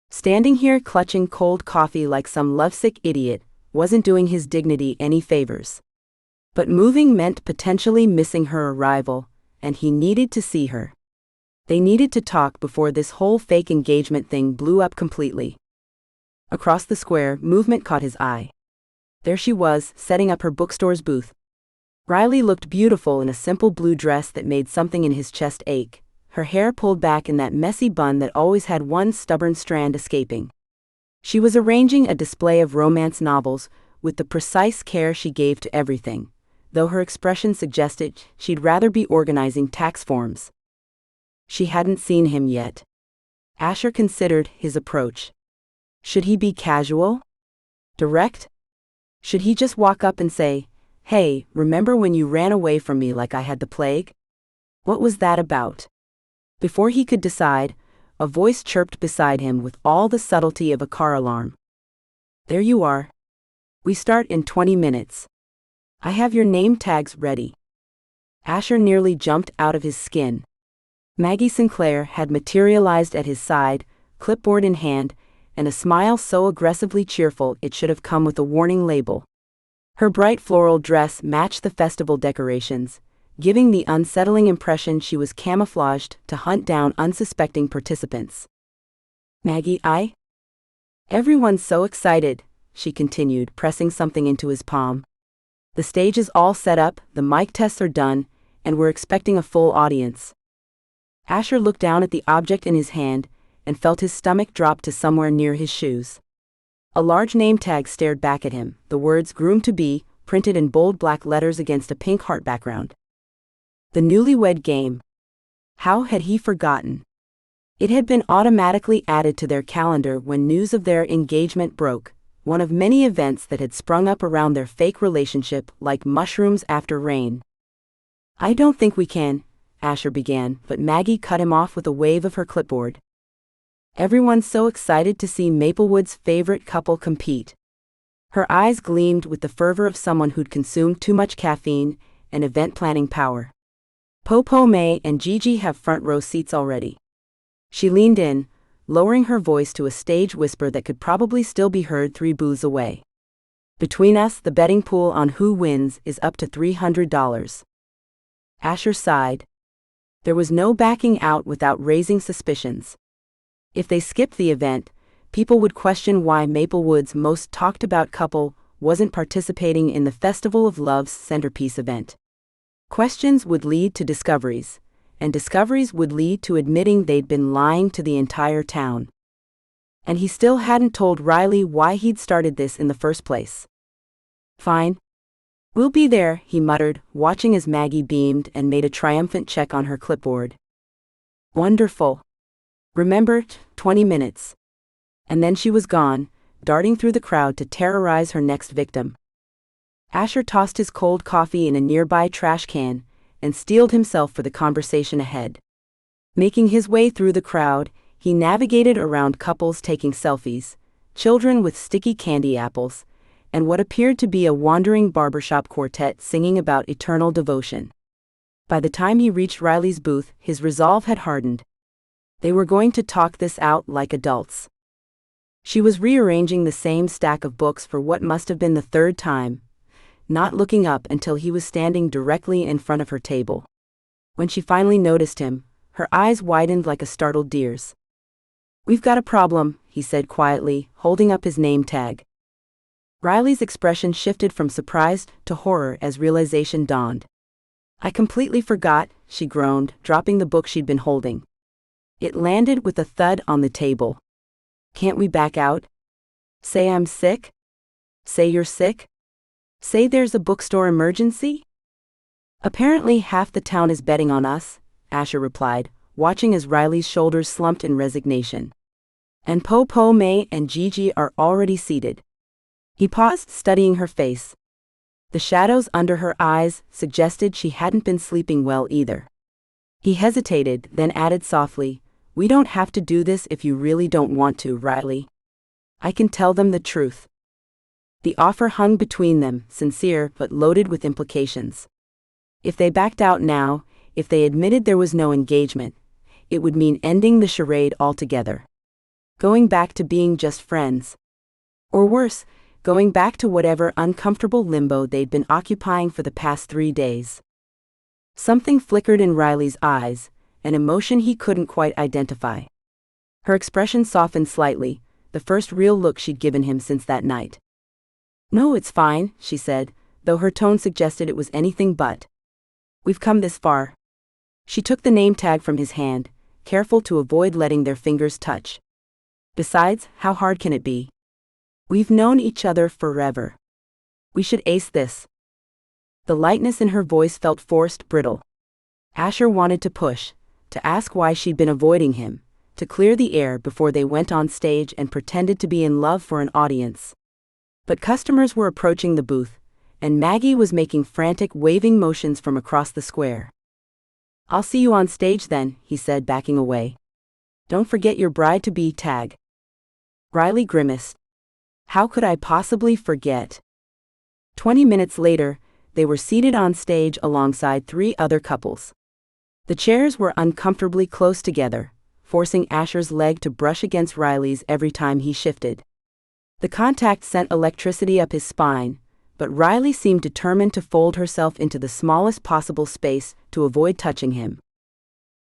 Standing here clutching cold coffee like some lovesick idiot wasn't doing his dignity any favors. But moving meant potentially missing her arrival, and he needed to see her. They needed to talk before this whole fake engagement thing blew up completely. Across the square, movement caught his eye. There she was, setting up her bookstore's booth. Riley looked beautiful in a simple blue dress that made something in his chest ache, her hair pulled back in that messy bun that always had one stubborn strand escaping. She was arranging a display of romance novels with the precise care she gave to everything, though her expression suggested she'd rather be organizing tax forms. She hadn't seen him yet. Asher considered his approach. Should he be casual? Direct? Should he just walk up and say, "Hey, remember when you ran away from me like I had the plague? What was that about?" Before he could decide, a voice chirped beside him with all the subtlety of a car alarm. "There you are. We start in 20 minutes. I have your name tags ready." Asher nearly jumped out of his skin. Maggie Sinclair had materialized at his side, clipboard in hand, and a smile so aggressively cheerful it should have come with a warning label. Her bright floral dress matched the festival decorations, giving the unsettling impression she was camouflaged to hunt down unsuspecting participants. "Maggie, Everyone's so excited," she continued, pressing something into his palm. "The stage is all set up, the mic tests are done, and we're expecting a full audience." Asher looked down at the object in his hand and felt his stomach drop to somewhere near his shoes. A large name tag stared back at him, the words "Groom to Be" printed in bold black letters against a pink heart background. The newlywed game. How had he forgotten? It had been automatically added to their calendar when news of their engagement broke, one of many events that had sprung up around their fake relationship like mushrooms after rain. "I don't think we can," Asher began, but Maggie cut him off with a wave of her clipboard. "Everyone's so excited to see Maplewood's favorite couple compete." Her eyes gleamed with the fervor of someone who'd consumed too much caffeine and event planning power. "Popo May and Gigi have front row seats already." She leaned in, lowering her voice to a stage whisper that could probably still be heard 3 booths away. "Between us, the betting pool on who wins is up to $300. Asher sighed. There was no backing out without raising suspicions. If they skipped the event, people would question why Maplewood's most talked-about couple wasn't participating in the Festival of Love's centerpiece event. Questions would lead to discoveries, and discoveries would lead to admitting they'd been lying to the entire town. And he still hadn't told Riley why he'd started this in the first place. "Fine. We'll be there," he muttered, watching as Maggie beamed and made a triumphant check on her clipboard. "Wonderful. Remember, 20 minutes. And then she was gone, darting through the crowd to terrorize her next victim. Asher tossed his cold coffee in a nearby trash can and steeled himself for the conversation ahead. Making his way through the crowd, he navigated around couples taking selfies, children with sticky candy apples, and what appeared to be a wandering barbershop quartet singing about eternal devotion. By the time he reached Riley's booth, his resolve had hardened. They were going to talk this out like adults. She was rearranging the same stack of books for what must have been the 3rd time, not looking up until he was standing directly in front of her table. When she finally noticed him, her eyes widened like a startled deer's. "We've got a problem," he said quietly, holding up his name tag. Riley's expression shifted from surprise to horror as realization dawned. I completely forgot, she groaned, dropping the book she'd been holding. It landed with a thud on the table. Can't we back out? Say I'm sick? Say you're sick? Say there's a bookstore emergency? Apparently half the town is betting on us, Asher replied, watching as Riley's shoulders slumped in resignation. And Po, May, and Gigi are already seated. He paused, studying her face. The shadows under her eyes suggested she hadn't been sleeping well either. He hesitated, then added softly, "We don't have to do this if you really don't want to, Riley. I can tell them the truth." The offer hung between them, sincere but loaded with implications. If they backed out now, if they admitted there was no engagement, it would mean ending the charade altogether. Going back to being just friends. Or worse, going back to whatever uncomfortable limbo they'd been occupying for the past 3 days. Something flickered in Riley's eyes, an emotion he couldn't quite identify. Her expression softened slightly, the first real look she'd given him since that night. "No, it's fine," she said, though her tone suggested it was anything but. "We've come this far." She took the name tag from his hand, careful to avoid letting their fingers touch. "Besides, how hard can it be? We've known each other forever. We should ace this." The lightness in her voice felt forced, brittle. Asher wanted to push, to ask why she'd been avoiding him, to clear the air before they went on stage and pretended to be in love for an audience. But customers were approaching the booth, and Maggie was making frantic waving motions from across the square. "I'll see you on stage then," he said, backing away. "Don't forget your bride-to-be tag." Riley grimaced. How could I possibly forget? 20 minutes later, they were seated on stage alongside 3 other couples. The chairs were uncomfortably close together, forcing Asher's leg to brush against Riley's every time he shifted. The contact sent electricity up his spine, but Riley seemed determined to fold herself into the smallest possible space to avoid touching him.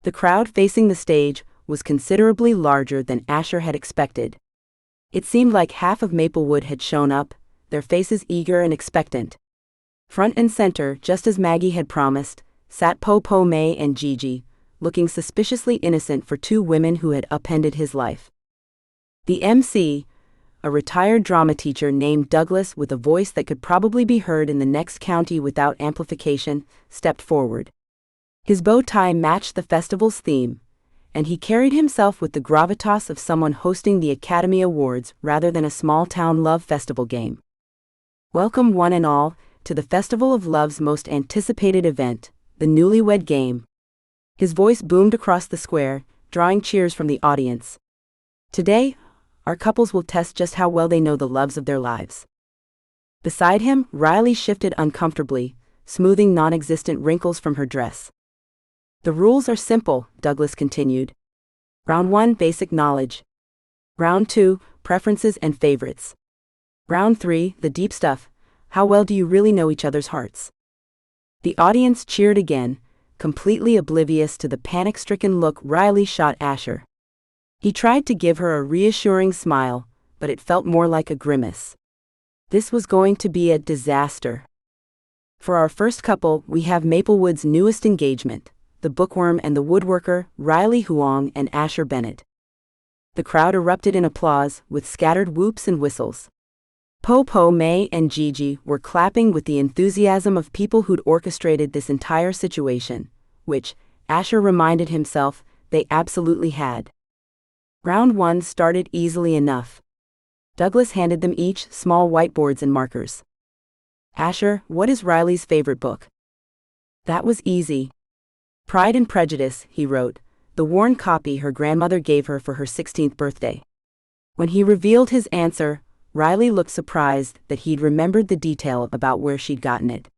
The crowd facing the stage was considerably larger than Asher had expected. It seemed like half of Maplewood had shown up, their faces eager and expectant. Front and center, just as Maggie had promised, sat Po, May, and Gigi, looking suspiciously innocent for 2 women who had upended his life. The MC, a retired drama teacher named Douglas with a voice that could probably be heard in the next county without amplification, stepped forward. His bow tie matched the festival's theme, and he carried himself with the gravitas of someone hosting the Academy Awards rather than a small-town love festival game. "Welcome one and all, to the Festival of Love's most anticipated event, the Newlywed Game." His voice boomed across the square, drawing cheers from the audience. "Today, our couples will test just how well they know the loves of their lives." Beside him, Riley shifted uncomfortably, smoothing non-existent wrinkles from her dress. "The rules are simple," Douglas continued. "Round 1, basic knowledge. Round 2, preferences and favorites. Round 3, the deep stuff. How well do you really know each other's hearts?" The audience cheered again, completely oblivious to the panic-stricken look Riley shot Asher. He tried to give her a reassuring smile, but it felt more like a grimace. This was going to be a disaster. "For our first couple, we have Maplewood's newest engagement, the bookworm and the woodworker, Riley Huang and Asher Bennett." The crowd erupted in applause, with scattered whoops and whistles. Po, May, and Gigi were clapping with the enthusiasm of people who'd orchestrated this entire situation, which, Asher reminded himself, they absolutely had. Round 1 started easily enough. Douglas handed them each small whiteboards and markers. "Asher, what is Riley's favorite book?" That was easy. "Pride and Prejudice," he wrote, the worn copy her grandmother gave her for her 16th birthday. When he revealed his answer, Riley looked surprised that he'd remembered the detail about where she'd gotten it.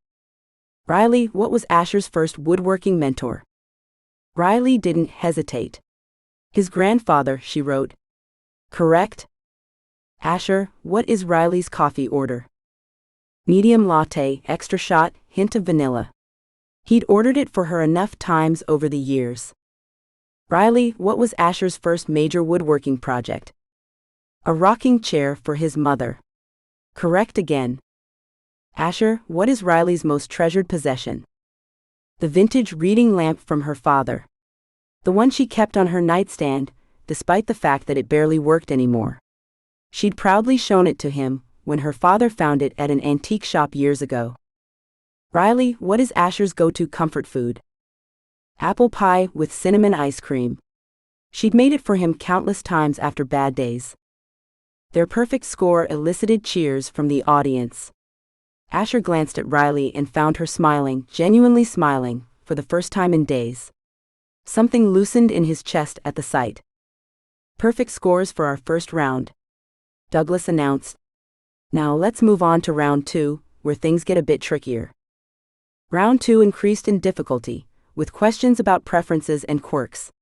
"Riley, what was Asher's first woodworking mentor?" Riley didn't hesitate. "His grandfather," she wrote. "Correct." "Asher, what is Riley's coffee order?" "Medium latte, extra shot, hint of vanilla." He'd ordered it for her enough times over the years. "Riley, what was Asher's first major woodworking project?" "A rocking chair for his mother." Correct again. Asher, what is Riley's most treasured possession? The vintage reading lamp from her father. The one she kept on her nightstand, despite the fact that it barely worked anymore. She'd proudly shown it to him when her father found it at an antique shop years ago. Riley, what is Asher's go-to comfort food? Apple pie with cinnamon ice cream. She'd made it for him countless times after bad days. Their perfect score elicited cheers from the audience. Asher glanced at Riley and found her smiling, genuinely smiling, for the first time in days. Something loosened in his chest at the sight. Perfect scores for our first round, Douglas announced. Now let's move on to round 2, where things get a bit trickier. Round 2 increased in difficulty, with questions about preferences and quirks.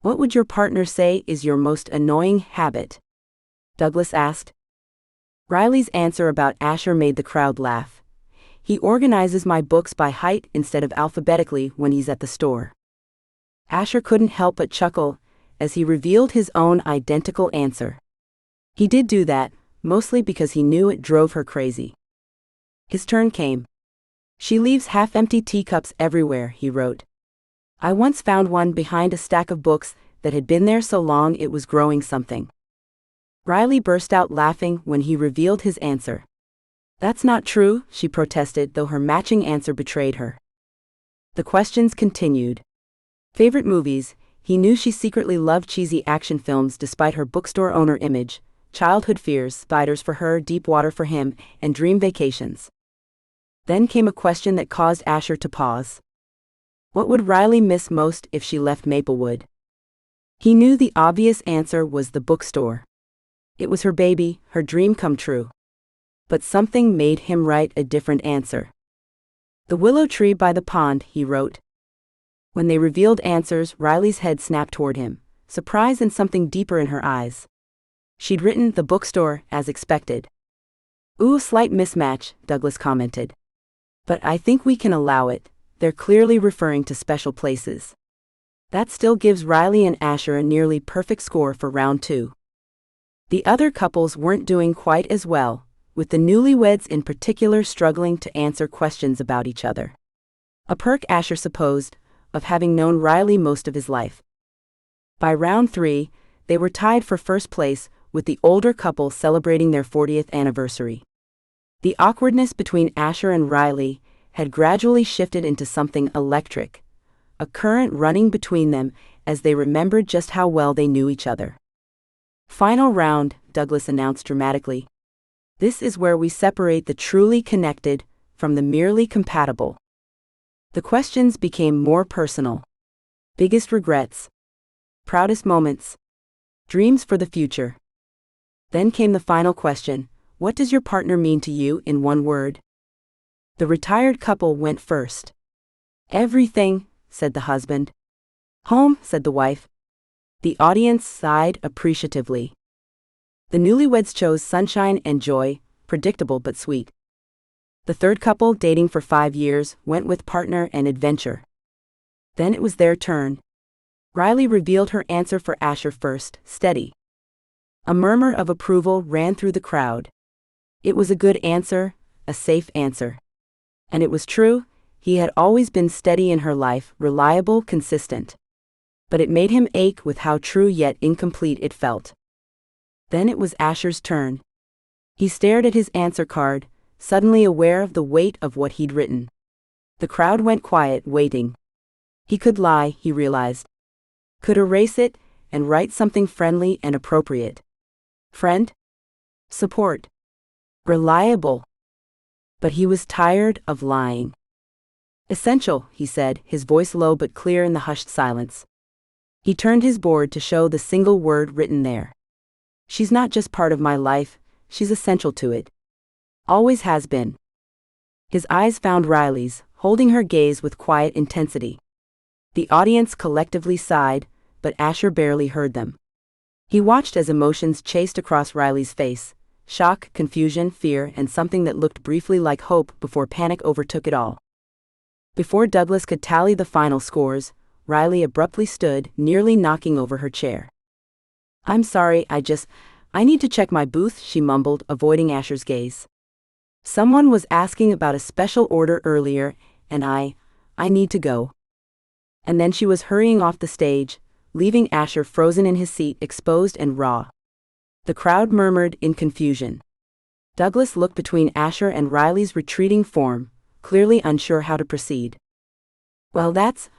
What would your partner say is your most annoying habit? Douglas asked. Riley's answer about Asher made the crowd laugh. He organizes my books by height instead of alphabetically when he's at the store. Asher couldn't help but chuckle as he revealed his own identical answer. He did do that, mostly because he knew it drove her crazy. His turn came. She leaves half-empty teacups everywhere, he wrote. I once found one behind a stack of books that had been there so long it was growing something. Riley burst out laughing when he revealed his answer. That's not true, she protested, though her matching answer betrayed her. The questions continued. Favorite movies, he knew she secretly loved cheesy action films despite her bookstore owner image, childhood fears, spiders for her, deep water for him, and dream vacations. Then came a question that caused Asher to pause. What would Riley miss most if she left Maplewood? He knew the obvious answer was the bookstore. It was her baby, her dream come true. But something made him write a different answer. The willow tree by the pond, he wrote. When they revealed answers, Riley's head snapped toward him, surprise and something deeper in her eyes. She'd written the bookstore, as expected. Ooh, slight mismatch, Douglas commented. But I think we can allow it, they're clearly referring to special places. That still gives Riley and Asher a nearly perfect score for round 2. The other couples weren't doing quite as well, with the newlyweds in particular struggling to answer questions about each other. A perk Asher supposed, of having known Riley most of his life. By round 3, they were tied for first place, with the older couple celebrating their 40th anniversary. The awkwardness between Asher and Riley had gradually shifted into something electric, a current running between them as they remembered just how well they knew each other. Final round, Douglas announced dramatically. This is where we separate the truly connected from the merely compatible. The questions became more personal. Biggest regrets. Proudest moments. Dreams for the future. Then came the final question, what does your partner mean to you in one word? The retired couple went first. Everything, said the husband. Home, said the wife. The audience sighed appreciatively. The newlyweds chose sunshine and joy, predictable but sweet. The third couple, dating for 5 years, went with partner and adventure. Then it was their turn. Riley revealed her answer for Asher first, steady. A murmur of approval ran through the crowd. It was a good answer, a safe answer. And it was true, he had always been steady in her life, reliable, consistent. But it made him ache with how true yet incomplete it felt. Then it was Asher's turn. He stared at his answer card, suddenly aware of the weight of what he'd written. The crowd went quiet, waiting. He could lie, he realized. Could erase it, and write something friendly and appropriate. Friend? Support. Reliable. But he was tired of lying. Essential, he said, his voice low but clear in the hushed silence. He turned his board to show the single word written there. She's not just part of my life, she's essential to it. Always has been. His eyes found Riley's, holding her gaze with quiet intensity. The audience collectively sighed, but Asher barely heard them. He watched as emotions chased across Riley's face, shock, confusion, fear, and something that looked briefly like hope before panic overtook it all. Before Douglas could tally the final scores, Riley abruptly stood, nearly knocking over her chair. I'm sorry, I need to check my booth, she mumbled, avoiding Asher's gaze. Someone was asking about a special order earlier, and I need to go. And then she was hurrying off the stage, leaving Asher frozen in his seat, exposed and raw. The crowd murmured in confusion. Douglas looked between Asher and Riley's retreating form, clearly unsure how to proceed. Well, let's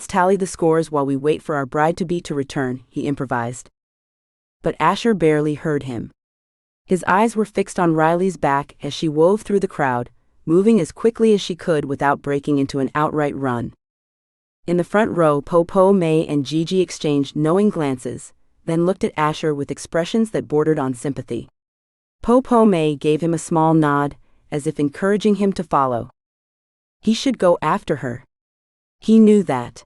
tally the scores while we wait for our bride-to-be to return, he improvised. But Asher barely heard him. His eyes were fixed on Riley's back as she wove through the crowd, moving as quickly as she could without breaking into an outright run. In the front row, Popo, May, and Gigi exchanged knowing glances, then looked at Asher with expressions that bordered on sympathy. Popo May gave him a small nod, as if encouraging him to follow. He should go after her. He knew that.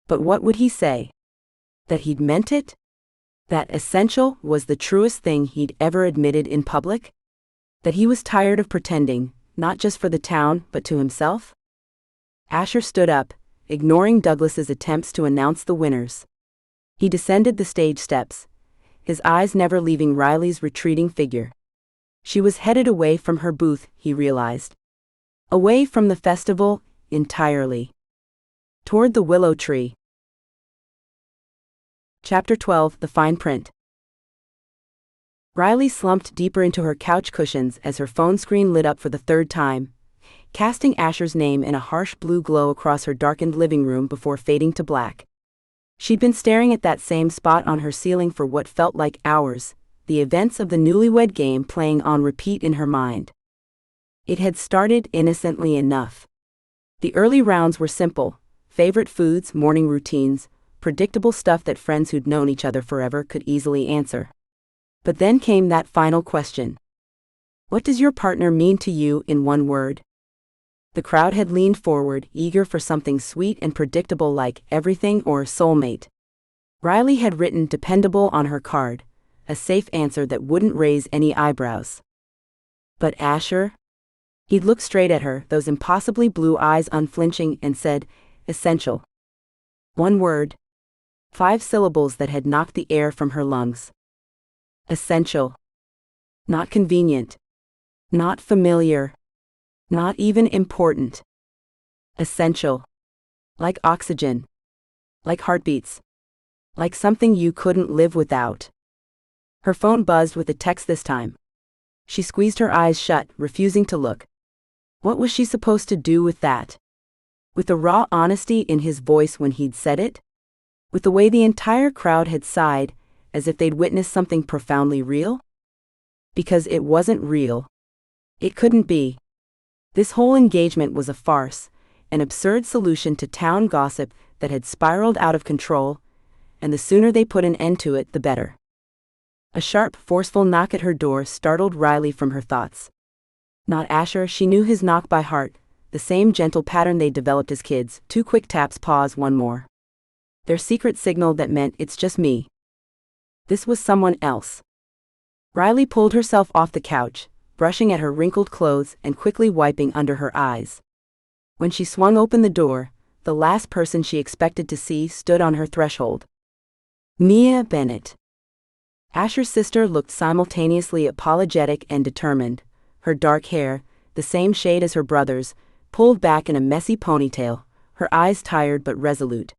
But what would he say? That he'd meant it? That essential was the truest thing he'd ever admitted in public? That he was tired of pretending, not just for the town, but to himself? Asher stood up, ignoring Douglas's attempts to announce the winners. He descended the stage steps, his eyes never leaving Riley's retreating figure. She was headed away from her booth, he realized. Away from the festival, entirely. Toward the willow tree. Chapter 12, The Fine Print. Riley slumped deeper into her couch cushions as her phone screen lit up for the third time, casting Asher's name in a harsh blue glow across her darkened living room before fading to black. She'd been staring at that same spot on her ceiling for what felt like hours, the events of the Newlywed game playing on repeat in her mind. It had started innocently enough. The early rounds were simple: favorite foods, morning routines, predictable stuff that friends who'd known each other forever could easily answer. But then came that final question. What does your partner mean to you in one word? The crowd had leaned forward, eager for something sweet and predictable like everything or soulmate. Riley had written dependable on her card, a safe answer that wouldn't raise any eyebrows. But Asher? He'd looked straight at her, those impossibly blue eyes unflinching, and said, essential. One word. 5 syllables that had knocked the air from her lungs. Essential. Not convenient. Not familiar. Not even important. Essential. Like oxygen. Like heartbeats. Like something you couldn't live without. Her phone buzzed with a text this time. She squeezed her eyes shut, refusing to look. What was she supposed to do with that? With the raw honesty in his voice when he'd said it? With the way the entire crowd had sighed, as if they'd witnessed something profoundly real? Because it wasn't real. It couldn't be. This whole engagement was a farce, an absurd solution to town gossip that had spiraled out of control, and the sooner they put an end to it, the better. A sharp, forceful knock at her door startled Riley from her thoughts. Not Asher, she knew his knock by heart, the same gentle pattern they'd developed as kids: 2 quick taps, pause, 1 more. Their secret signal that meant, it's just me. This was someone else. Riley pulled herself off the couch, brushing at her wrinkled clothes and quickly wiping under her eyes. When she swung open the door, the last person she expected to see stood on her threshold. Mia Bennett. Asher's sister looked simultaneously apologetic and determined, her dark hair, the same shade as her brother's, pulled back in a messy ponytail, her eyes tired but resolute.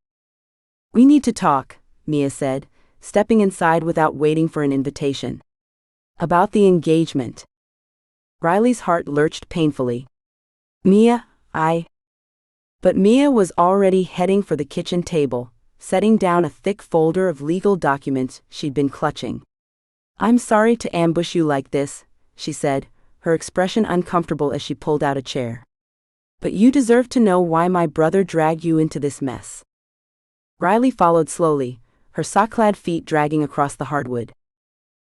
We need to talk, Mia said, stepping inside without waiting for an invitation. About the engagement. Riley's heart lurched painfully. Mia, But Mia was already heading for the kitchen table, setting down a thick folder of legal documents she'd been clutching. I'm sorry to ambush you like this, she said, her expression uncomfortable as she pulled out a chair. But you deserve to know why my brother dragged you into this mess. Riley followed slowly, her sock-clad feet dragging across the hardwood.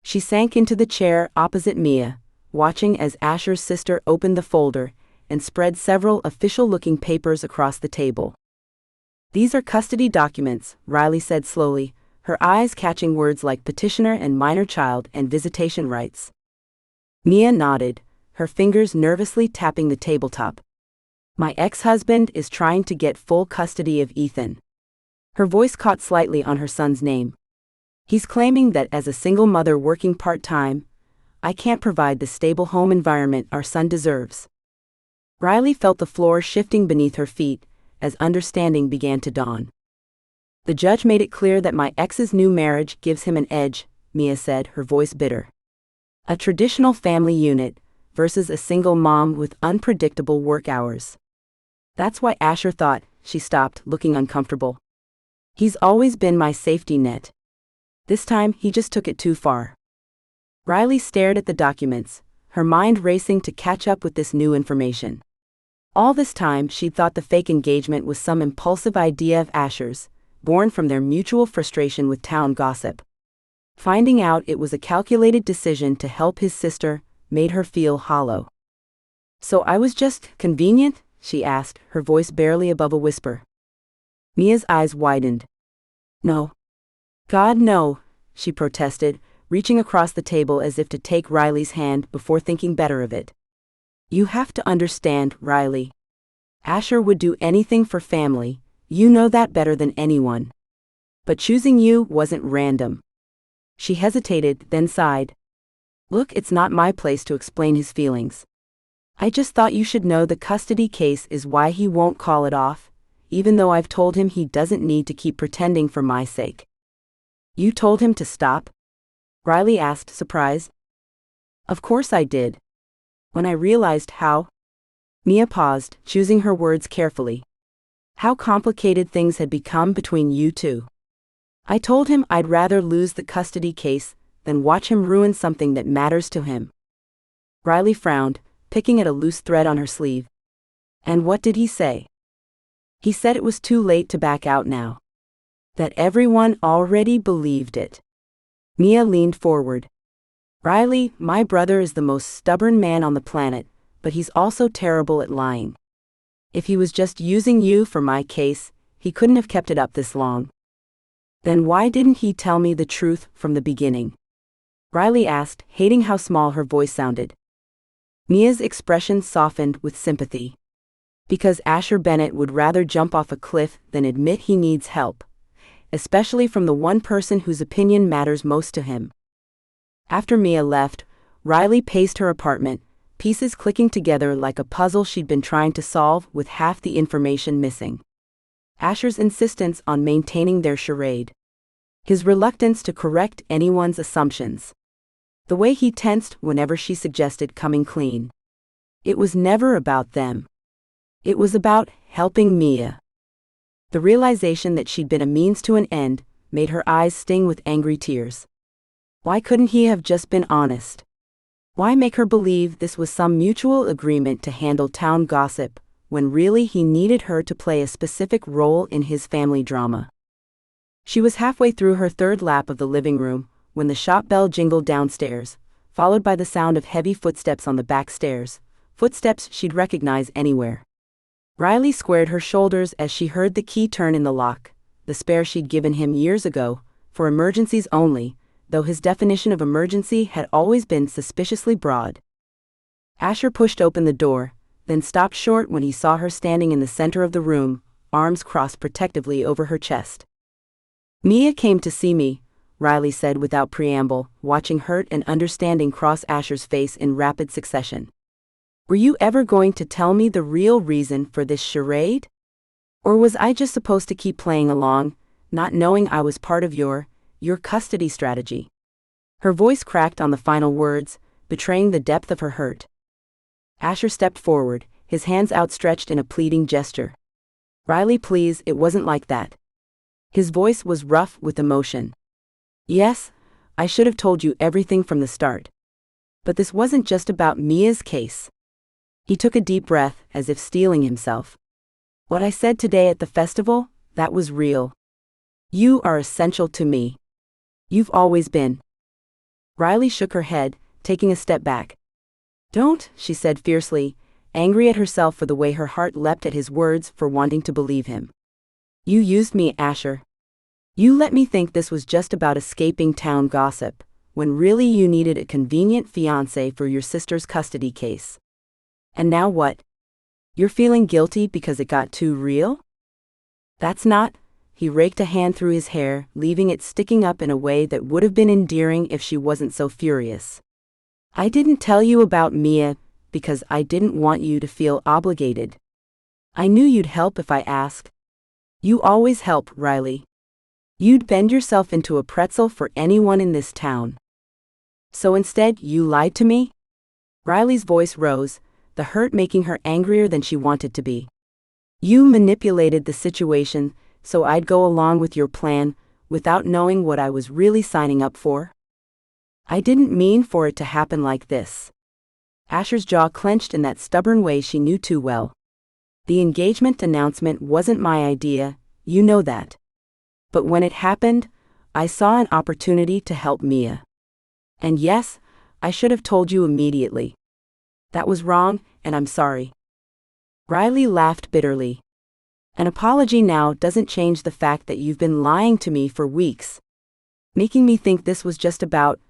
She sank into the chair opposite Mia, watching as Asher's sister opened the folder and spread several official-looking papers across the table. These are custody documents, Riley said slowly, her eyes catching words like petitioner and minor child and visitation rights. Mia nodded, her fingers nervously tapping the tabletop. My ex-husband is trying to get full custody of Ethan. Her voice caught slightly on her son's name. He's claiming that as a single mother working part-time, I can't provide the stable home environment our son deserves. Riley felt the floor shifting beneath her feet as understanding began to dawn. The judge made it clear that my ex's new marriage gives him an edge, Mia said, her voice bitter. A traditional family unit versus a single mom with unpredictable work hours. That's why Asher thought. She stopped, looking uncomfortable. He's always been my safety net. This time, he just took it too far. Riley stared at the documents, her mind racing to catch up with this new information. All this time, she'd thought the fake engagement was some impulsive idea of Asher's, born from their mutual frustration with town gossip. Finding out it was a calculated decision to help his sister made her feel hollow. So I was just convenient? She asked, her voice barely above a whisper. Mia's eyes widened. No. God, no, she protested, reaching across the table as if to take Riley's hand before thinking better of it. You have to understand, Riley. Asher would do anything for family, you know that better than anyone. But choosing you wasn't random. She hesitated, then sighed. Look, it's not my place to explain his feelings. I just thought you should know the custody case is why he won't call it off, even though I've told him he doesn't need to keep pretending for my sake. You told him to stop? Riley asked, surprised. Of course I did. When I realized how. Mia paused, choosing her words carefully. How complicated things had become between you two. I told him I'd rather lose the custody case than watch him ruin something that matters to him. Riley frowned, picking at a loose thread on her sleeve. And what did he say? He said it was too late to back out now. That everyone already believed it. Mia leaned forward. Riley, my brother is the most stubborn man on the planet, but he's also terrible at lying. If he was just using you for my case, he couldn't have kept it up this long. Then why didn't he tell me the truth from the beginning? Riley asked, hating how small her voice sounded. Mia's expression softened with sympathy. Because Asher Bennett would rather jump off a cliff than admit he needs help, especially from the one person whose opinion matters most to him. After Mia left, Riley paced her apartment, pieces clicking together like a puzzle she'd been trying to solve with half the information missing. Asher's insistence on maintaining their charade. His reluctance to correct anyone's assumptions. The way he tensed whenever she suggested coming clean. It was never about them. It was about helping Mia. The realization that she'd been a means to an end made her eyes sting with angry tears. Why couldn't he have just been honest? Why make her believe this was some mutual agreement to handle town gossip, when really he needed her to play a specific role in his family drama? She was halfway through her third lap of the living room, when the shop bell jingled downstairs, followed by the sound of heavy footsteps on the back stairs, footsteps she'd recognize anywhere. Riley squared her shoulders as she heard the key turn in the lock, the spare she'd given him years ago, for emergencies only, though his definition of emergency had always been suspiciously broad. Asher pushed open the door, then stopped short when he saw her standing in the center of the room, arms crossed protectively over her chest. Mia came to see me, Riley said without preamble, watching hurt and understanding cross Asher's face in rapid succession. Were you ever going to tell me the real reason for this charade? Or was I just supposed to keep playing along, not knowing I was part of your custody strategy? Her voice cracked on the final words, betraying the depth of her hurt. Asher stepped forward, his hands outstretched in a pleading gesture. Riley, please, it wasn't like that. His voice was rough with emotion. Yes, I should have told you everything from the start. But this wasn't just about Mia's case. He took a deep breath, as if steeling himself. What I said today at the festival, that was real. You are essential to me. You've always been. Riley shook her head, taking a step back. Don't, she said fiercely, angry at herself for the way her heart leapt at his words for wanting to believe him. You used me, Asher. You let me think this was just about escaping town gossip, when really you needed a convenient fiancé for your sister's custody case. And now what? You're feeling guilty because it got too real? That's not, He raked a hand through his hair, leaving it sticking up in a way that would have been endearing if she wasn't so furious. I didn't tell you about Mia because I didn't want you to feel obligated. I knew you'd help if I asked. You always help, Riley. You'd bend yourself into a pretzel for anyone in this town. So instead, you lied to me? Riley's voice rose, the hurt making her angrier than she wanted to be. You manipulated the situation so I'd go along with your plan without knowing what I was really signing up for? I didn't mean for it to happen like this. Asher's jaw clenched in that stubborn way she knew too well. The engagement announcement wasn't my idea, you know that. But when it happened, I saw an opportunity to help Mia. And yes, I should have told you immediately. That was wrong, and I'm sorry. Riley laughed bitterly. An apology now doesn't change the fact that you've been lying to me for weeks. Making me think this was just about...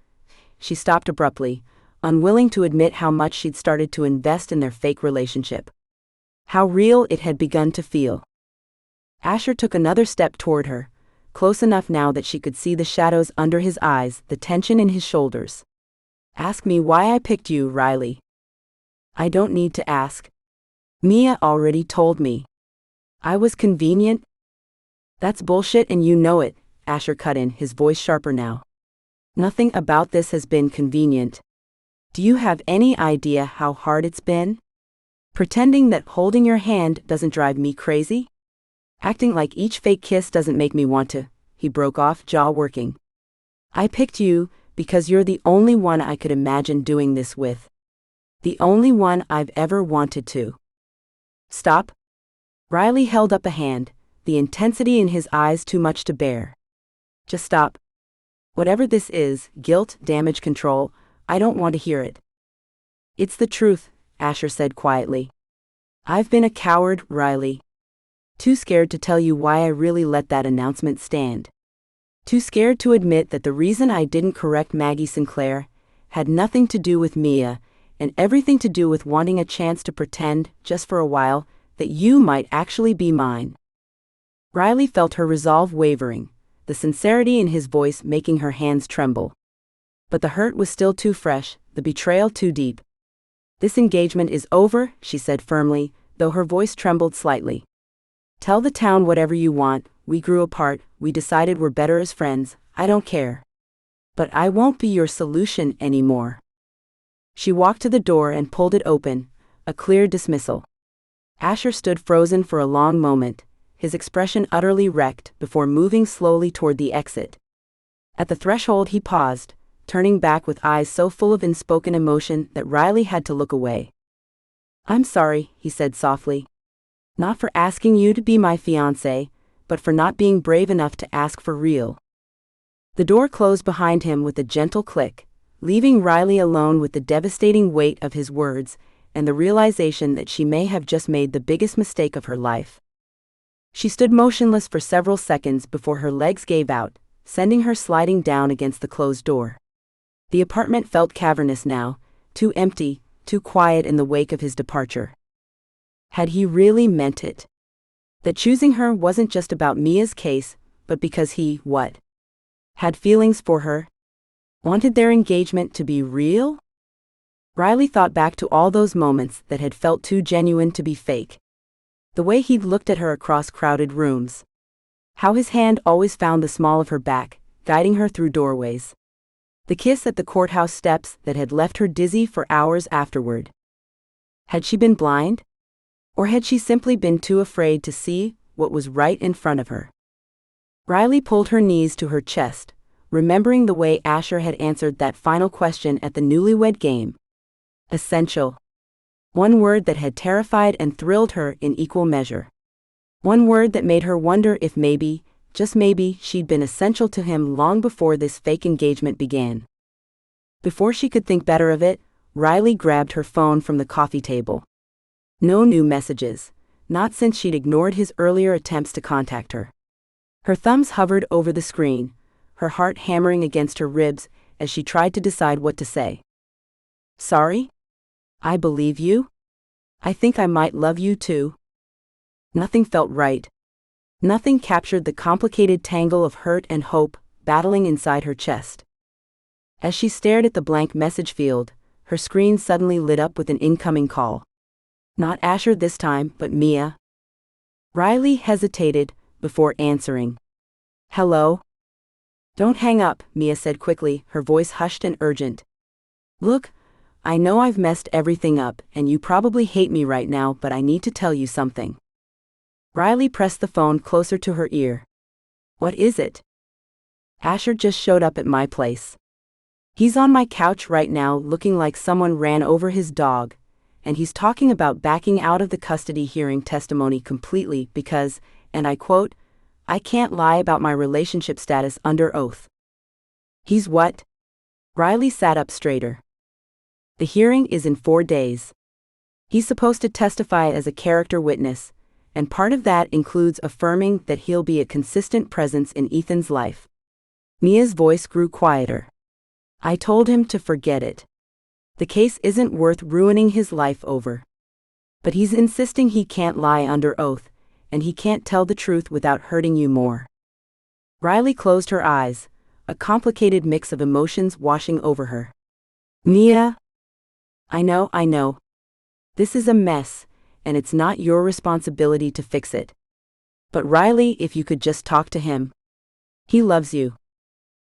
She stopped abruptly, unwilling to admit how much she'd started to invest in their fake relationship. How real it had begun to feel. Asher took another step toward her, close enough now that she could see the shadows under his eyes, the tension in his shoulders. Ask me why I picked you, Riley. I don't need to ask. Mia already told me. I was convenient? That's bullshit and you know it, Asher cut in, his voice sharper now. Nothing about this has been convenient. Do you have any idea how hard it's been? Pretending that holding your hand doesn't drive me crazy? Acting like each fake kiss doesn't make me want to, he broke off, jaw working. I picked you because you're the only one I could imagine doing this with. The only one I've ever wanted to. Stop. Riley held up a hand, the intensity in his eyes too much to bear. Just stop. Whatever this is, guilt, damage control, I don't want to hear it. It's the truth, Asher said quietly. I've been a coward, Riley. Too scared to tell you why I really let that announcement stand. Too scared to admit that the reason I didn't correct Maggie Sinclair had nothing to do with Mia, and everything to do with wanting a chance to pretend, just for a while, that you might actually be mine. Riley felt her resolve wavering, the sincerity in his voice making her hands tremble. But the hurt was still too fresh, the betrayal too deep. This engagement is over, she said firmly, though her voice trembled slightly. Tell the town whatever you want, we grew apart, we decided we're better as friends, I don't care. But I won't be your solution anymore. She walked to the door and pulled it open, a clear dismissal. Asher stood frozen for a long moment, his expression utterly wrecked, before moving slowly toward the exit. At the threshold he paused, turning back with eyes so full of unspoken emotion that Riley had to look away. I'm sorry, he said softly. Not for asking you to be my fiancé, but for not being brave enough to ask for real. The door closed behind him with a gentle click, leaving Riley alone with the devastating weight of his words and the realization that she may have just made the biggest mistake of her life. She stood motionless for several seconds before her legs gave out, sending her sliding down against the closed door. The apartment felt cavernous now, too empty, too quiet in the wake of his departure. Had he really meant it? That choosing her wasn't just about Mia's case, but because he, what? Had feelings for her? Wanted their engagement to be real? Riley thought back to all those moments that had felt too genuine to be fake. The way he'd looked at her across crowded rooms. How his hand always found the small of her back, guiding her through doorways. The kiss at the courthouse steps that had left her dizzy for hours afterward. Had she been blind? Or had she simply been too afraid to see what was right in front of her? Riley pulled her knees to her chest, remembering the way Asher had answered that final question at the newlywed game. Essential. One word that had terrified and thrilled her in equal measure. One word that made her wonder if maybe, just maybe, she'd been essential to him long before this fake engagement began. Before she could think better of it, Riley grabbed her phone from the coffee table. No new messages, not since she'd ignored his earlier attempts to contact her. Her thumbs hovered over the screen, her heart hammering against her ribs as she tried to decide what to say. Sorry? I believe you? I think I might love you too. Nothing felt right. Nothing captured the complicated tangle of hurt and hope battling inside her chest. As she stared at the blank message field, her screen suddenly lit up with an incoming call. Not Asher this time, but Mia. Riley hesitated before answering. "Hello?" "Don't hang up," Mia said quickly, her voice hushed and urgent. "Look, I know I've messed everything up, and you probably hate me right now, but I need to tell you something." Riley pressed the phone closer to her ear. "What is it?" "Asher just showed up at my place. He's on my couch right now looking like someone ran over his dog, and he's talking about backing out of the custody hearing testimony completely because, and I quote, "I can't lie about my relationship status under oath." "He's what?" Riley sat up straighter. "The hearing is in 4 days. He's supposed to testify as a character witness, and part of that includes affirming that he'll be a consistent presence in Ethan's life." Mia's voice grew quieter. "I told him to forget it. The case isn't worth ruining his life over. But he's insisting he can't lie under oath, and he can't tell the truth without hurting you more." Riley closed her eyes, a complicated mix of emotions washing over her. "Mia, I know. This is a mess, and it's not your responsibility to fix it. But Riley, if you could just talk to him. He loves you.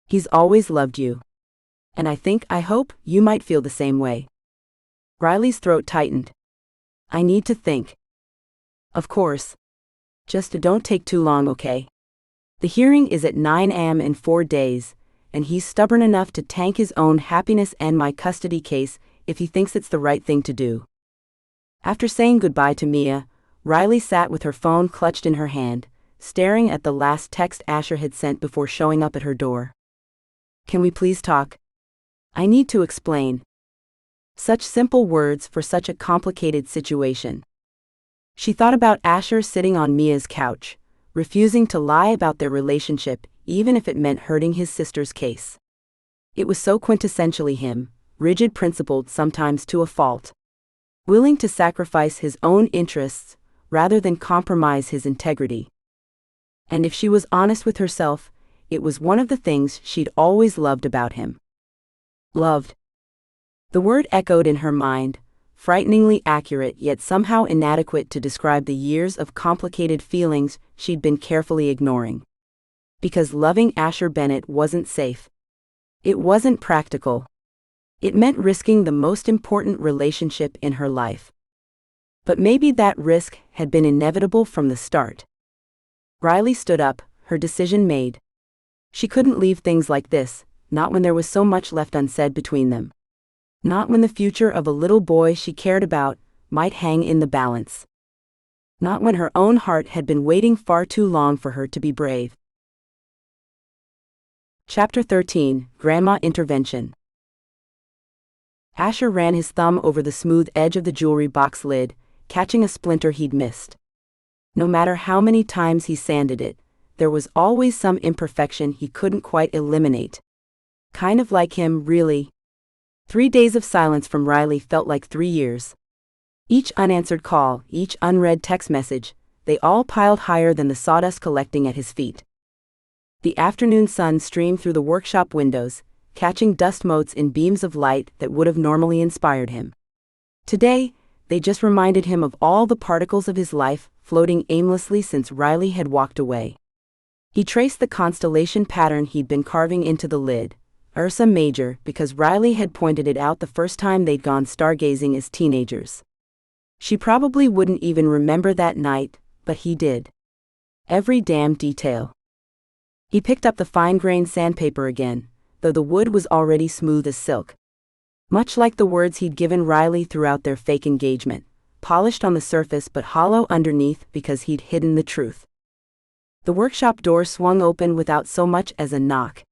He's always loved you. And I hope, you might feel the same way." Riley's throat tightened. "I need to think." "Of course. Just don't take too long, okay? The hearing is at 9 a.m. in 4 days, and he's stubborn enough to tank his own happiness and my custody case if he thinks it's the right thing to do." After saying goodbye to Mia, Riley sat with her phone clutched in her hand, staring at the last text Asher had sent before showing up at her door. "Can we please talk? I need to explain." Such simple words for such a complicated situation. She thought about Asher sitting on Mia's couch, refusing to lie about their relationship even if it meant hurting his sister's case. It was so quintessentially him, rigid principled sometimes to a fault. Willing to sacrifice his own interests rather than compromise his integrity. And if she was honest with herself, it was one of the things she'd always loved about him. Loved. The word echoed in her mind, frighteningly accurate yet somehow inadequate to describe the years of complicated feelings she'd been carefully ignoring. Because loving Asher Bennett wasn't safe. It wasn't practical. It meant risking the most important relationship in her life. But maybe that risk had been inevitable from the start. Riley stood up, her decision made. She couldn't leave things like this, not when there was so much left unsaid between them. Not when the future of a little boy she cared about might hang in the balance. Not when her own heart had been waiting far too long for her to be brave. Chapter 13, Grandma Intervention. Asher ran his thumb over the smooth edge of the jewelry box lid, catching a splinter he'd missed. No matter how many times he sanded it, there was always some imperfection he couldn't quite eliminate. Kind of like him, really. 3 days of silence from Riley felt like 3 years. Each unanswered call, each unread text message, they all piled higher than the sawdust collecting at his feet. The afternoon sun streamed through the workshop windows, catching dust motes in beams of light that would have normally inspired him. Today, they just reminded him of all the particles of his life floating aimlessly since Riley had walked away. He traced the constellation pattern he'd been carving into the lid, Ursa Major, because Riley had pointed it out the first time they'd gone stargazing as teenagers. She probably wouldn't even remember that night, but he did. Every damn detail. He picked up the fine-grained sandpaper again, though the wood was already smooth as silk. Much like the words he'd given Riley throughout their fake engagement, polished on the surface but hollow underneath because he'd hidden the truth. The workshop door swung open without so much as a knock.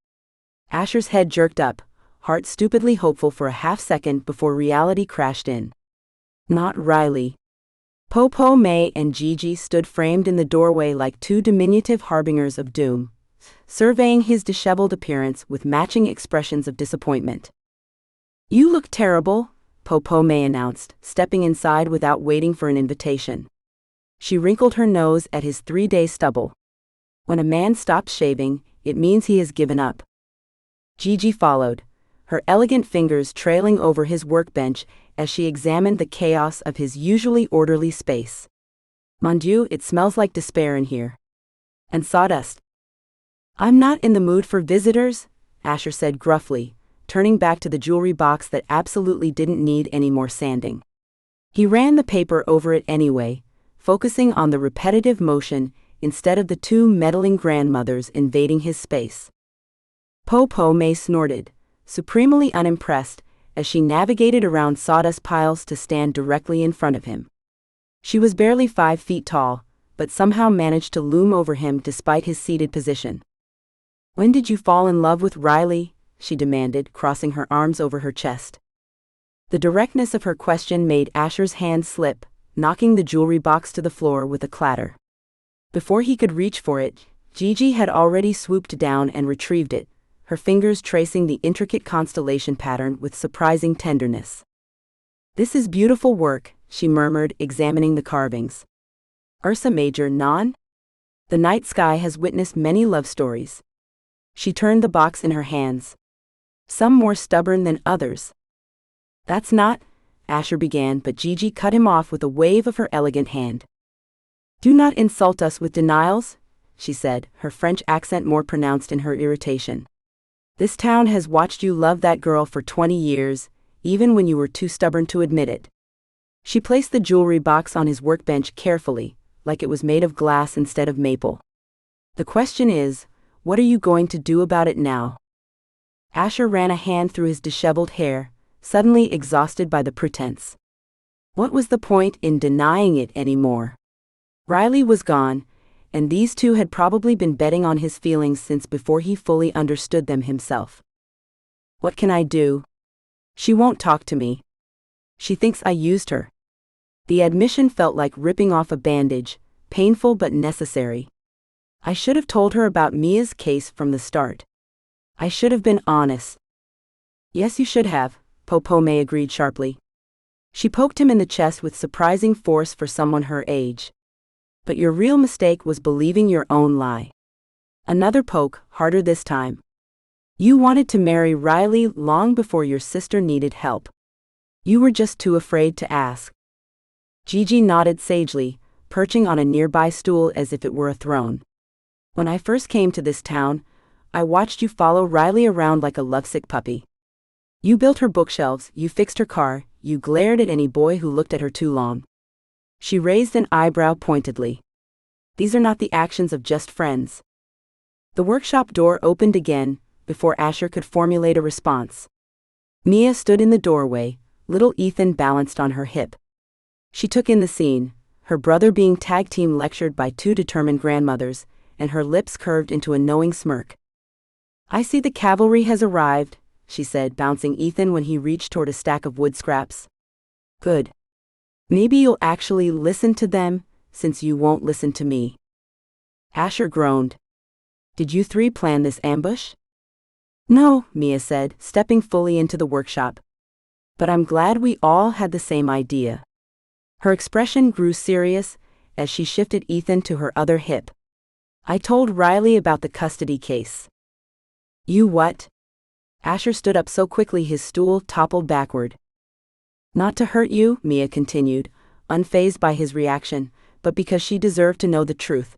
Asher's head jerked up, heart stupidly hopeful for a half-second before reality crashed in. Not Riley. Popo, May, and Gigi stood framed in the doorway like 2 diminutive harbingers of doom, surveying his disheveled appearance with matching expressions of disappointment. "You look terrible," Popo May announced, stepping inside without waiting for an invitation. She wrinkled her nose at his 3-day stubble. When a man stops shaving, it means he has given up. Gigi followed, her elegant fingers trailing over his workbench as she examined the chaos of his usually orderly space. Mon Dieu, it smells like despair in here. And sawdust. I'm not in the mood for visitors, Asher said gruffly, turning back to the jewelry box that absolutely didn't need any more sanding. He ran the paper over it anyway, focusing on the repetitive motion instead of the two meddling grandmothers invading his space. Po May snorted, supremely unimpressed, as she navigated around sawdust piles to stand directly in front of him. She was barely 5 feet tall, but somehow managed to loom over him despite his seated position. When did you fall in love with Riley? She demanded, crossing her arms over her chest. The directness of her question made Asher's hand slip, knocking the jewelry box to the floor with a clatter. Before he could reach for it, Gigi had already swooped down and retrieved it, her fingers tracing the intricate constellation pattern with surprising tenderness. This is beautiful work, she murmured, examining the carvings. Ursa Major non? The night sky has witnessed many love stories. She turned the box in her hands. Some more stubborn than others. That's not, Asher began, but Gigi cut him off with a wave of her elegant hand. Do not insult us with denials, she said, her French accent more pronounced in her irritation. This town has watched you love that girl for 20 years, even when you were too stubborn to admit it. She placed the jewelry box on his workbench carefully, like it was made of glass instead of maple. The question is, what are you going to do about it now? Asher ran a hand through his disheveled hair, suddenly exhausted by the pretense. What was the point in denying it anymore? Riley was gone, and these two had probably been betting on his feelings since before he fully understood them himself. What can I do? She won't talk to me. She thinks I used her. The admission felt like ripping off a bandage, painful but necessary. I should have told her about Mia's case from the start. I should have been honest. Yes, you should have, Po May agreed sharply. She poked him in the chest with surprising force for someone her age. But your real mistake was believing your own lie. Another poke, harder this time. You wanted to marry Riley long before your sister needed help. You were just too afraid to ask. Gigi nodded sagely, perching on a nearby stool as if it were a throne. When I first came to this town, I watched you follow Riley around like a lovesick puppy. You built her bookshelves, you fixed her car, you glared at any boy who looked at her too long. She raised an eyebrow pointedly. These are not the actions of just friends. The workshop door opened again, before Asher could formulate a response. Mia stood in the doorway, little Ethan balanced on her hip. She took in the scene, her brother being tag-team lectured by two determined grandmothers, and her lips curved into a knowing smirk. I see the cavalry has arrived, she said, bouncing Ethan when he reached toward a stack of wood scraps. Good. Maybe you'll actually listen to them, since you won't listen to me. Asher groaned. Did you three plan this ambush? No, Mia said, stepping fully into the workshop. But I'm glad we all had the same idea. Her expression grew serious as she shifted Ethan to her other hip. I told Riley about the custody case. You what? Asher stood up so quickly his stool toppled backward. Not to hurt you, Mia continued, unfazed by his reaction, but because she deserved to know the truth.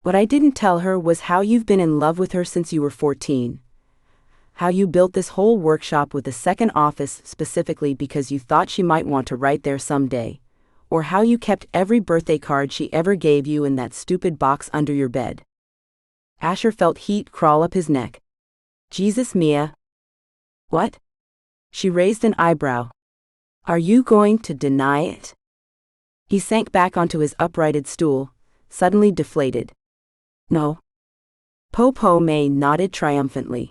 What I didn't tell her was how you've been in love with her since you were 14. How you built this whole workshop with a second office specifically because you thought she might want to write there someday. Or how you kept every birthday card she ever gave you in that stupid box under your bed. Asher felt heat crawl up his neck. Jesus, Mia. What? She raised an eyebrow. Are you going to deny it? He sank back onto his uprighted stool, suddenly deflated. No. Po May nodded triumphantly.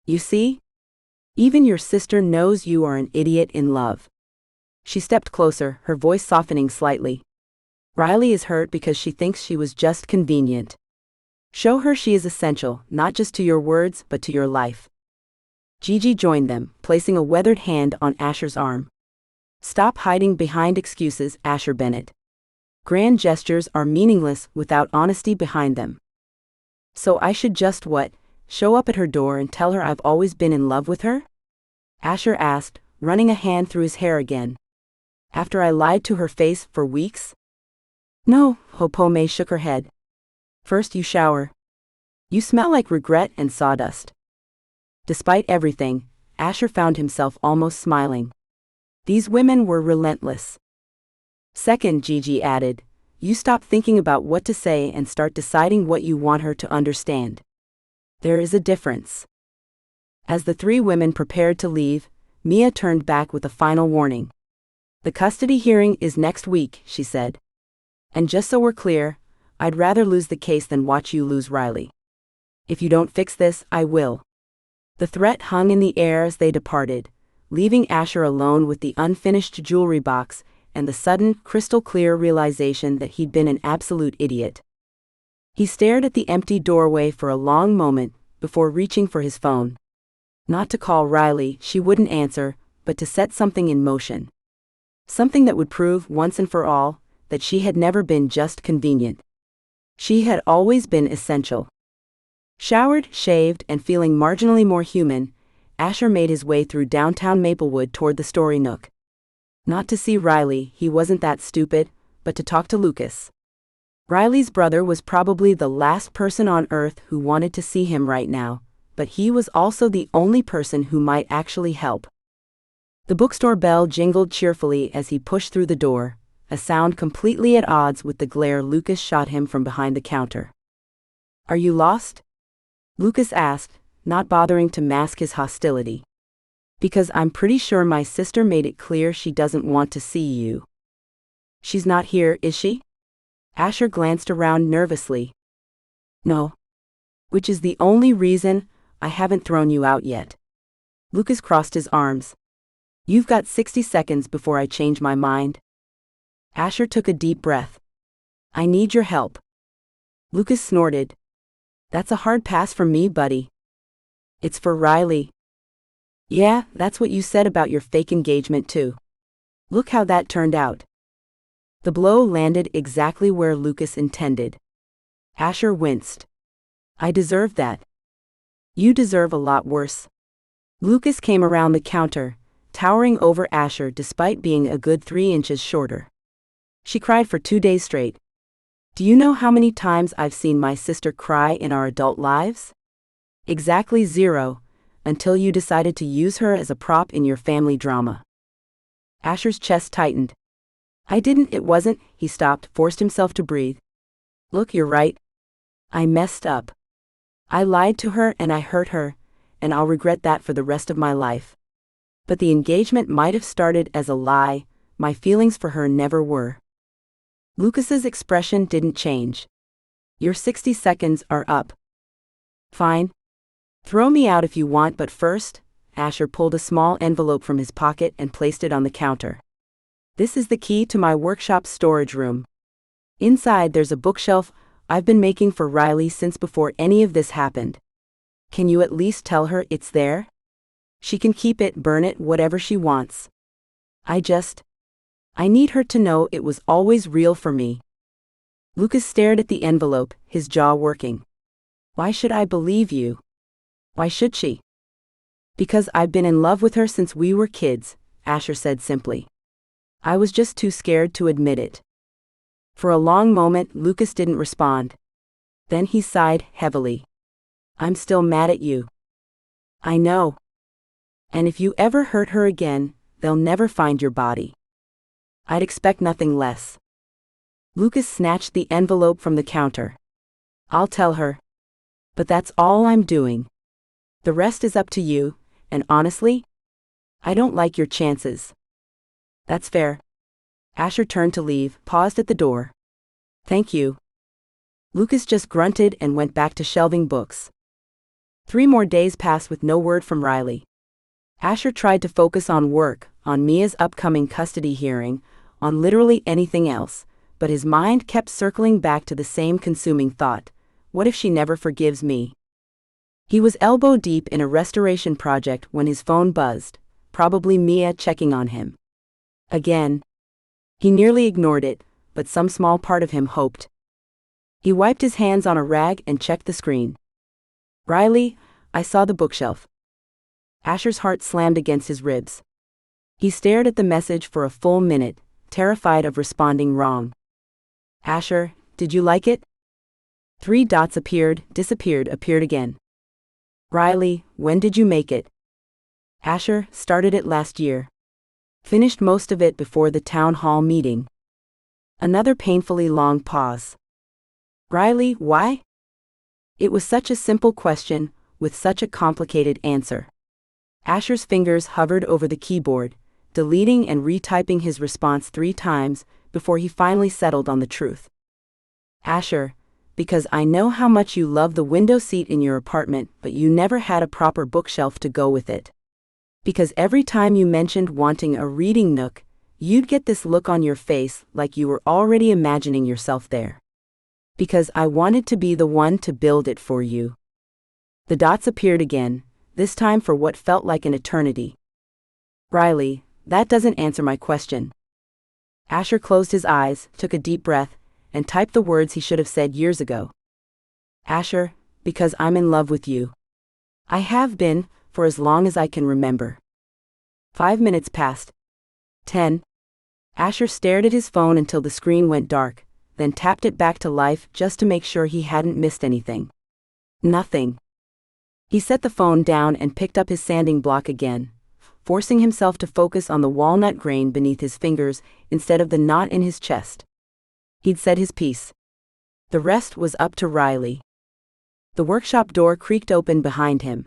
You see? Even your sister knows you are an idiot in love. She stepped closer, her voice softening slightly. Riley is hurt because she thinks she was just convenient. Show her she is essential, not just to your words, but to your life. Gigi joined them, placing a weathered hand on Asher's arm. Stop hiding behind excuses, Asher Bennett. Grand gestures are meaningless without honesty behind them. So I should just what? Show up at her door and tell her I've always been in love with her? Asher asked, running a hand through his hair again. After I lied to her face for weeks? No, Hopome shook her head. First you shower. You smell like regret and sawdust. Despite everything, Asher found himself almost smiling. These women were relentless. Second, Gigi added, you stop thinking about what to say and start deciding what you want her to understand. There is a difference. As the three women prepared to leave, Mia turned back with a final warning. The custody hearing is next week, she said. And just so we're clear, I'd rather lose the case than watch you lose Riley. If you don't fix this, I will. The threat hung in the air as they departed, leaving Asher alone with the unfinished jewelry box and the sudden, crystal-clear realization that he'd been an absolute idiot. He stared at the empty doorway for a long moment before reaching for his phone. Not to call Riley, she wouldn't answer, but to set something in motion. Something that would prove once and for all that she had never been just convenient. She had always been essential. Showered, shaved, and feeling marginally more human, Asher made his way through downtown Maplewood toward the Story Nook. Not to see Riley, he wasn't that stupid, but to talk to Lucas. Riley's brother was probably the last person on earth who wanted to see him right now, but he was also the only person who might actually help. The bookstore bell jingled cheerfully as he pushed through the door, a sound completely at odds with the glare Lucas shot him from behind the counter. Are you lost? Lucas asked, not bothering to mask his hostility. Because I'm pretty sure my sister made it clear she doesn't want to see you. She's not here, is she? Asher glanced around nervously. No. Which is the only reason I haven't thrown you out yet. Lucas crossed his arms. You've got 60 seconds before I change my mind. Asher took a deep breath. I need your help. Lucas snorted. That's a hard pass from me, buddy. It's for Riley. Yeah, that's what you said about your fake engagement too. Look how that turned out. The blow landed exactly where Lucas intended. Asher winced. I deserve that. You deserve a lot worse. Lucas came around the counter, towering over Asher despite being a good 3 inches shorter. She cried for 2 days straight. Do you know how many times I've seen my sister cry in our adult lives? Exactly 0, until you decided to use her as a prop in your family drama. Asher's chest tightened. It wasn't, he stopped, forced himself to breathe. Look, you're right. I messed up. I lied to her and I hurt her, and I'll regret that for the rest of my life. But the engagement might have started as a lie, my feelings for her never were. Lucas's expression didn't change. Your 60 seconds are up. Fine. Throw me out if you want, but first, Asher pulled a small envelope from his pocket and placed it on the counter. This is the key to my workshop storage room. Inside there's a bookshelf I've been making for Riley since before any of this happened. Can you at least tell her it's there? She can keep it, burn it, whatever she wants. I need her to know it was always real for me. Lucas stared at the envelope, his jaw working. Why should I believe you? Why should she? Because I've been in love with her since we were kids, Asher said simply. I was just too scared to admit it. For a long moment, Lucas didn't respond. Then he sighed heavily. I'm still mad at you. I know. And if you ever hurt her again, they'll never find your body. I'd expect nothing less. Lucas snatched the envelope from the counter. I'll tell her. But that's all I'm doing. The rest is up to you, and honestly, I don't like your chances. That's fair. Asher turned to leave, paused at the door. Thank you. Lucas just grunted and went back to shelving books. 3 more days passed with no word from Riley. Asher tried to focus on work, on Mia's upcoming custody hearing, on literally anything else, but his mind kept circling back to the same consuming thought. What if she never forgives me? He was elbow deep in a restoration project when his phone buzzed, probably Mia checking on him. Again. He nearly ignored it, but some small part of him hoped. He wiped his hands on a rag and checked the screen. Riley, I saw the bookshelf. Asher's heart slammed against his ribs. He stared at the message for a full minute, terrified of responding wrong. Asher, did you like it? 3 dots appeared, disappeared, appeared again. Riley, when did you make it? Asher, started it last year. Finished most of it before the town hall meeting. Another painfully long pause. Riley, why? It was such a simple question, with such a complicated answer. Asher's fingers hovered over the keyboard, deleting and retyping his response 3 times before he finally settled on the truth. Asher, because I know how much you love the window seat in your apartment, but you never had a proper bookshelf to go with it. Because every time you mentioned wanting a reading nook, you'd get this look on your face like you were already imagining yourself there. Because I wanted to be the one to build it for you. The dots appeared again, this time for what felt like an eternity. Riley, that doesn't answer my question. Asher closed his eyes, took a deep breath, and typed the words he should have said years ago. Asher, because I'm in love with you. I have been, for as long as I can remember. 5 minutes passed. 10. Asher stared at his phone until the screen went dark, then tapped it back to life just to make sure he hadn't missed anything. Nothing. He set the phone down and picked up his sanding block again, forcing himself to focus on the walnut grain beneath his fingers instead of the knot in his chest. He'd said his piece. The rest was up to Riley. The workshop door creaked open behind him.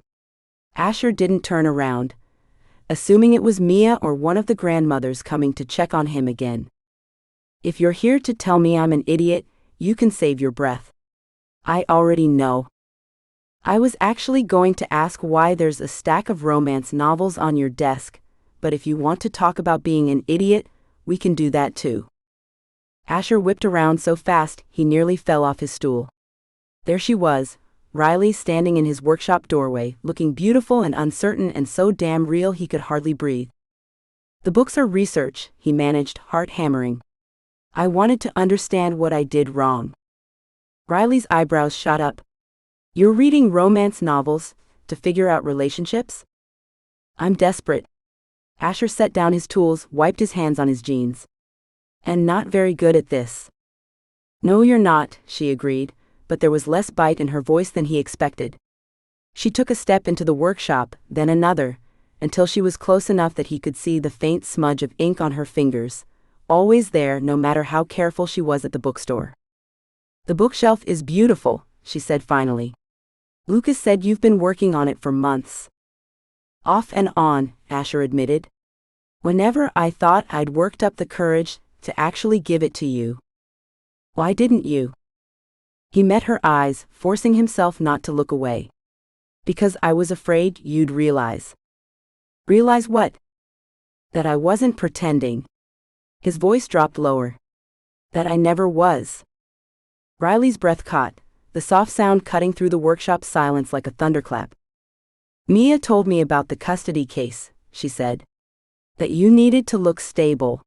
Asher didn't turn around, assuming it was Mia or one of the grandmothers coming to check on him again. If you're here to tell me I'm an idiot, you can save your breath. I already know. I was actually going to ask why there's a stack of romance novels on your desk, but if you want to talk about being an idiot, we can do that too. Asher whipped around so fast he nearly fell off his stool. There she was, Riley standing in his workshop doorway, looking beautiful and uncertain and so damn real he could hardly breathe. The books are research, he managed, heart hammering. I wanted to understand what I did wrong. Riley's eyebrows shot up. You're reading romance novels to figure out relationships? I'm desperate. Asher set down his tools, wiped his hands on his jeans. And not very good at this. No, you're not, she agreed, but there was less bite in her voice than he expected. She took a step into the workshop, then another, until she was close enough that he could see the faint smudge of ink on her fingers, always there no matter how careful she was at the bookstore. The bookshelf is beautiful, she said finally. Lucas said you've been working on it for months. Off and on, Asher admitted. Whenever I thought I'd worked up the courage to actually give it to you. Why didn't you? He met her eyes, forcing himself not to look away. Because I was afraid you'd realize. Realize what? That I wasn't pretending. His voice dropped lower. That I never was. Riley's breath caught, the soft sound cutting through the workshop silence like a thunderclap. Mia told me about the custody case, she said. That you needed to look stable.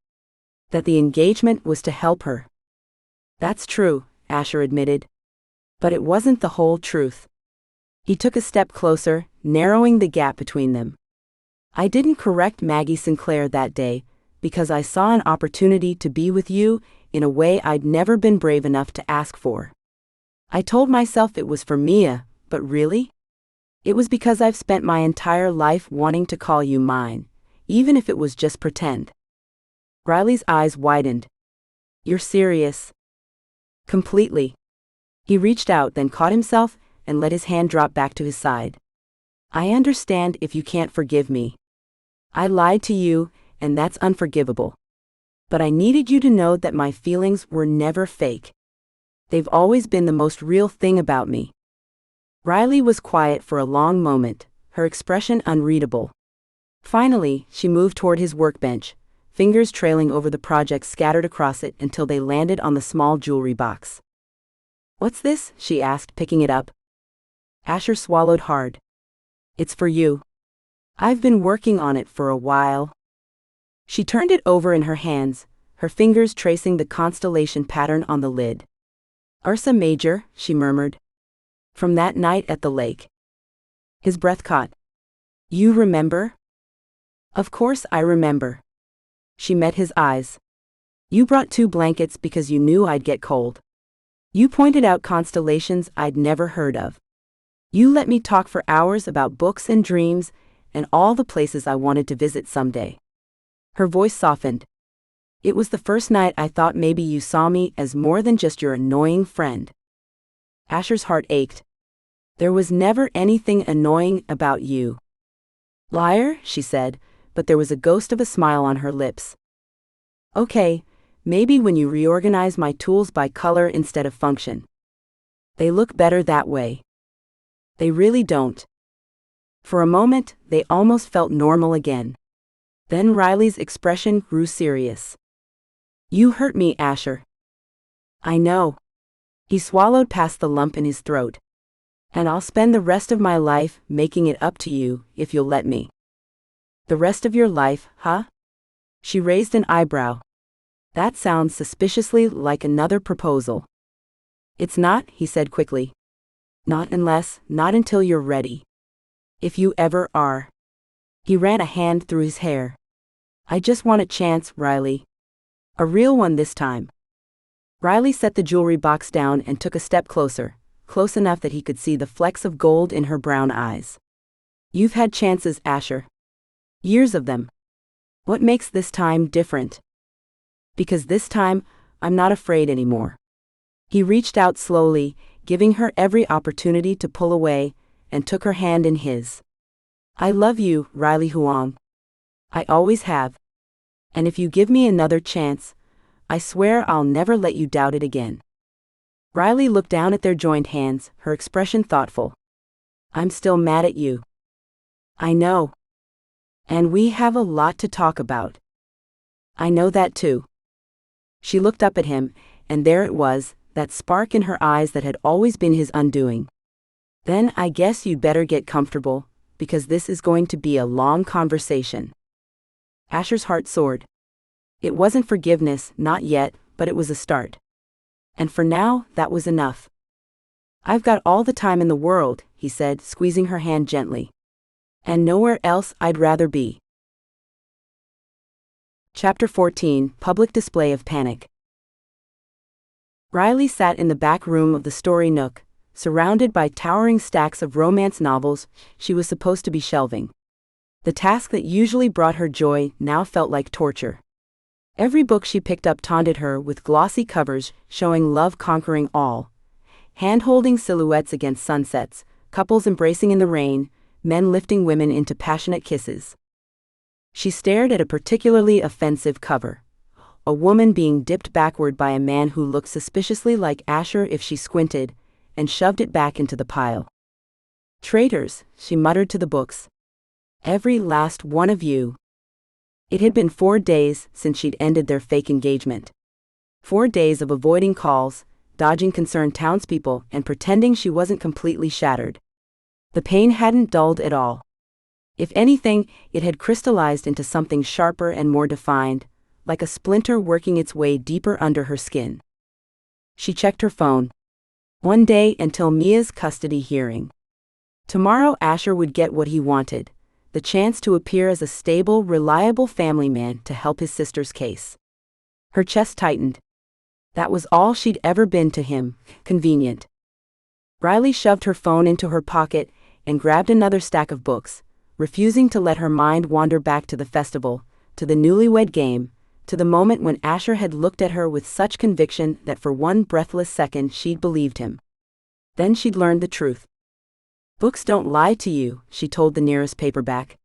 That the engagement was to help her. That's true, Asher admitted. But it wasn't the whole truth. He took a step closer, narrowing the gap between them. I didn't correct Maggie Sinclair that day, because I saw an opportunity to be with you in a way I'd never been brave enough to ask for. I told myself it was for Mia, but really? It was because I've spent my entire life wanting to call you mine, even if it was just pretend. Riley's eyes widened. You're serious? Completely. He reached out, then caught himself and let his hand drop back to his side. I understand if you can't forgive me. I lied to you, and that's unforgivable. But I needed you to know that my feelings were never fake. They've always been the most real thing about me. Riley was quiet for a long moment, her expression unreadable. Finally, she moved toward his workbench, fingers trailing over the projects scattered across it until they landed on the small jewelry box. What's this? She asked, picking it up. Asher swallowed hard. It's for you. I've been working on it for a while. She turned it over in her hands, her fingers tracing the constellation pattern on the lid. Ursa Major, she murmured. From that night at the lake. His breath caught. You remember? Of course I remember. She met his eyes. You brought 2 blankets because you knew I'd get cold. You pointed out constellations I'd never heard of. You let me talk for hours about books and dreams and all the places I wanted to visit someday. Her voice softened. It was the first night I thought maybe you saw me as more than just your annoying friend. Asher's heart ached. There was never anything annoying about you. Liar, she said, but there was a ghost of a smile on her lips. Okay, maybe when you reorganize my tools by color instead of function. They look better that way. They really don't. For a moment, they almost felt normal again. Then Riley's expression grew serious. You hurt me, Asher. I know. He swallowed past the lump in his throat. And I'll spend the rest of my life making it up to you, if you'll let me. The rest of your life, huh? She raised an eyebrow. That sounds suspiciously like another proposal. It's not, he said quickly. Not until you're ready. If you ever are. He ran a hand through his hair. I just want a chance, Riley. A real one this time. Riley set the jewelry box down and took a step closer, close enough that he could see the flecks of gold in her brown eyes. You've had chances, Asher. Years of them. What makes this time different? Because this time, I'm not afraid anymore. He reached out slowly, giving her every opportunity to pull away, and took her hand in his. I love you, Riley Huang. I always have. And if you give me another chance, I swear I'll never let you doubt it again. Riley looked down at their joined hands, her expression thoughtful. I'm still mad at you. I know. And we have a lot to talk about. I know that too. She looked up at him, and there it was, that spark in her eyes that had always been his undoing. Then I guess you'd better get comfortable, because this is going to be a long conversation. Asher's heart soared. It wasn't forgiveness, not yet, but it was a start. And for now, that was enough. I've got all the time in the world, he said, squeezing her hand gently. And nowhere else I'd rather be. Chapter 14, Public Display of Panic. Riley sat in the back room of the story nook, surrounded by towering stacks of romance novels she was supposed to be shelving. The task that usually brought her joy now felt like torture. Every book she picked up taunted her with glossy covers showing love conquering all, hand-holding silhouettes against sunsets, couples embracing in the rain, men lifting women into passionate kisses. She stared at a particularly offensive cover. A woman being dipped backward by a man who looked suspiciously like Asher if she squinted, and shoved it back into the pile. Traitors, she muttered to the books. Every last one of you. It had been 4 days since she'd ended their fake engagement. 4 days of avoiding calls, dodging concerned townspeople, and pretending she wasn't completely shattered. The pain hadn't dulled at all. If anything, it had crystallized into something sharper and more defined, like a splinter working its way deeper under her skin. She checked her phone. 1 day until Mia's custody hearing. Tomorrow Asher would get what he wanted, the chance to appear as a stable, reliable family man to help his sister's case. Her chest tightened. That was all she'd ever been to him, convenient. Riley shoved her phone into her pocket and grabbed another stack of books, refusing to let her mind wander back to the festival, to the newlywed game, to the moment when Asher had looked at her with such conviction that for one breathless second she'd believed him. Then she'd learned the truth. Books don't lie to you, she told the nearest paperback.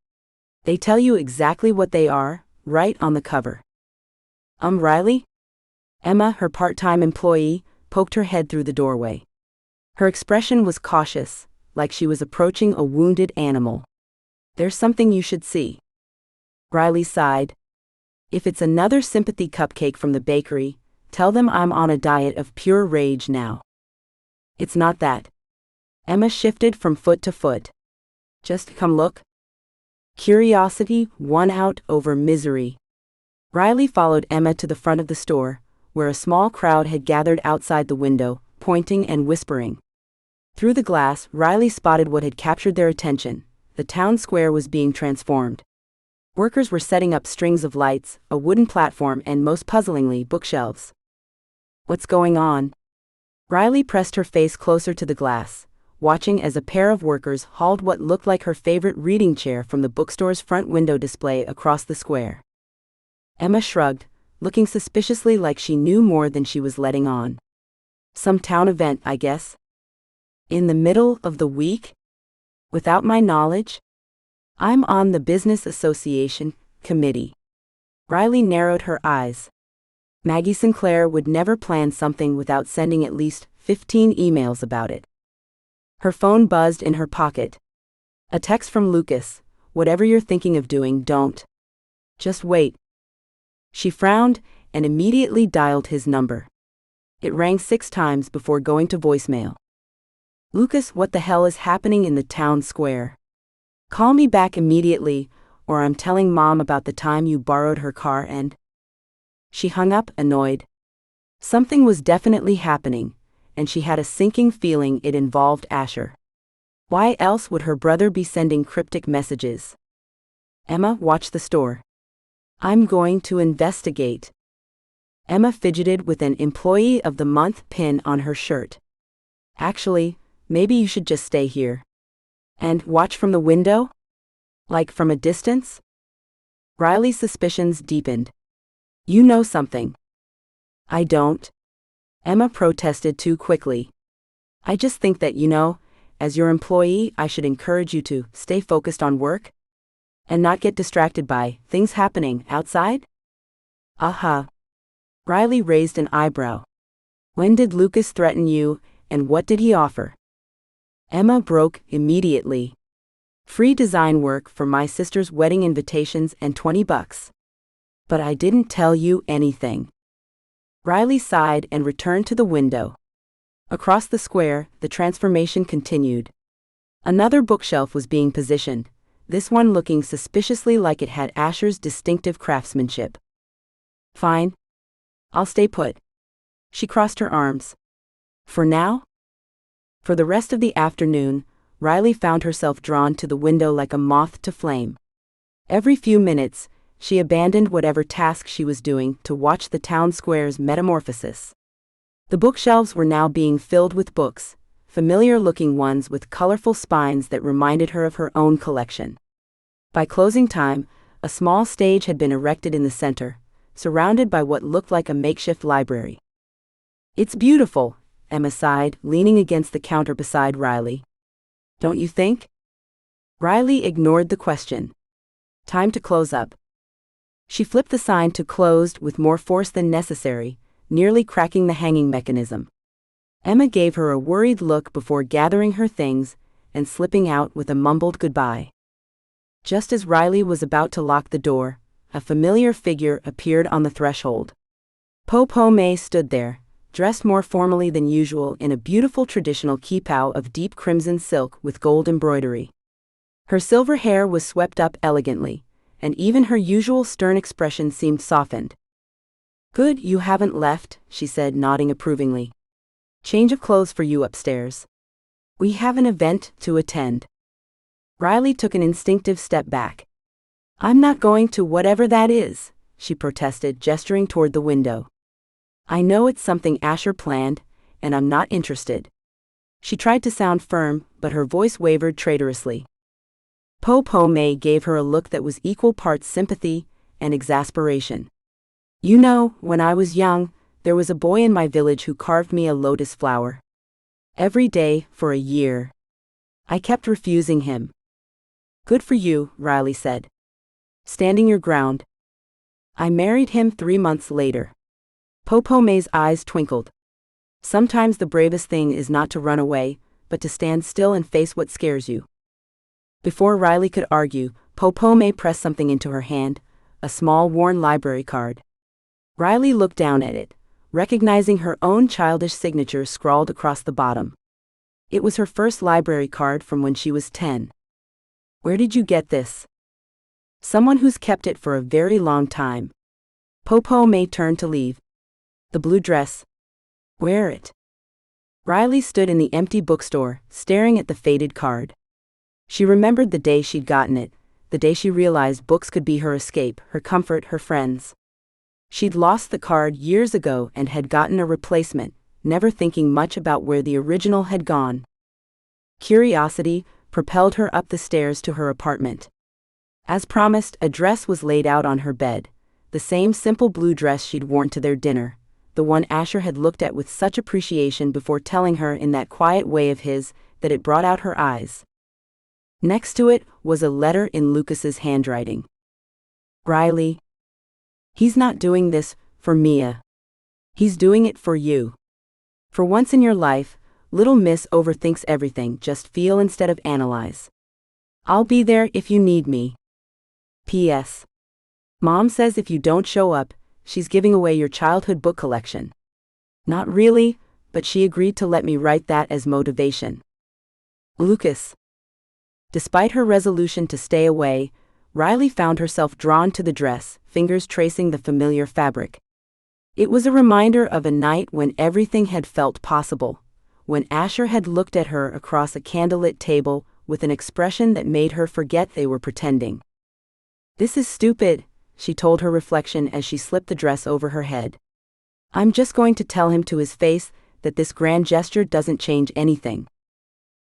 They tell you exactly what they are, right on the cover. Riley? Emma, her part-time employee, poked her head through the doorway. Her expression was cautious, like she was approaching a wounded animal. There's something you should see. Riley sighed. If it's another sympathy cupcake from the bakery, tell them I'm on a diet of pure rage now. It's not that. Emma shifted from foot to foot. Just come look. Curiosity won out over misery. Riley followed Emma to the front of the store, where a small crowd had gathered outside the window, pointing and whispering. Through the glass, Riley spotted what had captured their attention. The town square was being transformed. Workers were setting up strings of lights, a wooden platform, and most puzzlingly, bookshelves. What's going on? Riley pressed her face closer to the glass, watching as a pair of workers hauled what looked like her favorite reading chair from the bookstore's front window display across the square. Emma shrugged, looking suspiciously like she knew more than she was letting on. Some town event, I guess. In the middle of the week? Without my knowledge? I'm on the Business Association committee. Riley narrowed her eyes. Maggie Sinclair would never plan something without sending at least 15 emails about it. Her phone buzzed in her pocket. A text from Lucas. Whatever you're thinking of doing, don't. Just wait. She frowned and immediately dialed his number. It rang 6 times before going to voicemail. Lucas, what the hell is happening in the town square? Call me back immediately, or I'm telling Mom about the time you borrowed her car and... She hung up, annoyed. Something was definitely happening, and she had a sinking feeling it involved Asher. Why else would her brother be sending cryptic messages? Emma, watch the store. I'm going to investigate. Emma fidgeted with an Employee of the Month pin on her shirt. Actually, maybe you should just stay here. And watch from the window? Like from a distance? Riley's suspicions deepened. You know something. I don't. Emma protested too quickly. I just think that, as your employee, I should encourage you to stay focused on work and not get distracted by things happening outside? Aha. Riley raised an eyebrow. When did Lucas threaten you, and what did he offer? Emma broke immediately. Free design work for my sister's wedding invitations and $20. But I didn't tell you anything. Riley sighed and returned to the window. Across the square, the transformation continued. Another bookshelf was being positioned, this one looking suspiciously like it had Asher's distinctive craftsmanship. Fine. I'll stay put. She crossed her arms. For now? For the rest of the afternoon, Riley found herself drawn to the window like a moth to flame. Every few minutes, she abandoned whatever task she was doing to watch the town square's metamorphosis. The bookshelves were now being filled with books, familiar-looking ones with colorful spines that reminded her of her own collection. By closing time, a small stage had been erected in the center, surrounded by what looked like a makeshift library. It's beautiful, Emma sighed, leaning against the counter beside Riley. Don't you think? Riley ignored the question. Time to close up. She flipped the sign to closed with more force than necessary, nearly cracking the hanging mechanism. Emma gave her a worried look before gathering her things and slipping out with a mumbled goodbye. Just as Riley was about to lock the door, a familiar figure appeared on the threshold. Po-Po-May stood there, dressed more formally than usual in a beautiful traditional kipao of deep crimson silk with gold embroidery. Her silver hair was swept up elegantly, and even her usual stern expression seemed softened. Good you haven't left, she said, nodding approvingly. Change of clothes for you upstairs. We have an event to attend. Riley took an instinctive step back. I'm not going to whatever that is, she protested, gesturing toward the window. I know it's something Asher planned, and I'm not interested. She tried to sound firm, but her voice wavered traitorously. Po-Po-May gave her a look that was equal parts sympathy and exasperation. When I was young, there was a boy in my village who carved me a lotus flower. Every day, for a year. I kept refusing him. Good for you, Riley said. Standing your ground. I married him 3 months later. Po-Po-May's eyes twinkled. Sometimes the bravest thing is not to run away, but to stand still and face what scares you. Before Riley could argue, Po-Po-May pressed something into her hand, a small worn library card. Riley looked down at it, recognizing her own childish signature scrawled across the bottom. It was her first library card from when she was 10. Where did you get this? Someone who's kept it for a very long time. Po-Po-May turned to leave. The blue dress. Wear it. Riley stood in the empty bookstore, staring at the faded card. She remembered the day she'd gotten it, the day she realized books could be her escape, her comfort, her friends. She'd lost the card years ago and had gotten a replacement, never thinking much about where the original had gone. Curiosity propelled her up the stairs to her apartment. As promised, a dress was laid out on her bed, the same simple blue dress she'd worn to their dinner, the one Asher had looked at with such appreciation before telling her in that quiet way of his that it brought out her eyes. Next to it was a letter in Lucas's handwriting. Riley. He's not doing this for Mia. He's doing it for you. For once in your life, little miss overthinks everything, just feel instead of analyze. I'll be there if you need me. P.S. Mom says if you don't show up, she's giving away your childhood book collection. Not really, but she agreed to let me write that as motivation. Lucas. Despite her resolution to stay away, Riley found herself drawn to the dress, fingers tracing the familiar fabric. It was a reminder of a night when everything had felt possible, when Asher had looked at her across a candlelit table with an expression that made her forget they were pretending. This is stupid, she told her reflection as she slipped the dress over her head. I'm just going to tell him to his face that this grand gesture doesn't change anything.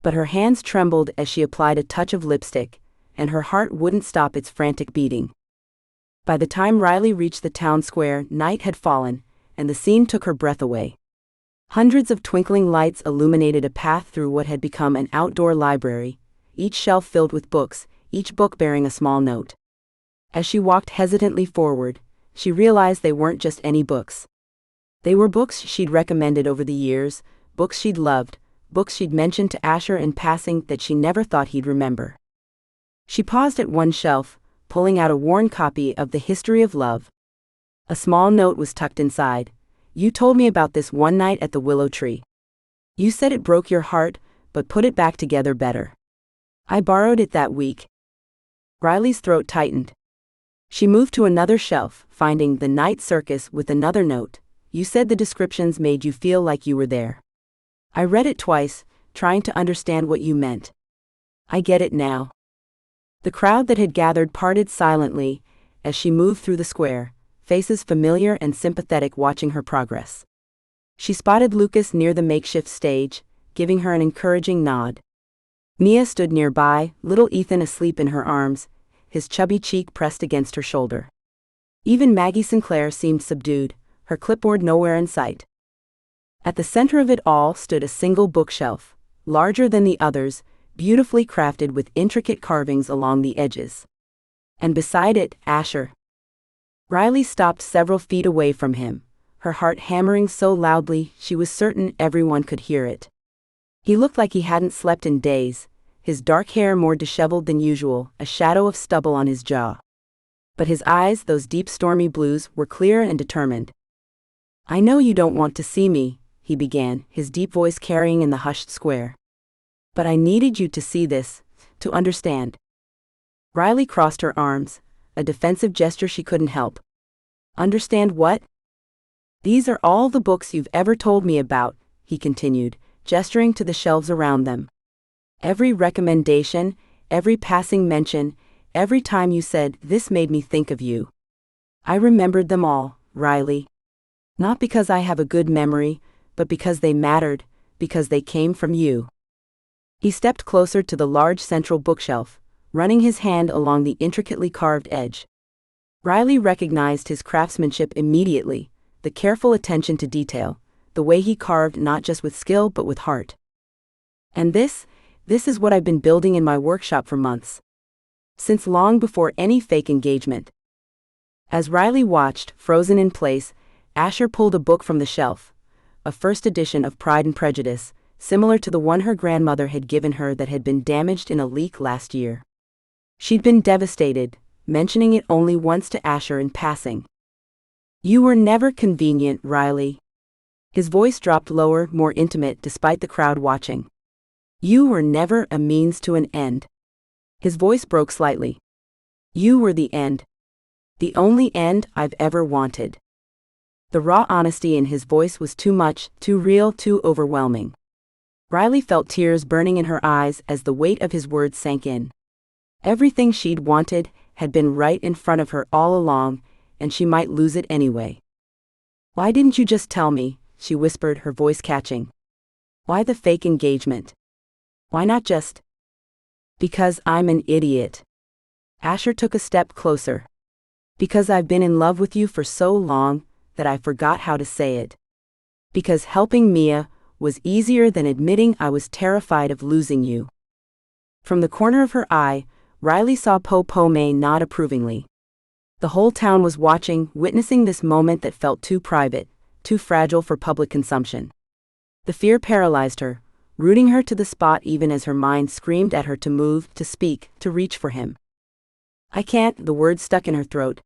But her hands trembled as she applied a touch of lipstick, and her heart wouldn't stop its frantic beating. By the time Riley reached the town square, night had fallen, and the scene took her breath away. Hundreds of twinkling lights illuminated a path through what had become an outdoor library, each shelf filled with books, each book bearing a small note. As she walked hesitantly forward, she realized they weren't just any books. They were books she'd recommended over the years, books she'd loved, books she'd mentioned to Asher in passing that she never thought he'd remember. She paused at one shelf, pulling out a worn copy of The History of Love. A small note was tucked inside. You told me about this one night at the willow tree. You said it broke your heart, but put it back together better. I borrowed it that week. Riley's throat tightened. She moved to another shelf, finding The Night Circus with another note. You said the descriptions made you feel like you were there. I read it twice, trying to understand what you meant. I get it now. The crowd that had gathered parted silently as she moved through the square, faces familiar and sympathetic watching her progress. She spotted Lucas near the makeshift stage, giving her an encouraging nod. Mia stood nearby, little Ethan asleep in her arms, his chubby cheek pressed against her shoulder. Even Maggie Sinclair seemed subdued, her clipboard nowhere in sight. At the center of it all stood a single bookshelf, larger than the others, beautifully crafted with intricate carvings along the edges. And beside it, Asher. Riley stopped several feet away from him, her heart hammering so loudly she was certain everyone could hear it. He looked like he hadn't slept in days, his dark hair more disheveled than usual, a shadow of stubble on his jaw. But his eyes, those deep stormy blues, were clear and determined. I know you don't want to see me, he began, his deep voice carrying in the hushed square. But I needed you to see this, to understand. Riley crossed her arms, a defensive gesture she couldn't help. Understand what? These are all the books you've ever told me about, he continued, gesturing to the shelves around them. Every recommendation, every passing mention, every time you said, this made me think of you. I remembered them all, Riley. Not because I have a good memory, but because they mattered, because they came from you. He stepped closer to the large central bookshelf, running his hand along the intricately carved edge. Riley recognized his craftsmanship immediately, the careful attention to detail, the way he carved not just with skill but with heart. And this is what I've been building in my workshop for months. Since long before any fake engagement. As Riley watched, frozen in place, Asher pulled a book from the shelf, a first edition of Pride and Prejudice, similar to the one her grandmother had given her that had been damaged in a leak last year. She'd been devastated, mentioning it only once to Asher in passing. You were never convenient, Riley. His voice dropped lower, more intimate despite the crowd watching. You were never a means to an end. His voice broke slightly. You were the end. The only end I've ever wanted. The raw honesty in his voice was too much, too real, too overwhelming. Riley felt tears burning in her eyes as the weight of his words sank in. Everything she'd wanted had been right in front of her all along, and she might lose it anyway. "Why didn't you just tell me?" she whispered, her voice catching. "Why the fake engagement? Why not just—" "Because I'm an idiot." Asher took a step closer. "Because I've been in love with you for so long that I forgot how to say it. Because helping Mia was easier than admitting I was terrified of losing you." From the corner of her eye, Riley saw May nod approvingly. The whole town was watching, witnessing this moment that felt too private, too fragile for public consumption. The fear paralyzed her, rooting her to the spot even as her mind screamed at her to move, to speak, to reach for him. "I can't," the words stuck in her throat.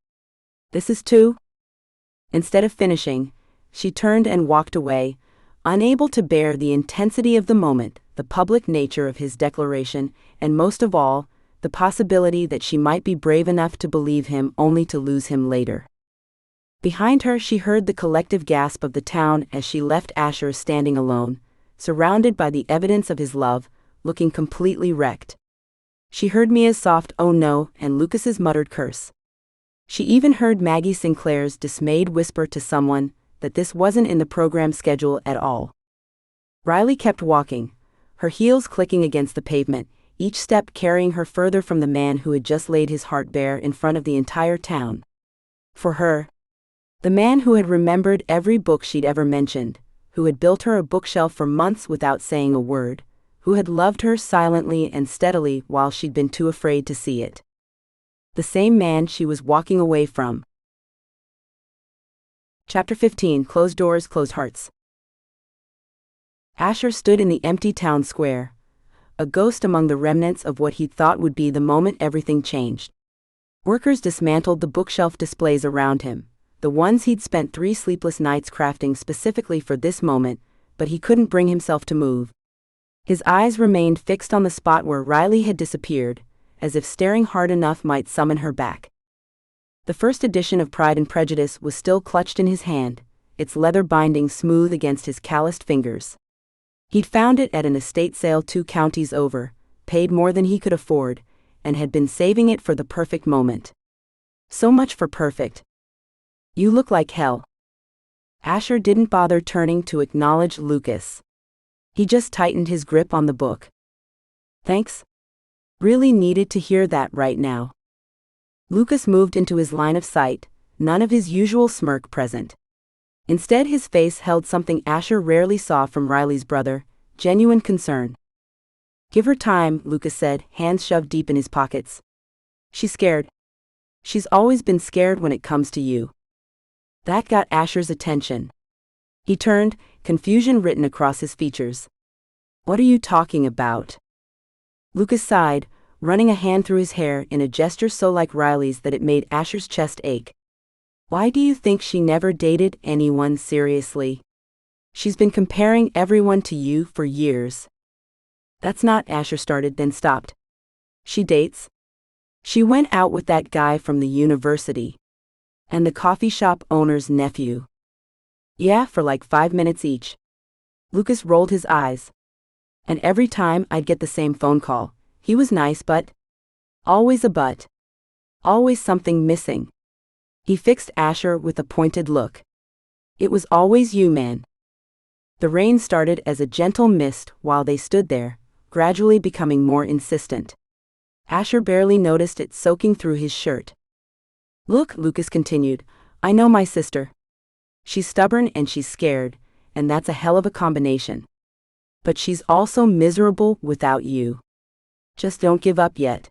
"This is too—" Instead of finishing, she turned and walked away, unable to bear the intensity of the moment, the public nature of his declaration, and most of all, the possibility that she might be brave enough to believe him only to lose him later. Behind her she heard the collective gasp of the town as she left Asher standing alone, surrounded by the evidence of his love, looking completely wrecked. She heard Mia's soft "oh no" and Lucas's muttered curse. She even heard Maggie Sinclair's dismayed whisper to someone that this wasn't in the program schedule at all. Riley kept walking, her heels clicking against the pavement, each step carrying her further from the man who had just laid his heart bare in front of the entire town. For her, the man who had remembered every book she'd ever mentioned, who had built her a bookshelf for months without saying a word, who had loved her silently and steadily while she'd been too afraid to see it. The same man she was walking away from. Chapter 15. Closed Doors, Closed Hearts. Asher stood in the empty town square, a ghost among the remnants of what he'd thought would be the moment everything changed. Workers dismantled the bookshelf displays around him, the ones he'd spent 3 sleepless nights crafting specifically for this moment, but he couldn't bring himself to move. His eyes remained fixed on the spot where Riley had disappeared, as if staring hard enough might summon her back. The first edition of Pride and Prejudice was still clutched in his hand, its leather binding smooth against his calloused fingers. He'd found it at an estate sale 2 counties over, paid more than he could afford, and had been saving it for the perfect moment. So much for perfect. "You look like hell." Asher didn't bother turning to acknowledge Lucas. He just tightened his grip on the book. "Thanks." Really needed to hear that right now. Lucas moved into his line of sight, none of his usual smirk present. Instead, his face held something Asher rarely saw from Riley's brother, genuine concern. "Give her time," Lucas said, hands shoved deep in his pockets. "She's scared. She's always been scared when it comes to you." That got Asher's attention. He turned, confusion written across his features. "What are you talking about?" Lucas sighed, running a hand through his hair in a gesture so like Riley's that it made Asher's chest ache. "Why do you think she never dated anyone seriously? She's been comparing everyone to you for years." "That's not," Asher started, then stopped. "She dates. She went out with that guy from the university. And the coffee shop owner's nephew. Yeah, for like 5 minutes each." Lucas rolled his eyes. "And every time I'd get the same phone call. He was nice, but—" "Always a but. Always something missing." He fixed Asher with a pointed look. "It was always you, man." The rain started as a gentle mist while they stood there, gradually becoming more insistent. Asher barely noticed it soaking through his shirt. "Look," Lucas continued, "I know my sister. She's stubborn and she's scared, and that's a hell of a combination. But she's also miserable without you. Just don't give up yet."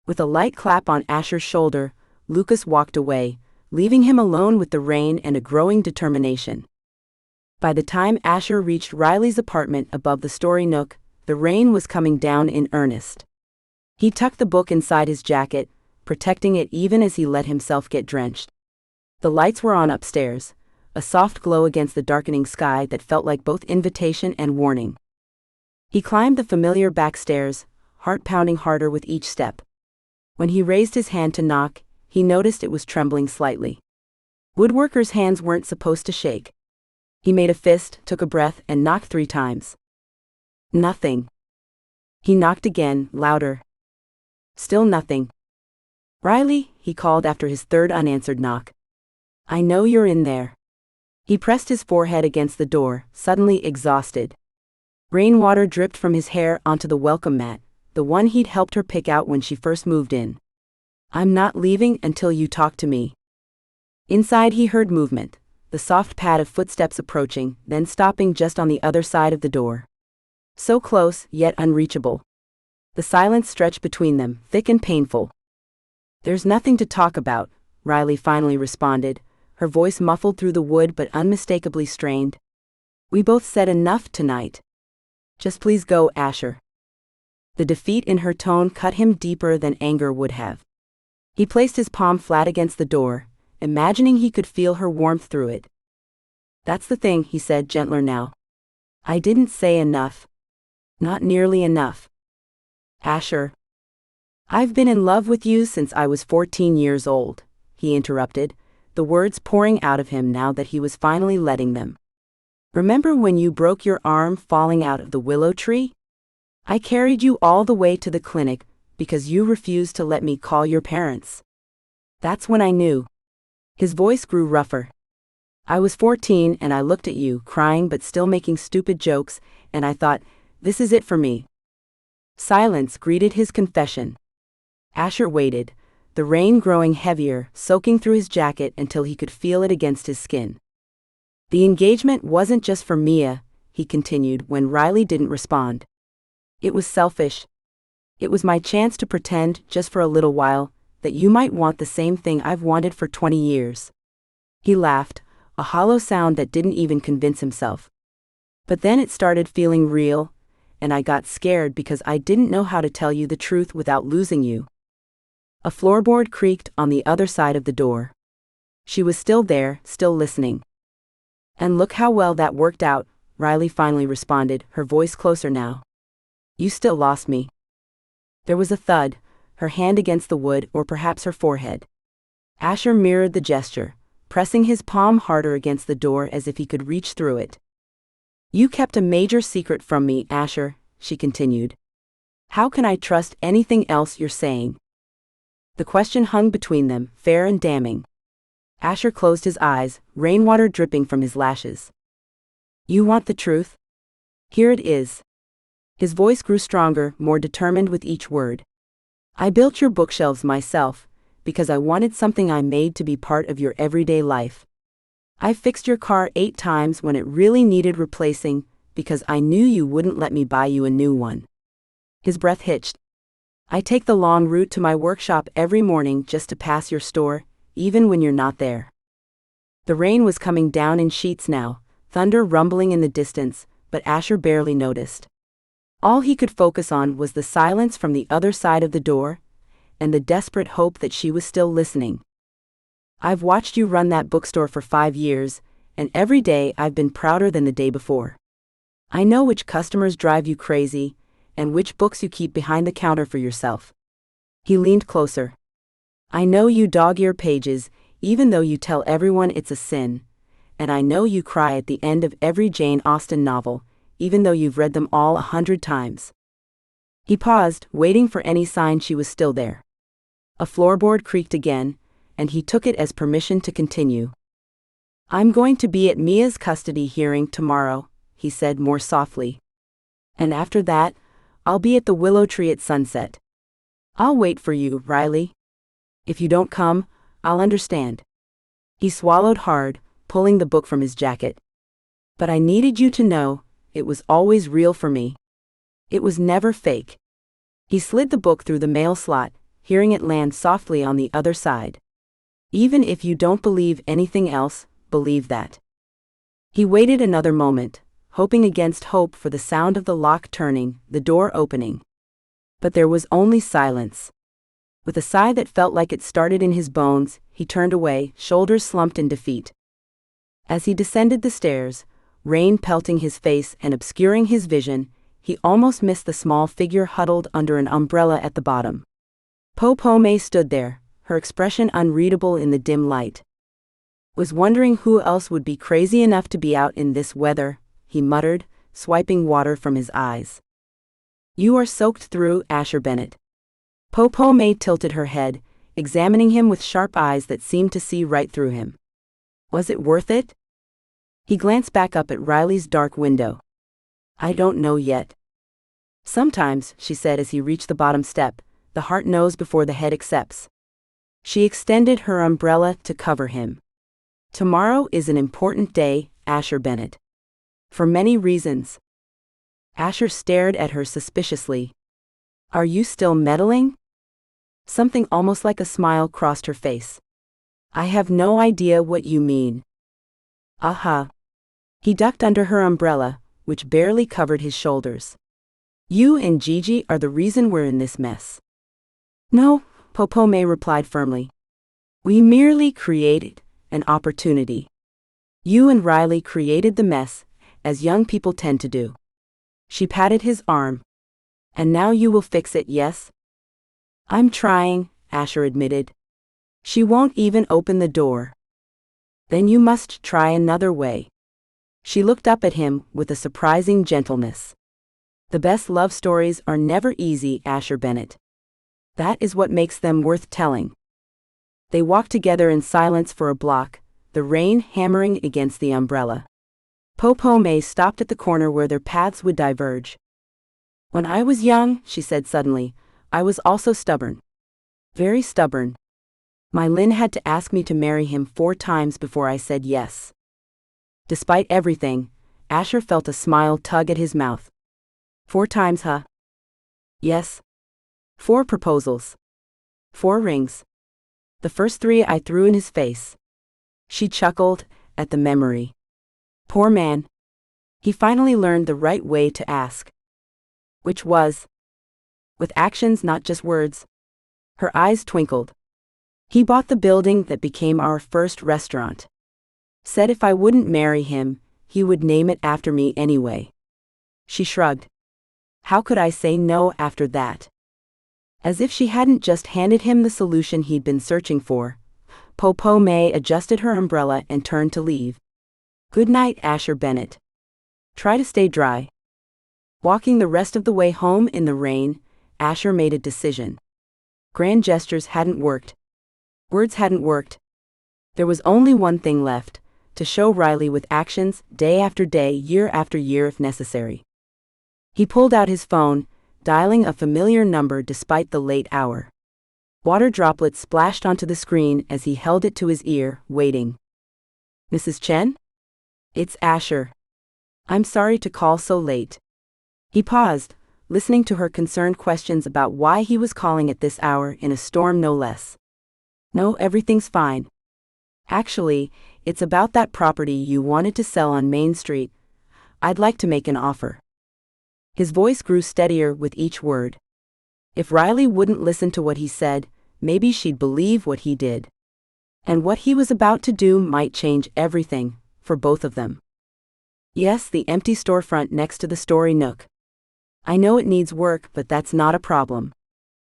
With a light clap on Asher's shoulder, Lucas walked away, leaving him alone with the rain and a growing determination. By the time Asher reached Riley's apartment above the story nook, the rain was coming down in earnest. He tucked the book inside his jacket, protecting it even as he let himself get drenched. The lights were on upstairs, a soft glow against the darkening sky that felt like both invitation and warning. He climbed the familiar back stairs, heart pounding harder with each step. When he raised his hand to knock, he noticed it was trembling slightly. Woodworker's hands weren't supposed to shake. He made a fist, took a breath, and knocked 3 times. Nothing. He knocked again, louder. Still nothing. Riley, he called after his 3rd unanswered knock. I know you're in there. He pressed his forehead against the door, suddenly exhausted. Rainwater dripped from his hair onto the welcome mat, the one he'd helped her pick out when she first moved in. I'm not leaving until you talk to me. Inside he heard movement, the soft pad of footsteps approaching, then stopping just on the other side of the door. So close, yet unreachable. The silence stretched between them, thick and painful. There's nothing to talk about, Riley finally responded, her voice muffled through the wood but unmistakably strained. We both said enough tonight. Just please go, Asher. The defeat in her tone cut him deeper than anger would have. He placed his palm flat against the door, imagining he could feel her warmth through it. That's the thing, he said, gentler now. I didn't say enough. Not nearly enough. Asher. I've been in love with you since I was 14 years old, he interrupted, the words pouring out of him now that he was finally letting them. Remember when you broke your arm falling out of the willow tree? I carried you all the way to the clinic because you refused to let me call your parents. That's when I knew. His voice grew rougher. I was 14 and I looked at you, crying but still making stupid jokes, and I thought, this is it for me. Silence greeted his confession. Asher waited, the rain growing heavier, soaking through his jacket until he could feel it against his skin. The engagement wasn't just for Mia, he continued when Riley didn't respond. It was selfish. It was my chance to pretend, just for a little while, that you might want the same thing I've wanted for 20 years. He laughed, a hollow sound that didn't even convince himself. But then it started feeling real, and I got scared because I didn't know how to tell you the truth without losing you. A floorboard creaked on the other side of the door. She was still there, still listening. And look how well that worked out, Riley finally responded, her voice closer now. You still lost me. There was a thud, her hand against the wood or perhaps her forehead. Asher mirrored the gesture, pressing his palm harder against the door as if he could reach through it. You kept a major secret from me, Asher, she continued. How can I trust anything else you're saying? The question hung between them, fair and damning. Asher closed his eyes, rainwater dripping from his lashes. You want the truth? Here it is. His voice grew stronger, more determined with each word. I built your bookshelves myself, because I wanted something I made to be part of your everyday life. I fixed your car 8 times when it really needed replacing, because I knew you wouldn't let me buy you a new one. His breath hitched. I take the long route to my workshop every morning just to pass your store, even when you're not there. The rain was coming down in sheets now, thunder rumbling in the distance, but Asher barely noticed. All he could focus on was the silence from the other side of the door, and the desperate hope that she was still listening. I've watched you run that bookstore for 5 years, and every day I've been prouder than the day before. I know which customers drive you crazy, and which books you keep behind the counter for yourself. He leaned closer. I know you dog-ear pages, even though you tell everyone it's a sin, and I know you cry at the end of every Jane Austen novel, even though you've read them all 100 times. He paused, waiting for any sign she was still there. A floorboard creaked again, and he took it as permission to continue. I'm going to be at Mia's custody hearing tomorrow, he said more softly. And after that, I'll be at the willow tree at sunset. I'll wait for you, Riley. If you don't come, I'll understand. He swallowed hard, pulling the book from his jacket. But I needed you to know, it was always real for me. It was never fake. He slid the book through the mail slot, hearing it land softly on the other side. Even if you don't believe anything else, believe that. He waited another moment, hoping against hope for the sound of the lock turning, the door opening. But there was only silence. With a sigh that felt like it started in his bones, he turned away, shoulders slumped in defeat. As he descended the stairs, rain pelting his face and obscuring his vision, he almost missed the small figure huddled under an umbrella at the bottom. Poe May stood there, her expression unreadable in the dim light. Was wondering who else would be crazy enough to be out in this weather, he muttered, swiping water from his eyes. You are soaked through, Asher Bennett. Popo May tilted her head, examining him with sharp eyes that seemed to see right through him. Was it worth it? He glanced back up at Riley's dark window. I don't know yet. Sometimes, she said as he reached the bottom step, the heart knows before the head accepts. She extended her umbrella to cover him. Tomorrow is an important day, Asher Bennett. For many reasons. Asher stared at her suspiciously. Are you still meddling? Something almost like a smile crossed her face. I have no idea what you mean. Aha. He ducked under her umbrella, which barely covered his shoulders. You and Gigi are the reason we're in this mess. No, Popo May replied firmly. We merely created an opportunity. You and Riley created the mess, as young people tend to do. She patted his arm. And now you will fix it, yes? I'm trying, Asher admitted. She won't even open the door. Then you must try another way. She looked up at him with a surprising gentleness. The best love stories are never easy, Asher Bennett. That is what makes them worth telling. They walked together in silence for a block, the rain hammering against the umbrella. Popo May stopped at the corner where their paths would diverge. When I was young, she said suddenly, I was also stubborn. Very stubborn. My Lynn had to ask me to marry him 4 times before I said yes. Despite everything, Asher felt a smile tug at his mouth. 4 times, huh? Yes. 4 proposals. 4 rings. The first 3 I threw in his face. She chuckled at the memory. Poor man. He finally learned the right way to ask. Which was? With actions, not just words. Her eyes twinkled. He bought the building that became our first restaurant. Said if I wouldn't marry him, he would name it after me anyway. She shrugged. How could I say no after that? As if she hadn't just handed him the solution he'd been searching for, Popo May adjusted her umbrella and turned to leave. Good night, Asher Bennett. Try to stay dry. Walking the rest of the way home in the rain, Asher made a decision. Grand gestures hadn't worked. Words hadn't worked. There was only one thing left, to show Riley with actions, day after day, year after year if necessary. He pulled out his phone, dialing a familiar number despite the late hour. Water droplets splashed onto the screen as he held it to his ear, waiting. Mrs. Chen? It's Asher. I'm sorry to call so late. He paused, listening to her concerned questions about why he was calling at this hour in a storm no less. No, everything's fine. Actually, it's about that property you wanted to sell on Main Street. I'd like to make an offer. His voice grew steadier with each word. If Riley wouldn't listen to what he said, maybe she'd believe what he did. And what he was about to do might change everything, for both of them. Yes, the empty storefront next to the Story Nook. I know it needs work, but that's not a problem.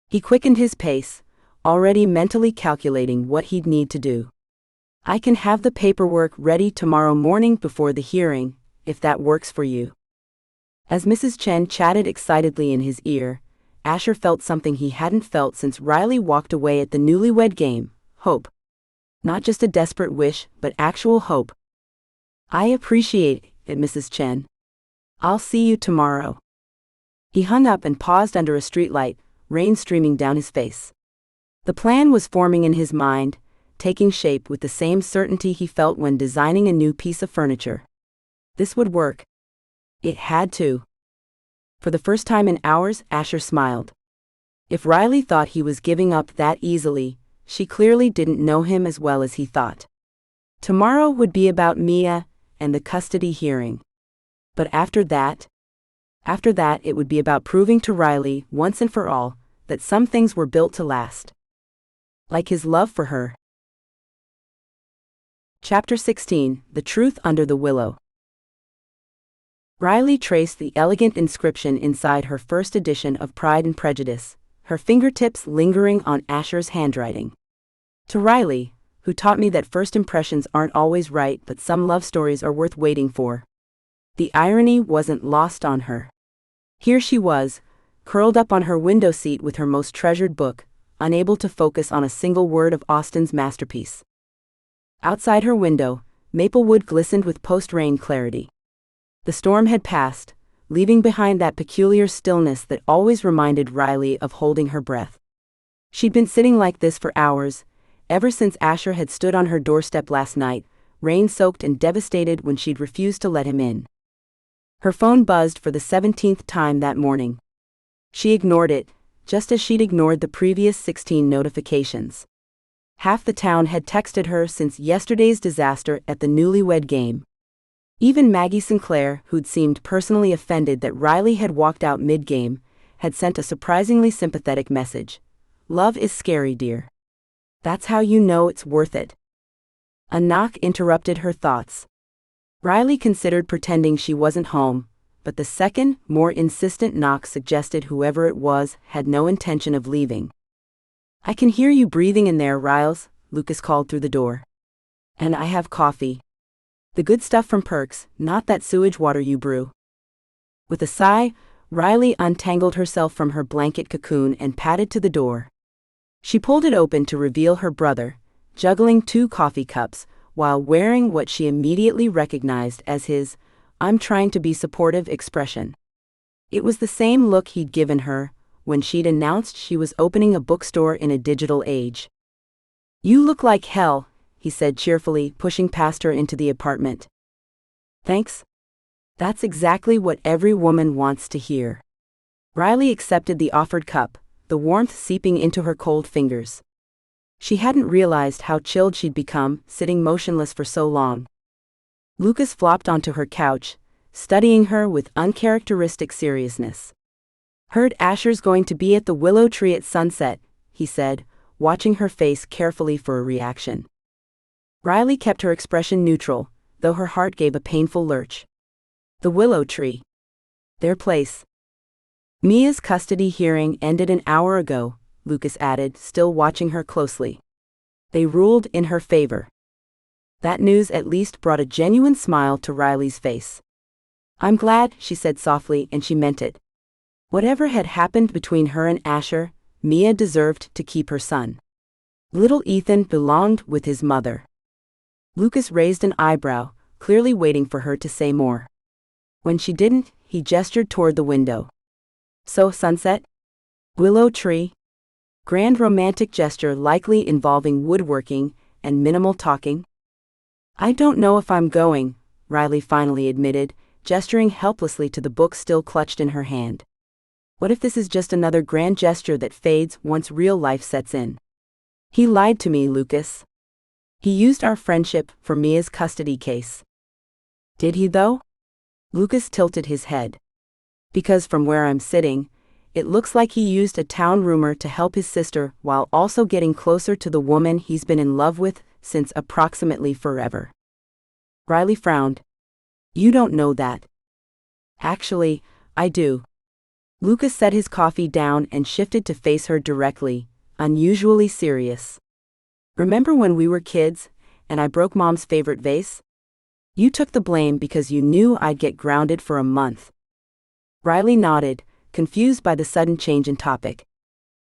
He quickened his pace, already mentally calculating what he'd need to do. I can have the paperwork ready tomorrow morning before the hearing, if that works for you. As Mrs. Chen chatted excitedly in his ear, Asher felt something he hadn't felt since Riley walked away at the newlywed game, hope. Not just a desperate wish, but actual hope. I appreciate it, Mrs. Chen. I'll see you tomorrow. He hung up and paused under a streetlight, rain streaming down his face. The plan was forming in his mind, taking shape with the same certainty he felt when designing a new piece of furniture. This would work. It had to. For the first time in hours, Asher smiled. If Riley thought he was giving up that easily, she clearly didn't know him as well as he thought. Tomorrow would be about Mia and the custody hearing. But after that it would be about proving to Riley, once and for all, that some things were built to last. Like his love for her. Chapter 16, The Truth Under the Willow. Riley traced the elegant inscription inside her first edition of Pride and Prejudice, her fingertips lingering on Asher's handwriting. To Riley, who taught me that first impressions aren't always right, but some love stories are worth waiting for. The irony wasn't lost on her. Here she was, curled up on her window seat with her most treasured book, unable to focus on a single word of Austen's masterpiece. Outside her window, Maplewood glistened with post-rain clarity. The storm had passed, leaving behind that peculiar stillness that always reminded Riley of holding her breath. She'd been sitting like this for hours, ever since Asher had stood on her doorstep last night, rain-soaked and devastated when she'd refused to let him in. Her phone buzzed for the 17th time that morning. She ignored it, just as she'd ignored the previous 16 notifications. Half the town had texted her since yesterday's disaster at the Newlywed game. Even Maggie Sinclair, who'd seemed personally offended that Riley had walked out mid-game, had sent a surprisingly sympathetic message. "Love is scary, dear. That's how you know it's worth it." A knock interrupted her thoughts. Riley considered pretending she wasn't home, but the second, more insistent knock suggested whoever it was had no intention of leaving. "I can hear you breathing in there, Riles," Lucas called through the door. "And I have coffee. The good stuff from Perks, not that sewage water you brew." With a sigh, Riley untangled herself from her blanket cocoon and padded to the door. She pulled it open to reveal her brother, juggling 2 coffee cups, while wearing what she immediately recognized as his "I'm trying to be supportive" expression. It was the same look he'd given her when she'd announced she was opening a bookstore in a digital age. "You look like hell," he said cheerfully, pushing past her into the apartment. "Thanks. That's exactly what every woman wants to hear." Riley accepted the offered cup, the warmth seeping into her cold fingers. She hadn't realized how chilled she'd become, sitting motionless for so long. Lucas flopped onto her couch, studying her with uncharacteristic seriousness. "Heard Asher's going to be at the willow tree at sunset," he said, watching her face carefully for a reaction. Riley kept her expression neutral, though her heart gave a painful lurch. The willow tree. Their place. "Mia's custody hearing ended an hour ago," Lucas added, still watching her closely. "They ruled in her favor." That news at least brought a genuine smile to Riley's face. "I'm glad," she said softly, and she meant it. Whatever had happened between her and Asher, Mia deserved to keep her son. Little Ethan belonged with his mother. Lucas raised an eyebrow, clearly waiting for her to say more. When she didn't, he gestured toward the window. "So, sunset? Willow tree?" Grand romantic gesture likely involving woodworking and minimal talking. "I don't know if I'm going," Riley finally admitted, gesturing helplessly to the book still clutched in her hand. "What if this is just another grand gesture that fades once real life sets in?" "He lied to me, Lucas. He used our friendship for Mia's custody case." "Did he though?" Lucas tilted his head. "Because from where I'm sitting, it looks like he used a town rumor to help his sister while also getting closer to the woman he's been in love with since approximately forever." Riley frowned. "You don't know that." "Actually, I do." Lucas set his coffee down and shifted to face her directly, unusually serious. "Remember when we were kids, and I broke Mom's favorite vase? You took the blame because you knew I'd get grounded for a month." Riley nodded, confused by the sudden change in topic.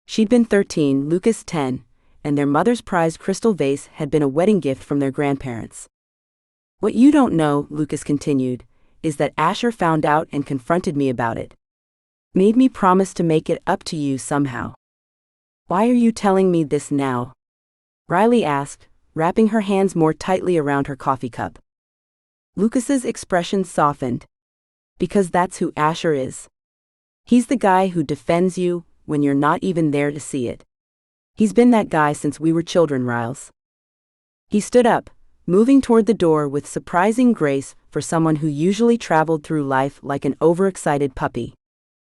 She'd been 13, Lucas 10, and their mother's prized crystal vase had been a wedding gift from their grandparents. "What you don't know," Lucas continued, "is that Asher found out and confronted me about it. Made me promise to make it up to you somehow." "Why are you telling me this now?" Riley asked, wrapping her hands more tightly around her coffee cup. Lucas's expression softened. "Because that's who Asher is. He's the guy who defends you when you're not even there to see it. He's been that guy since we were children, Riles." He stood up, moving toward the door with surprising grace for someone who usually traveled through life like an overexcited puppy.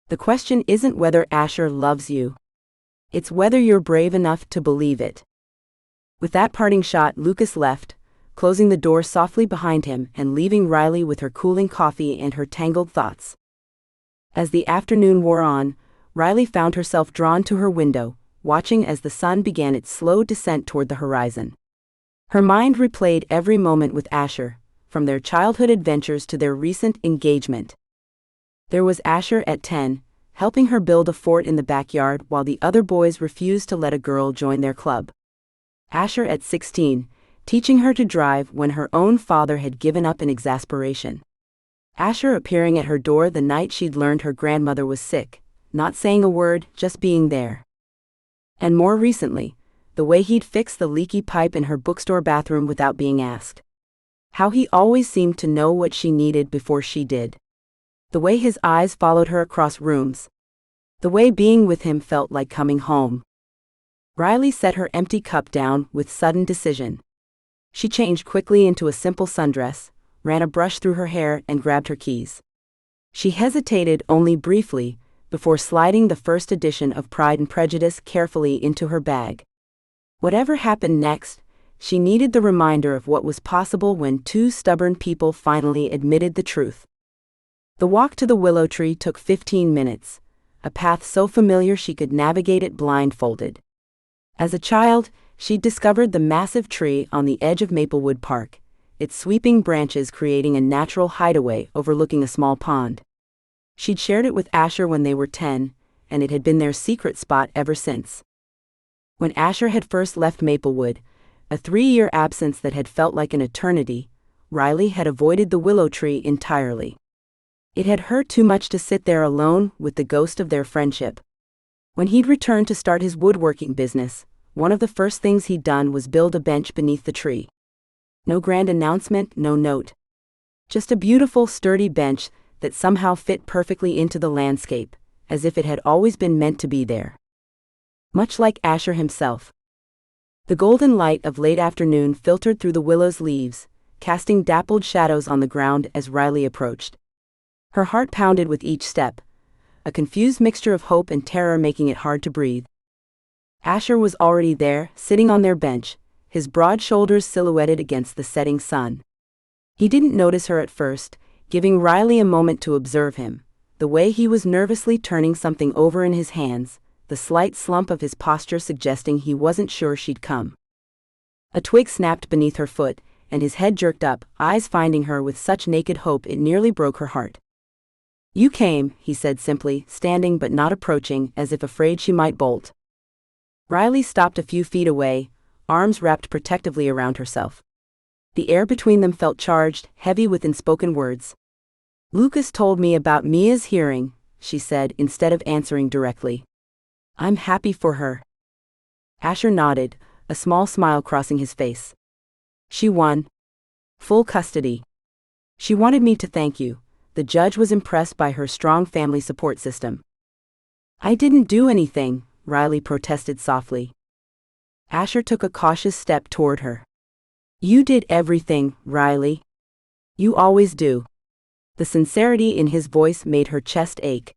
"The question isn't whether Asher loves you. It's whether you're brave enough to believe it." With that parting shot, Lucas left, closing the door softly behind him and leaving Riley with her cooling coffee and her tangled thoughts. As the afternoon wore on, Riley found herself drawn to her window, watching as the sun began its slow descent toward the horizon. Her mind replayed every moment with Asher, from their childhood adventures to their recent engagement. There was Asher at 10, helping her build a fort in the backyard while the other boys refused to let a girl join their club. Asher at 16, teaching her to drive when her own father had given up in exasperation. Asher appearing at her door the night she'd learned her grandmother was sick, not saying a word, just being there. And more recently, the way he'd fixed the leaky pipe in her bookstore bathroom without being asked. How he always seemed to know what she needed before she did. The way his eyes followed her across rooms. The way being with him felt like coming home. Riley set her empty cup down with sudden decision. She changed quickly into a simple sundress, ran a brush through her hair and grabbed her keys. She hesitated only briefly before sliding the first edition of Pride and Prejudice carefully into her bag. Whatever happened next, she needed the reminder of what was possible when two stubborn people finally admitted the truth. The walk to the willow tree took 15 minutes, a path so familiar she could navigate it blindfolded. As a child, she'd discovered the massive tree on the edge of Maplewood Park, its sweeping branches creating a natural hideaway overlooking a small pond. She'd shared it with Asher when they were 10, and it had been their secret spot ever since. When Asher had first left Maplewood, a 3-year absence that had felt like an eternity, Riley had avoided the willow tree entirely. It had hurt too much to sit there alone with the ghost of their friendship. When he'd returned to start his woodworking business, one of the first things he'd done was build a bench beneath the tree. No grand announcement, no note. Just a beautiful, sturdy bench that somehow fit perfectly into the landscape, as if it had always been meant to be there. Much like Asher himself. The golden light of late afternoon filtered through the willow's leaves, casting dappled shadows on the ground as Riley approached. Her heart pounded with each step, a confused mixture of hope and terror making it hard to breathe. Asher was already there, sitting on their bench, his broad shoulders silhouetted against the setting sun. He didn't notice her at first, giving Riley a moment to observe him, the way he was nervously turning something over in his hands, the slight slump of his posture suggesting he wasn't sure she'd come. A twig snapped beneath her foot, and his head jerked up, eyes finding her with such naked hope it nearly broke her heart. "You came," he said simply, standing but not approaching, as if afraid she might bolt. Riley stopped a few feet away, arms wrapped protectively around herself. The air between them felt charged, heavy with unspoken words. "Lucas told me about Mia's hearing," she said instead of answering directly. "I'm happy for her." Asher nodded, a small smile crossing his face. "She won. Full custody. She wanted me to thank you." The judge was impressed by her strong family support system. "I didn't do anything," Riley protested softly. Asher took a cautious step toward her. "You did everything, Riley. You always do." The sincerity in his voice made her chest ache.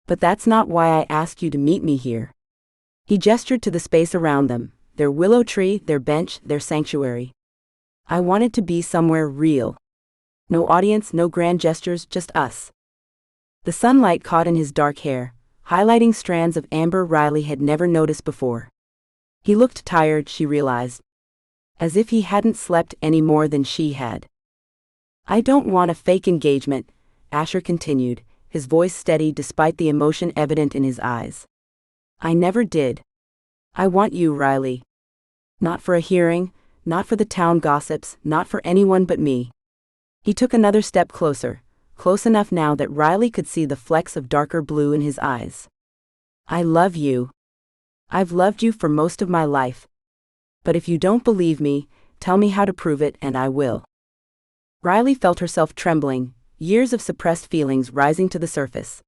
"But that's not why I asked you to meet me here." He gestured to the space around them, their willow tree, their bench, their sanctuary. "I wanted to be somewhere real. No audience, no grand gestures, just us." The sunlight caught in his dark hair, highlighting strands of amber Riley had never noticed before. He looked tired, she realized. As if he hadn't slept any more than she had. "I don't want a fake engagement," Asher continued, his voice steady despite the emotion evident in his eyes. "I never did. I want you, Riley. Not for a hearing, not for the town gossips, not for anyone but me." He took another step closer, close enough now that Riley could see the flecks of darker blue in his eyes. "I love you. I've loved you for most of my life. But if you don't believe me, tell me how to prove it and I will." Riley felt herself trembling, years of suppressed feelings rising to the surface.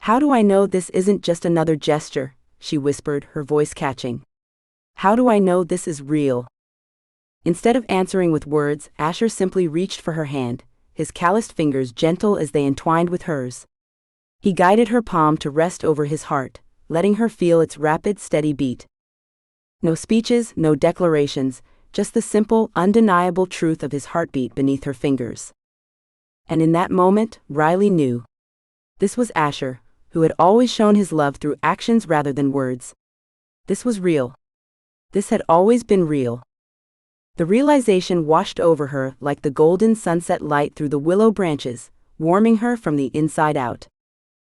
"How do I know this isn't just another gesture?" she whispered, her voice catching. "How do I know this is real?" Instead of answering with words, Asher simply reached for her hand, his calloused fingers gentle as they entwined with hers. He guided her palm to rest over his heart, letting her feel its rapid, steady beat. No speeches, no declarations, just the simple, undeniable truth of his heartbeat beneath her fingers. And in that moment, Riley knew. This was Asher, who had always shown his love through actions rather than words. This was real. This had always been real. The realization washed over her like the golden sunset light through the willow branches, warming her from the inside out.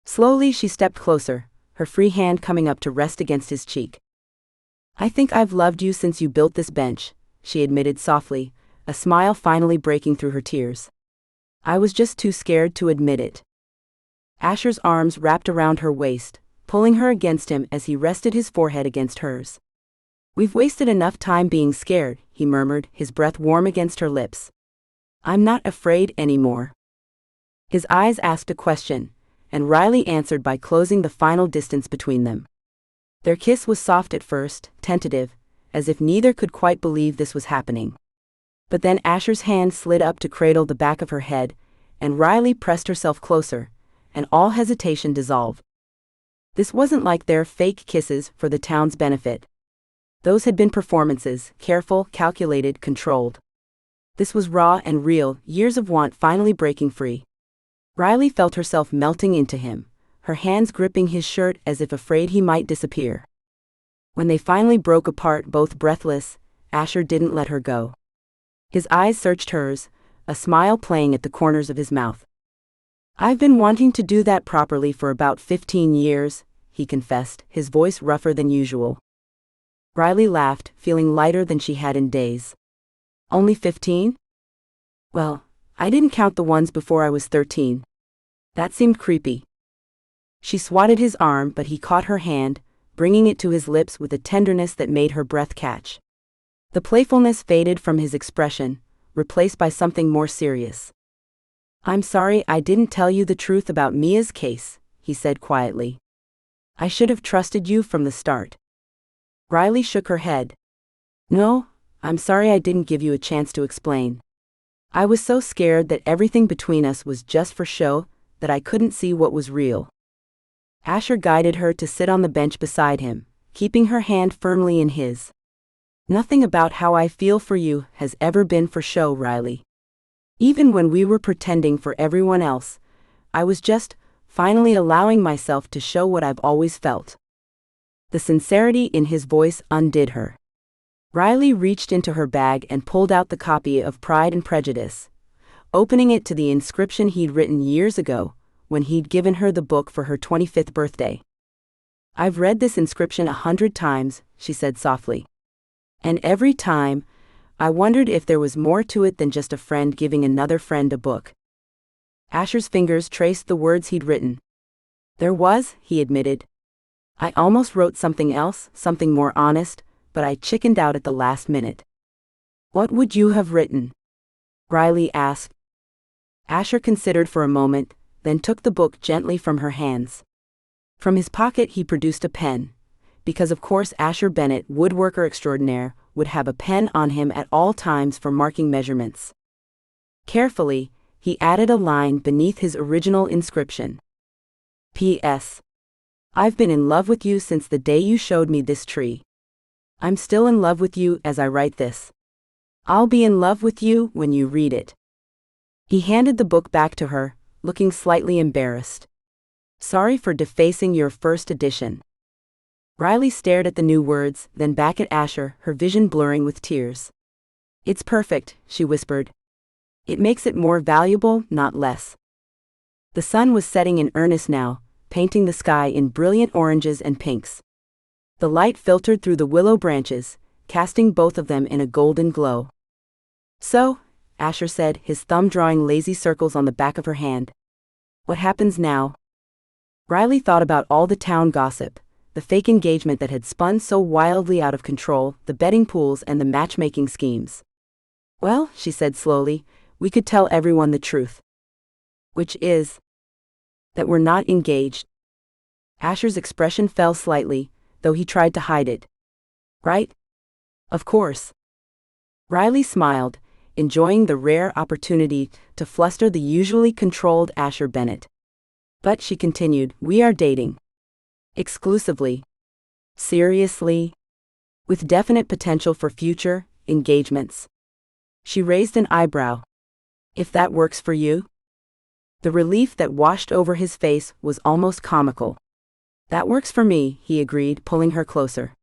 Slowly she stepped closer, her free hand coming up to rest against his cheek. "I think I've loved you since you built this bench," she admitted softly, a smile finally breaking through her tears. "I was just too scared to admit it." Asher's arms wrapped around her waist, pulling her against him as he rested his forehead against hers. "We've wasted enough time being scared," he murmured, his breath warm against her lips. "I'm not afraid anymore." His eyes asked a question, and Riley answered by closing the final distance between them. Their kiss was soft at first, tentative, as if neither could quite believe this was happening. But then Asher's hand slid up to cradle the back of her head, and Riley pressed herself closer, and all hesitation dissolved. This wasn't like their fake kisses for the town's benefit. Those had been performances, careful, calculated, controlled. This was raw and real, years of want finally breaking free. Riley felt herself melting into him, her hands gripping his shirt as if afraid he might disappear. When they finally broke apart, both breathless, Asher didn't let her go. His eyes searched hers, a smile playing at the corners of his mouth. "I've been wanting to do that properly for about 15 years, he confessed, his voice rougher than usual. Riley laughed, feeling lighter than she had in days. "Only 15? Well, I didn't count the ones before I was 13. That seemed creepy." She swatted his arm, but he caught her hand, bringing it to his lips with a tenderness that made her breath catch. The playfulness faded from his expression, replaced by something more serious. "I'm sorry I didn't tell you the truth about Mia's case," he said quietly. "I should have trusted you from the start." Riley shook her head. "No, I'm sorry I didn't give you a chance to explain. I was so scared that everything between us was just for show that I couldn't see what was real." Asher guided her to sit on the bench beside him, keeping her hand firmly in his. "Nothing about how I feel for you has ever been for show, Riley. Even when we were pretending for everyone else, I was just finally allowing myself to show what I've always felt." The sincerity in his voice undid her. Riley reached into her bag and pulled out the copy of Pride and Prejudice, opening it to the inscription he'd written years ago, when he'd given her the book for her 25th birthday. "I've read this inscription 100 times, she said softly. "And every time, I wondered if there was more to it than just a friend giving another friend a book." Asher's fingers traced the words he'd written. "There was," he admitted. "I almost wrote something else, something more honest, but I chickened out at the last minute." "What would you have written?" Riley asked. Asher considered for a moment, then took the book gently from her hands. From his pocket he produced a pen, because of course Asher Bennett, woodworker extraordinaire, would have a pen on him at all times for marking measurements. Carefully, he added a line beneath his original inscription. "P.S. I've been in love with you since the day you showed me this tree. I'm still in love with you as I write this. I'll be in love with you when you read it." He handed the book back to her, looking slightly embarrassed. "Sorry for defacing your first edition." Riley stared at the new words, then back at Asher, her vision blurring with tears. "It's perfect," she whispered. "It makes it more valuable, not less." The sun was setting in earnest now, painting the sky in brilliant oranges and pinks. The light filtered through the willow branches, casting both of them in a golden glow. "So," Asher said, his thumb drawing lazy circles on the back of her hand. "What happens now?" Riley thought about all the town gossip, the fake engagement that had spun so wildly out of control, the betting pools and the matchmaking schemes. "Well," she said slowly, "we could tell everyone the truth." "Which is?" "That we're not engaged." Asher's expression fell slightly, though he tried to hide it. "Right? Of course." Riley smiled, enjoying the rare opportunity to fluster the usually controlled Asher Bennett. "But," she continued, "we are dating. Exclusively. Seriously. With definite potential for future engagements." She raised an eyebrow. "If that works for you?" The relief that washed over his face was almost comical. "That works for me," he agreed, pulling her closer.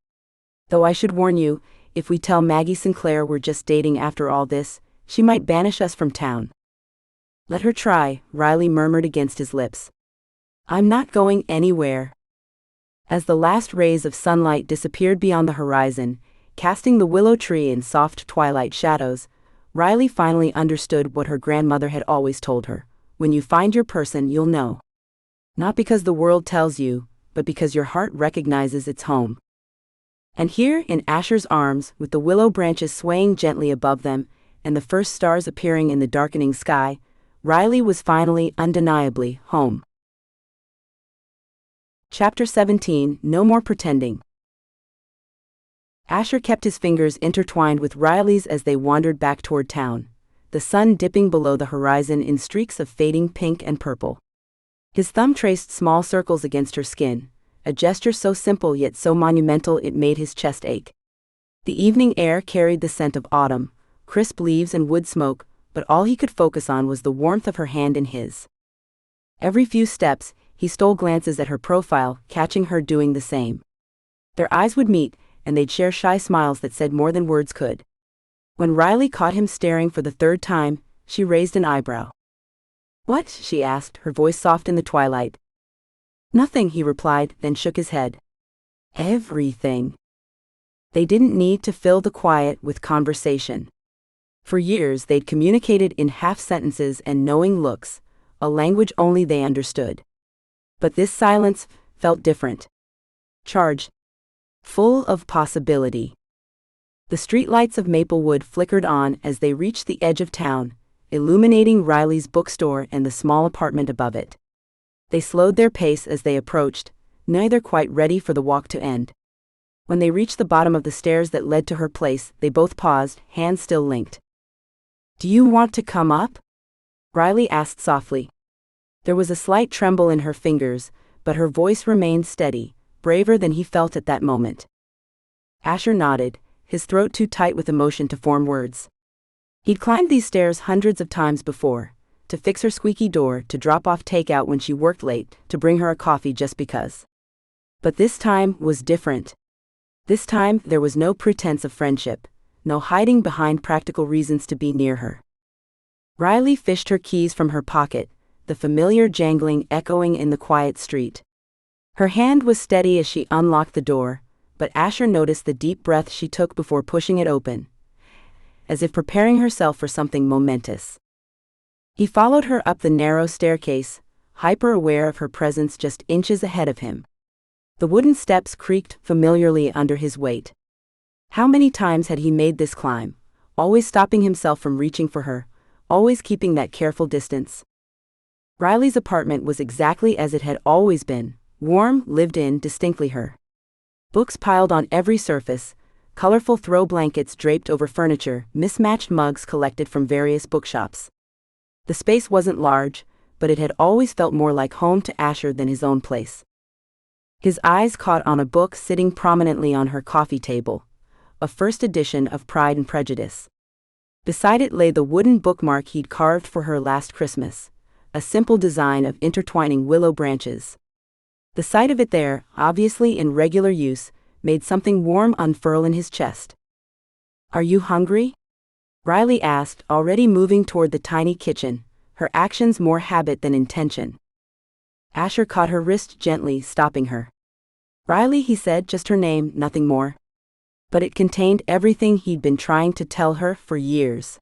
"Though I should warn you, If we tell Maggie Sinclair we're just dating after all this, she might banish us from town. Let her try, Riley murmured against his lips. I'm not going anywhere. As the last rays of sunlight disappeared beyond the horizon, casting the willow tree in soft twilight shadows, Riley finally understood what her grandmother had always told her. When you find your person, you'll know. Not because the world tells you, but because your heart recognizes its home. And here, in Asher's arms, with the willow branches swaying gently above them, and the first stars appearing in the darkening sky, Riley was finally, undeniably, home. Chapter 17, No More Pretending. Asher kept his fingers intertwined with Riley's as they wandered back toward town, the sun dipping below the horizon in streaks of fading pink and purple. His thumb traced small circles against her skin, a gesture so simple yet so monumental it made his chest ache. The evening air carried the scent of autumn, crisp leaves and wood smoke, but all he could focus on was the warmth of her hand in his. Every few steps, he stole glances at her profile, catching her doing the same. Their eyes would meet, and they'd share shy smiles that said more than words could. When Riley caught him staring for the third time, she raised an eyebrow. What? She asked, her voice soft in the twilight. Nothing, he replied, then shook his head. Everything. They didn't need to fill the quiet with conversation. For years they'd communicated in half sentences and knowing looks, a language only they understood. But this silence felt different. Charged. Full of possibility. The streetlights of Maplewood flickered on as they reached the edge of town, illuminating Riley's bookstore and the small apartment above it. They slowed their pace as they approached, neither quite ready for the walk to end. When they reached the bottom of the stairs that led to her place, they both paused, hands still linked. Do you want to come up? Riley asked softly. There was a slight tremble in her fingers, but her voice remained steady, braver than he felt at that moment. Asher nodded, his throat too tight with emotion to form words. He'd climbed these stairs hundreds of times before, to fix her squeaky door, to drop off takeout when she worked late, to bring her a coffee just because. But this time was different. This time there was no pretense of friendship, no hiding behind practical reasons to be near her. Riley fished her keys from her pocket, the familiar jangling echoing in the quiet street. Her hand was steady as she unlocked the door, but Asher noticed the deep breath she took before pushing it open, as if preparing herself for something momentous. He followed her up the narrow staircase, hyper-aware of her presence just inches ahead of him. The wooden steps creaked familiarly under his weight. How many times had he made this climb, always stopping himself from reaching for her, always keeping that careful distance? Riley's apartment was exactly as it had always been, warm, lived in, distinctly her. Books piled on every surface, colorful throw blankets draped over furniture, mismatched mugs collected from various bookshops. The space wasn't large, but it had always felt more like home to Asher than his own place. His eyes caught on a book sitting prominently on her coffee table, a first edition of Pride and Prejudice. Beside it lay the wooden bookmark he'd carved for her last Christmas, a simple design of intertwining willow branches. The sight of it there, obviously in regular use, made something warm unfurl in his chest. Are you hungry? Riley asked, already moving toward the tiny kitchen, her actions more habit than intention. Asher caught her wrist gently, stopping her. Riley, he said, just her name, nothing more. But it contained everything he'd been trying to tell her for years.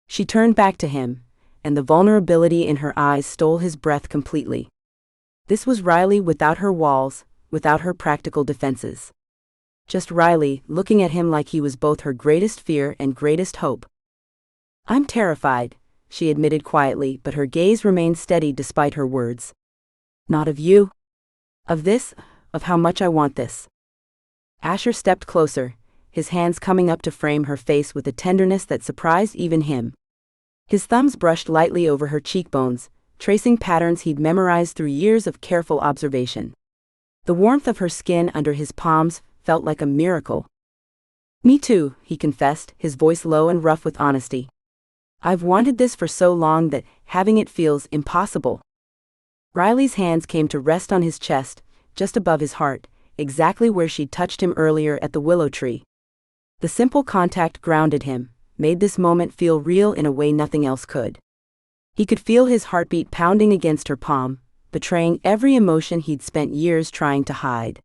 She turned back to him, and the vulnerability in her eyes stole his breath completely. This was Riley without her walls, without her practical defenses. Just Riley, looking at him like he was both her greatest fear and greatest hope. I'm terrified, she admitted quietly, but her gaze remained steady despite her words. Not of you. Of this, of how much I want this. Asher stepped closer, his hands coming up to frame her face with a tenderness that surprised even him. His thumbs brushed lightly over her cheekbones, tracing patterns he'd memorized through years of careful observation. The warmth of her skin under his palms felt like a miracle. Me too, he confessed, his voice low and rough with honesty. I've wanted this for so long that having it feels impossible. Riley's hands came to rest on his chest, just above his heart, exactly where she'd touched him earlier at the willow tree. The simple contact grounded him, made this moment feel real in a way nothing else could. He could feel his heartbeat pounding against her palm, betraying every emotion he'd spent years trying to hide.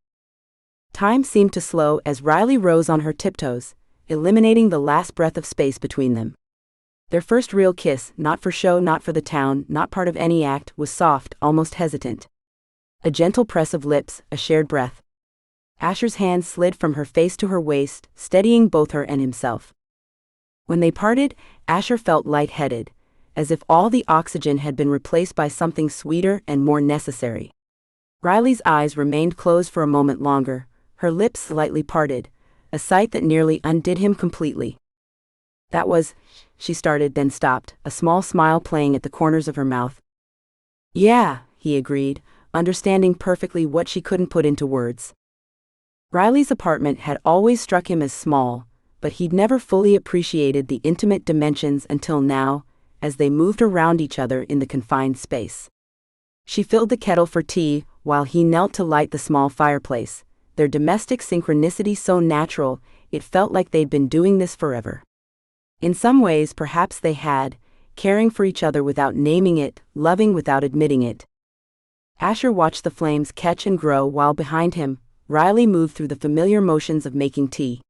Time seemed to slow as Riley rose on her tiptoes, eliminating the last breath of space between them. Their first real kiss, not for show, not for the town, not part of any act, was soft, almost hesitant. A gentle press of lips, a shared breath. Asher's hand slid from her face to her waist, steadying both her and himself. When they parted, Asher felt lightheaded, as if all the oxygen had been replaced by something sweeter and more necessary. Riley's eyes remained closed for a moment longer, her lips slightly parted, a sight that nearly undid him completely. "That was," she started, then stopped, a small smile playing at the corners of her mouth. "Yeah," he agreed, understanding perfectly what she couldn't put into words. Riley's apartment had always struck him as small, but he'd never fully appreciated the intimate dimensions until now, as they moved around each other in the confined space. She filled the kettle for tea, while he knelt to light the small fireplace, their domestic synchronicity so natural, it felt like they'd been doing this forever. In some ways, perhaps they had, caring for each other without naming it, loving without admitting it. Asher watched the flames catch and grow while behind him, Riley moved through the familiar motions of making tea.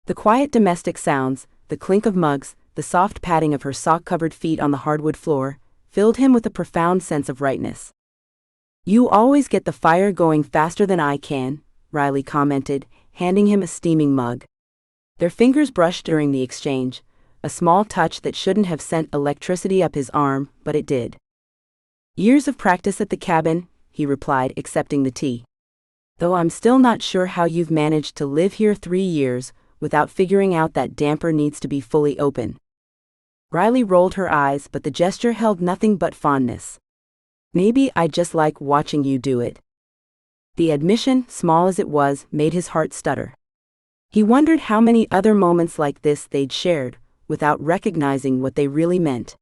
The quiet domestic sounds, the clink of mugs, the soft padding of her sock-covered feet on the hardwood floor, filled him with a profound sense of rightness. "You always get the fire going faster than I can," Riley commented, handing him a steaming mug. Their fingers brushed during the exchange, a small touch that shouldn't have sent electricity up his arm, but it did. "Years of practice at the cabin," he replied, accepting the tea. "Though I'm still not sure how you've managed to live here 3 years, without figuring out that damper needs to be fully open." Riley rolled her eyes, but the gesture held nothing but fondness. "Maybe I just like watching you do it." The admission, small as it was, made his heart stutter. He wondered how many other moments like this they'd shared, without recognizing what they really meant.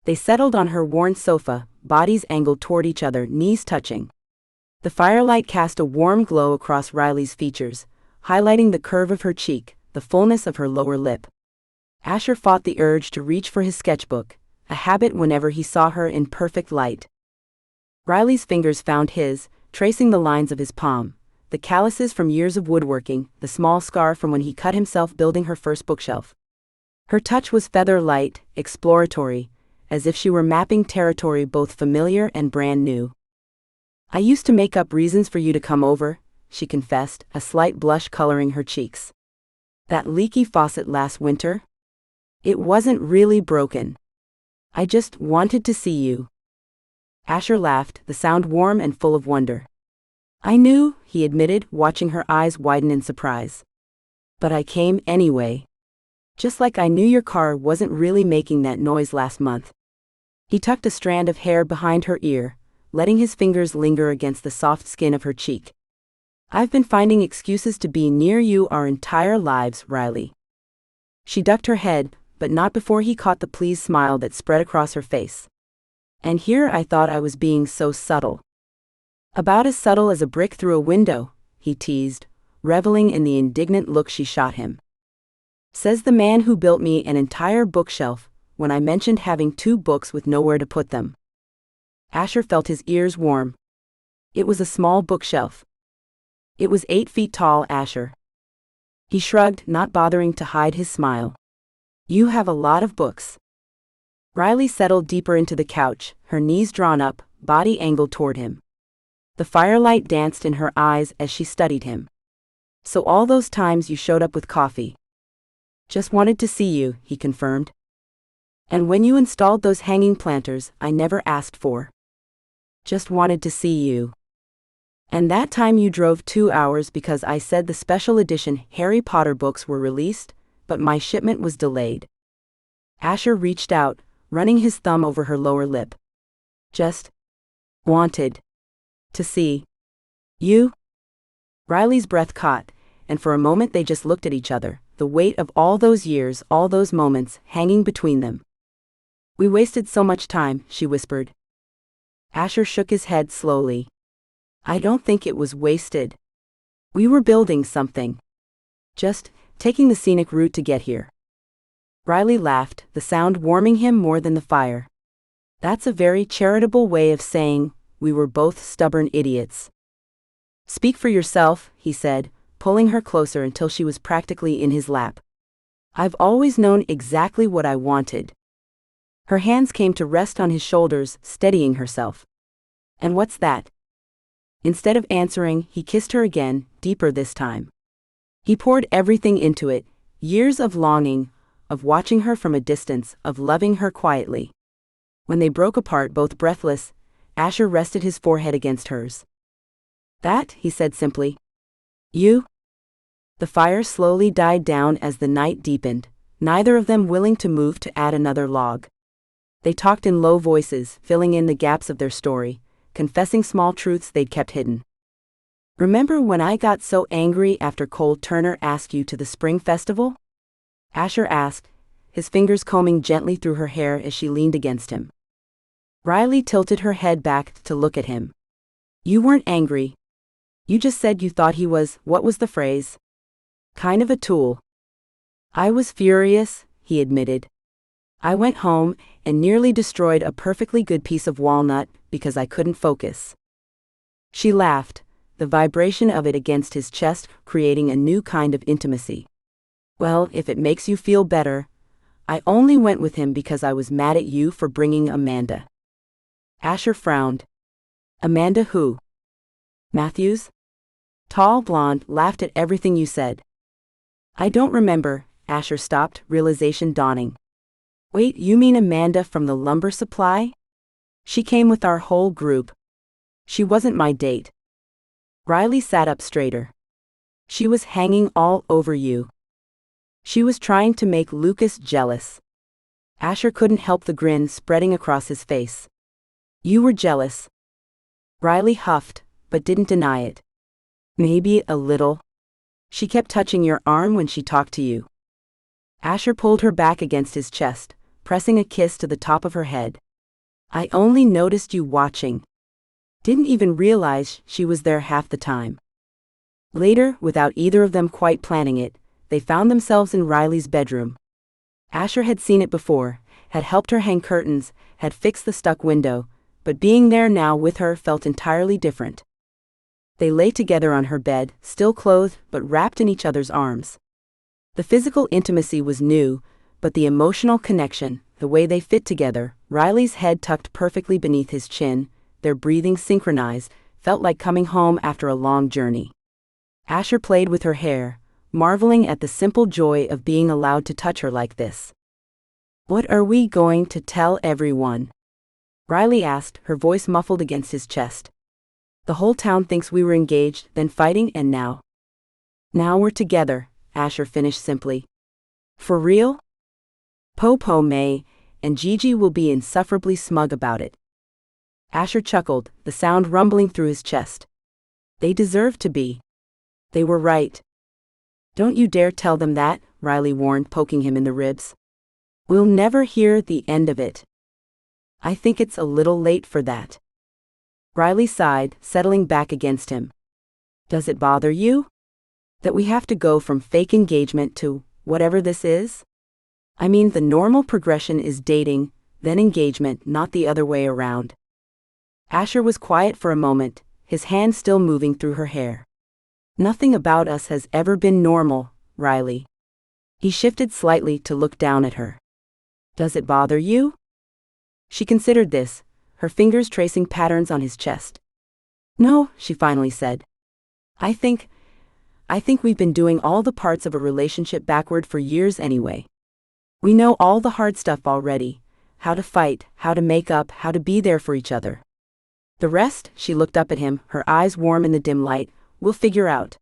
They settled on her worn sofa, bodies angled toward each other, knees touching. The firelight cast a warm glow across Riley's features, highlighting the curve of her cheek, the fullness of her lower lip. Asher fought the urge to reach for his sketchbook, a habit whenever he saw her in perfect light. Riley's fingers found his, tracing the lines of his palm, the calluses from years of woodworking, the small scar from when he cut himself building her first bookshelf. Her touch was feather-light, exploratory, as if she were mapping territory both familiar and brand new. "I used to make up reasons for you to come over," she confessed, a slight blush coloring her cheeks. "That leaky faucet last winter? It wasn't really broken. I just wanted to see you." Asher laughed, the sound warm and full of wonder. "I knew," he admitted, watching her eyes widen in surprise. "But I came anyway. Just like I knew your car wasn't really making that noise last month." He tucked a strand of hair behind her ear, letting his fingers linger against the soft skin of her cheek. "I've been finding excuses to be near you our entire lives, Riley." She ducked her head, but not before he caught the pleased smile that spread across her face. "And here I thought I was being so subtle." "About as subtle as a brick through a window," he teased, reveling in the indignant look she shot him. "Says the man who built me an entire bookshelf, when I mentioned having 2 books with nowhere to put them." Asher felt his ears warm. It was a small bookshelf. It was 8 feet tall, Asher. He shrugged, not bothering to hide his smile. "You have a lot of books." Riley settled deeper into the couch, her knees drawn up, body angled toward him. The firelight danced in her eyes as she studied him. "So all those times you showed up with coffee." "Just wanted to see you," he confirmed. "And when you installed those hanging planters I never asked for." "Just wanted to see you." "And that time you drove 2 hours because I said the special edition Harry Potter books were released, but my shipment was delayed." Asher reached out, running his thumb over her lower lip. "Just wanted to see you." Riley's breath caught, and for a moment they just looked at each other, the weight of all those years, all those moments, hanging between them. "We wasted so much time," she whispered. Asher shook his head slowly. "I don't think it was wasted. We were building something. Just taking the scenic route to get here. Riley laughed, the sound warming him more than the fire. That's a very charitable way of saying, we were both stubborn idiots. Speak for yourself, he said, pulling her closer until she was practically in his lap. I've always known exactly what I wanted. Her hands came to rest on his shoulders, steadying herself. And what's that? Instead of answering, he kissed her again, deeper this time. He poured everything into it, years of longing, of watching her from a distance, of loving her quietly. When they broke apart, both breathless, Asher rested his forehead against hers. That, he said simply. You? The fire slowly died down as the night deepened, neither of them willing to move to add another log. They talked in low voices, filling in the gaps of their story, confessing small truths they'd kept hidden. Remember when I got so angry after Cole Turner asked you to the spring festival? Asher asked, his fingers combing gently through her hair as she leaned against him. Riley tilted her head back to look at him. You weren't angry. You just said you thought he was, what was the phrase? Kind of a tool. I was furious, he admitted. I went home and nearly destroyed a perfectly good piece of walnut because I couldn't focus. She laughed, the vibration of it against his chest creating a new kind of intimacy. Well, if it makes you feel better, I only went with him because I was mad at you for bringing Amanda. Asher frowned. Amanda who? Matthews? Tall blonde, laughed at everything you said. I don't remember, Asher stopped, realization dawning. Wait, you mean Amanda from the lumber supply? She came with our whole group. She wasn't my date. Riley sat up straighter. She was hanging all over you. She was trying to make Lucas jealous. Asher couldn't help the grin spreading across his face. You were jealous. Riley huffed, but didn't deny it. Maybe a little. She kept touching your arm when she talked to you. Asher pulled her back against his chest, pressing a kiss to the top of her head. I only noticed you watching. Didn't even realize she was there half the time. Later, without either of them quite planning it, they found themselves in Riley's bedroom. Asher had seen it before, had helped her hang curtains, had fixed the stuck window, but being there now with her felt entirely different. They lay together on her bed, still clothed but wrapped in each other's arms. The physical intimacy was new, but the emotional connection, the way they fit together, Riley's head tucked perfectly beneath his chin, their breathing synchronized, felt like coming home after a long journey. Asher played with her hair, marveling at the simple joy of being allowed to touch her like this. What are we going to tell everyone? Riley asked, her voice muffled against his chest. The whole town thinks we were engaged, then fighting, and now. Now we're together, Asher finished simply. For real? Popo may, and Gigi will be insufferably smug about it. Asher chuckled, the sound rumbling through his chest. They deserve to be. They were right. Don't you dare tell them that, Riley warned, poking him in the ribs. We'll never hear the end of it. I think it's a little late for that. Riley sighed, settling back against him. Does it bother you? That we have to go from fake engagement to whatever this is? I mean, the normal progression is dating, then engagement, not the other way around. Asher was quiet for a moment, his hand still moving through her hair. Nothing about us has ever been normal, Riley. He shifted slightly to look down at her. Does it bother you? She considered this, her fingers tracing patterns on his chest. No, she finally said. I think we've been doing all the parts of a relationship backward for years anyway. We know all the hard stuff already, how to fight, how to make up, how to be there for each other. The rest, she looked up at him, her eyes warm in the dim light, we'll figure out.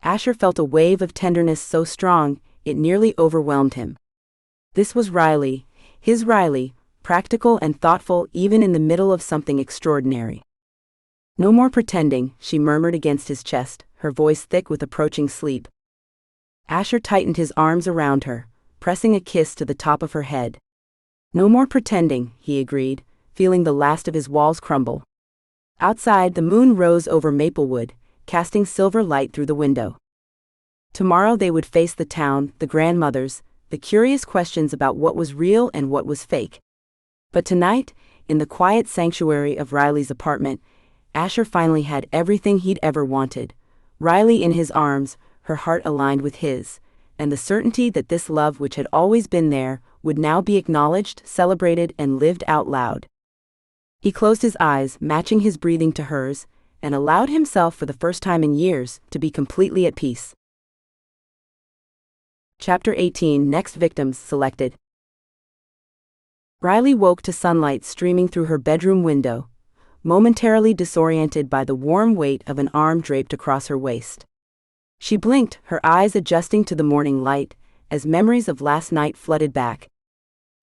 Asher felt a wave of tenderness so strong, it nearly overwhelmed him. This was Riley, his Riley, practical and thoughtful even in the middle of something extraordinary. No more pretending, she murmured against his chest, her voice thick with approaching sleep. Asher tightened his arms around her, pressing a kiss to the top of her head. No more pretending, he agreed, feeling the last of his walls crumble. Outside, the moon rose over Maplewood, casting silver light through the window. Tomorrow they would face the town, the grandmothers, the curious questions about what was real and what was fake. But tonight, in the quiet sanctuary of Riley's apartment, Asher finally had everything he'd ever wanted. Riley in his arms, her heart aligned with his, and the certainty that this love which had always been there would now be acknowledged, celebrated, and lived out loud. He closed his eyes, matching his breathing to hers, and allowed himself for the first time in years to be completely at peace. Chapter 18. Next victims selected. Riley woke to sunlight streaming through her bedroom window, momentarily disoriented by the warm weight of an arm draped across her waist. She blinked, her eyes adjusting to the morning light, as memories of last night flooded back.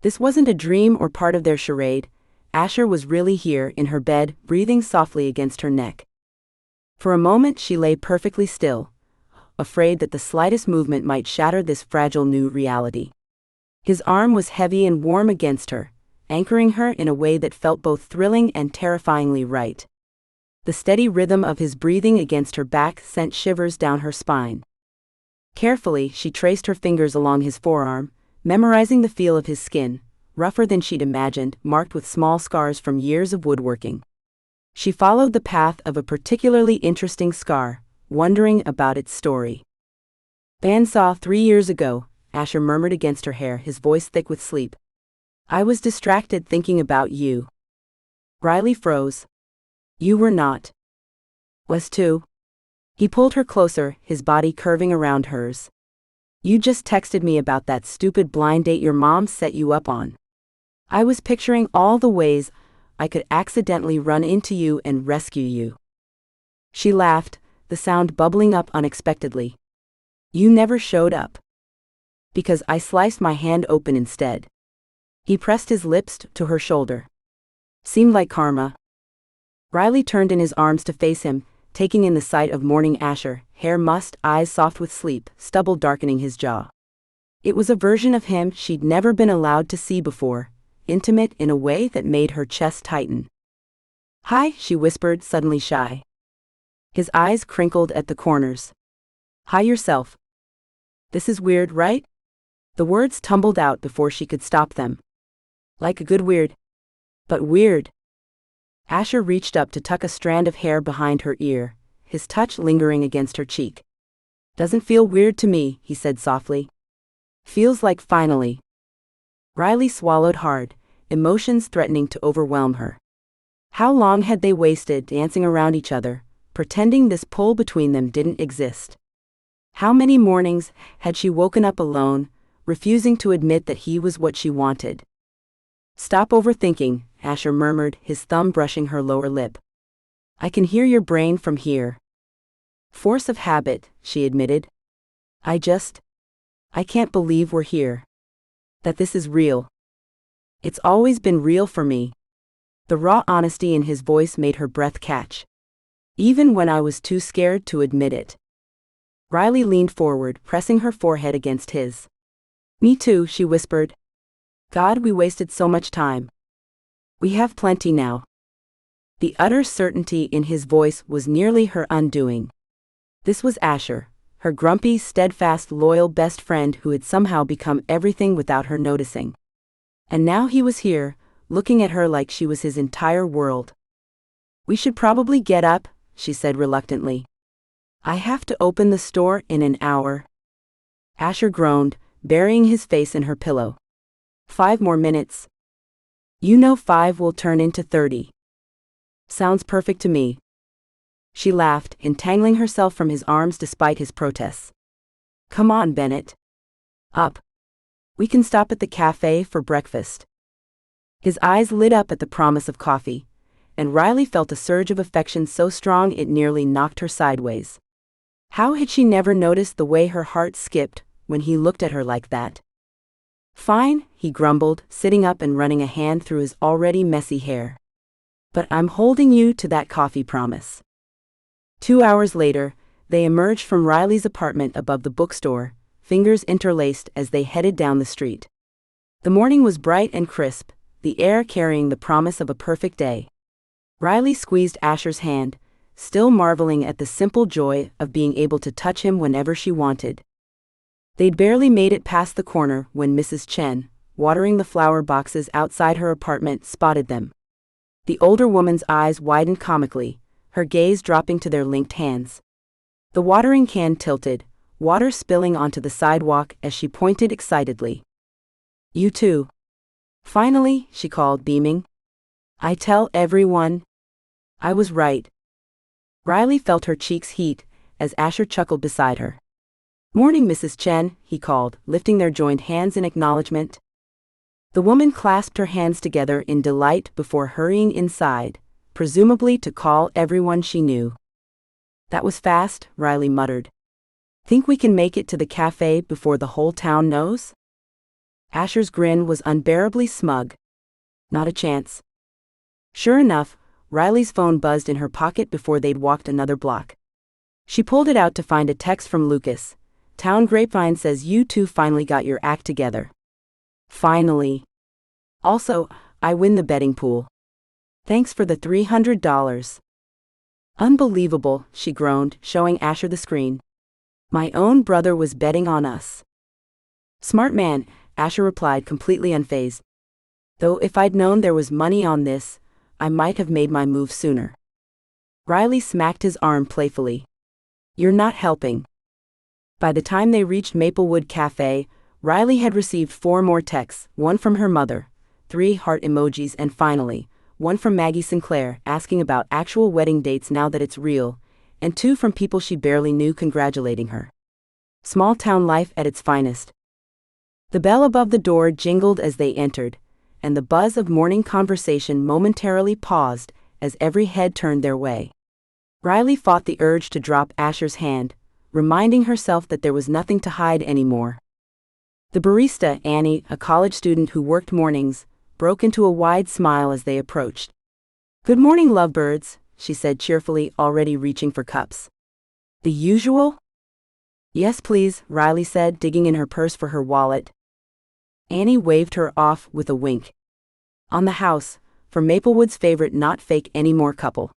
This wasn't a dream or part of their charade. Asher was really here in her bed, breathing softly against her neck. For a moment she lay perfectly still, afraid that the slightest movement might shatter this fragile new reality. His arm was heavy and warm against her, anchoring her in a way that felt both thrilling and terrifyingly right. The steady rhythm of his breathing against her back sent shivers down her spine. Carefully, she traced her fingers along his forearm, memorizing the feel of his skin, rougher than she'd imagined, marked with small scars from years of woodworking. She followed the path of a particularly interesting scar, wondering about its story. "Bandsaw 3 years ago," Asher murmured against her hair, his voice thick with sleep. "I was distracted thinking about you." Riley froze. "You were not." "Was too." He pulled her closer, his body curving around hers. "You just texted me about that stupid blind date your mom set you up on. I was picturing all the ways I could accidentally run into you and rescue you." She laughed, the sound bubbling up unexpectedly. "You never showed up." "Because I sliced my hand open instead." He pressed his lips to her shoulder. "Seemed like karma." Riley turned in his arms to face him, taking in the sight of morning Asher, hair mussed, eyes soft with sleep, stubble darkening his jaw. It was a version of him she'd never been allowed to see before, intimate in a way that made her chest tighten. "Hi," she whispered, suddenly shy. His eyes crinkled at the corners. "Hi yourself." "This is weird, right?" The words tumbled out before she could stop them. "Like a good weird." "But weird." Asher reached up to tuck a strand of hair behind her ear, his touch lingering against her cheek. "Doesn't feel weird to me," he said softly. "Feels like finally." Riley swallowed hard, emotions threatening to overwhelm her. How long had they wasted dancing around each other, pretending this pull between them didn't exist? How many mornings had she woken up alone, refusing to admit that he was what she wanted? "Stop overthinking," Asher murmured, his thumb brushing her lower lip. "I can hear your brain from here." "Force of habit," she admitted. I can't believe we're here. That this is real. It's always been real for me." The raw honesty in his voice made her breath catch. "Even when I was too scared to admit it." Riley leaned forward, pressing her forehead against his. "Me too," she whispered. "God, we wasted so much time. We have plenty now." The utter certainty in his voice was nearly her undoing. This was Asher, her grumpy, steadfast, loyal best friend who had somehow become everything without her noticing. And now he was here, looking at her like she was his entire world. "We should probably get up," she said reluctantly. "I have to open the store in an hour." Asher groaned, burying his face in her pillow. 5 more minutes. "You know 5 will turn into 30. Sounds perfect to me." She laughed, entangling herself from his arms despite his protests. "Come on, Bennett. Up. We can stop at the cafe for breakfast." His eyes lit up at the promise of coffee, and Riley felt a surge of affection so strong it nearly knocked her sideways. How had she never noticed the way her heart skipped when he looked at her like that? "Fine," he grumbled, sitting up and running a hand through his already messy hair. "But I'm holding you to that coffee promise." 2 hours later, they emerged from Riley's apartment above the bookstore, fingers interlaced as they headed down the street. The morning was bright and crisp, the air carrying the promise of a perfect day. Riley squeezed Asher's hand, still marveling at the simple joy of being able to touch him whenever she wanted. They'd barely made it past the corner when Mrs. Chen, watering the flower boxes outside her apartment, spotted them. The older woman's eyes widened comically, her gaze dropping to their linked hands. The watering can tilted, water spilling onto the sidewalk as she pointed excitedly. "You too." "Finally," she called, beaming. "I tell everyone. I was right." Riley felt her cheeks heat as Asher chuckled beside her. "Morning, Mrs. Chen," he called, lifting their joined hands in acknowledgement. The woman clasped her hands together in delight before hurrying inside, presumably to call everyone she knew. "That was fast," Riley muttered. "Think we can make it to the cafe before the whole town knows?" Asher's grin was unbearably smug. "Not a chance." Sure enough, Riley's phone buzzed in her pocket before they'd walked another block. She pulled it out to find a text from Lucas. "Town grapevine says you two finally got your act together." "Finally. Also, I win the betting pool. Thanks for the $300. "Unbelievable," she groaned, showing Asher the screen. "My own brother was betting on us." "Smart man," Asher replied, completely unfazed. "Though if I'd known there was money on this, I might have made my move sooner." Riley smacked his arm playfully. "You're not helping." By the time they reached Maplewood Cafe, Riley had received 4 more texts, one from her mother, 3 heart emojis, and finally, one from Maggie Sinclair asking about actual wedding dates now that it's real, and 2 from people she barely knew congratulating her. Small town life at its finest. The bell above the door jingled as they entered, and the buzz of morning conversation momentarily paused as every head turned their way. Riley fought the urge to drop Asher's hand, reminding herself that there was nothing to hide anymore. The barista, Annie, a college student who worked mornings, broke into a wide smile as they approached. "Good morning, lovebirds," she said cheerfully, already reaching for cups. "The usual?" "Yes, please," Riley said, digging in her purse for her wallet. Annie waved her off with a wink. "On the house, for Maplewood's favorite not fake anymore couple."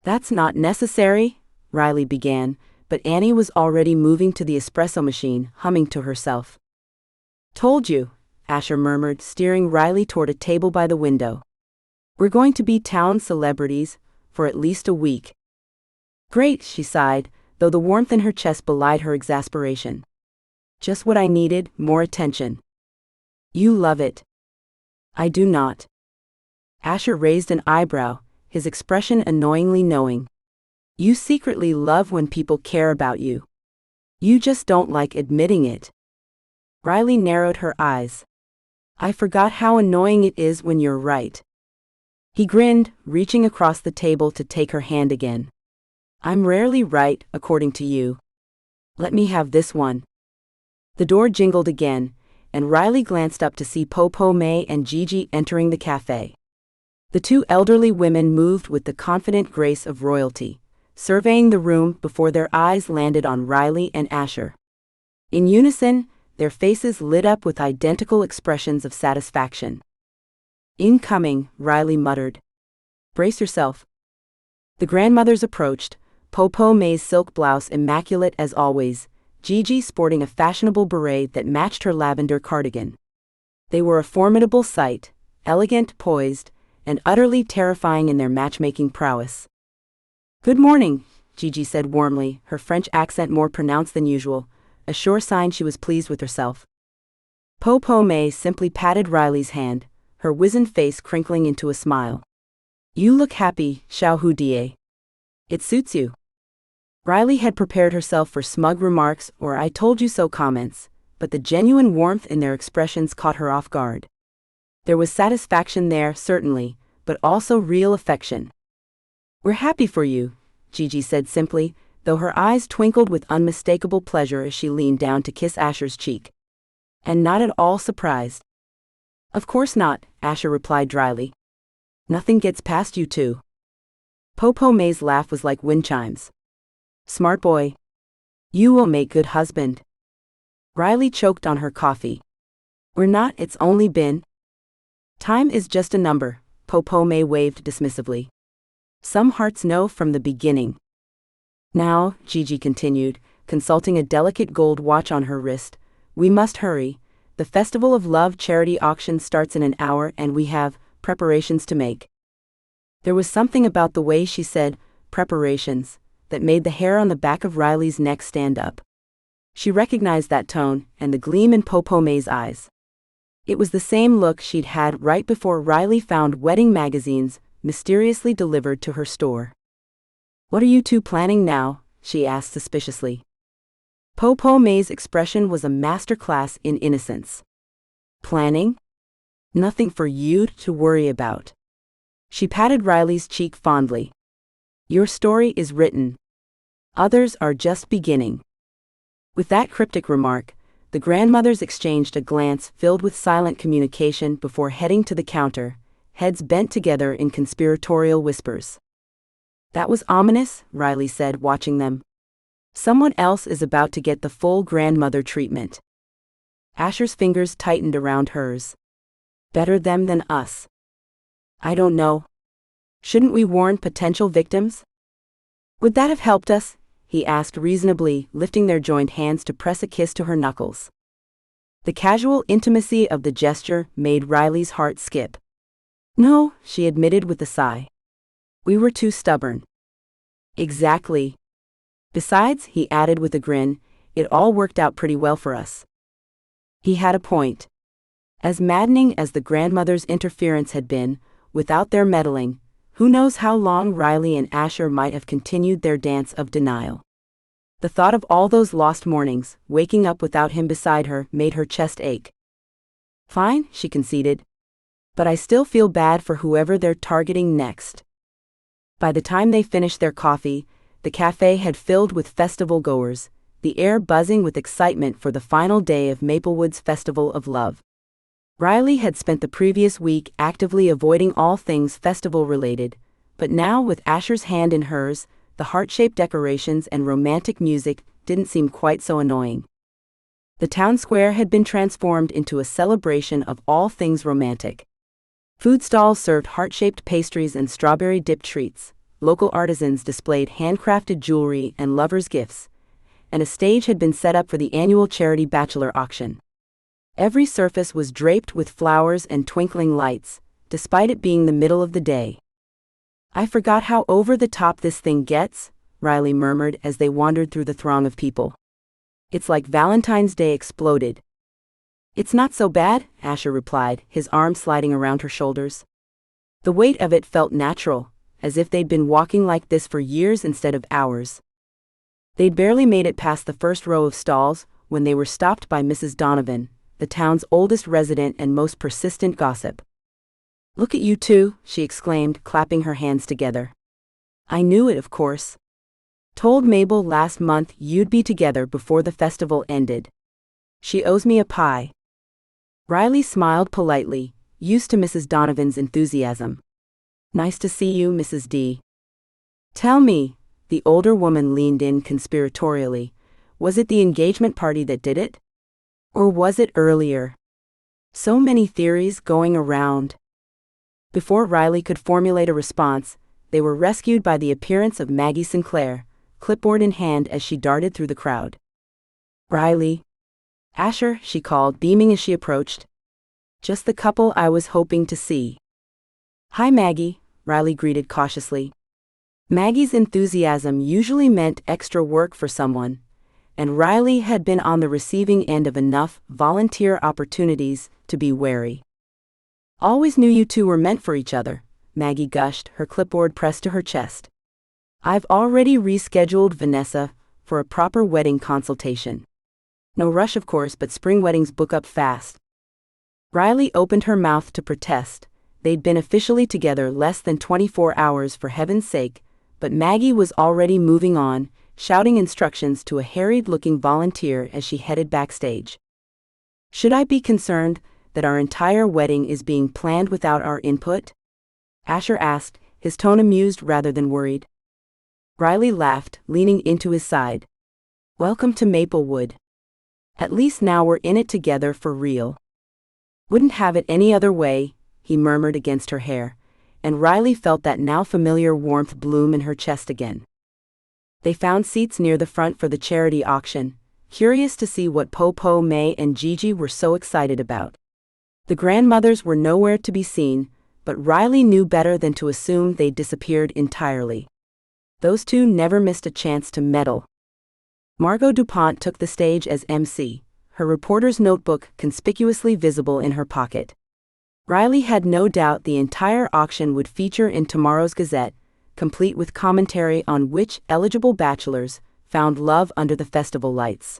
"That's not necessary," Riley began, but Annie was already moving to the espresso machine, humming to herself. "Told you," Asher murmured, steering Riley toward a table by the window. "We're going to be town celebrities for at least a week." "Great," she sighed, though the warmth in her chest belied her exasperation. "Just what I needed, more attention." "You love it." "I do not." Asher raised an eyebrow, his expression annoyingly knowing. "You secretly love when people care about you. You just don't like admitting it." Riley narrowed her eyes. "I forgot how annoying it is when you're right." He grinned, reaching across the table to take her hand again. "I'm rarely right, according to you. Let me have this one." The door jingled again, and Riley glanced up to see Popo May and Gigi entering the cafe. The 2 elderly women moved with the confident grace of royalty, surveying the room before their eyes landed on Riley and Asher. In unison, their faces lit up with identical expressions of satisfaction. "Incoming," Riley muttered. "Brace yourself." The grandmothers approached, Popo May's silk blouse immaculate as always, Gigi sporting a fashionable beret that matched her lavender cardigan. They were a formidable sight, elegant, poised, and utterly terrifying in their matchmaking prowess. "Good morning," Gigi said warmly, her French accent more pronounced than usual, a sure sign she was pleased with herself. Popo May simply patted Riley's hand, her wizened face crinkling into a smile. "You look happy, Xiao Hu Die. It suits you." Riley had prepared herself for smug remarks or "I told you so" comments, but the genuine warmth in their expressions caught her off guard. There was satisfaction there, certainly, but also real affection. "We're happy for you," Gigi said simply, though her eyes twinkled with unmistakable pleasure as she leaned down to kiss Asher's cheek. "And not at all surprised." "Of course not," Asher replied dryly. "Nothing gets past you two." Popo May's laugh was like wind chimes. "Smart boy. You will make good husband." Riley choked on her coffee. "We're not, it's only been." "Time is just a number," Popo May waved dismissively. Some hearts know from the beginning. Now, Gigi continued, consulting a delicate gold watch on her wrist, we must hurry. The Festival of Love charity auction starts in an hour and we have preparations to make. There was something about the way she said, preparations, that made the hair on the back of Riley's neck stand up. She recognized that tone and the gleam in Popo May's eyes. It was the same look she'd had right before Riley found wedding magazines mysteriously delivered to her store. What are you two planning now? She asked suspiciously. Popo May's expression was a masterclass in innocence. Planning? Nothing for you to worry about. She patted Riley's cheek fondly. Your story is written. Others are just beginning. With that cryptic remark, the grandmothers exchanged a glance filled with silent communication before heading to the counter, heads bent together in conspiratorial whispers. That was ominous, Riley said, watching them. Someone else is about to get the full grandmother treatment. Asher's fingers tightened around hers. Better them than us. I don't know. Shouldn't we warn potential victims? Would that have helped us? He asked reasonably, lifting their joined hands to press a kiss to her knuckles. The casual intimacy of the gesture made Riley's heart skip. No, she admitted with a sigh. We were too stubborn. Exactly. Besides, he added with a grin, it all worked out pretty well for us. He had a point. As maddening as the grandmother's interference had been, without their meddling, who knows how long Riley and Asher might have continued their dance of denial. The thought of all those lost mornings, waking up without him beside her, made her chest ache. Fine, she conceded. But I still feel bad for whoever they're targeting next. By the time they finished their coffee, the cafe had filled with festival goers, the air buzzing with excitement for the final day of Maplewood's Festival of Love. Riley had spent the previous week actively avoiding all things festival-related, but now with Asher's hand in hers, the heart-shaped decorations and romantic music didn't seem quite so annoying. The town square had been transformed into a celebration of all things romantic. Food stalls served heart-shaped pastries and strawberry-dipped treats, local artisans displayed handcrafted jewelry and lovers' gifts, and a stage had been set up for the annual charity bachelor auction. Every surface was draped with flowers and twinkling lights, despite it being the middle of the day. I forgot how over the top this thing gets, Riley murmured as they wandered through the throng of people. It's like Valentine's Day exploded. It's not so bad, Asher replied, his arm sliding around her shoulders. The weight of it felt natural, as if they'd been walking like this for years instead of hours. They'd barely made it past the first row of stalls when they were stopped by Mrs. Donovan, the town's oldest resident and most persistent gossip. Look at you two, she exclaimed, clapping her hands together. I knew it, of course. Told Mabel last month you'd be together before the festival ended. She owes me a pie. Riley smiled politely, used to Mrs. Donovan's enthusiasm. Nice to see you, Mrs. D. Tell me, the older woman leaned in conspiratorially, was it the engagement party that did it? Or was it earlier? So many theories going around. Before Riley could formulate a response, they were rescued by the appearance of Maggie Sinclair, clipboard in hand as she darted through the crowd. Riley. Asher, she called, beaming as she approached. Just the couple I was hoping to see. Hi, Maggie, Riley greeted cautiously. Maggie's enthusiasm usually meant extra work for someone, and Riley had been on the receiving end of enough volunteer opportunities to be wary. Always knew you two were meant for each other, Maggie gushed, her clipboard pressed to her chest. I've already rescheduled Vanessa for a proper wedding consultation. No rush, of course, but spring weddings book up fast. Riley opened her mouth to protest. They'd been officially together less than 24 hours, for heaven's sake, but Maggie was already moving on, shouting instructions to a harried-looking volunteer as she headed backstage. Should I be concerned that our entire wedding is being planned without our input? Asher asked, his tone amused rather than worried. Riley laughed, leaning into his side. Welcome to Maplewood. At least now we're in it together for real. Wouldn't have it any other way, he murmured against her hair, and Riley felt that now familiar warmth bloom in her chest again. They found seats near the front for the charity auction, curious to see what Popo, May, and Gigi were so excited about. The grandmothers were nowhere to be seen, but Riley knew better than to assume they'd disappeared entirely. Those two never missed a chance to meddle. Margot DuPont took the stage as MC, her reporter's notebook conspicuously visible in her pocket. Riley had no doubt the entire auction would feature in tomorrow's Gazette, complete with commentary on which eligible bachelors found love under the festival lights.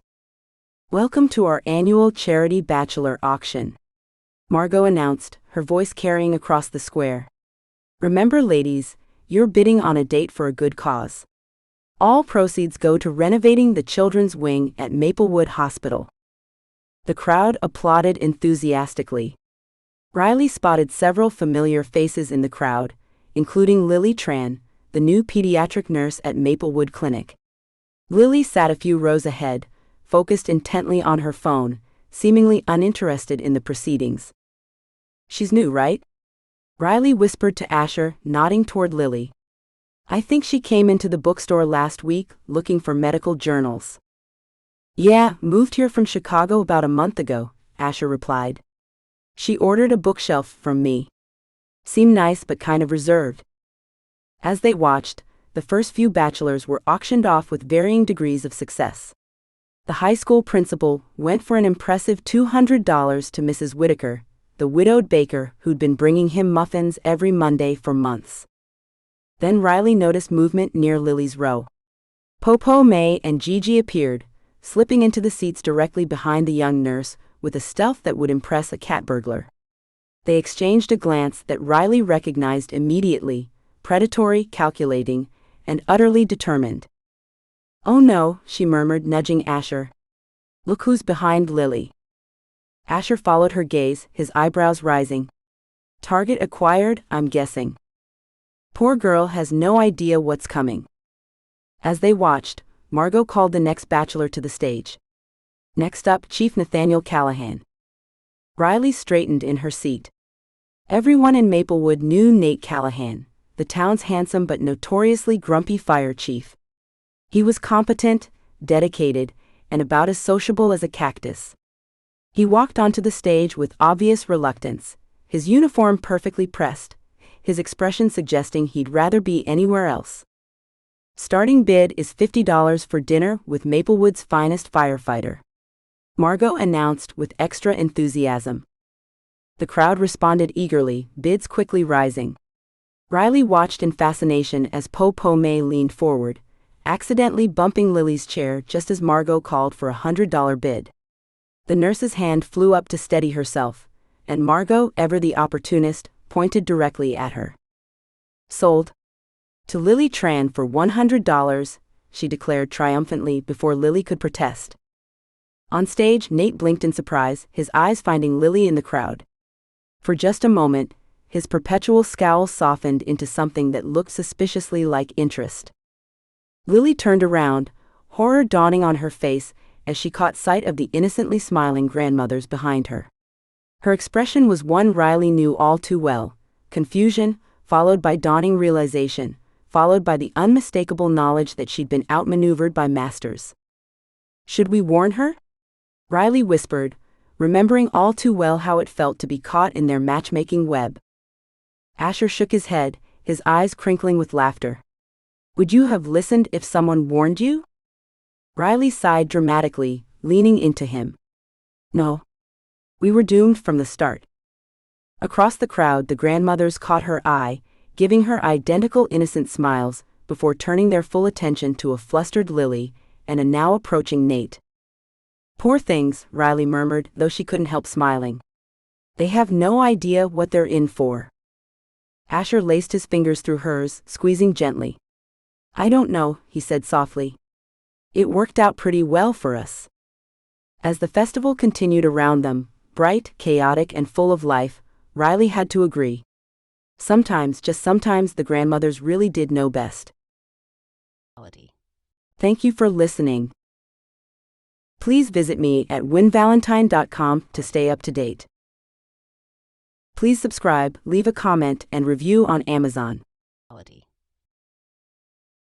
"Welcome to our annual charity bachelor auction," Margot announced, her voice carrying across the square. "Remember, ladies, you're bidding on a date for a good cause. All proceeds go to renovating the children's wing at Maplewood Hospital." The crowd applauded enthusiastically. Riley spotted several familiar faces in the crowd, including Lily Tran, the new pediatric nurse at Maplewood Clinic. Lily sat a few rows ahead, focused intently on her phone, seemingly uninterested in the proceedings. "She's new, right?" Riley whispered to Asher, nodding toward Lily. "I think she came into the bookstore last week, looking for medical journals." "Yeah, moved here from Chicago about a month ago," Asher replied. "She ordered a bookshelf from me. Seemed nice but kind of reserved." As they watched, the first few bachelors were auctioned off with varying degrees of success. The high school principal went for an impressive $200 to Mrs. Whitaker, the widowed baker who'd been bringing him muffins every Monday for months. Then Riley noticed movement near Lily's row. Popo, May, and Gigi appeared, slipping into the seats directly behind the young nurse with a stealth that would impress a cat burglar. They exchanged a glance that Riley recognized immediately, predatory, calculating, and utterly determined. "Oh no," she murmured, nudging Asher. "Look who's behind Lily." Asher followed her gaze, his eyebrows rising. "Target acquired, I'm guessing. Poor girl has no idea what's coming." As they watched, Margot called the next bachelor to the stage. "Next up, Chief Nathaniel Callahan." Riley straightened in her seat. Everyone in Maplewood knew Nate Callahan, the town's handsome but notoriously grumpy fire chief. He was competent, dedicated, and about as sociable as a cactus. He walked onto the stage with obvious reluctance, his uniform perfectly pressed, his expression suggesting he'd rather be anywhere else. "Starting bid is $50 for dinner with Maplewood's finest firefighter," Margot announced with extra enthusiasm. The crowd responded eagerly, bids quickly rising. Riley watched in fascination as Popo May leaned forward, accidentally bumping Lily's chair just as Margot called for a $100 bid. The nurse's hand flew up to steady herself, and Margot, ever the opportunist, pointed directly at her. "Sold. To Lily Tran for $100, she declared triumphantly before Lily could protest. On stage, Nate blinked in surprise, his eyes finding Lily in the crowd. For just a moment, his perpetual scowl softened into something that looked suspiciously like interest. Lily turned around, horror dawning on her face as she caught sight of the innocently smiling grandmothers behind her. Her expression was one Riley knew all too well: confusion, followed by dawning realization, followed by the unmistakable knowledge that she'd been outmaneuvered by masters. "Should we warn her?" Riley whispered, remembering all too well how it felt to be caught in their matchmaking web. Asher shook his head, his eyes crinkling with laughter. "Would you have listened if someone warned you?" Riley sighed dramatically, leaning into him. "No. We were doomed from the start." Across the crowd, the grandmothers caught her eye, giving her identical innocent smiles, before turning their full attention to a flustered Lily and a now approaching Nate. "Poor things," Riley murmured, though she couldn't help smiling. "They have no idea what they're in for." Asher laced his fingers through hers, squeezing gently. "I don't know," he said softly. "It worked out pretty well for us." As the festival continued around them, bright, chaotic, and full of life, Riley had to agree. Sometimes, just sometimes, the grandmothers really did know best. Thank you for listening. Please visit me at winvalentine.com to stay up to date. Please subscribe, leave a comment, and review on Amazon.